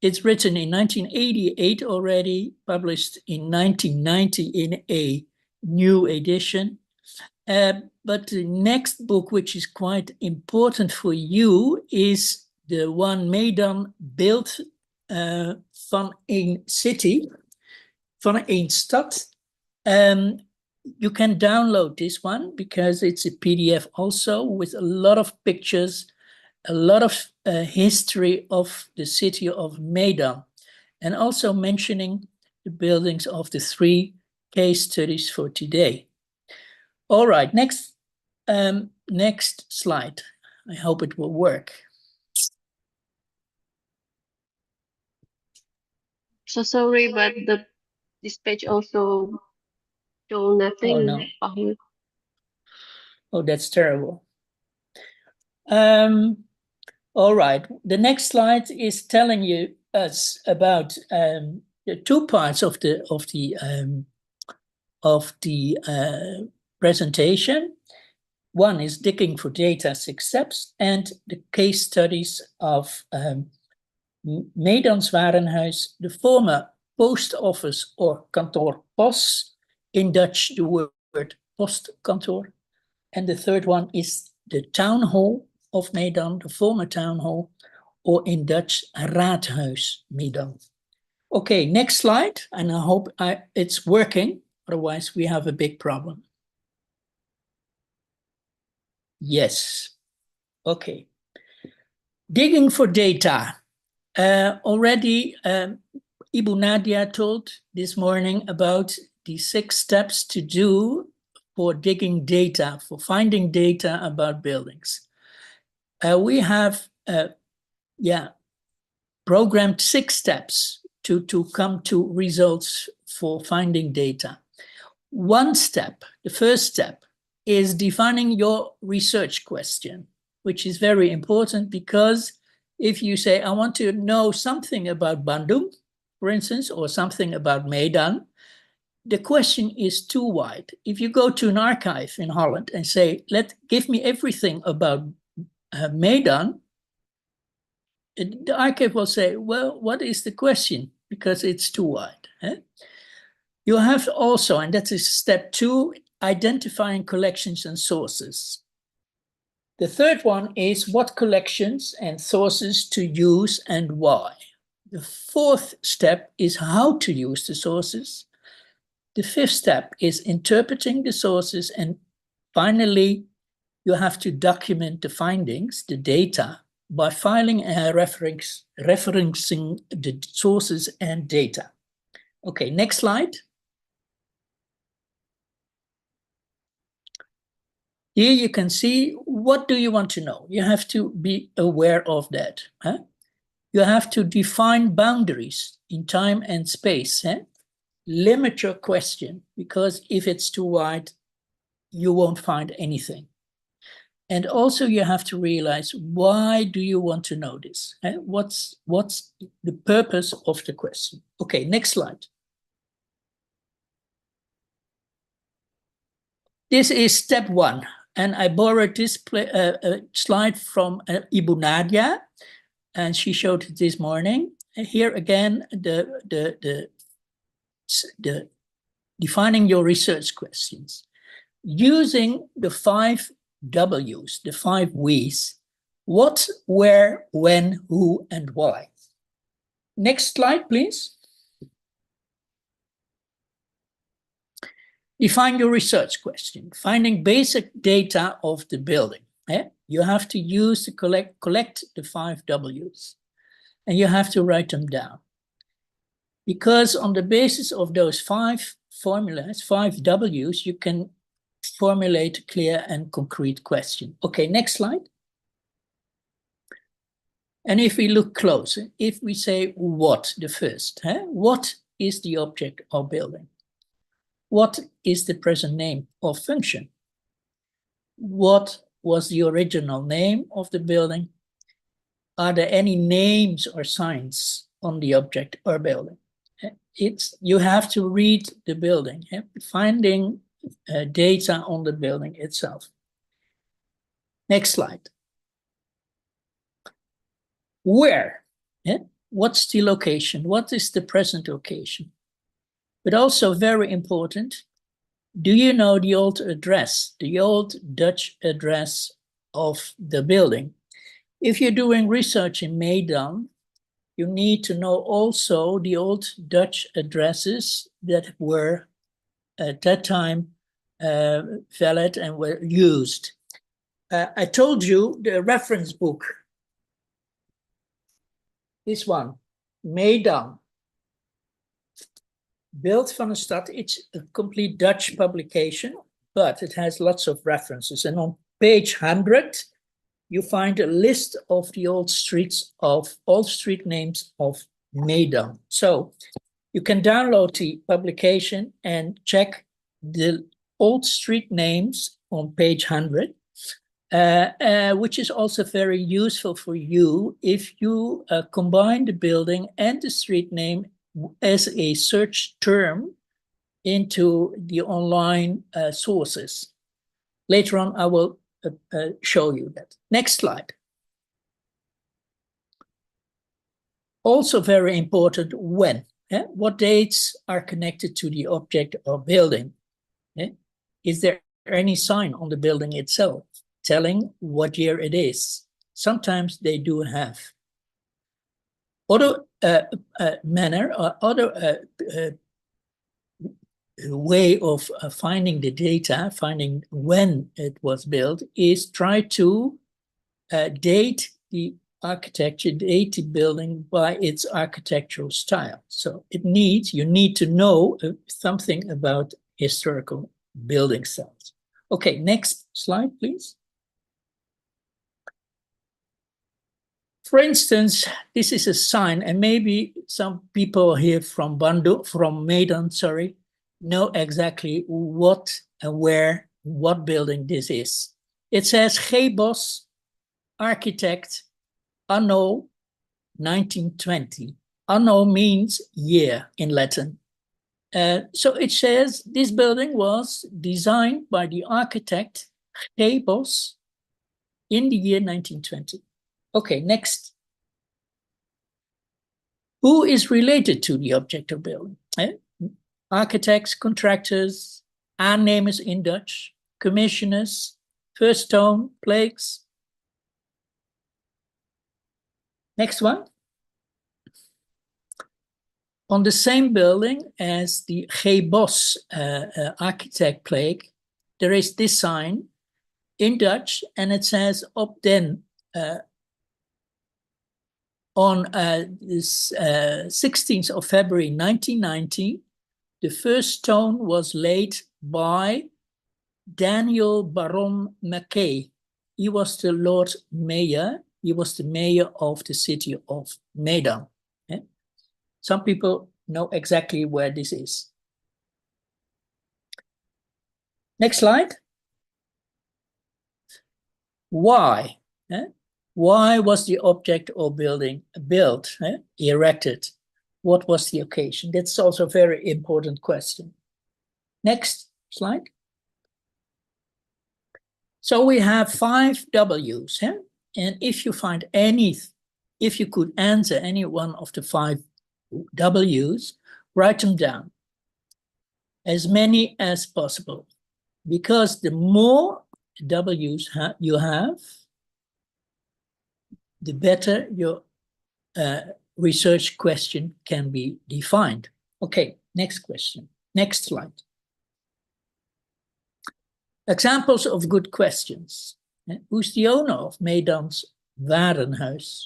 It's written in 1988 already, published in 1990 in a new edition. But the next book, which is quite important for you, is the one Medan built van een city, van een stad. You can download this one because it's a PDF also with a lot of pictures, a lot of history of the city of Medan, and also mentioning the buildings of the 3 case studies for today. All right, next slide. I hope it will work. So sorry, but this page also show nothing. Oh, no. Pak Huip. Oh, that's terrible. All right, the next slide is telling us about the 2 parts of the presentation. One is digging for data 6 steps, and the case studies of Medan's Warenhuis, the former post office or kantoor pos, in Dutch the word postkantoor, and the third one is the town hall of Medan, the former town hall, or in Dutch Raadhuis Medan. Okay, next slide, and I hope it's working, otherwise we have a big problem. Yes, okay. Digging for data. Already, Ibu Nadia told this morning about the 6 steps to do for digging data, for finding data about buildings. We have, programmed 6 steps to come to results for finding data. One step, the first step, is defining your research question, which is very important because if you say, I want to know something about Bandung, for instance, or something about Medan, the question is too wide. If you go to an archive in Holland and say, give me everything about Medan, the archive will say, well, what is the question? Because it's too wide. You have also, and that is step 2, identifying collections and sources. The third one is what collections and sources to use and why. The fourth step is how to use the sources. The fifth step is interpreting the sources. And finally, you have to document the findings, the data, by filing and referencing the sources and data. Okay, next slide. Here you can see, what do you want to know? You have to be aware of that. You have to define boundaries in time and space. Limit your question, because if it's too wide, you won't find anything. And also you have to realize, why do you want to know this? What's the purpose of the question? Okay, next slide. This is step 1. And I borrowed this slide from Ibu Nadia, and she showed it this morning. And here again, the defining your research questions. Using the 5 W's, the 5 W's: what, where, when, who, and why. Next slide, please. Define your research question, finding basic data of the building. You have to use to collect the 5 W's, and you have to write them down. Because on the basis of those 5 formulas, 5 W's, you can formulate a clear and concrete question. Okay, next slide. And if we look closer, if we say what, the first, what is the object of building? What is the present name or function? What was the original name of the building? Are there any names or signs on the object or building? You have to read the building, finding data on the building itself. Next slide. Where? What's the location? What is the present location? But also very important, do you know the old address, the old Dutch address of the building? If you're doing research in Medan, you need to know also the old Dutch addresses that were at that time valid and were used. I told you the reference book, this one, Medan. Beeld van een Stad, it's a complete Dutch publication, but it has lots of references. And on page 100, you find a list of the old street names of Medan. So you can download the publication and check the old street names on page 100, which is also very useful for you if you combine the building and the street name as a search term into the online sources. Later on, I will show you that. Next slide. Also very important, when. What dates are connected to the object or building? Is there any sign on the building itself telling what year it is? Sometimes they do have. Other manner or other way of finding the data, finding when it was built, is try to date the architecture, date the building by its architectural style. So you need to know something about historical building styles. Okay, next slide, please. For instance, this is a sign, and maybe some people here from Medan, know exactly what and where, what building this is. It says G. Bos, architect, anno 1920. Anno means year in Latin. So it says this building was designed by the architect G. Bos in the year 1920. Okay, next. Who is related to the object of building? Architects, contractors, aannemers in Dutch, commissioners, first stone, plaques. Next one. On the same building as the G. Bos architect plaque, there is this sign in Dutch, and it says op den on this 16th of February 1990, the first stone was laid by Daniel Baron Mackay. He was the Lord Mayor. He was the mayor of the city of Medan. Yeah? Some people know exactly where this is. Next slide. Why? Why was the object or building built, erected? What was the occasion? That's also a very important question. Next slide. So we have 5 W's, and if you find if you could answer any one of the 5 W's, write them down, as many as possible, because the more W's you have, the better your research question can be defined. Okay, next question. Next slide. Examples of good questions. Who's the owner of Medan's Warenhuis?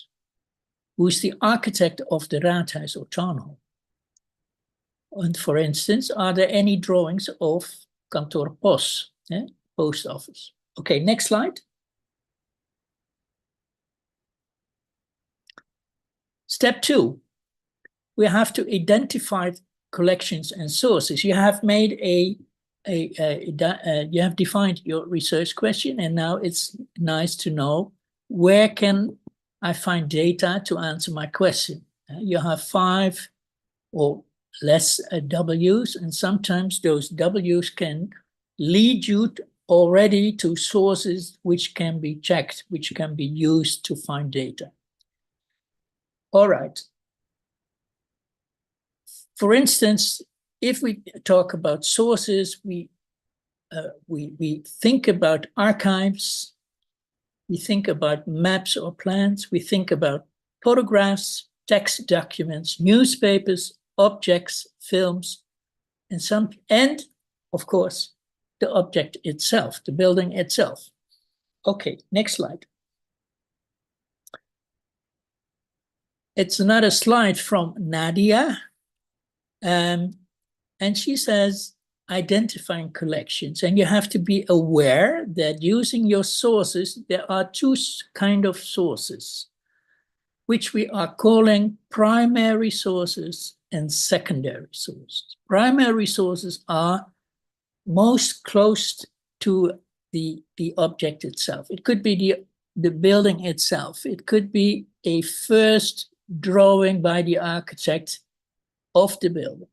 Who's the architect of the Raadhuis or Townhall? And for instance, are there any drawings of Kantoor Pos, post office? Okay, next slide. Step 2, we have to identify collections and sources. You have made you have defined your research question, and now it's nice to know where can I find data to answer my question. You have 5 or less W's, and sometimes those W's can lead you already to sources which can be checked, which can be used to find data. All right. For instance, if we talk about sources, we think about archives, we think about maps or plans, we think about photographs, text documents, newspapers, objects, films, and of course, the object itself, the building itself. Okay, next slide. It's another slide from Nadia. And she says, identifying collections. And you have to be aware that using your sources, there are 2 kinds of sources, which we are calling primary sources and secondary sources. Primary sources are most close to the object itself. It could be the building itself. It could be a first drawing by the architect of the building.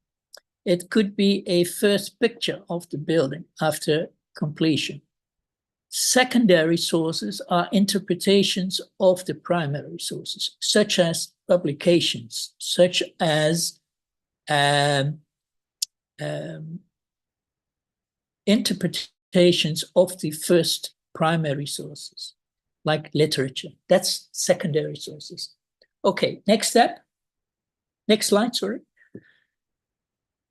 It could be a first picture of the building after completion. Secondary sources are interpretations of the primary sources, such as publications, such as interpretations of the first primary sources, like literature. That's secondary sources. Okay, next step. Next slide, sorry.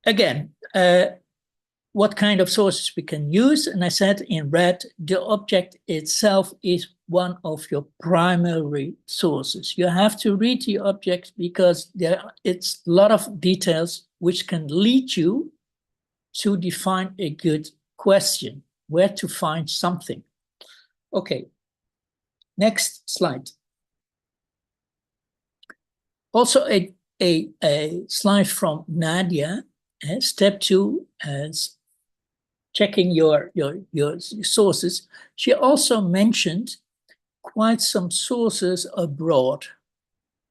Again, what kind of sources we can use? And I said in red, the object itself is one of your primary sources. You have to read the object because it's a lot of details which can lead you to define a good question, where to find something. Okay, next slide. Also a slide from Nadia. Step 2 is checking your sources. She also mentioned quite some sources abroad,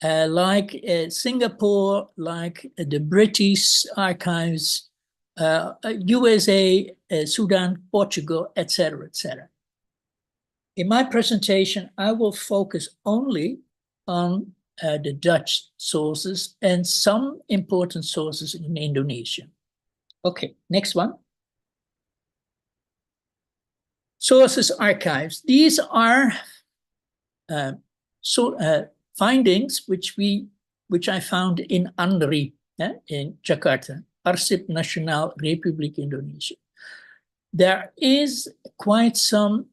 like Singapore, like the British archives, USA, Sudan, Portugal, etc., etc. In my presentation, I will focus only on the Dutch sources and some important sources in Indonesia. Okay, next one. Sources archives. These are findings which I found in ANRI in Jakarta, Arsip Nasional Republik Indonesia. There is quite some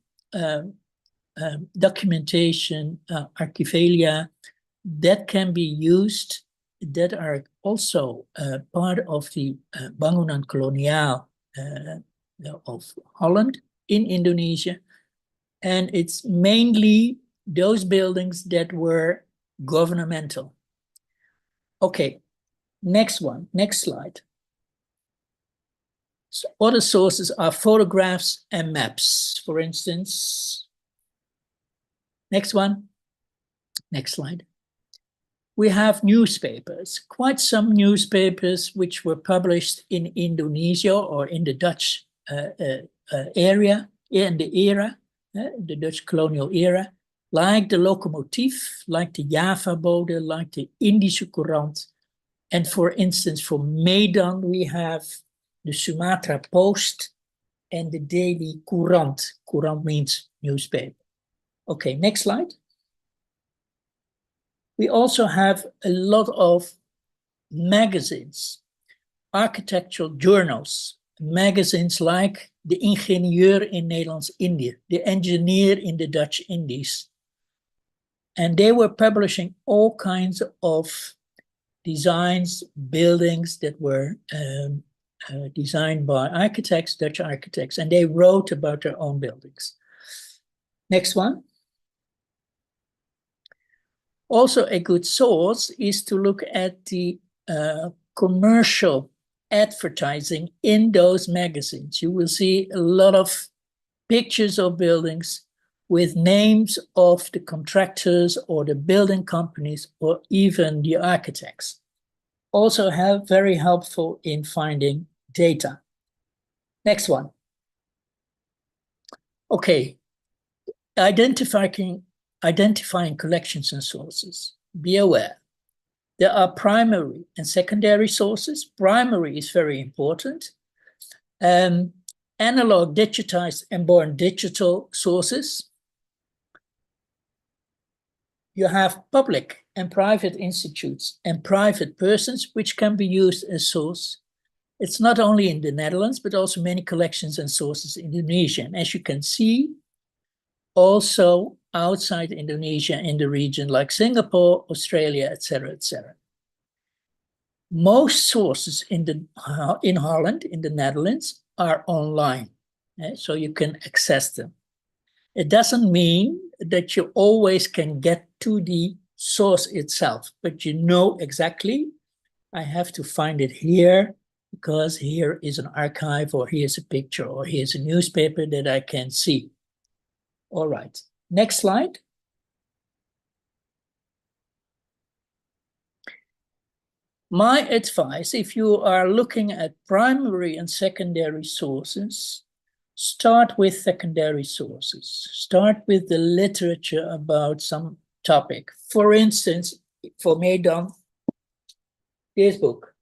documentation, archivalia that can be used, that are also part of the bangunan kolonial of Holland in Indonesia. And it's mainly those buildings that were governmental. Okay, next one, next slide. So other sources are photographs and maps, for instance. Next one, next slide. We have newspapers, quite some newspapers which were published in Indonesia or in the Dutch area, in the era, the Dutch colonial era, like the Lokomotief, like the Java Bode, like the Indische Courant. And for instance, for Medan, we have the Sumatra Post and the Daily Courant. Courant means newspaper. Okay, next slide. We also have a lot of magazines, architectural journals, magazines like the Ingenieur in Nederlands-Indië, the Engineer in the Dutch Indies. And they were publishing all kinds of designs, buildings that were designed by architects, Dutch architects, and they wrote about their own buildings. Next one. Also, a good source is to look at the commercial advertising in those magazines. You will see a lot of pictures of buildings with names of the contractors or the building companies or even the architects. Also very helpful in finding data. Next one. Okay, identifying collections and sources. Be aware. There are primary and secondary sources. Primary is very important. Analog, digitized, and born digital sources. You have public and private institutes and private persons which can be used as source. It's not only in the Netherlands, but also many collections and sources in Indonesia. And as you can see, also outside Indonesia in the region like Singapore, Australia, etc., etc. Most sources in Holland, in the Netherlands, are online, so you can access them. It doesn't mean that you always can get to the source itself, but you know exactly, I have to find it here because here is an archive, or here's a picture, or here's a newspaper that I can see. All right, next slide. My advice, if you are looking at primary and secondary sources, start with secondary sources. Start with the literature about some topic. For instance, for Medan, this book.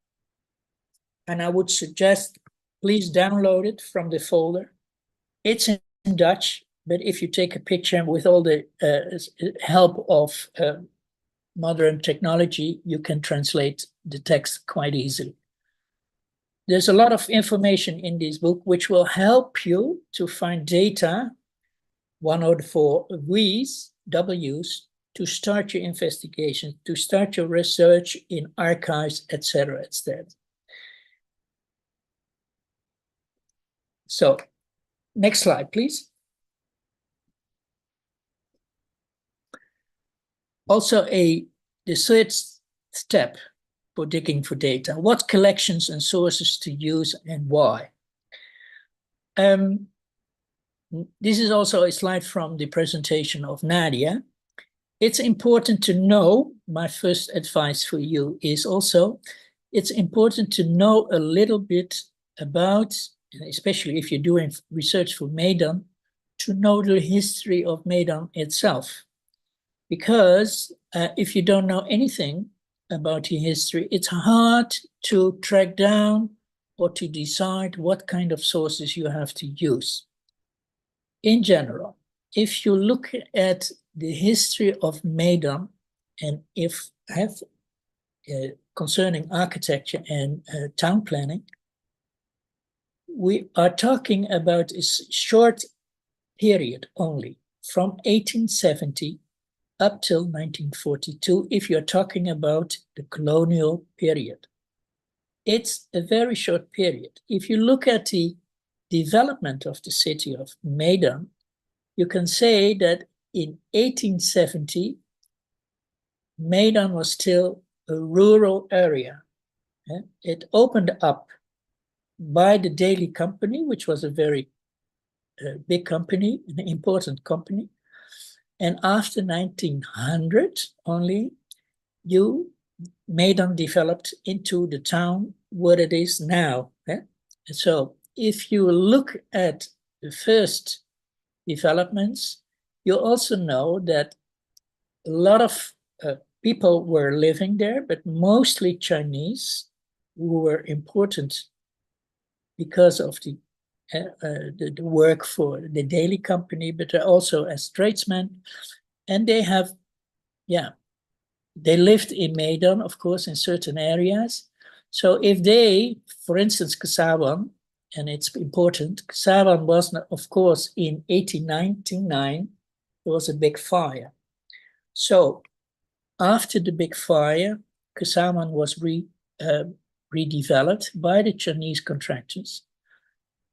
And I would suggest, please download it from the folder. It's in Dutch, but if you take a picture with all the help of modern technology, you can translate the text quite easily. There's a lot of information in this book which will help you to find data, one of the 4 W's, to start your investigation, to start your research in archives, etc., etc. So, next slide, please. Also, the third step for digging for data: what collections and sources to use and why. This is also a slide from the presentation of Nadia. It's important to know, my first advice for you is also, it's important to know a little bit about, especially if you're doing research for Medan, to know the history of Medan itself. Because if you don't know anything about the history, it's hard to track down or to decide what kind of sources you have to use. In general, if you look at the history of Medan, and if I have concerning architecture and town planning, we are talking about a short period only, from 1870 up till 1942, if you're talking about the colonial period. It's a very short period. If you look at the development of the city of Medan, you can say that in 1870, Medan was still a rural area. It opened up by the Daily Company, which was a very big company, an important company. And after 1900 only, Medan developed into the town what it is now. So if you look at the first developments, you also know that a lot of people were living there, but mostly Chinese, who were important because of the work for the Daily Company, but also as tradesmen. And they have, they lived in Medan, of course, in certain areas. So if they, for instance, Kesawan, and it's important, Kesawan was, of course, in 1899, there was a big fire. So after the big fire, Kesawan was redeveloped by the Chinese contractors.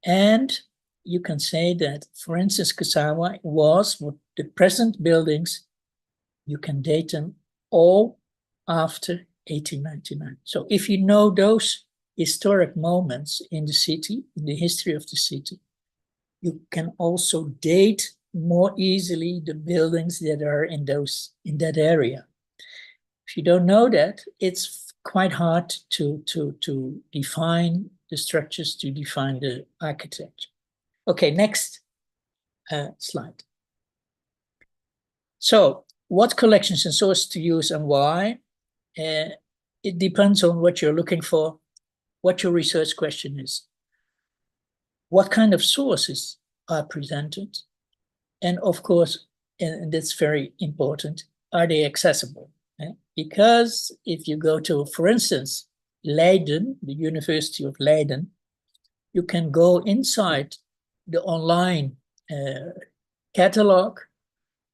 And you can say that, for instance, Kesawan was what the present buildings, you can date them all after 1899. So if you know those historic moments in the city, in the history of the city, you can also date more easily the buildings that are in that area. If you don't know that, it's quite hard to define the structures, to define the architecture. Okay, next slide. So what collections and sources to use and why? It depends on what you're looking for, what your research question is, what kind of sources are presented, and of course, and that's very important, are they accessible? Because if you go to, for instance, Leiden, the University of Leiden, you can go inside the online catalog,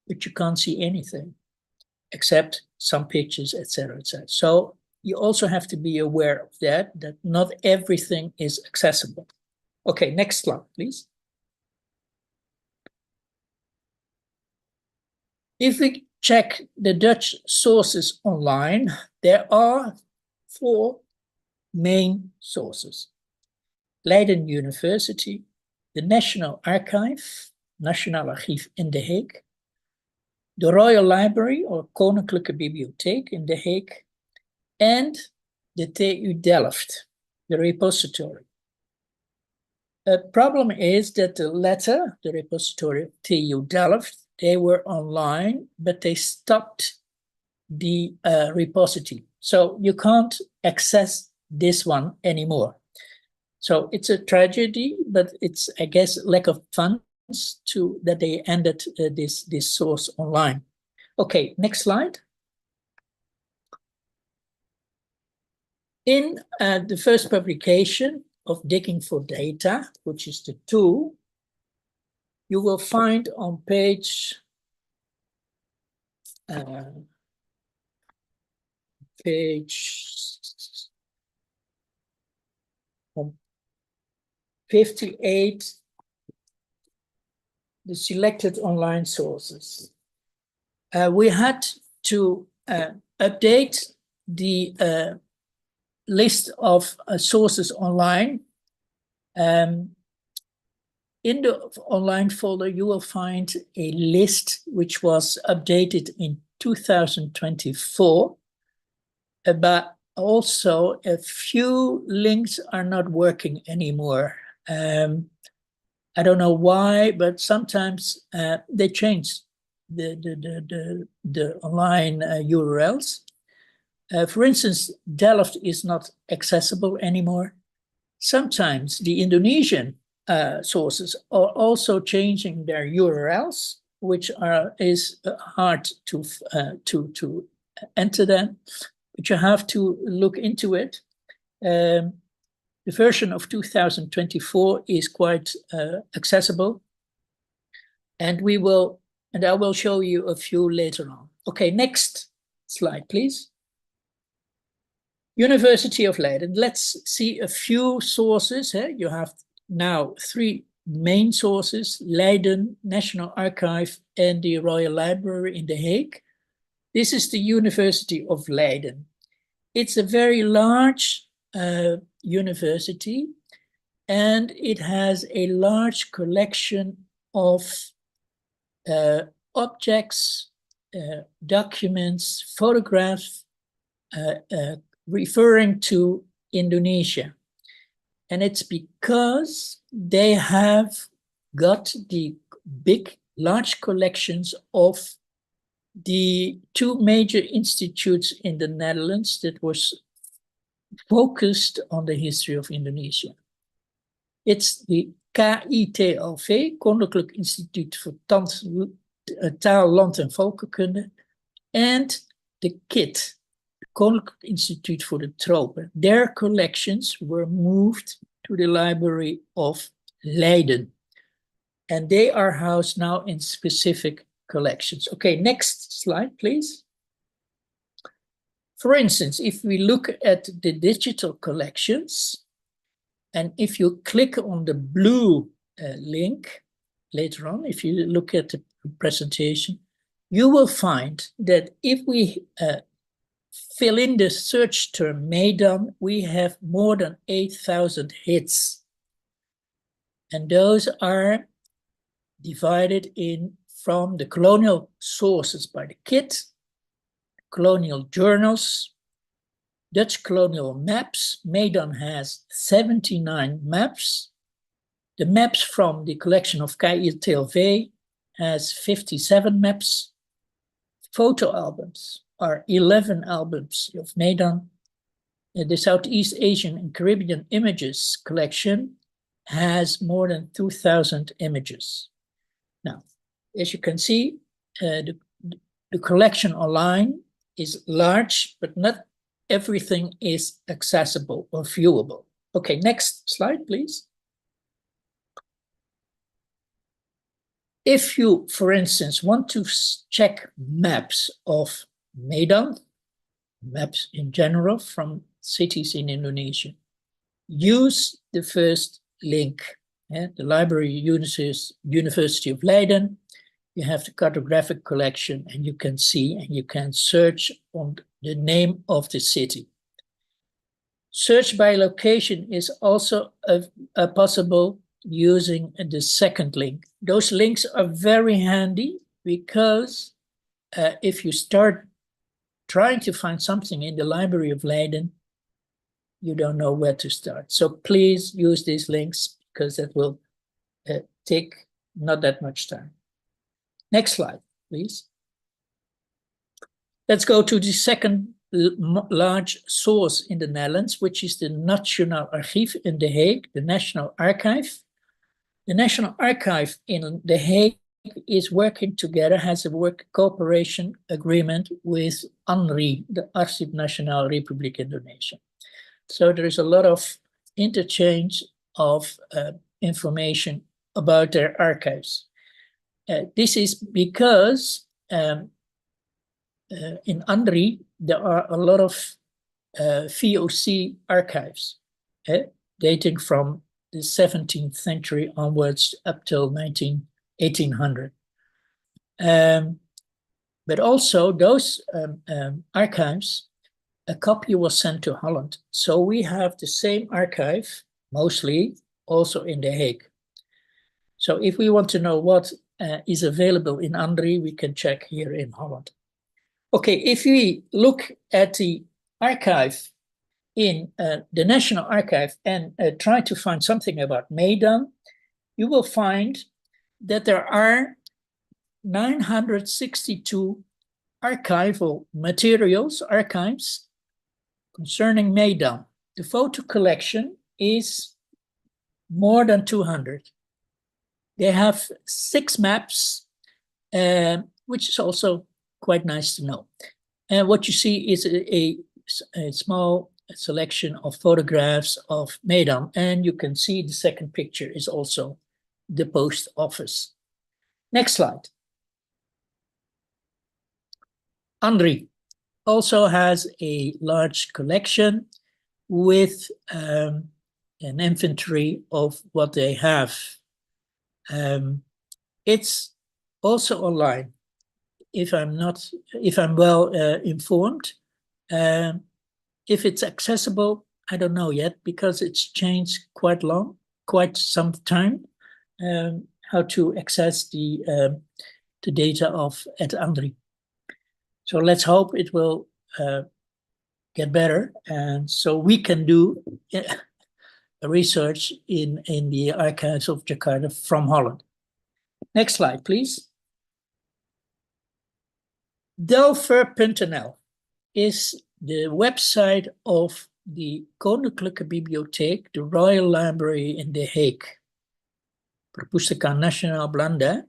but you can't see anything except some pictures, etc., etc. So you also have to be aware of that not everything is accessible. Okay, next slide, please. If we check the Dutch sources online, there are 4 main sources. Leiden University, the National Archive, Nationaal Archief in The Hague, the Royal Library or Koninklijke Bibliotheek in The Hague, and the TU Delft, the repository. The problem is that the latter, the repository of TU Delft, they were online, but they stopped the repository. So you can't access this one anymore. So it's a tragedy, but it's, I guess, lack of funds that they ended this source online. Okay, next slide. In the first publication of Digging for Data, which is the tool, you will find on page 58, the selected online sources. We had to update the list of sources online. In the online folder, you will find a list which was updated in 2024, also a few links are not working anymore. I don't know why, but sometimes they change the online URLs. For instance, Delft is not accessible anymore. Sometimes the Indonesian sources are also changing their URLs, which is hard to enter them, but you have to look into it. The version of 2024 is quite accessible, and I will show you a few later on. Okay, next slide, please. University of Leiden. Let's see a few sources. You have now 3 main sources: Leiden, National Archive, and the Royal Library in The Hague. This is the University of Leiden. It's a very large university, and it has a large collection of objects, documents, photographs, referring to Indonesia. And it's because they have got the large collections of the 2 major institutes in the Netherlands that was focused on the history of Indonesia. It's the KITLV, Koninklijk Instituut voor Taal, Land en Volkenkunde, and the KIT, Koninklijk Instituut voor de Tropen. Their collections were moved to the Library of Leiden, and they are housed now in specific collections. Okay, next slide, please. For instance, if we look at the digital collections, and if you click on the blue link later on, if you look at the presentation, you will find that if we fill in the search term Medan, we have more than 8,000 hits. And those are divided in from the colonial sources by the KIT, colonial journals, Dutch colonial maps. Medan has 79 maps. The maps from the collection of KITLV has 57 maps. Photo albums are 11 albums of Medan. The Southeast Asian and Caribbean Images collection has more than 2,000 images. Now, as you can see, the collection online is large, but not everything is accessible or viewable. Okay, next slide, please. If you, for instance, want to check maps of Medan, maps in general from cities in Indonesia, use the first link, the Library University of Leiden. You have the cartographic collection, and you can see and you can search on the name of the city. Search by location is also possible using the second link. Those links are very handy because if you start trying to find something in the Library of Leiden, you don't know where to start. So please use these links because that will take not that much time. Next slide, please. Let's go to the second large source in the Netherlands, which is the Nationaal Archief in The Hague, the National Archive. The National Archive in The Hague is working together, has a work cooperation agreement with ANRI, the Arsip Nasional Republik Indonesia. So there is a lot of interchange of information about their archives. This is because in ANRI, there are a lot of VOC archives dating from the 17th century onwards up till 1800. But also those archives, a copy was sent to Holland. So we have the same archive, mostly also in The Hague. So if we want to know what is available in ANRI, we can check here in Holland. Okay, if we look at the archive in the National Archive and try to find something about Medan, you will find that there are 962 archival materials, archives, concerning Medan. The photo collection is more than 200. They have 6 maps, which is also quite nice to know. And what you see is a small selection of photographs of Medan, and you can see the second picture is also the post office. Next slide. Andri also has a large collection with an inventory of what they have. It's also online, if I'm well informed. If it's accessible, I don't know yet, because it's changed quite some time, how to access the data of Andri. So let's hope it will get better, and so we can do research in the archives of Jakarta from Holland. Next slide, please. Delver.nl is the website of the Koninklijke Bibliotheek, the Royal Library in The Hague, Perpustakaan Nasional Belanda.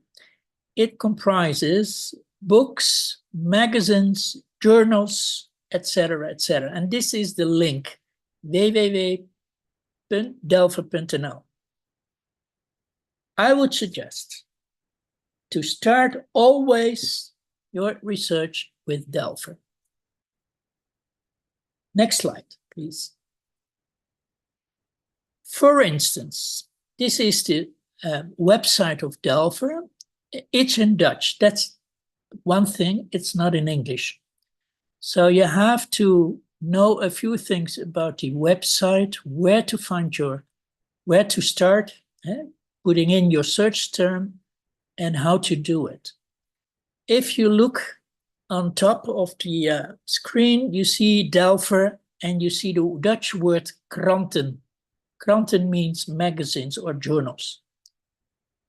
It comprises books, magazines, journals, etc., etc. And this is the link, www.delver.nl. I would suggest to start always your research with Delver. Next slide, please. For instance, this is the website of Delver. It's in Dutch. That's one thing. It's not in English. So you have to know a few things about the website, where to start, putting in your search term, and how to do it. If you look on top of the screen, you see Delver, and you see the Dutch word kranten. Kranten means magazines or journals.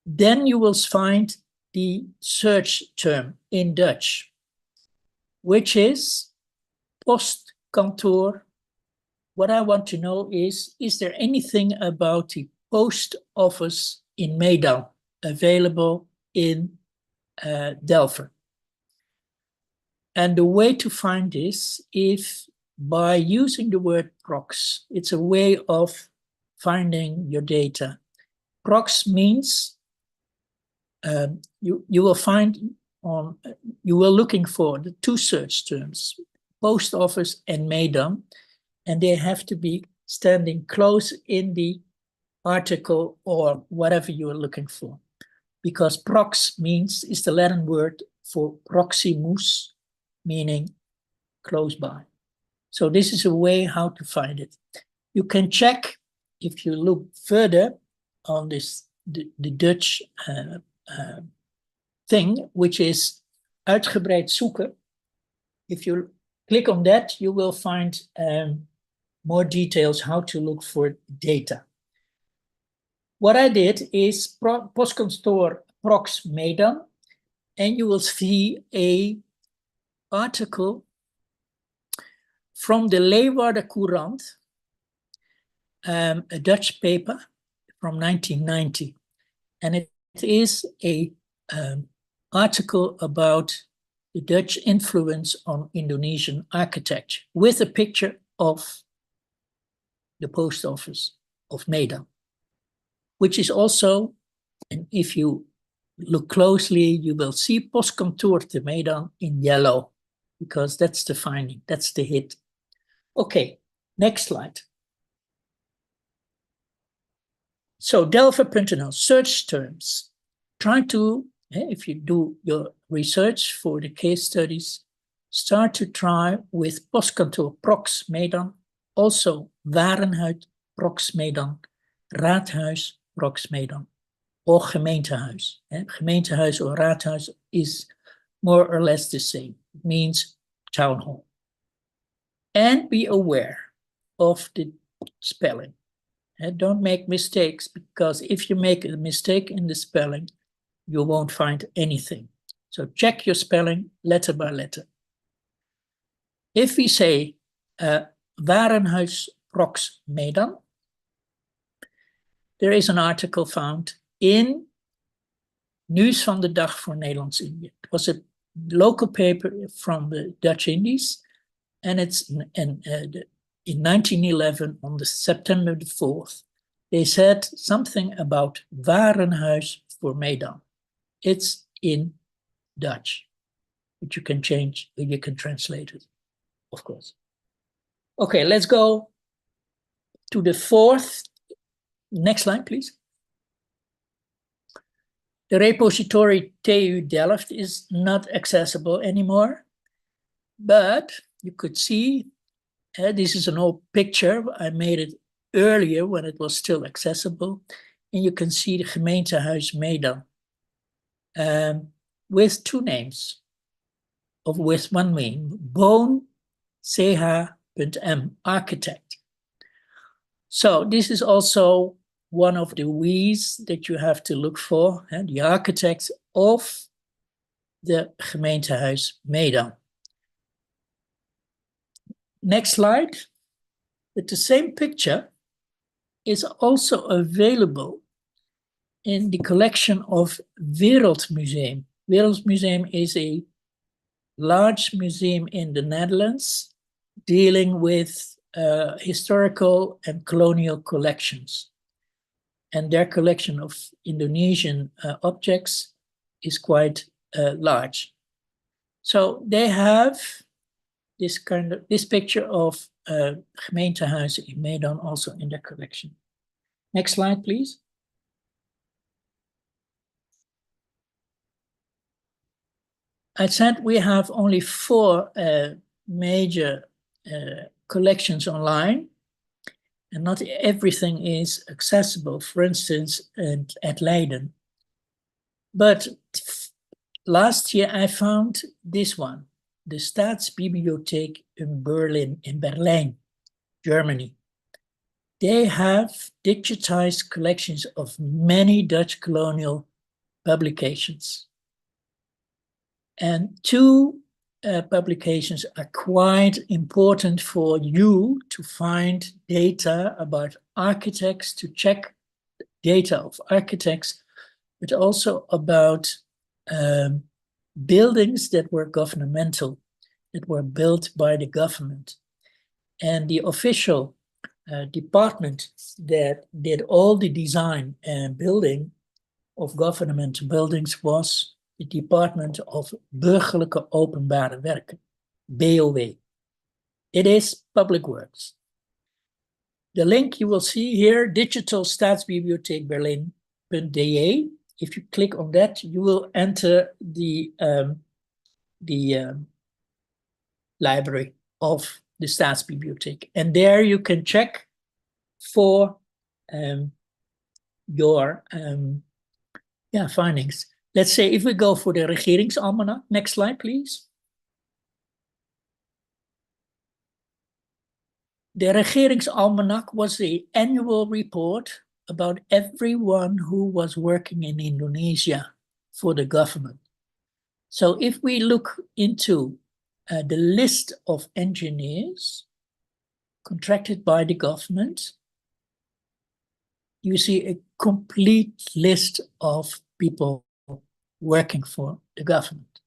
Then you will find the search term in Dutch, which is postkantoor. What I want to know is there anything about the post office in Medan available in Delver? And the way to find this is by using the word prox. It's a way of finding your data. Prox means you will find on, you were looking for the 2 search terms, post office and Medan, and they have to be standing close in the article or whatever you are looking for. Because prox is the Latin word for proximus, meaning close by. So this is a way how to find it. You can check, if you look further on this, the Dutch thing, which is uitgebreid zoeken. If you click on that, you will find more details how to look for data. What I did is postkantoor prox Medan, and you will see a article from the Leeuwarden Courant, a Dutch paper from 1990. And it is a article about the Dutch influence on Indonesian architecture with a picture of the post office of Medan, which is also, and if you look closely, you will see Postkantoor te Medan in yellow, because that's the finding, that's the hit. Okay, next slide. So Delver.nl, search terms. Try to, if you do your research for the case studies, start to try with Postkantoor prox Medan, also Warenhuis prox Medan, Raadhuis prox Medan, or gemeentehuis. Gemeentehuis or raadhuis is more or less the same. It means town hall. And be aware, of the spelling. And don't make mistakes, because if you make a mistake in the spelling, you won't find anything. So check your spelling letter by letter. If we say Warenhuis Prox Medan, there is an article found in Nieuws van de Dag voor Nederlands-Indië. It was a local paper from the Dutch Indies, and it's in 1911, on the September the 4th, they said something about Warenhuis voor Medan. It's in Dutch, but you can change, you can translate it, of course. Okay, let's go to the fourth. Next slide, please. The repository TU Delft is not accessible anymore, but you could see, this is an old picture. I made it earlier when it was still accessible, and you can see the Gemeentehuis Medan with two names, of with one name, Boon CH.M, architect. So this is also one of the W's that you have to look for, and the architect of the Gemeentehuis Medan. Next slide. But the same picture is also available in the collection of Wereldmuseum. Wereldmuseum is a large museum in the Netherlands dealing with historical and colonial collections. And their collection of Indonesian objects is quite large. So they have this picture of Gemeentehuis in Medan also in their collection. Next slide, please. I said we have only 4 major collections online, and not everything is accessible, for instance, at Leiden. But last year I found this one, the Staatsbibliothek in Berlin, Germany. They have digitized collections of many Dutch colonial publications. And 2 publications are quite important for you to find data about architects, to check data of architects, but also about buildings that were governmental, that were built by the government. And the official department that did all the design and building of government buildings was the Department of Burgerlijke Openbare Werken, BOW. It is Public Works. The link you will see here, Digital Staatsbibliothek Berlin.de. If you click on that, you will enter the library of the Staatsbibliothek. And there you can check for your findings. Let's say if we go for the Regeringsalmanak, next slide, please. The Regeringsalmanak was the annual report about everyone who was working in Indonesia for the government. So if we look into the list of engineers contracted by the government, you see a complete list of people working for the government,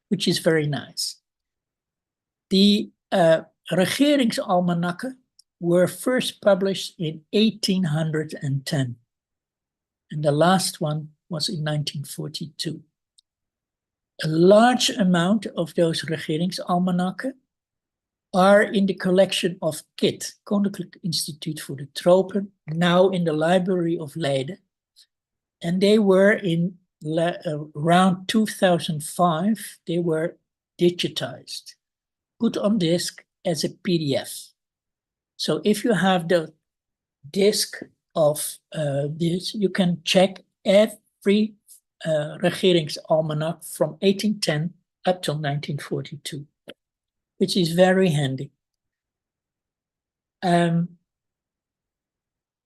which is very nice. The Regeringsalmanakken were first published in 1810, and the last one was in 1942. A large amount of those Regeringsalmanakken are in the collection of KIT, Koninklijk Instituut voor de Tropen, now in the Library of Leiden. And they were in around 2005, they were digitized, put on disk as a PDF. So if you have the disk of this, you can check every Regeringsalmanak from 1810 up till 1942, which is very handy.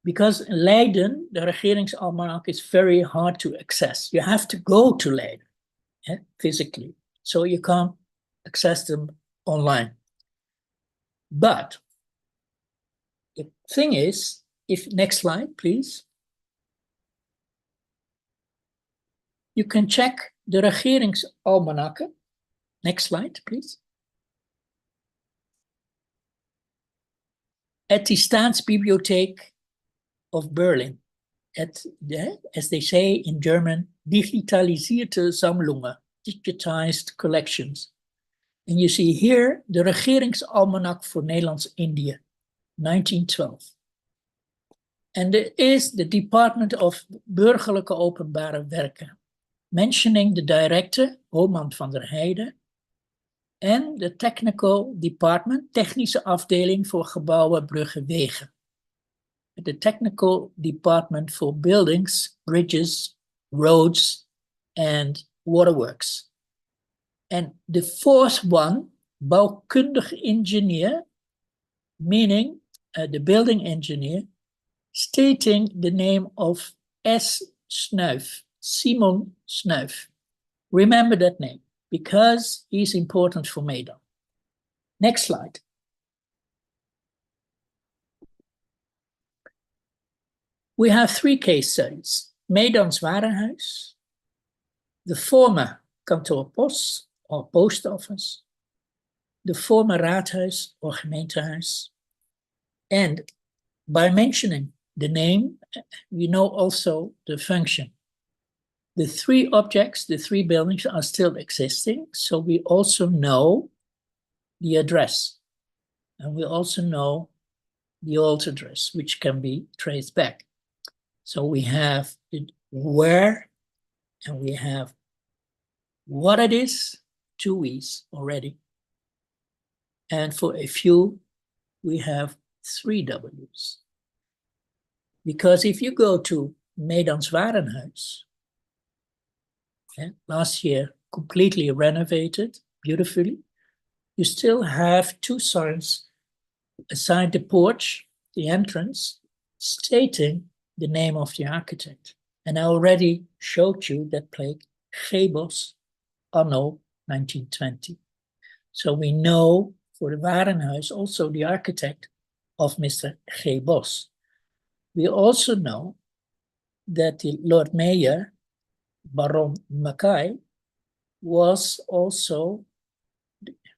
Because in Leiden, the regeringsalmanak is very hard to access. You have to go to Leiden physically, so you can't access them online. But the thing is, next slide, please. You can check de regeringsalmanakken. Next slide, please. At the Staatsbibliothek of Berlin. As they say in German, digitalisierte Sammlungen, digitized collections. And you see here the regeringsalmanak voor Nederlands-Indië, 1912. And there is the Department of Burgerlijke Openbare Werken, mentioning the director, Roman van der Heijden, en de Technical Department, technische afdeling voor gebouwen, bruggen, wegen. The Technical Department for Buildings, Bridges, Roads, and Waterworks. And the fourth one, bouwkundig engineer, meaning the building engineer, stating the name of S. Snuif, Simon Snuif. Remember that name, because he's important for Medan. Next slide. We have 3 case studies. Medan's Warenhuis, the former kantoorpost or post office, the former raadhuis or gemeentehuis. And by mentioning the name, we know also the function. The 3 objects, the 3 buildings are still existing, so we also know the address. And we also know the old address, which can be traced back. So we have where, and we have what it is, 2 E's already. And for a few, we have 3 W's. Because if you go to Medan's Warenhuis, last year completely renovated, beautifully, you still have 2 signs aside the porch, the entrance, stating the name of the architect. And I already showed you that plaque, G. Bos, anno 1920. So we know for the Warenhuis also the architect of Mr. G. Bos. We also know that the Lord Mayor, Baron Mackay, was also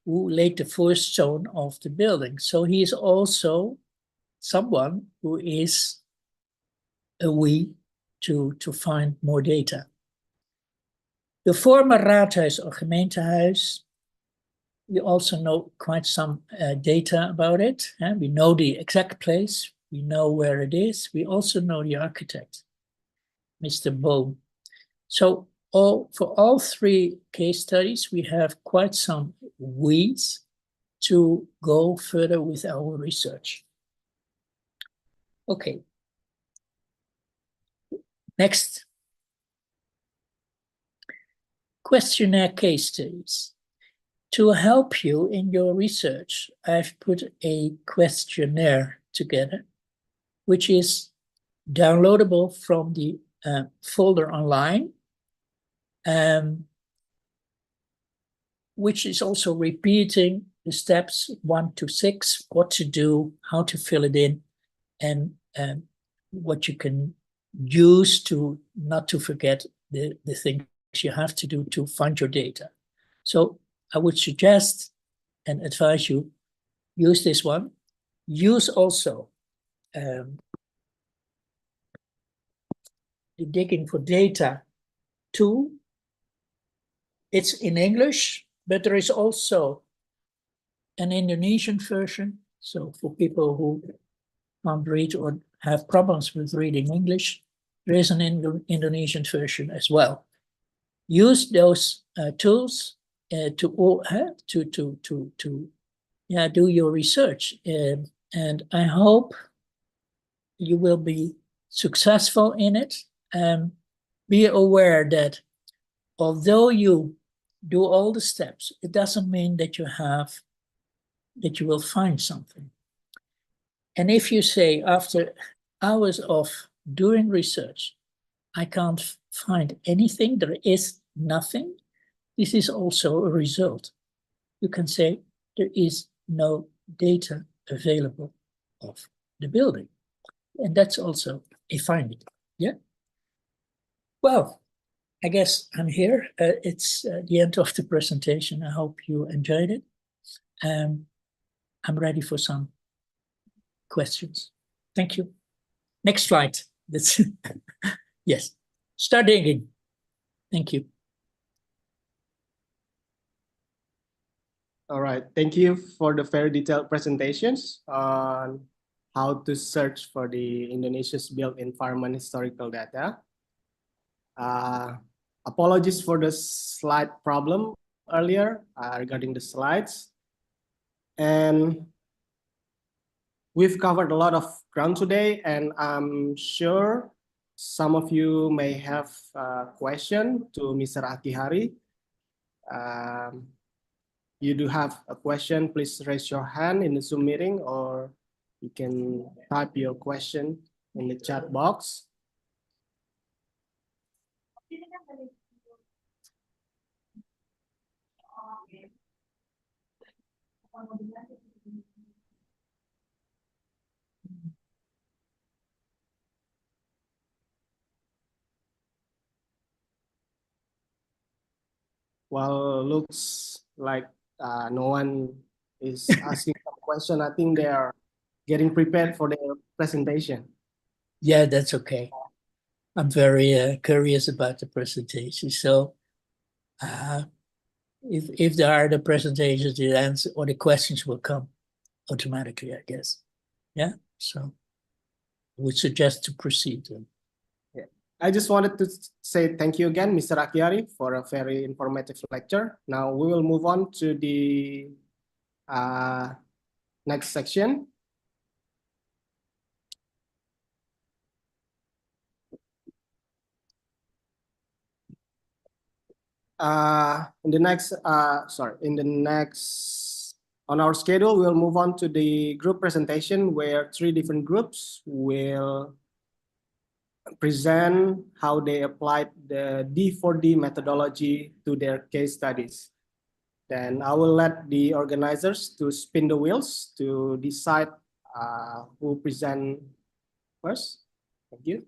who laid the first stone of the building. So he is also someone who is a way to find more data. The former raadhuis or gemeentehuis, we also know quite some data about it. We know the exact place, we know where it is, we also know the architect, Mr. Bohm. So for all 3 case studies, we have quite some ways to go further with our research. Okay. Next. Questionnaire case studies. To help you in your research, I've put a questionnaire together, which is downloadable from the folder online, which is also repeating the steps 1 to 6, what to do, how to fill it in, and what you can use to not to forget the things you have to do to find your data. So I would suggest and advise you, use this one. Use also the digging for data tool. It's in English, but there is also an Indonesian version. So for people who can't read or have problems with reading English, there is an Indonesian version as well. Use those tools to do your research, and I hope you will be successful in it. Be aware that although you do all the steps, it doesn't mean that you will find something. And if you say after hours of doing research, I can't find anything, there is nothing, this is also a result. You can say there is no data available of the building. And that's also a finding, yeah? Well, I guess I'm here. It's the end of the presentation. I hope you enjoyed it. I'm ready for some questions. Thank you. Next slide. That's yes. Start digging. Thank you. All right, thank you for the very detailed presentations on how to search for the Indonesia's built environment historical data. Apologies for the slide problem earlier regarding the slides. And we've covered a lot of ground today, and I'm sure some of you may have a question to Mr. Akihari. You do have a question, please raise your hand in the Zoom meeting, or you can type your question in the chat box. Well, looks like no one is asking some question. I think they are getting prepared for their presentation. Yeah, that's okay. I'm very curious about the presentation. So if there are the presentations, the answer or the questions will come automatically, I guess. Yeah, so I would suggest to proceed then. Yeah. I just wanted to say thank you again, Mr. Akihari, for a very informative lecture. Now we will move on to the next section. In the next, on our schedule, we'll move on to the group presentation where 3 different groups will present how they applied the D4D methodology to their case studies. Then I will let the organizers to spin the wheels to decide who present first. Thank you.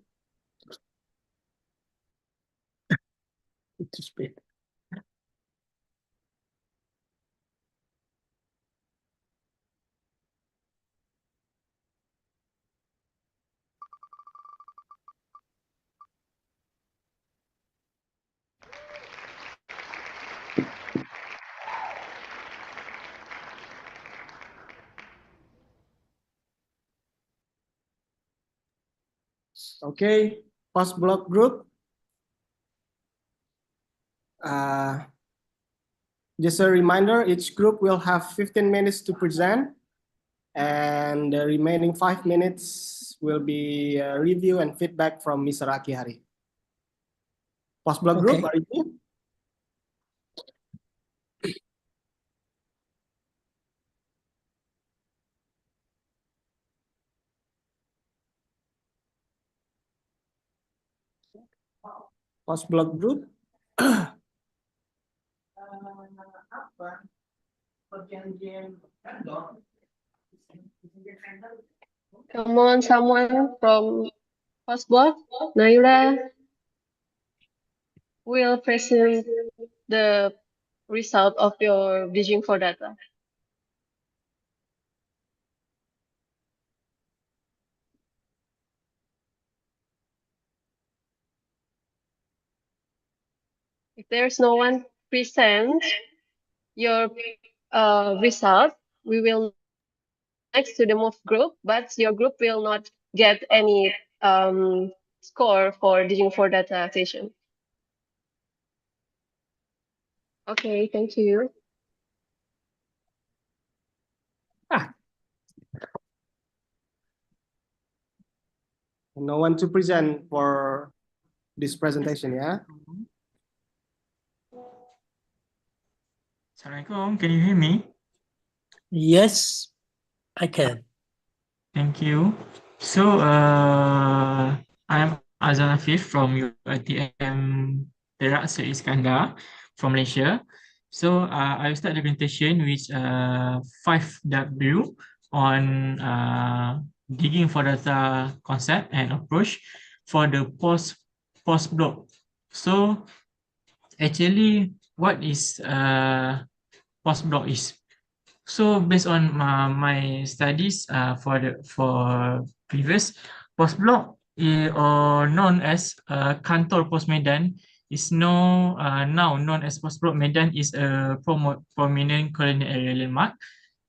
To spin. Okay, post block group. Just a reminder, each group will have 15 minutes to present, and the remaining 5 minutes will be review and feedback from Mr. Akihari. Post block group, are you? Post block group. Come on, someone from Postblock, Naila will present the result of your vision for data. If there's no one present your result, we will next to the move group, but your group will not get any score for digging for data session. Okay, thank you. No one to present for this presentation, yeah? Assalamualaikum, can you hear me? Yes, I can. Thank you. So, I'm Azan Afif from UiTM Perak Sri Iskandar from Malaysia. So, I will start the presentation with 5W on digging for data concept and approach for the post block. So, actually, what is post block is? So based on my studies for previous postblock or known as Kantor Pos Medan is now known as Postblock Medan is a prominent colonial area landmark.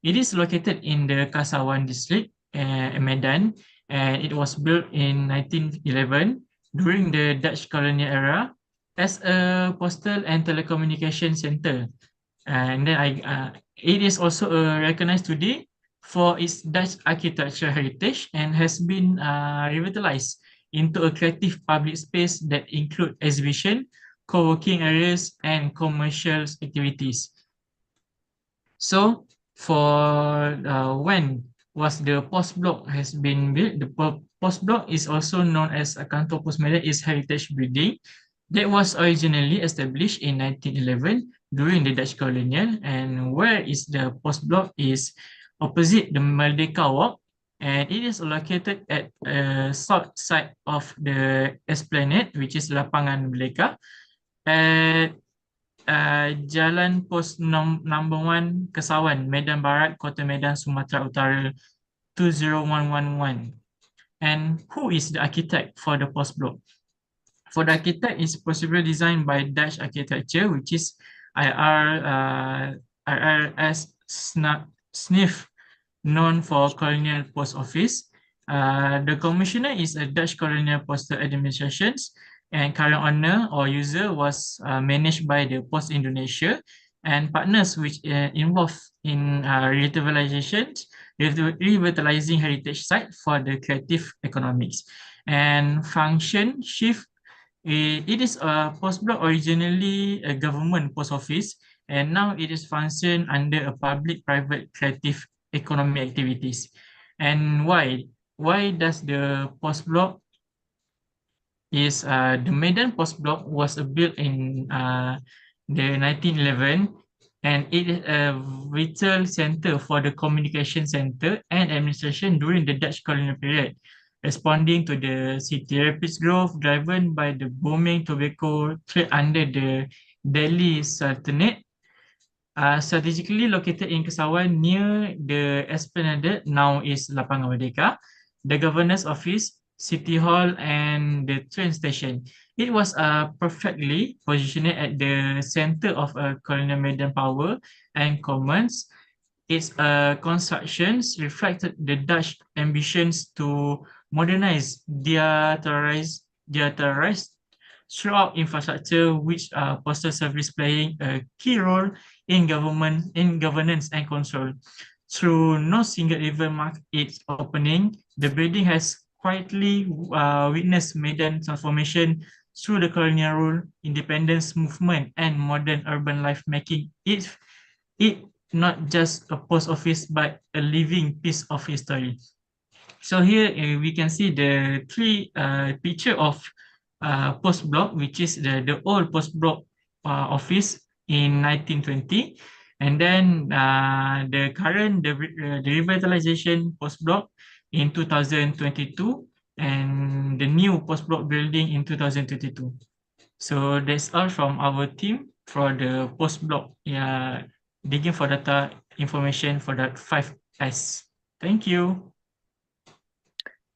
It is located in the Kasawan district, Medan, and it was built in 1911 during the Dutch colonial era as a postal and telecommunication center. And then it is also recognized today for its Dutch architecture heritage and has been revitalized into a creative public space that include exhibition, co-working areas, and commercial activities. So for when was the post block has been built, the post block is also known as a Kantor Pos Medan is heritage building that was originally established in 1911 during the Dutch colonial, and where is the post block is opposite the Merdeka Walk, and it is located at south side of the Esplanade, which is Lapangan Merdeka, at Jalan Pos number 1 Kesawan, Medan Barat, Kota Medan, Sumatera Utara 20111. And who is the architect for the post block? For the architect is possibly designed by Dutch architecture, which is IRS SNIF, known for colonial post office. The commissioner is a Dutch colonial postal administrations, and current owner or user was managed by the Post Indonesia, and partners which involved in revitalizing heritage site for the creative economics. And function shift. It is a post block originally a government post office, and now it is function under a public-private creative economy activities. And why? Why does the post block is the Medan post block was built in the 1911, and it is a vital center for the communication center and administration during the Dutch colonial period, responding to the city rapid growth driven by the booming tobacco trade under the Delhi Sultanate. Strategically located in Kesawan near the Esplanade, now is Lapangan Merdeka, the governor's office, city hall, and the train station. It was perfectly positioned at the center of a colonial Medan power and commons. Its constructions reflected the Dutch ambitions to modernize their terrorized throughout infrastructure, which postal service playing a key role in governance and control. Through no single event marked its opening, the building has quietly witnessed Medan transformation through the colonial rule, independence movement, and modern urban life, making it not just a post office but a living piece of history. So here we can see the three picture of post block, which is the old post block office in 1920, and then the current the revitalization post block in 2022, and the new post block building in 2022. So that's all from our team for the post block digging for data information for that 5S. Thank you.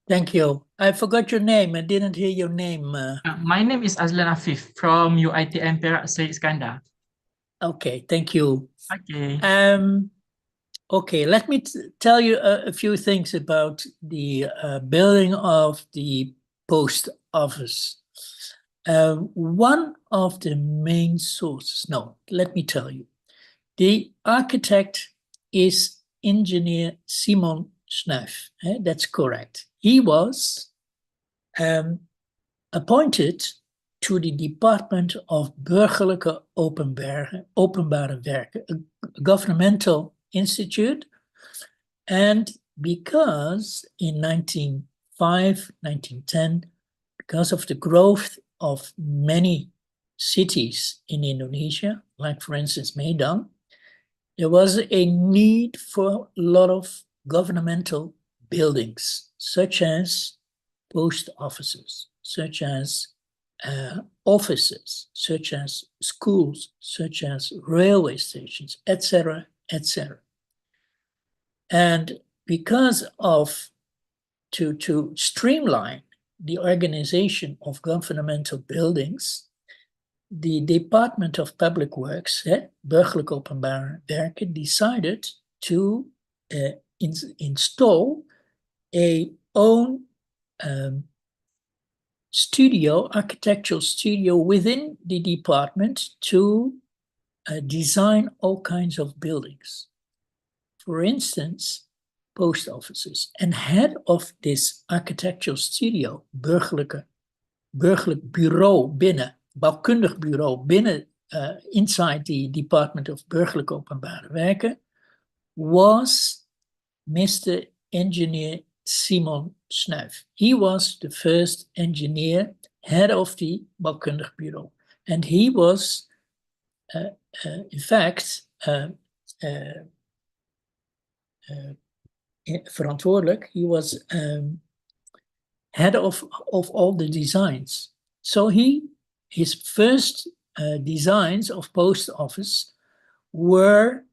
Thank you. I forgot your name. I didn't hear your name. My name is Azlan Afif from UiTM Perak Sri Iskandar. Okay, thank you. Okay. Okay, let me tell you a few things about the building of the post office. One of the main sources, no, let me tell you. The architect is engineer Simon Snuif. That's correct. He was appointed to the Department of Burgerlijke Openbare Werken, a governmental institute, and because in 1905, 1910, because of the growth of many cities in Indonesia, like for instance Medan, there was a need for a lot of governmental buildings, such as post offices, such as offices, such as schools, such as railway stations, etc., etc. And because of to streamline the organization of governmental buildings, the Department of Public Works, Burgerlijke Openbare Werken, decided to install a own studio, architectural studio within the department to design all kinds of buildings. For instance, post offices. And head of this architectural studio, burgerlijk bureau binnen, bouwkundig bureau binnen, inside the Department of Burgerlijke Openbare Werken, was Mr. Engineer Simon Snuif. He was the first engineer, head of the bouwkundig bureau. And he was, in fact, verantwoordelijk. He was head of all the designs. So his first designs of post office were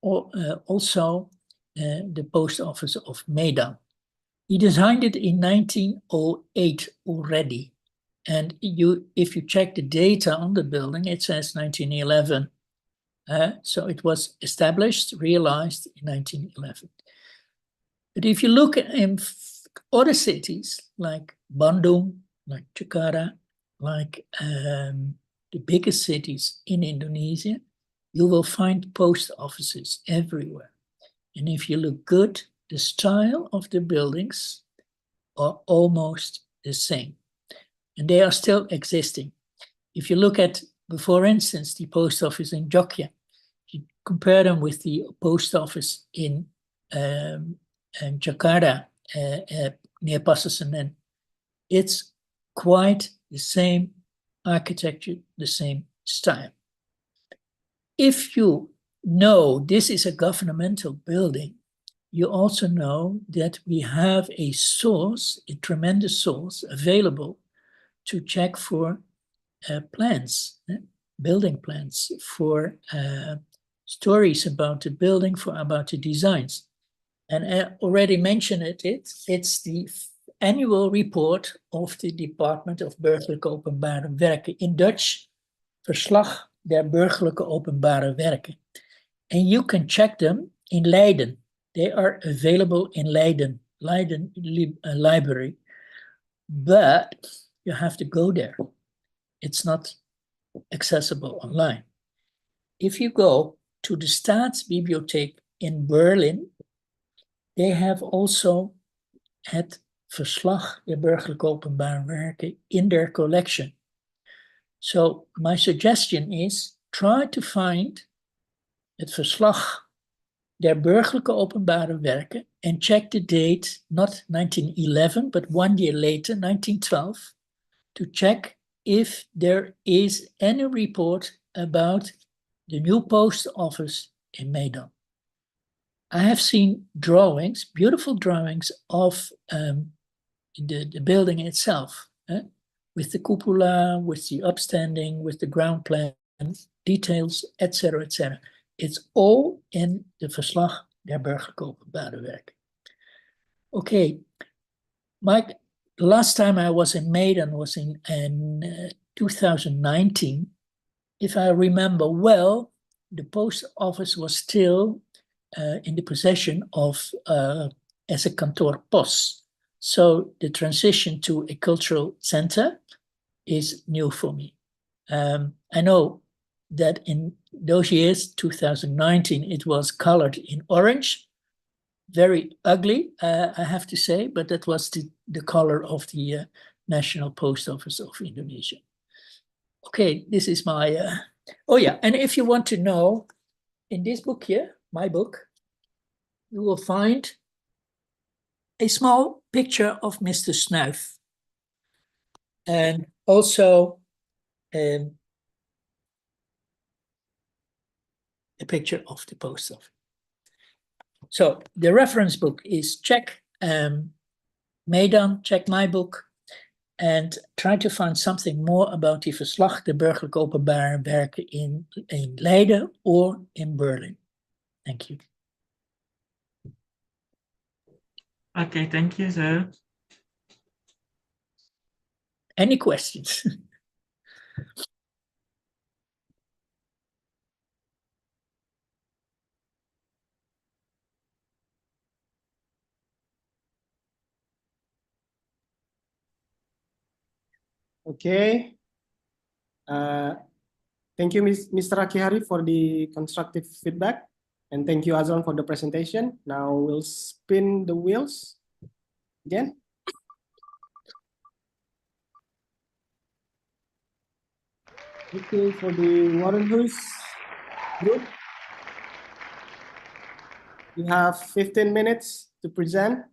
also the post office of Medan. He designed it in 1908 already. And if you check the data on the building, it says 1911. So it was established, realized in 1911. But if you look in other cities like Bandung, like Jakarta, like the biggest cities in Indonesia, you will find post offices everywhere. And if you look good, the style of the buildings are almost the same. And they are still existing. If you look at, for instance, the post office in Jogja, you compare them with the post office in Jakarta, near Pasar Senen, it's quite the same architecture, the same style. If you know this is a governmental building, you also know that we have a source, a tremendous source available to check for plans, building plans, for stories about the building, about the designs. And I already mentioned it's the annual report of the Department of Burgerlijke Openbare Werken, in Dutch, Verslag der Burgerlijke Openbare Werken. And you can check them in Leiden. They are available in Leiden library, but you have to go there. It's not accessible online. If you go to the Staatsbibliotheek in Berlin, they have also het Verslag der Burgerlijke Openbare Werken in their collection. So my suggestion is try to find het Verslag der Burgerlijke Openbare Werken and check the date, not 1911, but 1 year later, 1912, to check if there is any report about the new post office in Medan. I have seen drawings, beautiful drawings of the building itself, with the cupola, with the upstanding, with the ground plan, details, etc., etc. It's all in the Verslag der Burgerlijke Openbare Werken. Okay, Mike, the last time I was in Medan was in 2019. If I remember well, the post office was still in the possession of as a kantoor pos. So the transition to a cultural center is new for me. I know that in those years, 2019, it was colored in orange. Very ugly, I have to say, but that was the color of the National Post Office of Indonesia. Okay, this is my, oh yeah, and if you want to know, in this book here, my book, you will find a small picture of Mr. Snuif, and also a picture of the post office. So the reference book is check Medan, check my book, and try to find something more about die verslag, de burgerlijk openbaar werken in Leiden or in Berlin. Thank you. Okay, thank you, sir. Any questions? Okay. Thank you, Mr. Akihari, for the constructive feedback. And thank you, Azon, for the presentation. Now we'll spin the wheels again. Okay, for the Warren Hughes group, you have 15 minutes to present.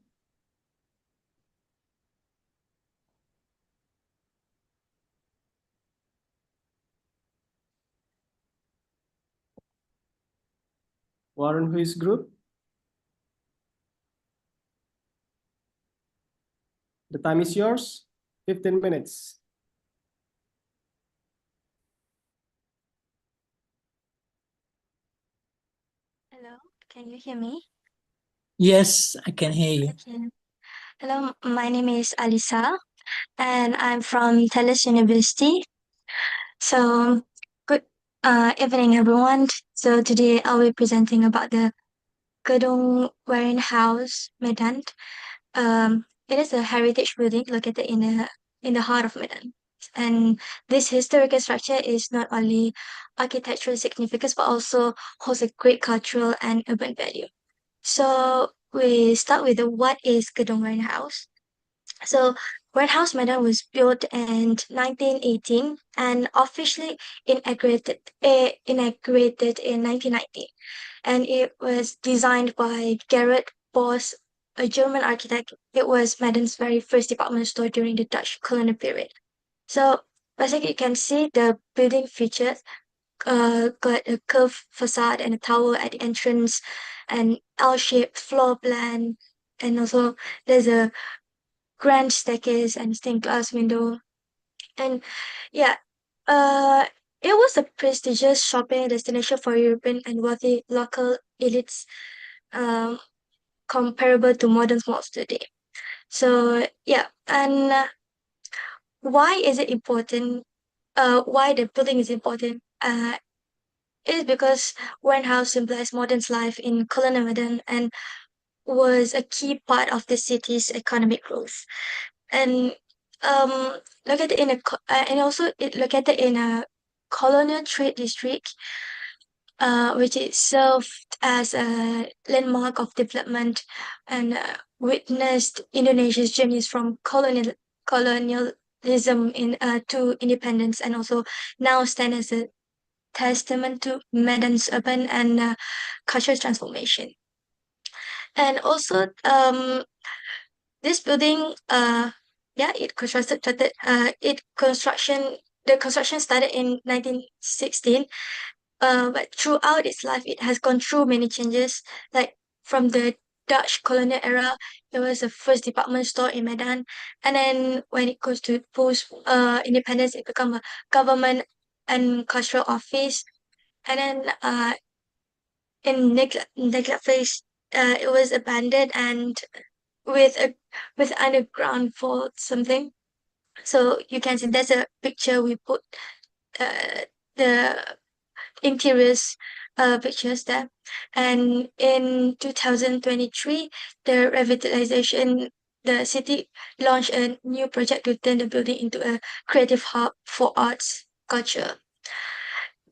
Warren Hughes group. The time is yours, 15 minutes. Hello, can you hear me? Yes, I can hear you. Okay. Hello, my name is Alisa, and I'm from Tellus University. So, good evening, everyone. So today I'll be presenting about the Gedung Warenhaus Medan. It is a heritage building located in the heart of Medan. And this historical structure is not only architectural significance, but also holds a great cultural and urban value. So we start with what is Gedung Warenhaus. So Warehouse Medan was built in 1918 and officially inaugurated in 1990. And it was designed by Gerrit Bos, a German architect. It was Medan's very first department store during the Dutch colonial period. So basically, you can see the building features got a curved facade and a tower at the entrance, an L-shaped floor plan, and also there's a grand staircase and stained glass window. And yeah, it was a prestigious shopping destination for European and wealthy local elites, um, comparable to modern malls today. So yeah, and why is it important? Why the building is important? Is because warehouse symbolized modern life in colonial Medan and was a key part of the city's economic growth. And located in and also it located in a colonial trade district, which it served as a landmark of development and witnessed Indonesia's journeys from colonialism to independence, and also now stand as a testament to Medan's urban and cultural transformation. And also, this building, yeah, the construction started in 1916. But throughout its life, it has gone through many changes. Like from the Dutch colonial era, it was the first department store in Medan, and then when it goes to post independence, it became a government and cultural office. And then in neglect phase, it was abandoned and with a with underground vault something. So you can see there's a picture we put the interiors pictures there. And in 2023, the city launched a new project to turn the building into a creative hub for arts culture.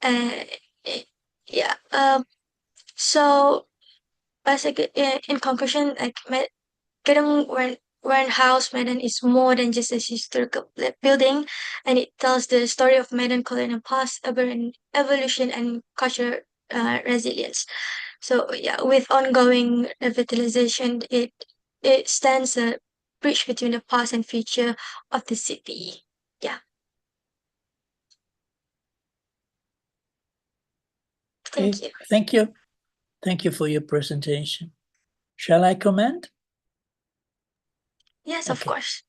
And yeah, so basically, in conclusion, like Gedung Warehouse Medan is more than just a historical building, and it tells the story of Medan colonial past, urban evolution, and cultural resilience. So yeah, with ongoing revitalization, it it stands a bridge between the past and future of the city. Yeah. Thank you. Thank you. Thank you for your presentation. Shall I comment? Yes, of course.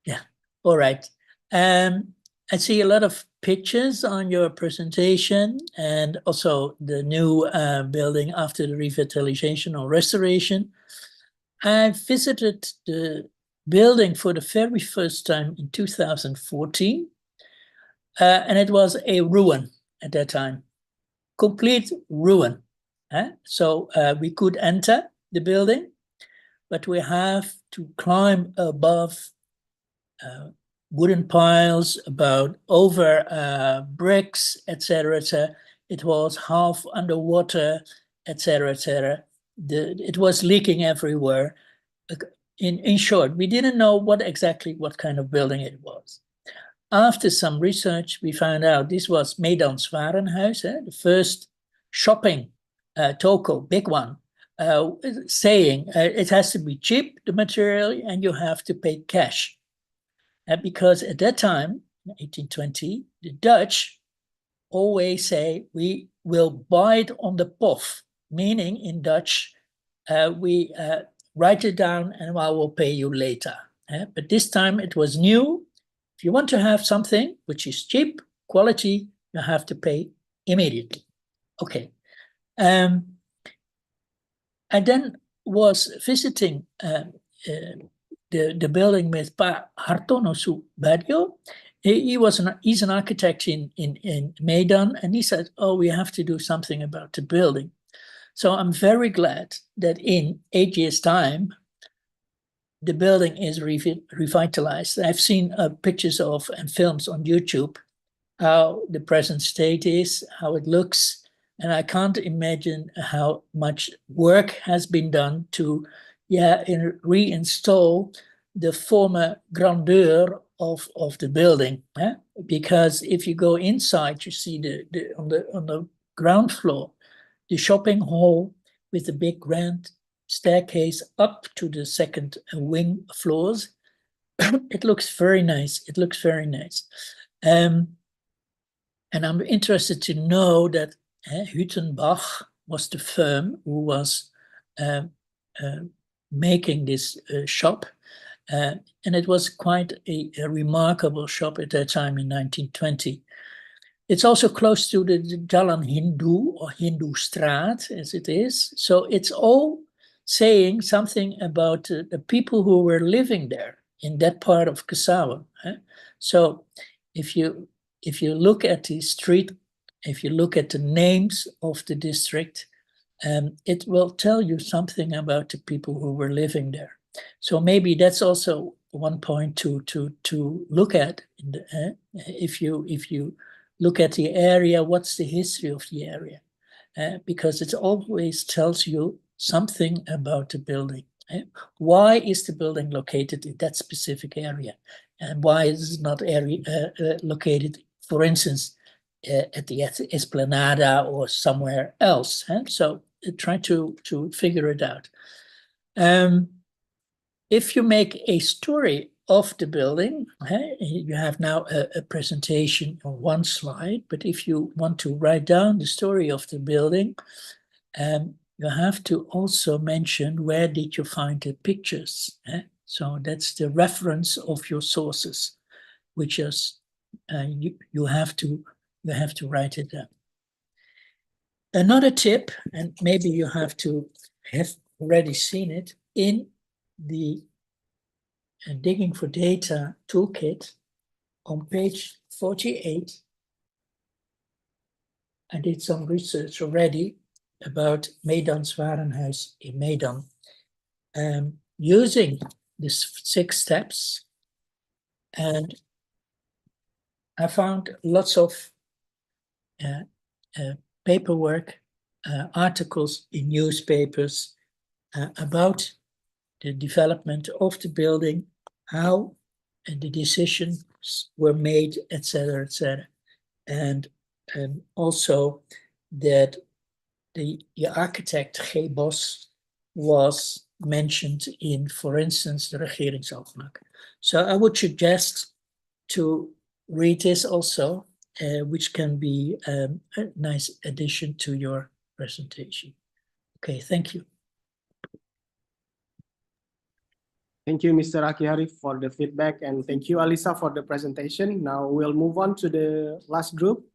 Yeah. All right. I see a lot of pictures on your presentation and also the new building after the revitalization or restoration. I visited the building for the very first time in 2014, and it was a ruin at that time, complete ruin. So we could enter the building, but we have to climb above wooden piles, about over bricks, etc., etc. It was half underwater, etc., etc. It was leaking everywhere. In short, we didn't know what kind of building it was. After some research, we found out this was Medan's Warenhuis, the first shopping toko, big one, saying it has to be cheap, the material, and you have to pay cash. Because at that time, in 1820, the Dutch always say, we will buy it on the pof, meaning in Dutch, we write it down and I will pay you later. But this time it was new. If you want to have something which is cheap, quality, you have to pay immediately. Okay. I then was visiting the building with Pa Hartono Subadio. He's an architect in Medan, and he said, oh, we have to do something about the building. So I'm very glad that in 8 years' time, the building is revitalized. I've seen pictures of and films on YouTube, how the present state is, how it looks, and I can't imagine how much work has been done to reinstall the former grandeur of the building. Because if you go inside, you see on the ground floor, the shopping hall with the big grand staircase up to the second wing floors. It looks very nice. It looks very nice. And I'm interested to know that Hüttenbach was the firm who was making this shop. And it was quite a remarkable shop at that time in 1920. It's also close to the Jalan Hindu or Hindu Straat, as it is. So it's all saying something about the people who were living there in that part of Kesawan. So if you look at the street, if you look at the names of the district, it will tell you something about the people who were living there. So maybe that's also one point to look at. If you look at the area, what's the history of the area? Because it always tells you something about the building. Why is the building located in that specific area? And why is it not located, for instance, at the Esplanada or somewhere else? So try to figure it out. If you make a story of the building, you have now a presentation on one slide, but if you want to write down the story of the building, you have to also mention where did you find the pictures. So that's the reference of your sources, which is you have to write it down. Another tip, and maybe you have already seen it in the Digging for Data toolkit on page 48. I did some research already about Medan's Warenhuis in Medan. Using these 6 steps, and I found lots of paperwork, articles in newspapers about the development of the building, how the decisions were made, etc., etc. And also that the architect G. Bos was mentioned in, for instance, the regeringsovermacht. So I would suggest to read this also, which can be a nice addition to your presentation. Okay, thank you. Thank you, Mr. Akihari, for the feedback, and thank you, Alisa, for the presentation. Now we'll move on to the last group.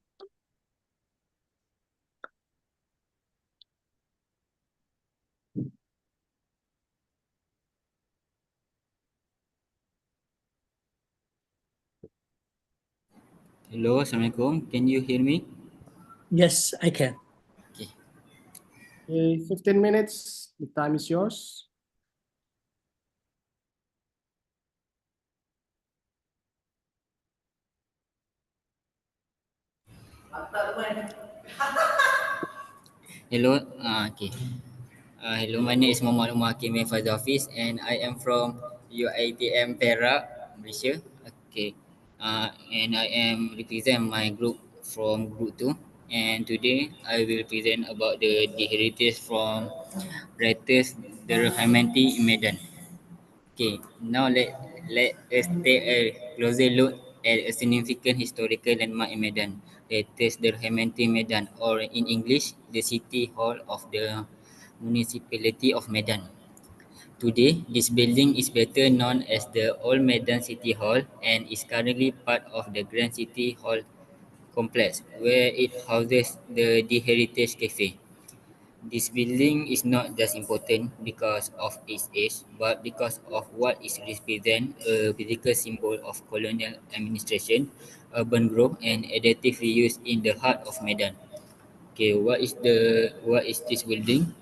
Hello, Assalamualaikum. Can you hear me? Yes, I can. Okay. Okay, 15 minutes, the time is yours. Hello. Okay. Hello, my name is Muhammad Umar Hakim Fazal Hafiz and I am from UiTM Perak, Malaysia. Okay. And I am represent my group from group 2 and today I will present about the heritage from writers the Hamenti in Medan. Okay, now let us take a closer look at a significant historical landmark in Medan. That is the Hamenti Medan, or in English, the City Hall of the Municipality of Medan. Today, this building is better known as the Old Medan City Hall and is currently part of the Grand City Hall complex, where it houses the Heritage Cafe. This building is not just important because of its age, but because of what it represents, a physical symbol of colonial administration, urban growth, and adaptive reuse in the heart of Medan. Okay, what is this building?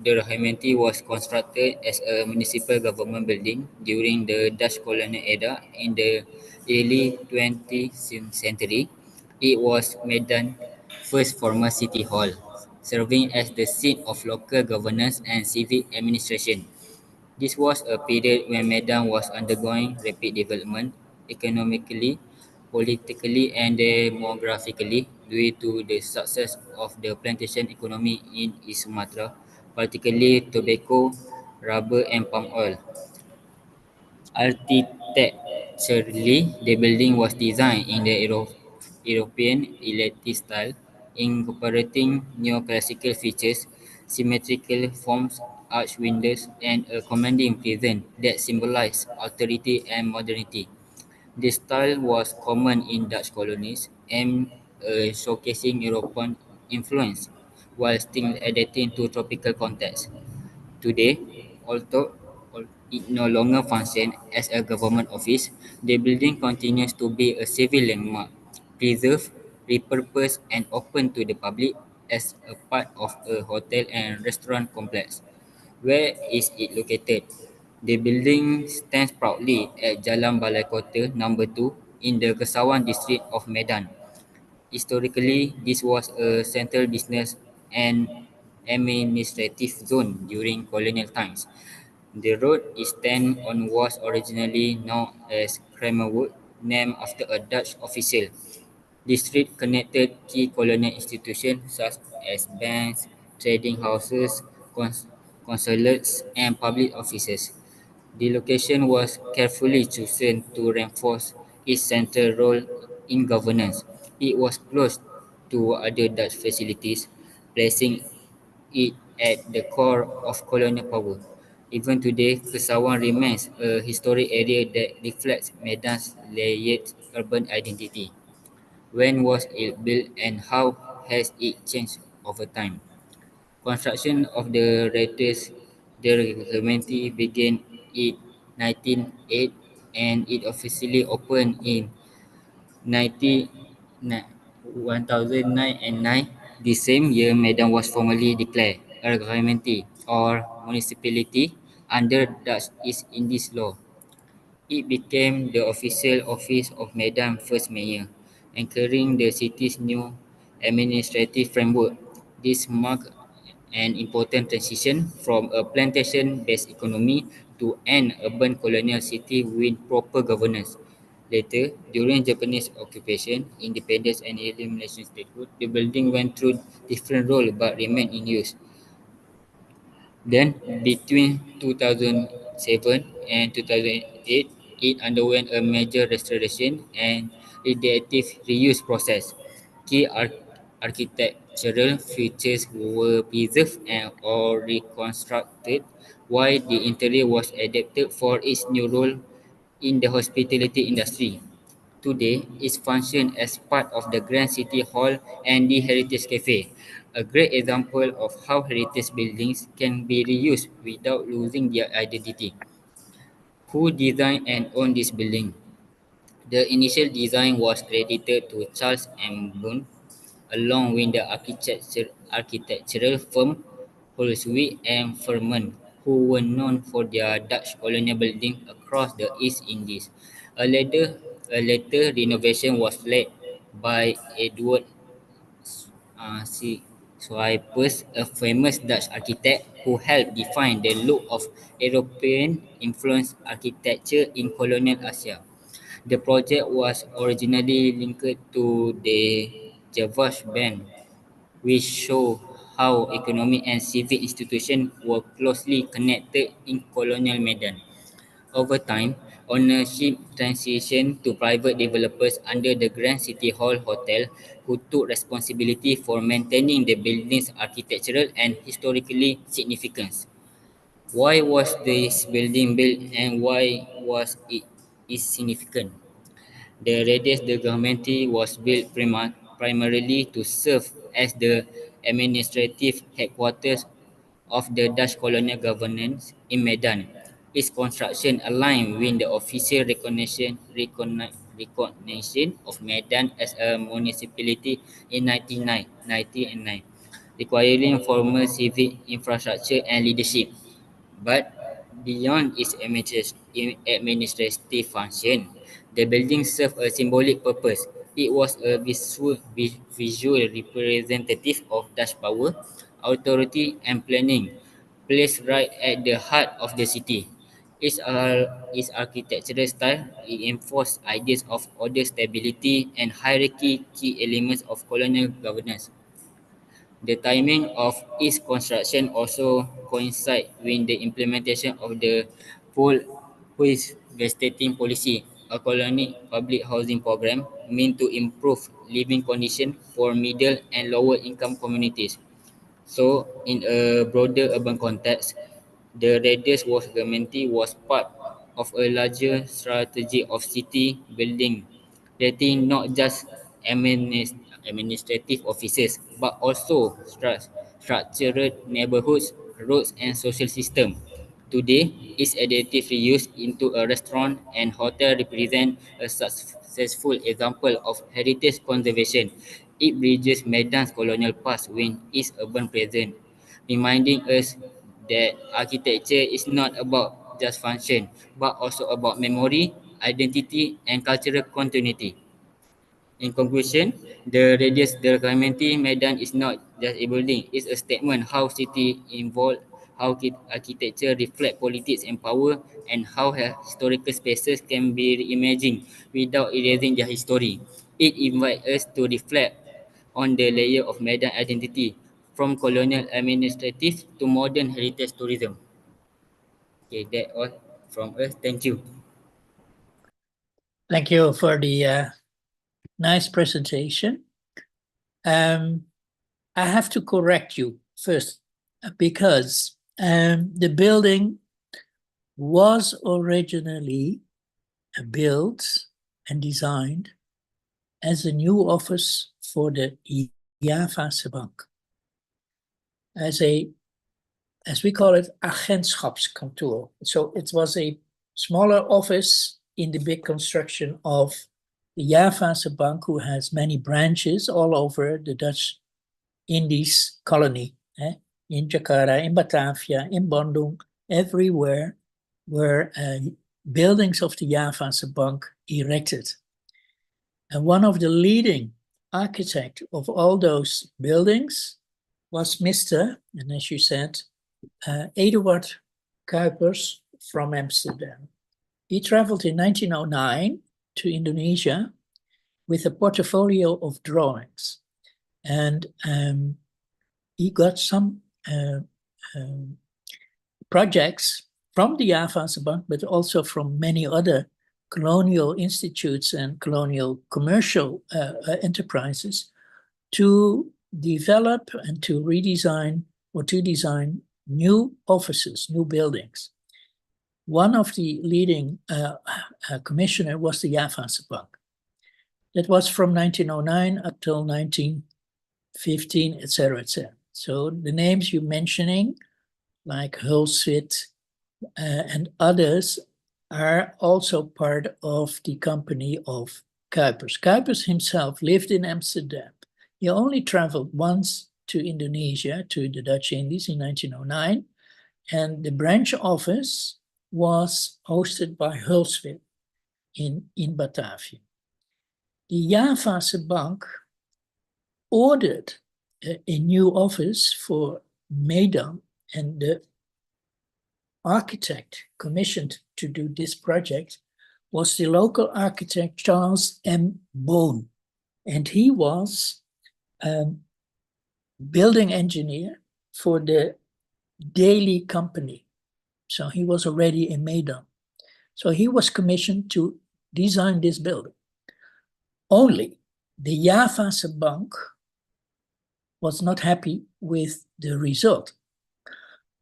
The Rahimenti was constructed as a municipal government building during the Dutch colonial era in the early 20th century. It was Medan's first former city hall, serving as the seat of local governance and civic administration. This was a period when Medan was undergoing rapid development economically, politically, and demographically due to the success of the plantation economy in East Sumatra, particularly tobacco, rubber, and palm oil. Architecturally, the building was designed in the European elitist style, incorporating neoclassical features, symmetrical forms, arch windows, and a commanding presence that symbolized authority and modernity. This style was common in Dutch colonies and showcasing European influence while still adapting to tropical contexts. Today, although it no longer functions as a government office, the building continues to be a civil landmark, preserved, repurposed, and open to the public as a part of a hotel and restaurant complex. Where is it located? The building stands proudly at Jalan Balai Kota number 2 in the Kesawan district of Medan. Historically, this was a central business and administrative zone during colonial times. The road it stands on was originally known as Kramerwood, named after a Dutch official. The street connected key colonial institutions such as banks, trading houses, consulates, and public offices. The location was carefully chosen to reinforce its central role in governance. It was close to other Dutch facilities, placing it at the core of colonial power. Even today, Kesawan remains a historic area that reflects Medan's layered urban identity. When was it built and how has it changed over time? Construction of the Reuters Documentary began in 1908 and it officially opened in 90, 1009. The same year, Medan was formally declared a community or municipality under Dutch East Indies law. It became the official office of Medan first mayor, anchoring the city's new administrative framework. This marked an important transition from a plantation-based economy to an urban colonial city with proper governance. Later, during Japanese occupation, independence and elimination statehood, the building went through different roles but remained in use. Then, between 2007 and 2008, it underwent a major restoration and reactive reuse process. Key architectural features were preserved and or reconstructed, while the interior was adapted for its new role in the hospitality industry. Today, it functions as part of the Grand City Hall and the Heritage Cafe, a great example of how heritage buildings can be reused without losing their identity. Who designed and owned this building? The initial design was credited to Charles M. Boone, along with the architectural firm Holswijk and Vermont, who were known for their Dutch colonial buildings across the East Indies. A later renovation was led by Edward Swipers, a famous Dutch architect who helped define the look of European-influenced architecture in colonial Asia. The project was originally linked to the Javas Band, which show how economic and civic institutions were closely connected in colonial Medan. Over time, ownership transitioned to private developers under the Grand City Hall Hotel, who took responsibility for maintaining the building's architectural and historically significance. Why was this building built and why was it is significant? The Radius de Garmenty was built primarily to serve as the administrative headquarters of the Dutch colonial governance in Medan. Its construction aligned with the official recognition of Medan as a municipality in 1909, requiring formal civic infrastructure and leadership. But beyond its administrative function, the building served a symbolic purpose. It was a visual representative of Dutch power, authority, and planning, placed right at the heart of the city. Its architectural style reinforced ideas of order, stability, and hierarchy, key elements of colonial governance. The timing of its construction also coincides with the implementation of the full Hui's Gestating Policy, a colony public housing program meant to improve living conditions for middle and lower income communities. So, in a broader urban context, the radius was Garmenty was part of a larger strategy of city building, creating not just administrative offices but also structured neighborhoods, roads, and social system. Today, its additive reuse into a restaurant and hotel represent a successful example of heritage conservation. It bridges Medan's colonial past with its urban present, reminding us that architecture is not about just function, but also about memory, identity, and cultural continuity. In conclusion, the Radius del Clementi Medan is not just a building, it's a statement how city evolve, how architecture reflect politics and power, and how historical spaces can be reimagined without erasing their history. It invites us to reflect on the layer of Medan identity, from colonial administrative to modern heritage tourism. Okay, that all from us. Thank you. Thank you for the nice presentation. I have to correct you first because the building was originally built and designed as a new office for the Javase Bank. As we call it, agentschapskantoor. So it was a smaller office in the big construction of the Javase Bank, who has many branches all over the Dutch Indies colony, in Jakarta, in Batavia, in Bandung, everywhere were buildings of the Javase Bank erected. And one of the leading architects of all those buildings was Mr., and as you said, Eduard Kuipers from Amsterdam. He traveled in 1909 to Indonesia with a portfolio of drawings. And he got some projects from the Javase Bank, but also from many other colonial institutes and colonial commercial enterprises to develop and to redesign or to design new offices, new buildings. One of the leading commissioner was the Javase Bank. That was from 1909 up till 1915, etc., etc. So the names you're mentioning, like Hulswit and others, are also part of the company of Kuipers. Kuipers himself lived in Amsterdam. He only traveled once to Indonesia, to the Dutch Indies in 1909, and the branch office was hosted by Hulswit in Batavia. The Javase Bank ordered a new office for Medan, and the architect commissioned to do this project was the local architect Charles M. Boon, and he was building engineer for the Daily Company. So he was already in Medan. So he was commissioned to design this building. Only the Javase Bank was not happy with the result.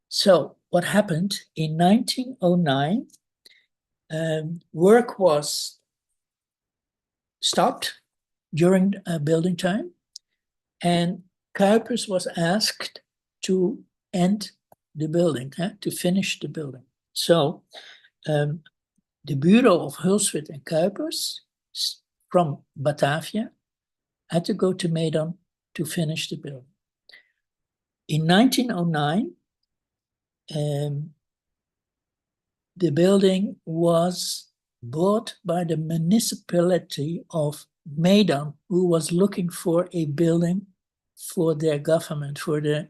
So what happened in 1909, work was stopped during building time, and Kuipers was asked to end the building, to finish the building. So the Bureau of Hulswit and Kuipers from Batavia had to go to Medan to finish the building. In 1909, the building was bought by the municipality of Medan, who was looking for a building for their government, for the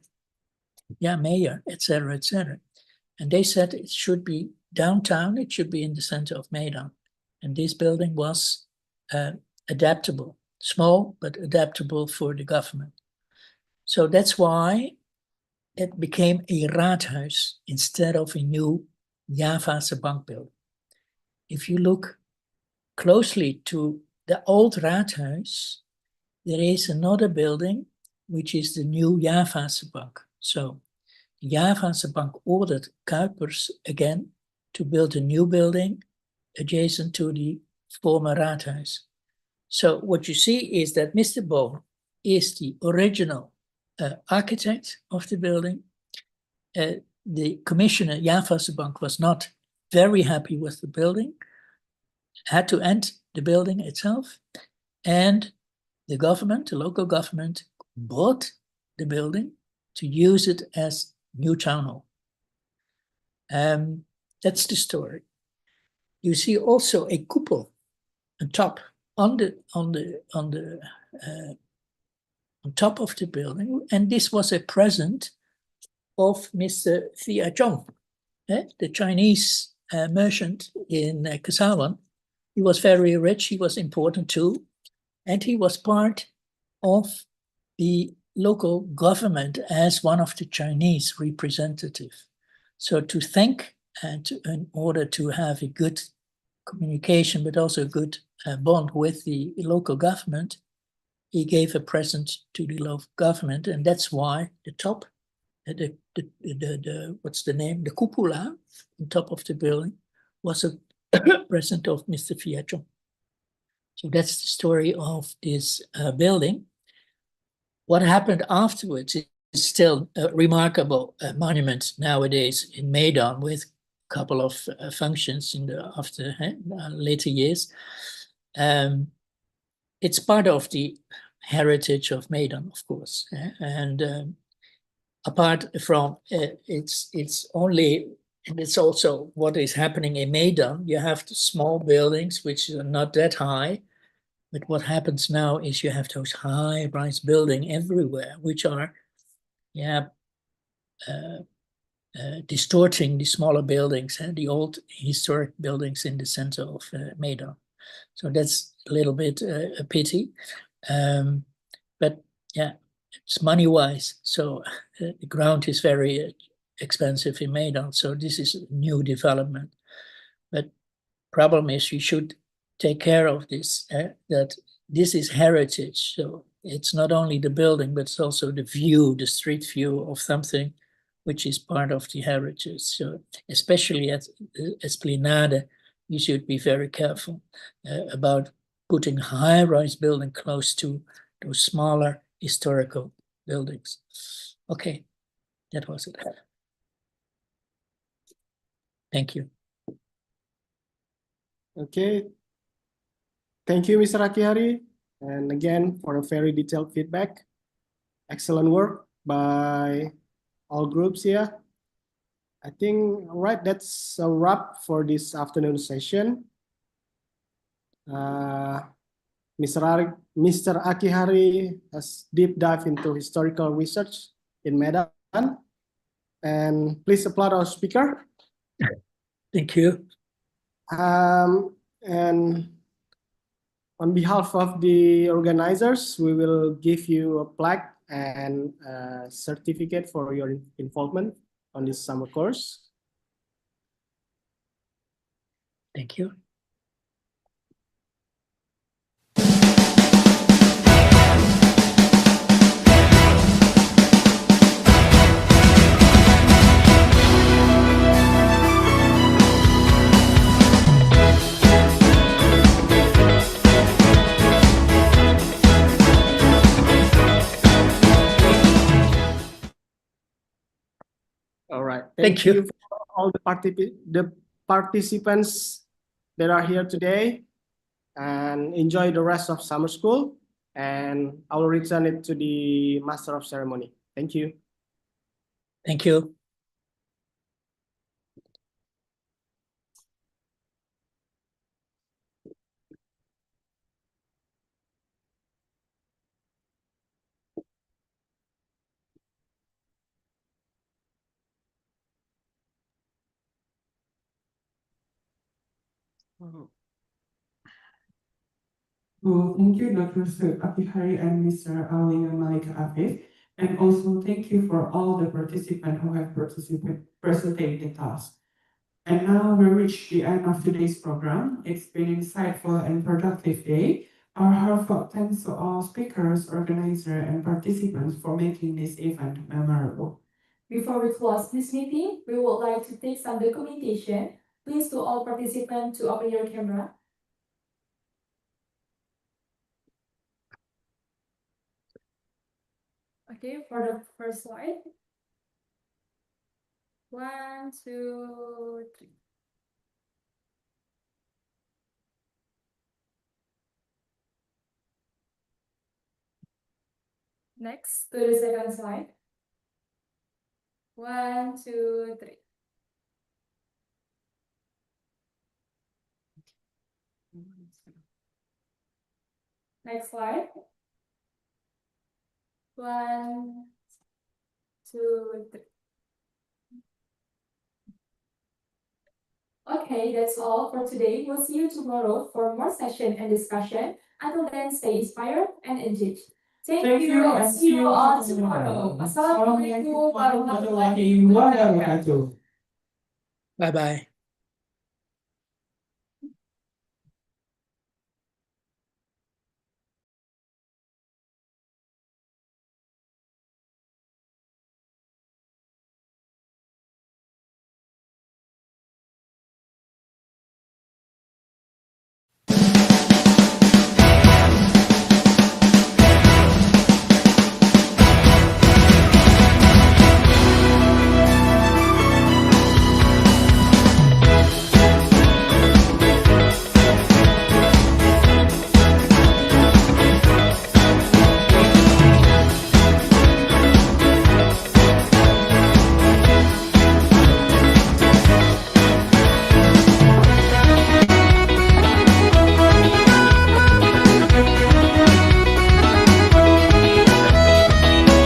mayor, etc., etc. And they said it should be downtown, it should be in the center of Medan. And this building was adaptable, small, but adaptable for the government. So that's why it became a raadhuis instead of a new Javase Bank building. If you look closely to the old raadhuis, there is another building, which is the new Javase Bank. So the Javase Bank ordered Kuipers again to build a new building adjacent to the former raadhuis. So what you see is that Mr. Boon is the original architect of the building. The commissioner, Javase Bank, was not very happy with the building, had to end the building itself, and the government, the local government, bought the building to use it as new town hall. That's the story. You see also a cupola on top, on top of the building, and this was a present of Mr. Thia Chong, the Chinese merchant in Kesawan. He was very rich, he was important too, and he was part of the local government as one of the Chinese representatives. So to thank and in order to have a good communication, but also a good bond with the local government, he gave a present to the local government, and that's why the top, what's the name? The cupola on top of the building was a present of Mr. Thia Chong. So that's the story of this building. What happened afterwards is still a remarkable monument nowadays in Medan, with a couple of functions in the after later years. It's part of the heritage of Medan, of course, and apart from it's only, and it's also what is happening in Medan. You have the small buildings which are not that high, but what happens now is you have those high-rise buildings everywhere, which are distorting the smaller buildings and the old historic buildings in the center of Medan. So that's a little bit a pity, but yeah, it's money-wise. So the ground is very expensively made on. So this is a new development. But problem is we should take care of this, that this is heritage. So it's not only the building, but it's also the view, the street view of something which is part of the heritage. So especially at Esplanade, you should be very careful about putting high-rise building close to those smaller historical buildings. Okay, that was it. Thank you. Okay. Thank you, Mr. Akihari. And again, for a very detailed feedback. Excellent work by all groups here. I think, all right, that's a wrap for this afternoon session. Mr. Akihari has deep dive into historical research in Medan. And please applaud our speaker. Thank you. And on behalf of the organizers, we will give you a plaque and a certificate for your involvement on this summer course. Thank you. All right. Thank you. For all the participants that are here today, and enjoy the rest of summer school. And I will return it to the Master of Ceremony. Thank you. Thank you. Well, thank you, Dr. Akihari and Mr. Ali and Malik Afif. And also thank you for all the participants who have participated in the task. And now we reach the end of today's program. It's been an insightful and productive day. Our heartfelt thanks to all speakers, organizers, and participants for making this event memorable. Before we close this meeting, we would like to take some documentation. Please to all participants to open your camera. Okay, for the first slide. 1, 2, 3. Next, to the second slide. 1, 2, 3. Next slide. 1, 2, 3. Okay, that's all for today. We'll see you tomorrow for more session and discussion. Until then, stay inspired and engaged. Thank you and see you all tomorrow. Assalamualaikum warahmatullahi wabarakatuh. Bye-bye.